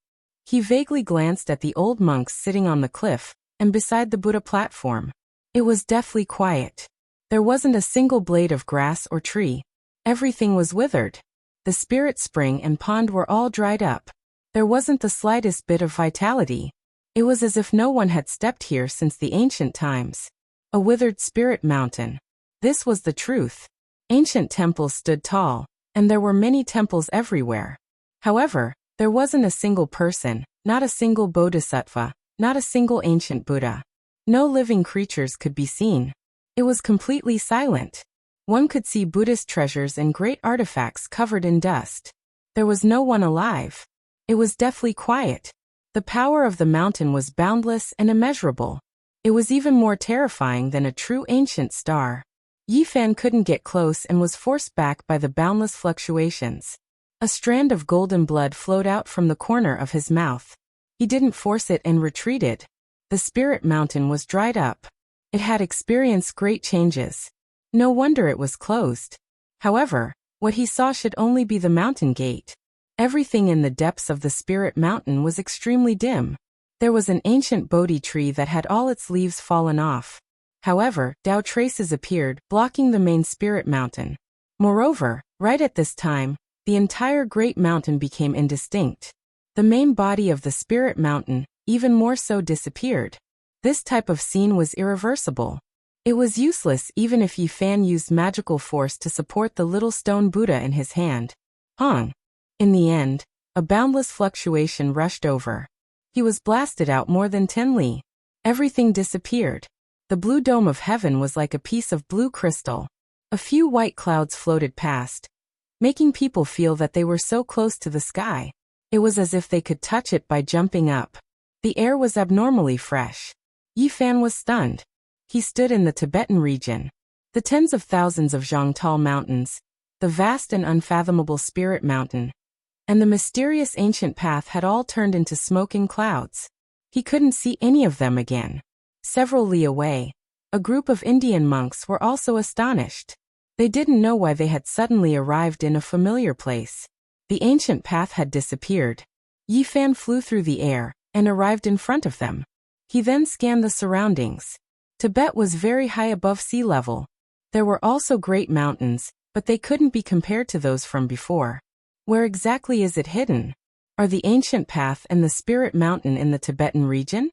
He vaguely glanced at the old monks sitting on the cliff, and beside the Buddha platform. It was deathly quiet. There wasn't a single blade of grass or tree. Everything was withered. The spirit spring and pond were all dried up. There wasn't the slightest bit of vitality. It was as if no one had stepped here since the ancient times. A withered spirit mountain. This was the truth. Ancient temples stood tall, and there were many temples everywhere. However, there wasn't a single person, not a single bodhisattva, not a single ancient Buddha. No living creatures could be seen. It was completely silent. One could see Buddhist treasures and great artifacts covered in dust. There was no one alive. It was deathly quiet. The power of the mountain was boundless and immeasurable. It was even more terrifying than a true ancient star. Yi Fan couldn't get close and was forced back by the boundless fluctuations. A strand of golden blood flowed out from the corner of his mouth. He didn't force it and retreated. The spirit mountain was dried up. It had experienced great changes. No wonder it was closed. However, what he saw should only be the mountain gate. Everything in the depths of the spirit mountain was extremely dim. There was an ancient Bodhi tree that had all its leaves fallen off. However, Tao traces appeared, blocking the main spirit mountain. Moreover, right at this time, the entire great mountain became indistinct. The main body of the spirit mountain, even more so, disappeared. This type of scene was irreversible. It was useless even if Yi Fan used magical force to support the little stone Buddha in his hand. Hong. In the end, a boundless fluctuation rushed over. He was blasted out more than 10 li. Everything disappeared. The blue dome of heaven was like a piece of blue crystal. A few white clouds floated past, making people feel that they were so close to the sky. It was as if they could touch it by jumping up. The air was abnormally fresh. Yi Fan was stunned. He stood in the Tibetan region. The tens of thousands of Zhangtal mountains, the vast and unfathomable spirit mountain, and the mysterious ancient path had all turned into smoke and clouds. He couldn't see any of them again. Several li away, a group of Indian monks were also astonished. They didn't know why they had suddenly arrived in a familiar place. The ancient path had disappeared. Yi Fan flew through the air and arrived in front of them. He then scanned the surroundings. Tibet was very high above sea level. There were also great mountains, but they couldn't be compared to those from before. Where exactly is it hidden? Are the ancient path and the spirit mountain in the Tibetan region?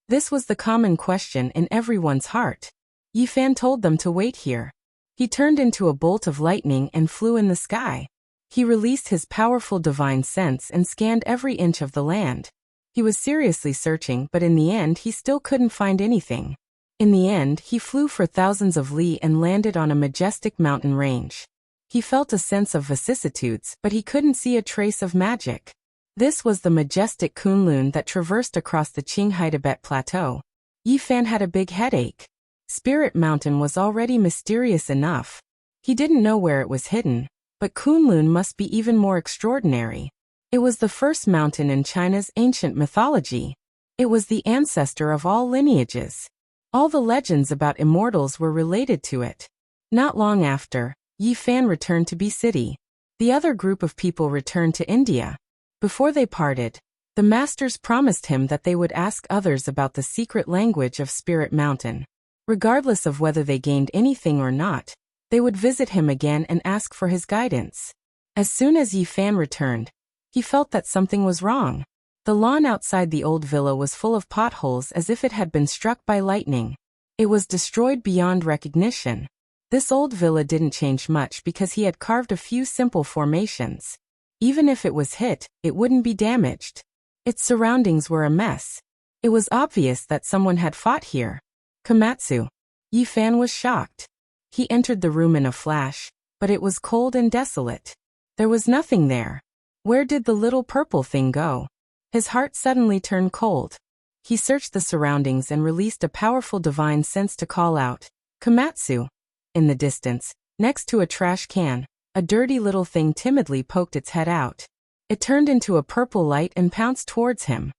This was the common question in everyone's heart. Yi Fan told them to wait here. He turned into a bolt of lightning and flew in the sky. He released his powerful divine sense and scanned every inch of the land. He was seriously searching, but in the end he still couldn't find anything. In the end, he flew for thousands of li and landed on a majestic mountain range. He felt a sense of vicissitudes, but he couldn't see a trace of magic. This was the majestic Kunlun that traversed across the Qinghai Tibet Plateau. Yi Fan had a big headache. Spirit Mountain was already mysterious enough. He didn't know where it was hidden, but Kunlun must be even more extraordinary. It was the first mountain in China's ancient mythology. It was the ancestor of all lineages. All the legends about immortals were related to it. Not long after, Yi Fan returned to B City. The other group of people returned to India. Before they parted, the masters promised him that they would ask others about the secret language of Spirit Mountain. Regardless of whether they gained anything or not, they would visit him again and ask for his guidance. As soon as Yi Fan returned, he felt that something was wrong. The lawn outside the old villa was full of potholes as if it had been struck by lightning. It was destroyed beyond recognition. This old villa didn't change much because he had carved a few simple formations. Even if it was hit, it wouldn't be damaged. Its surroundings were a mess. It was obvious that someone had fought here. Komatsu. Yi Fan was shocked. He entered the room in a flash, but it was cold and desolate. There was nothing there. Where did the little purple thing go? His heart suddenly turned cold. He searched the surroundings and released a powerful divine sense to call out, "Komatsu!" In the distance, next to a trash can, a dirty little thing timidly poked its head out. It turned into a purple light and pounced towards him.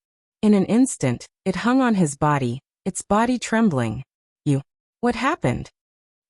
In an instant, it hung on his body, its body trembling. "You. What happened?"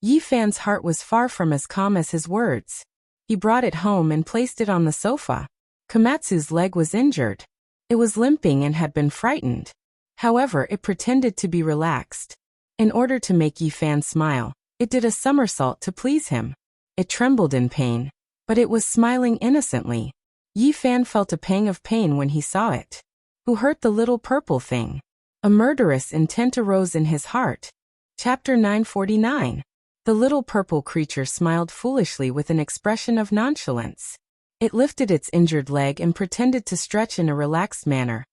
Yi Fan's heart was far from as calm as his words. He brought it home and placed it on the sofa. Komatsu's leg was injured. It was limping and had been frightened. However, it pretended to be relaxed. In order to make Yi Fan smile, it did a somersault to please him. It trembled in pain, but it was smiling innocently. Yi Fan felt a pang of pain when he saw it. Who hurt the little purple thing? A murderous intent arose in his heart. Chapter 949. The little purple creature smiled foolishly with an expression of nonchalance. It lifted its injured leg and pretended to stretch in a relaxed manner,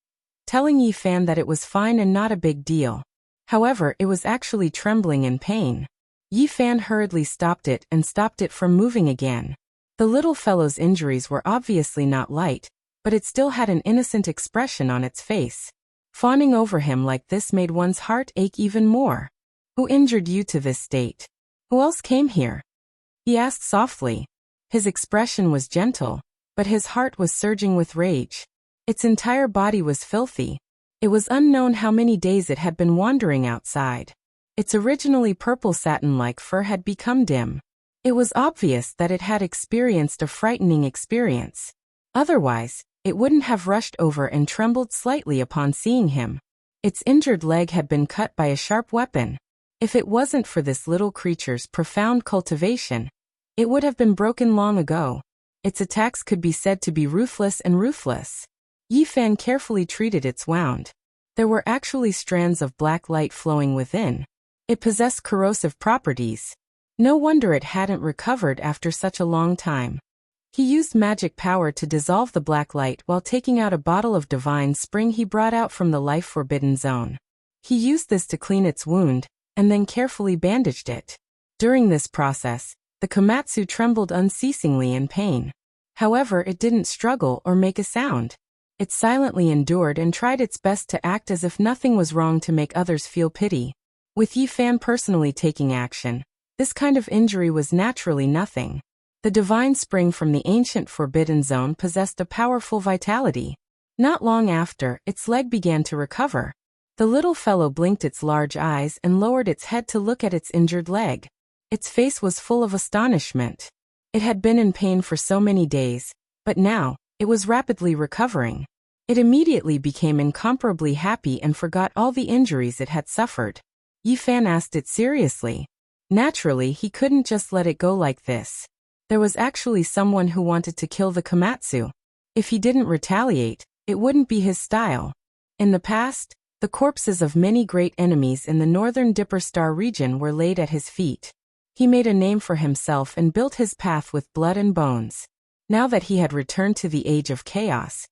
telling Yi Fan that it was fine and not a big deal. However, it was actually trembling in pain. Yi Fan hurriedly stopped it from moving again. The little fellow's injuries were obviously not light, but it still had an innocent expression on its face. Fawning over him like this made one's heart ache even more. "Who injured you to this state? Who else came here?" he asked softly. His expression was gentle, but his heart was surging with rage. Its entire body was filthy. It was unknown how many days it had been wandering outside. Its originally purple satin-like fur had become dim. It was obvious that it had experienced a frightening experience. Otherwise, it wouldn't have rushed over and trembled slightly upon seeing him. Its injured leg had been cut by a sharp weapon. If it wasn't for this little creature's profound cultivation, it would have been broken long ago. Its attacks could be said to be ruthless and ruthless. Yi Fan carefully treated its wound. There were actually strands of black light flowing within. It possessed corrosive properties. No wonder it hadn't recovered after such a long time. He used magic power to dissolve the black light while taking out a bottle of divine spring he brought out from the life-forbidden zone. He used this to clean its wound, and then carefully bandaged it. During this process, the Komatsu trembled unceasingly in pain. However, it didn't struggle or make a sound. It silently endured and tried its best to act as if nothing was wrong to make others feel pity. With Yi Fan personally taking action, this kind of injury was naturally nothing. The divine spring from the ancient forbidden zone possessed a powerful vitality. Not long after, its leg began to recover. The little fellow blinked its large eyes and lowered its head to look at its injured leg. Its face was full of astonishment. It had been in pain for so many days, but now, it was rapidly recovering. It immediately became incomparably happy and forgot all the injuries it had suffered. Yi Fan asked it seriously. Naturally, he couldn't just let it go like this. There was actually someone who wanted to kill the Komatsu. If he didn't retaliate, it wouldn't be his style. In the past, the corpses of many great enemies in the northern Dipper Star region were laid at his feet. He made a name for himself and built his path with blood and bones. Now that he had returned to the age of chaos,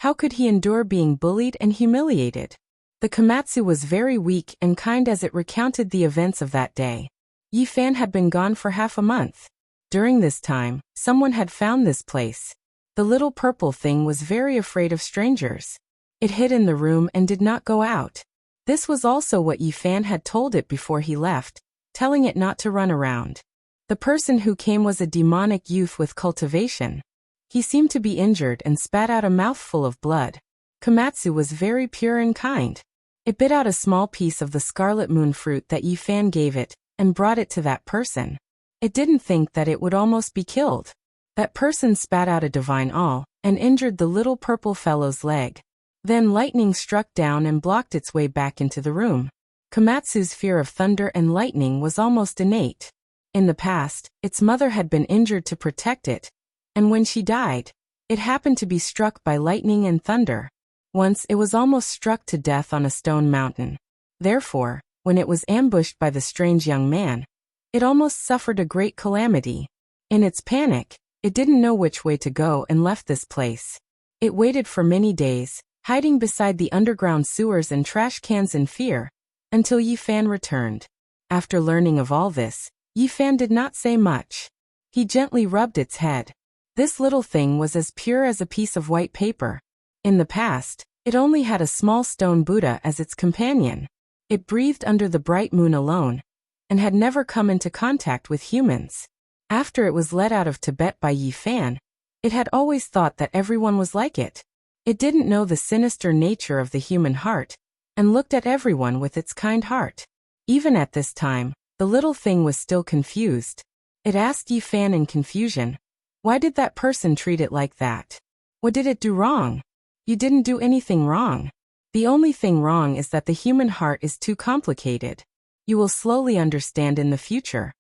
how could he endure being bullied and humiliated? The Komatsu was very weak and kind as it recounted the events of that day. Yi Fan had been gone for half a month. During this time, someone had found this place. The little purple thing was very afraid of strangers. It hid in the room and did not go out. This was also what Yi Fan had told it before he left, telling it not to run around. The person who came was a demonic youth with cultivation. He seemed to be injured and spat out a mouthful of blood. Komatsu was very pure and kind. It bit out a small piece of the scarlet moon fruit that Yi Fan gave it, and brought it to that person. It didn't think that it would almost be killed. That person spat out a divine all, and injured the little purple fellow's leg. Then lightning struck down and blocked its way back into the room. Komatsu's fear of thunder and lightning was almost innate. In the past, its mother had been injured to protect it, and when she died, it happened to be struck by lightning and thunder. Once it was almost struck to death on a stone mountain. Therefore, when it was ambushed by the strange young man, it almost suffered a great calamity. In its panic, it didn't know which way to go and left this place. It waited for many days, hiding beside the underground sewers and trash cans in fear, until Yi Fan returned. After learning of all this, Yi Fan did not say much. He gently rubbed its head. This little thing was as pure as a piece of white paper. In the past, it only had a small stone Buddha as its companion. It breathed under the bright moon alone, and had never come into contact with humans. After it was led out of Tibet by Yi Fan, it had always thought that everyone was like it. It didn't know the sinister nature of the human heart, and looked at everyone with its kind heart. Even at this time, the little thing was still confused. It asked Yi Fan in confusion, "Why did that person treat it like that? What did it do wrong?" "You didn't do anything wrong. The only thing wrong is that the human heart is too complicated. You will slowly understand in the future."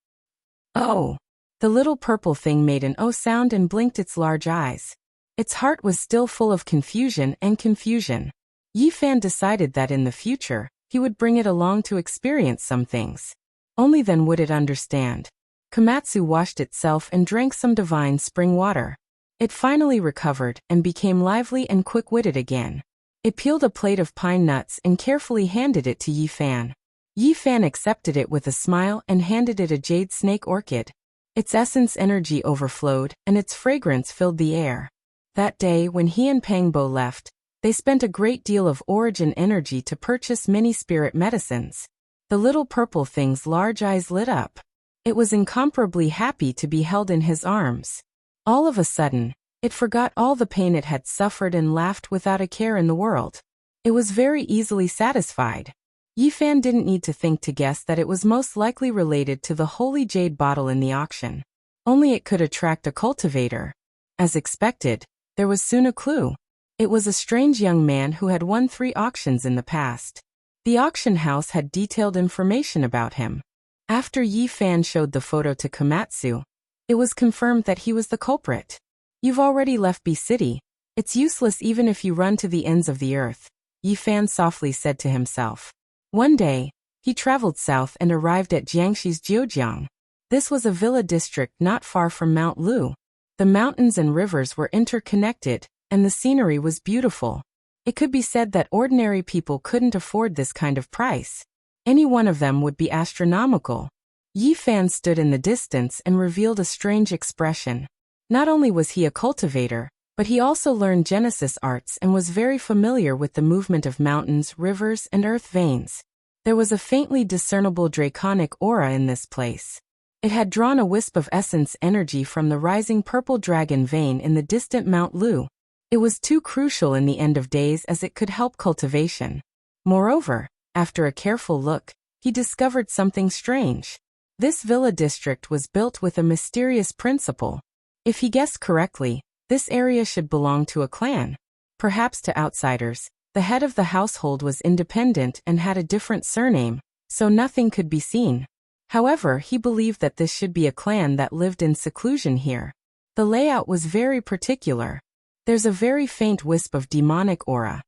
"Oh." The little purple thing made an "oh" sound and blinked its large eyes. Its heart was still full of confusion and confusion. Yi Fan decided that in the future, he would bring it along to experience some things. Only then would it understand. Komatsu washed itself and drank some divine spring water. It finally recovered and became lively and quick-witted again. It peeled a plate of pine nuts and carefully handed it to Yi Fan. Yi Fan accepted it with a smile and handed it a jade snake orchid. Its essence energy overflowed, and its fragrance filled the air. That day, when he and Pangbo left, they spent a great deal of origin energy to purchase many spirit medicines. The little purple thing's large eyes lit up. It was incomparably happy to be held in his arms. All of a sudden, it forgot all the pain it had suffered and laughed without a care in the world. It was very easily satisfied. Yi Fan didn't need to think to guess that it was most likely related to the holy jade bottle in the auction. Only it could attract a cultivator. As expected, there was soon a clue. It was a strange young man who had won 3 auctions in the past. The auction house had detailed information about him. After Yi Fan showed the photo to Komatsu, it was confirmed that he was the culprit. "You've already left B City. It's useless even if you run to the ends of the earth," Yi Fan softly said to himself. One day, he traveled south and arrived at Jiangxi's Jiujiang. This was a villa district not far from Mount Lu. The mountains and rivers were interconnected, and the scenery was beautiful. It could be said that ordinary people couldn't afford this kind of price. Any one of them would be astronomical. Yi Fan stood in the distance and revealed a strange expression. Not only was he a cultivator, but he also learned Genesis arts and was very familiar with the movement of mountains, rivers, and earth veins. There was a faintly discernible draconic aura in this place. It had drawn a wisp of essence energy from the rising purple dragon vein in the distant Mount Lu. It was too crucial in the end of days as it could help cultivation. Moreover, after a careful look, he discovered something strange. This villa district was built with a mysterious principle. If he guessed correctly, this area should belong to a clan. Perhaps to outsiders, the head of the household was independent and had a different surname, so nothing could be seen. However, he believed that this should be a clan that lived in seclusion here. The layout was very particular. There's a very faint wisp of demonic aura.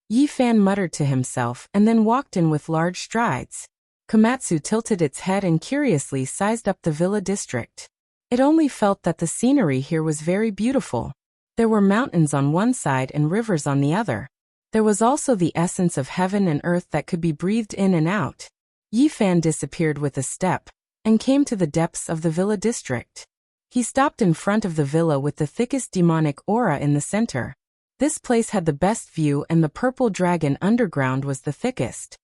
Yi Fan muttered to himself and then walked in with large strides. Komatsu tilted its head and curiously sized up the villa district. It only felt that the scenery here was very beautiful. There were mountains on one side and rivers on the other. There was also the essence of heaven and earth that could be breathed in and out. Yi Fan disappeared with a step and came to the depths of the villa district. He stopped in front of the villa with the thickest demonic aura in the center. This place had the best view and the purple dragon underground was the thickest.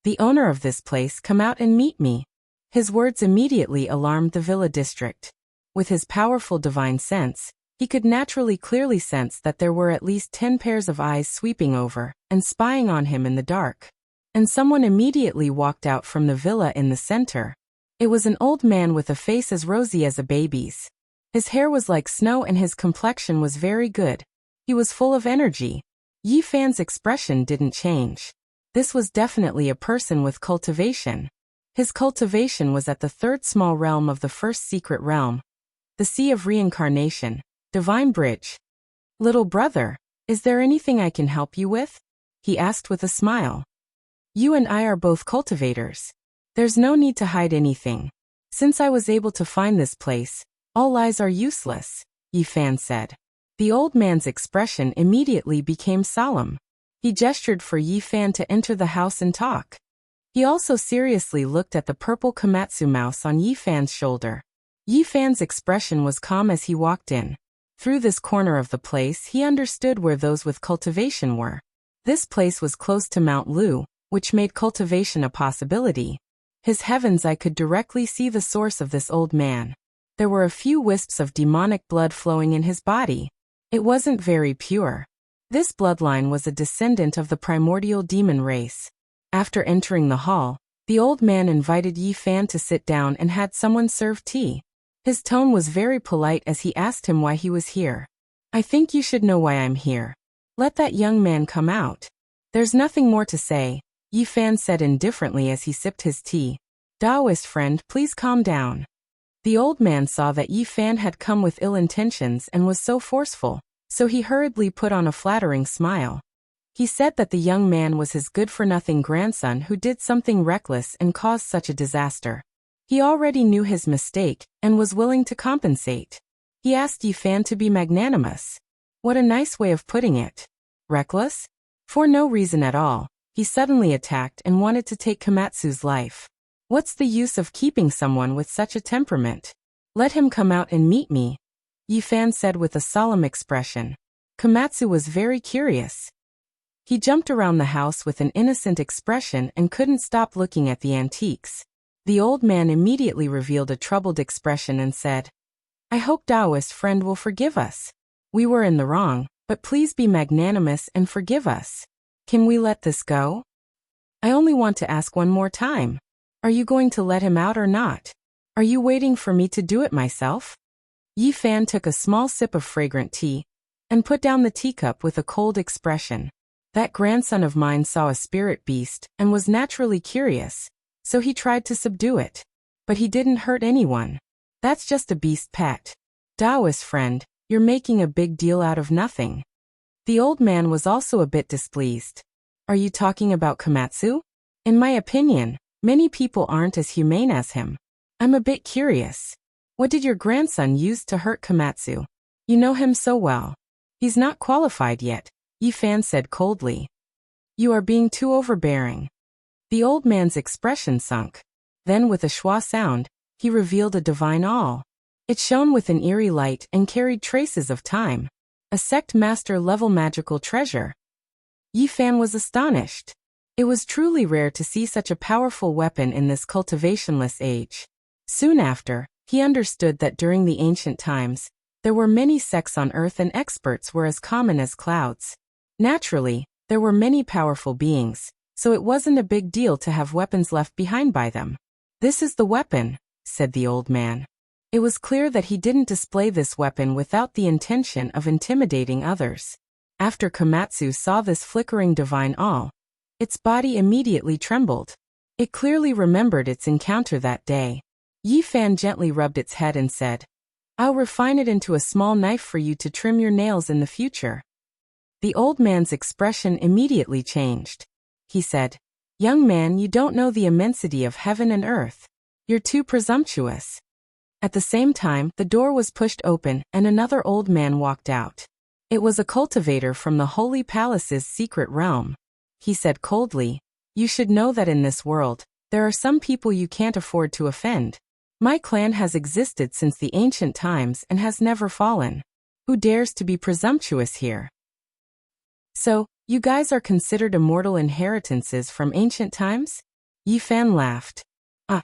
"The owner of this place, come out and meet me." His words immediately alarmed the villa district. With his powerful divine sense, he could naturally clearly sense that there were at least 10 pairs of eyes sweeping over and spying on him in the dark. And someone immediately walked out from the villa in the center. It was an old man with a face as rosy as a baby's. His hair was like snow and his complexion was very good. He was full of energy. Yi Fan's expression didn't change. This was definitely a person with cultivation. His cultivation was at the 3rd small realm of the 1st secret realm, the Sea of Reincarnation, Divine Bridge. "Little brother, is there anything I can help you with?" he asked with a smile. "You and I are both cultivators. There's no need to hide anything. Since I was able to find this place, all lies are useless," Yi Fan said. The old man's expression immediately became solemn. He gestured for Yi Fan to enter the house and talk. He also seriously looked at the purple Komatsu mouse on Yi Fan's shoulder. Yi Fan's expression was calm as he walked in. Through this corner of the place he understood where those with cultivation were. This place was close to Mount Lu, which made cultivation a possibility. His heavens, I could directly see the source of this old man. There were a few wisps of demonic blood flowing in his body. It wasn't very pure. This bloodline was a descendant of the primordial demon race. After entering the hall, the old man invited Yi Fan to sit down and had someone serve tea. His tone was very polite as he asked him why he was here. "I think you should know why I'm here. Let that young man come out." "There's nothing more to say," Yi Fan said indifferently as he sipped his tea. "Taoist friend, please calm down." The old man saw that Yi Fan had come with ill intentions and was so forceful, so he hurriedly put on a flattering smile. He said that the young man was his good-for-nothing grandson who did something reckless and caused such a disaster. He already knew his mistake and was willing to compensate. He asked Yi Fan to be magnanimous. What a nice way of putting it. Reckless? For no reason at all, he suddenly attacked and wanted to take Komatsu's life. What's the use of keeping someone with such a temperament? Let him come out and meet me, Yi Fan said with a solemn expression. Komatsu was very curious. He jumped around the house with an innocent expression and couldn't stop looking at the antiques. The old man immediately revealed a troubled expression and said, "I hope Taoist friend will forgive us. We were in the wrong, but please be magnanimous and forgive us. Can we let this go? I only want to ask one more time. Are you going to let him out or not? Are you waiting for me to do it myself?" Yi Fan took a small sip of fragrant tea and put down the teacup with a cold expression. That grandson of mine saw a spirit beast and was naturally curious, so he tried to subdue it. But he didn't hurt anyone. That's just a beast pet. Taoist friend, you're making a big deal out of nothing. The old man was also a bit displeased. Are you talking about Komatsu? In my opinion, many people aren't as humane as him. I'm a bit curious. What did your grandson use to hurt Komatsu? You know him so well. He's not qualified yet, Yi Fan said coldly. You are being too overbearing. The old man's expression sunk. Then with a schwa sound, he revealed a divine awl. It shone with an eerie light and carried traces of time. A sect master level magical treasure. Yi Fan was astonished. It was truly rare to see such a powerful weapon in this cultivationless age. Soon after, he understood that during the ancient times, there were many sects on earth and experts were as common as clouds. Naturally, there were many powerful beings, so it wasn't a big deal to have weapons left behind by them. This is the weapon, said the old man. It was clear that he didn't display this weapon without the intention of intimidating others. After Komatsu saw this flickering divine awl, its body immediately trembled. It clearly remembered its encounter that day. Yi Fan gently rubbed its head and said, I'll refine it into a small knife for you to trim your nails in the future. The old man's expression immediately changed. He said, Young man, you don't know the immensity of heaven and earth. You're too presumptuous. At the same time, the door was pushed open and another old man walked out. It was a cultivator from the Holy Palace's secret realm. He said coldly, You should know that in this world, there are some people you can't afford to offend. My clan has existed since the ancient times and has never fallen. Who dares to be presumptuous here? So, you guys are considered immortal inheritances from ancient times? Yi Fan laughed.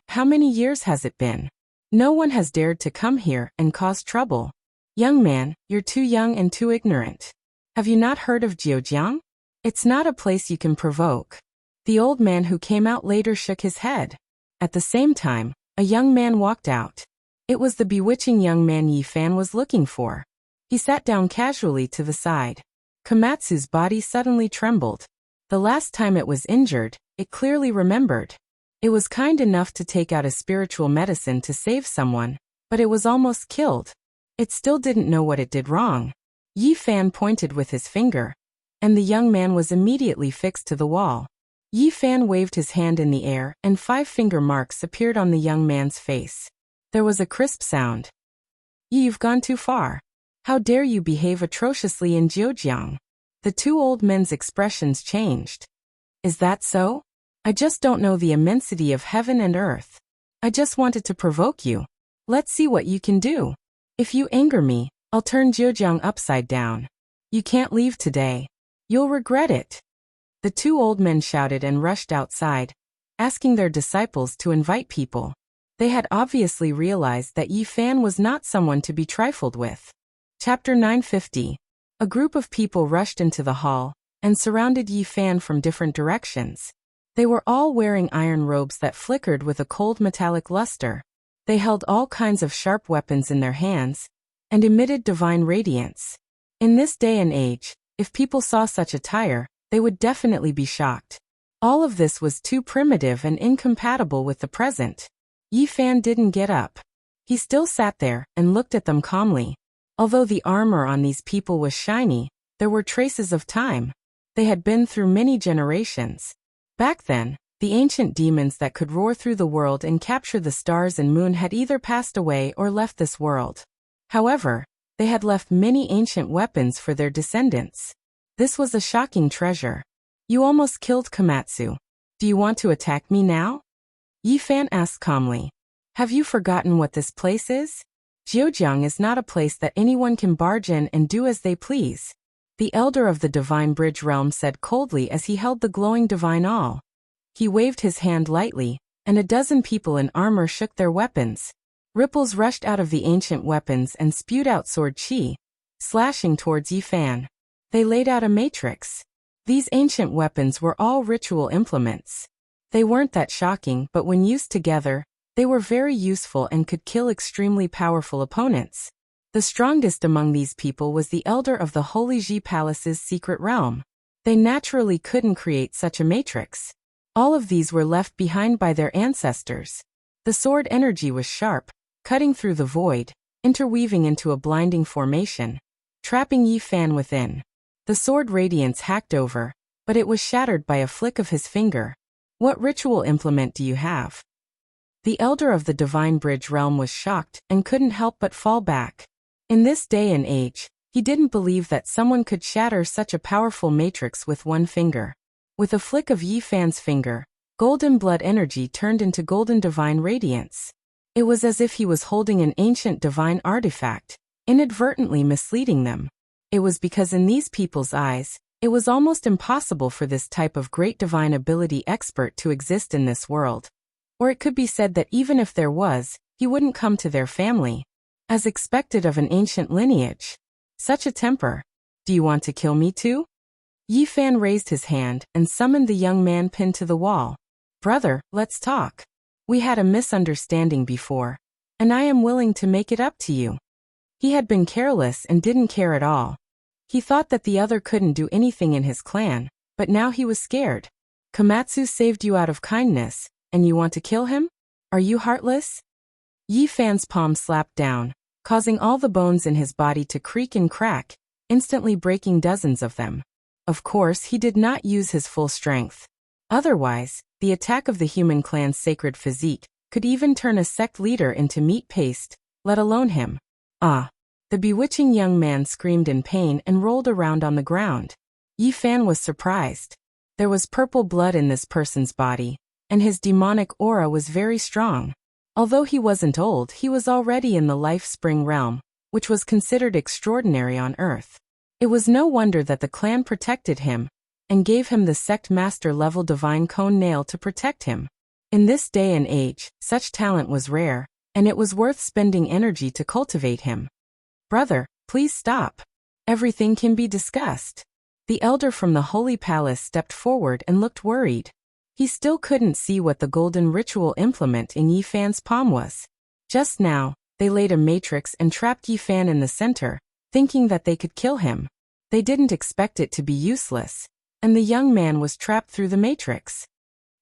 How many years has it been? No one has dared to come here and cause trouble. Young man, you're too young and too ignorant. Have you not heard of Jiujiang? It's not a place you can provoke. The old man who came out later shook his head. At the same time, a young man walked out. It was the bewitching young man Yi Fan was looking for. He sat down casually to the side. Komatsu's body suddenly trembled. The last time it was injured, it clearly remembered. It was kind enough to take out a spiritual medicine to save someone, but it was almost killed. It still didn't know what it did wrong. Yi Fan pointed with his finger, and the young man was immediately fixed to the wall. Yi Fan waved his hand in the air and 5 finger marks appeared on the young man's face. There was a crisp sound. You've gone too far. How dare you behave atrociously in Jiujiang? The two old men's expressions changed. Is that so? I just don't know the immensity of heaven and earth. I just wanted to provoke you. Let's see what you can do. If you anger me, I'll turn Jiujiang upside down. You can't leave today. You'll regret it. The two old men shouted and rushed outside, asking their disciples to invite people. They had obviously realized that Yi Fan was not someone to be trifled with. Chapter 950. A group of people rushed into the hall and surrounded Yi Fan from different directions. They were all wearing iron robes that flickered with a cold metallic luster. They held all kinds of sharp weapons in their hands and emitted divine radiance. In this day and age, if people saw such attire, they would definitely be shocked. All of this was too primitive and incompatible with the present. Yi Fan didn't get up. He still sat there and looked at them calmly. Although the armor on these people was shiny, there were traces of time. They had been through many generations. Back then, the ancient demons that could roar through the world and capture the stars and moon had either passed away or left this world. However, they had left many ancient weapons for their descendants. This was a shocking treasure. You almost killed Komatsu. Do you want to attack me now? Yi Fan asked calmly. Have you forgotten what this place is? Zhejiang is not a place that anyone can barge in and do as they please. The elder of the Divine Bridge realm said coldly as he held the glowing divine awl. He waved his hand lightly, and a dozen people in armor shook their weapons. Ripples rushed out of the ancient weapons and spewed out sword chi, slashing towards Yi Fan. They laid out a matrix. These ancient weapons were all ritual implements. They weren't that shocking, but when used together, they were very useful and could kill extremely powerful opponents. The strongest among these people was the elder of the Holy Ji Palace's secret realm. They naturally couldn't create such a matrix. All of these were left behind by their ancestors. The sword energy was sharp, cutting through the void, interweaving into a blinding formation, trapping Yi Fan within. The sword radiance hacked over, but it was shattered by a flick of his finger. What ritual implement do you have? The elder of the Divine Bridge realm was shocked and couldn't help but fall back. In this day and age, he didn't believe that someone could shatter such a powerful matrix with one finger. With a flick of Yi Fan's finger, golden blood energy turned into golden divine radiance. It was as if he was holding an ancient divine artifact, inadvertently misleading them. It was because in these people's eyes, it was almost impossible for this type of great divine ability expert to exist in this world. Or it could be said that even if there was, he wouldn't come to their family, as expected of an ancient lineage. Such a temper. Do you want to kill me too? Yi Fan raised his hand and summoned the young man pinned to the wall. Brother, let's talk. We had a misunderstanding before, and I am willing to make it up to you. He had been careless and didn't care at all. He thought that the other couldn't do anything in his clan, but now he was scared. Komatsu saved you out of kindness, and you want to kill him? Are you heartless? Yi Fan's palm slapped down, causing all the bones in his body to creak and crack, instantly breaking dozens of them. Of course, he did not use his full strength. Otherwise, the attack of the human clan's sacred physique could even turn a sect leader into meat paste, let alone him. Ah! The bewitching young man screamed in pain and rolled around on the ground. Yi Fan was surprised. There was purple blood in this person's body, and his demonic aura was very strong. Although he wasn't old, he was already in the life spring realm, which was considered extraordinary on Earth. It was no wonder that the clan protected him, and gave him the sect master level divine cone nail to protect him. In this day and age, such talent was rare, and it was worth spending energy to cultivate him. Brother, please stop. Everything can be discussed. The elder from the Holy Palace stepped forward and looked worried. He still couldn't see what the golden ritual implement in Yi Fan's palm was. Just now, they laid a matrix and trapped Yi Fan in the center, thinking that they could kill him. They didn't expect it to be useless, and the young man was trapped through the matrix.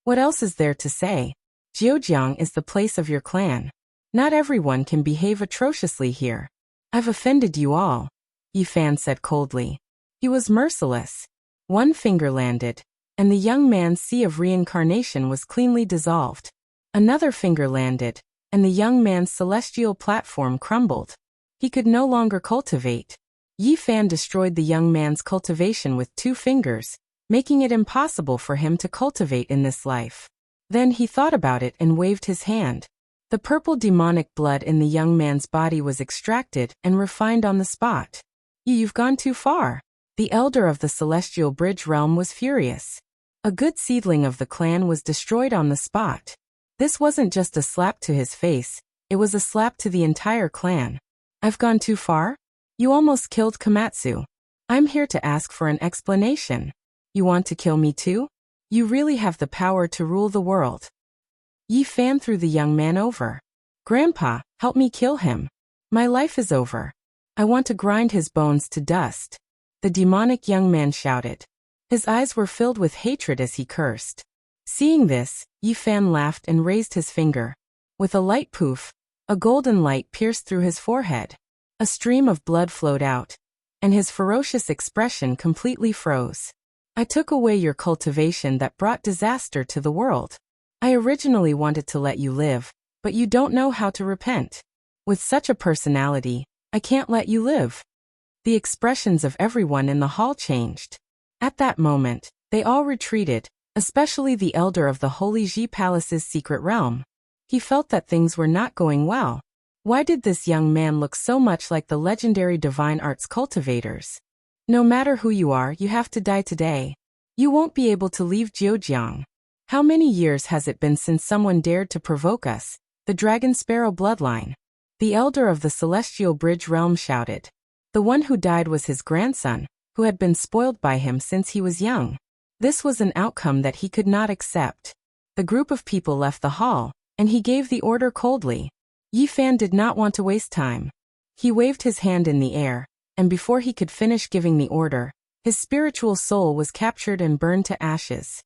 What else is there to say? Zhejiang is the place of your clan. Not everyone can behave atrociously here. I've offended you all, Yi Fan said coldly. He was merciless. One finger landed, and the young man's sea of reincarnation was cleanly dissolved. Another finger landed, and the young man's celestial platform crumbled. He could no longer cultivate. Yi Fan destroyed the young man's cultivation with 2 fingers, making it impossible for him to cultivate in this life. Then he thought about it and waved his hand. The purple demonic blood in the young man's body was extracted and refined on the spot. You've gone too far. The elder of the Celestial Bridge realm was furious. A good seedling of the clan was destroyed on the spot. This wasn't just a slap to his face, it was a slap to the entire clan. I've gone too far? You almost killed Komatsu. I'm here to ask for an explanation. You want to kill me too? You really have the power to rule the world. Yi Fan threw the young man over. Grandpa, help me kill him. My life is over. I want to grind his bones to dust. The demonic young man shouted. His eyes were filled with hatred as he cursed. Seeing this, Yi Fan laughed and raised his finger. With a light poof, a golden light pierced through his forehead. A stream of blood flowed out, and his ferocious expression completely froze. I took away your cultivation that brought disaster to the world. I originally wanted to let you live, but you don't know how to repent. With such a personality, I can't let you live. The expressions of everyone in the hall changed. At that moment, they all retreated, especially the elder of the Holy Ji Palace's secret realm. He felt that things were not going well. Why did this young man look so much like the legendary divine arts cultivators? No matter who you are, you have to die today. You won't be able to leave Zhejiang. How many years has it been since someone dared to provoke us, the Dragon Sparrow bloodline? The elder of the Celestial Bridge realm shouted. The one who died was his grandson, who had been spoiled by him since he was young. This was an outcome that he could not accept. The group of people left the hall, and he gave the order coldly. Yi Fan did not want to waste time. He waved his hand in the air, and before he could finish giving the order, his spiritual soul was captured and burned to ashes.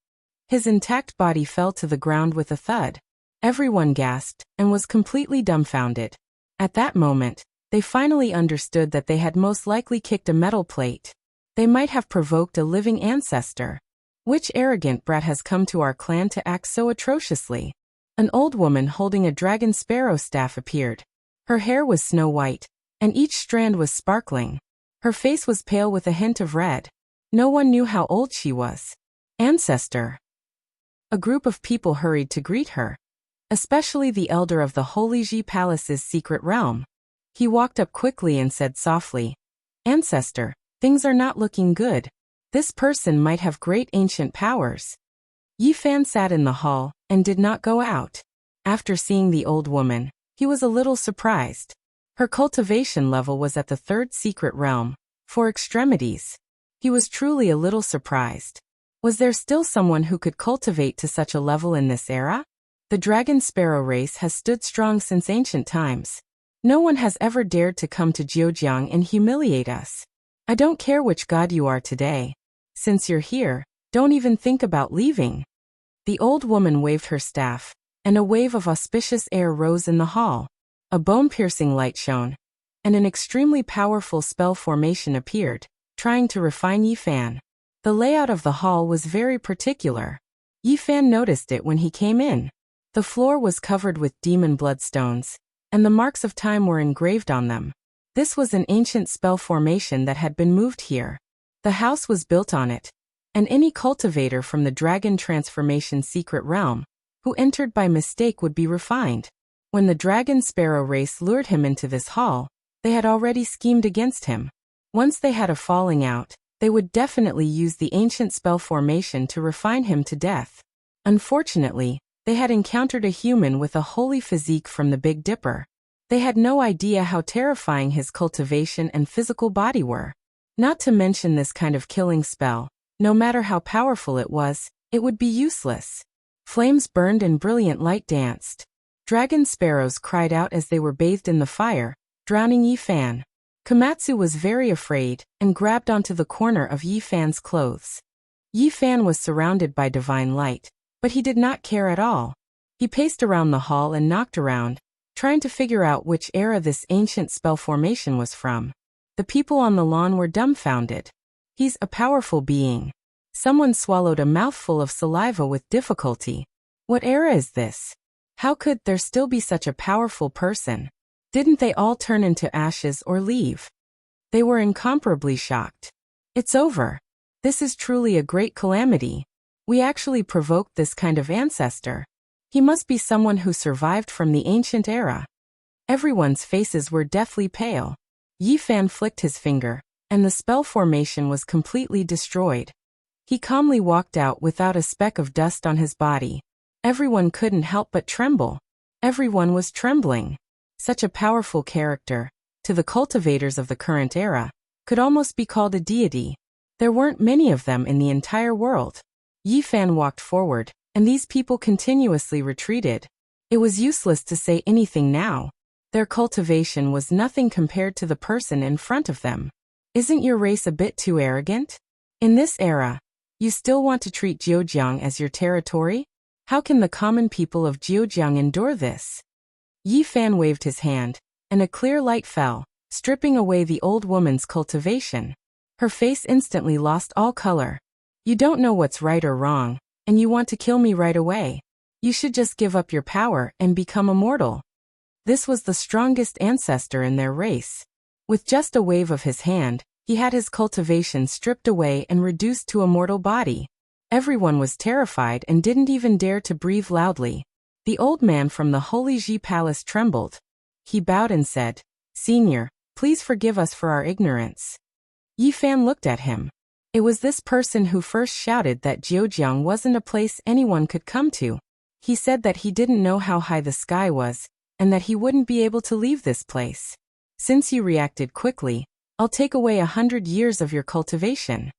His intact body fell to the ground with a thud. Everyone gasped and was completely dumbfounded. At that moment, they finally understood that they had most likely kicked a metal plate. They might have provoked a living ancestor. Which arrogant brat has come to our clan to act so atrociously? An old woman holding a dragon sparrow staff appeared. Her hair was snow white, and each strand was sparkling. Her face was pale with a hint of red. No one knew how old she was. Ancestor. A group of people hurried to greet her, especially the elder of the Holy Ji Palace's secret realm. He walked up quickly and said softly, Ancestor, things are not looking good. This person might have great ancient powers. Yi Fan sat in the hall and did not go out. After seeing the old woman, he was a little surprised. Her cultivation level was at the third secret realm, for extremities. He was truly a little surprised. Was there still someone who could cultivate to such a level in this era? The dragon sparrow race has stood strong since ancient times. No one has ever dared to come to Zhejiang and humiliate us. I don't care which god you are today. Since you're here, don't even think about leaving. The old woman waved her staff, and a wave of auspicious air rose in the hall. A bone-piercing light shone, and an extremely powerful spell formation appeared, trying to refine Yi Fan. The layout of the hall was very particular. Yi Fan noticed it when he came in. The floor was covered with demon bloodstones, and the marks of time were engraved on them. This was an ancient spell formation that had been moved here. The house was built on it, and any cultivator from the Dragon Transformation secret realm who entered by mistake would be refined. When the Dragon Sparrow race lured him into this hall, they had already schemed against him. Once they had a falling out, they would definitely use the ancient spell formation to refine him to death. Unfortunately, they had encountered a human with a holy physique from the Big Dipper. They had no idea how terrifying his cultivation and physical body were. Not to mention this kind of killing spell, no matter how powerful it was, it would be useless. Flames burned and brilliant light danced. Dragon sparrows cried out as they were bathed in the fire, drowning Yi Fan. Komatsu was very afraid and grabbed onto the corner of Yi Fan's clothes. Yi Fan was surrounded by divine light, but he did not care at all. He paced around the hall and knocked around, trying to figure out which era this ancient spell formation was from. The people on the lawn were dumbfounded. He's a powerful being. Someone swallowed a mouthful of saliva with difficulty. What era is this? How could there still be such a powerful person? Didn't they all turn into ashes or leave? They were incomparably shocked. It's over. This is truly a great calamity. We actually provoked this kind of ancestor. He must be someone who survived from the ancient era. Everyone's faces were deathly pale. Yi Fan flicked his finger, and the spell formation was completely destroyed. He calmly walked out without a speck of dust on his body. Everyone couldn't help but tremble. Everyone was trembling. Such a powerful character, to the cultivators of the current era, could almost be called a deity. There weren't many of them in the entire world. Yi Fan walked forward, and these people continuously retreated. It was useless to say anything now. Their cultivation was nothing compared to the person in front of them. Isn't your race a bit too arrogant? In this era, you still want to treat Zhejiang as your territory? How can the common people of Zhejiang endure this? Yi Fan waved his hand, and a clear light fell, stripping away the old woman's cultivation. Her face instantly lost all color. You don't know what's right or wrong, and you want to kill me right away. You should just give up your power and become immortal. This was the strongest ancestor in their race. With just a wave of his hand, he had his cultivation stripped away and reduced to a mortal body. Everyone was terrified and didn't even dare to breathe loudly. The old man from the Holy Ji Palace trembled. He bowed and said, "Senior, please forgive us for our ignorance." Yi Fan looked at him. It was this person who first shouted that Zhejiang wasn't a place anyone could come to. He said that he didn't know how high the sky was, and that he wouldn't be able to leave this place. Since you reacted quickly, I'll take away 100 years of your cultivation.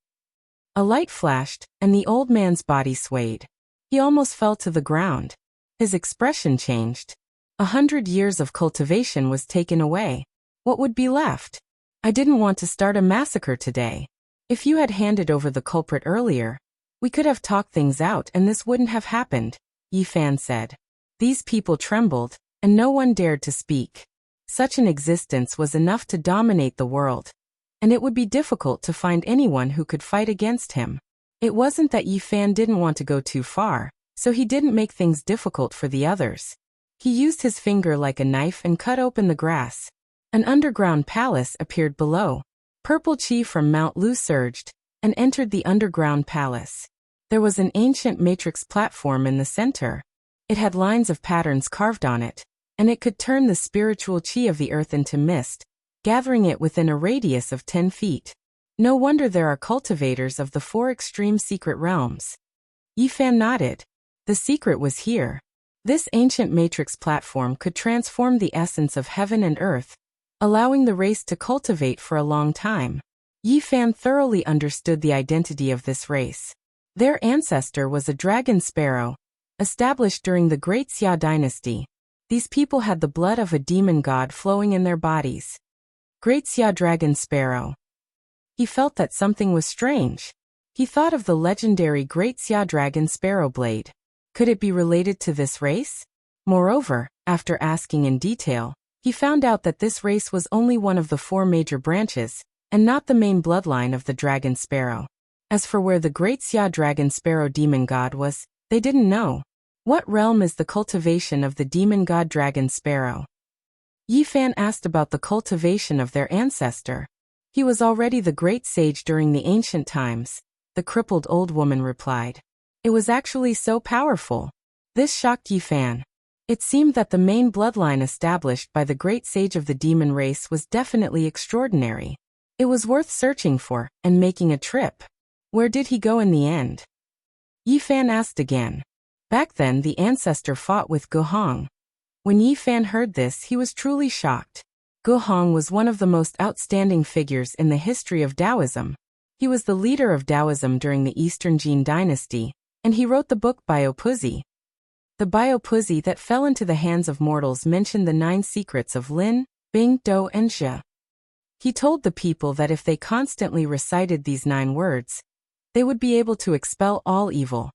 A light flashed, and the old man's body swayed. He almost fell to the ground. His expression changed. 100 years of cultivation was taken away. What would be left? I didn't want to start a massacre today. If you had handed over the culprit earlier, we could have talked things out and this wouldn't have happened, Yi Fan said. These people trembled, and no one dared to speak. Such an existence was enough to dominate the world, and it would be difficult to find anyone who could fight against him. It wasn't that Yi Fan didn't want to go too far, so he didn't make things difficult for the others. He used his finger like a knife and cut open the grass. An underground palace appeared below. Purple qi from Mount Lu surged and entered the underground palace. There was an ancient matrix platform in the center. It had lines of patterns carved on it, and it could turn the spiritual qi of the earth into mist, gathering it within a radius of 10 feet. No wonder there are cultivators of the 4 extreme secret realms. Yi Fan nodded. The secret was here. This ancient matrix platform could transform the essence of heaven and earth, allowing the race to cultivate for a long time. Yi Fan thoroughly understood the identity of this race. Their ancestor was a dragon sparrow, established during the Great Xia dynasty. These people had the blood of a demon god flowing in their bodies. Great Xia dragon sparrow. He felt that something was strange. He thought of the legendary Great Xia dragon sparrow blade. Could it be related to this race? Moreover, after asking in detail, he found out that this race was only one of the 4 major branches, and not the main bloodline of the dragon sparrow. As for where the Great Xia dragon sparrow demon god was, they didn't know. What realm is the cultivation of the demon god dragon sparrow? Yi Fan asked about the cultivation of their ancestor. He was already the great sage during the ancient times, the crippled old woman replied. It was actually so powerful. This shocked Yi Fan. It seemed that the main bloodline established by the great sage of the demon race was definitely extraordinary. It was worth searching for and making a trip. Where did he go in the end? Yi Fan asked again. Back then the ancestor fought with Guhong. When Yi Fan heard this, he was truly shocked. Guhong was one of the most outstanding figures in the history of Taoism. He was the leader of Taoism during the Eastern Jin dynasty, and he wrote the book Biopuzi. The Biopuzi that fell into the hands of mortals mentioned the 9 secrets of Lin, Bing, Do, and Zhe. He told the people that if they constantly recited these 9 words, they would be able to expel all evil.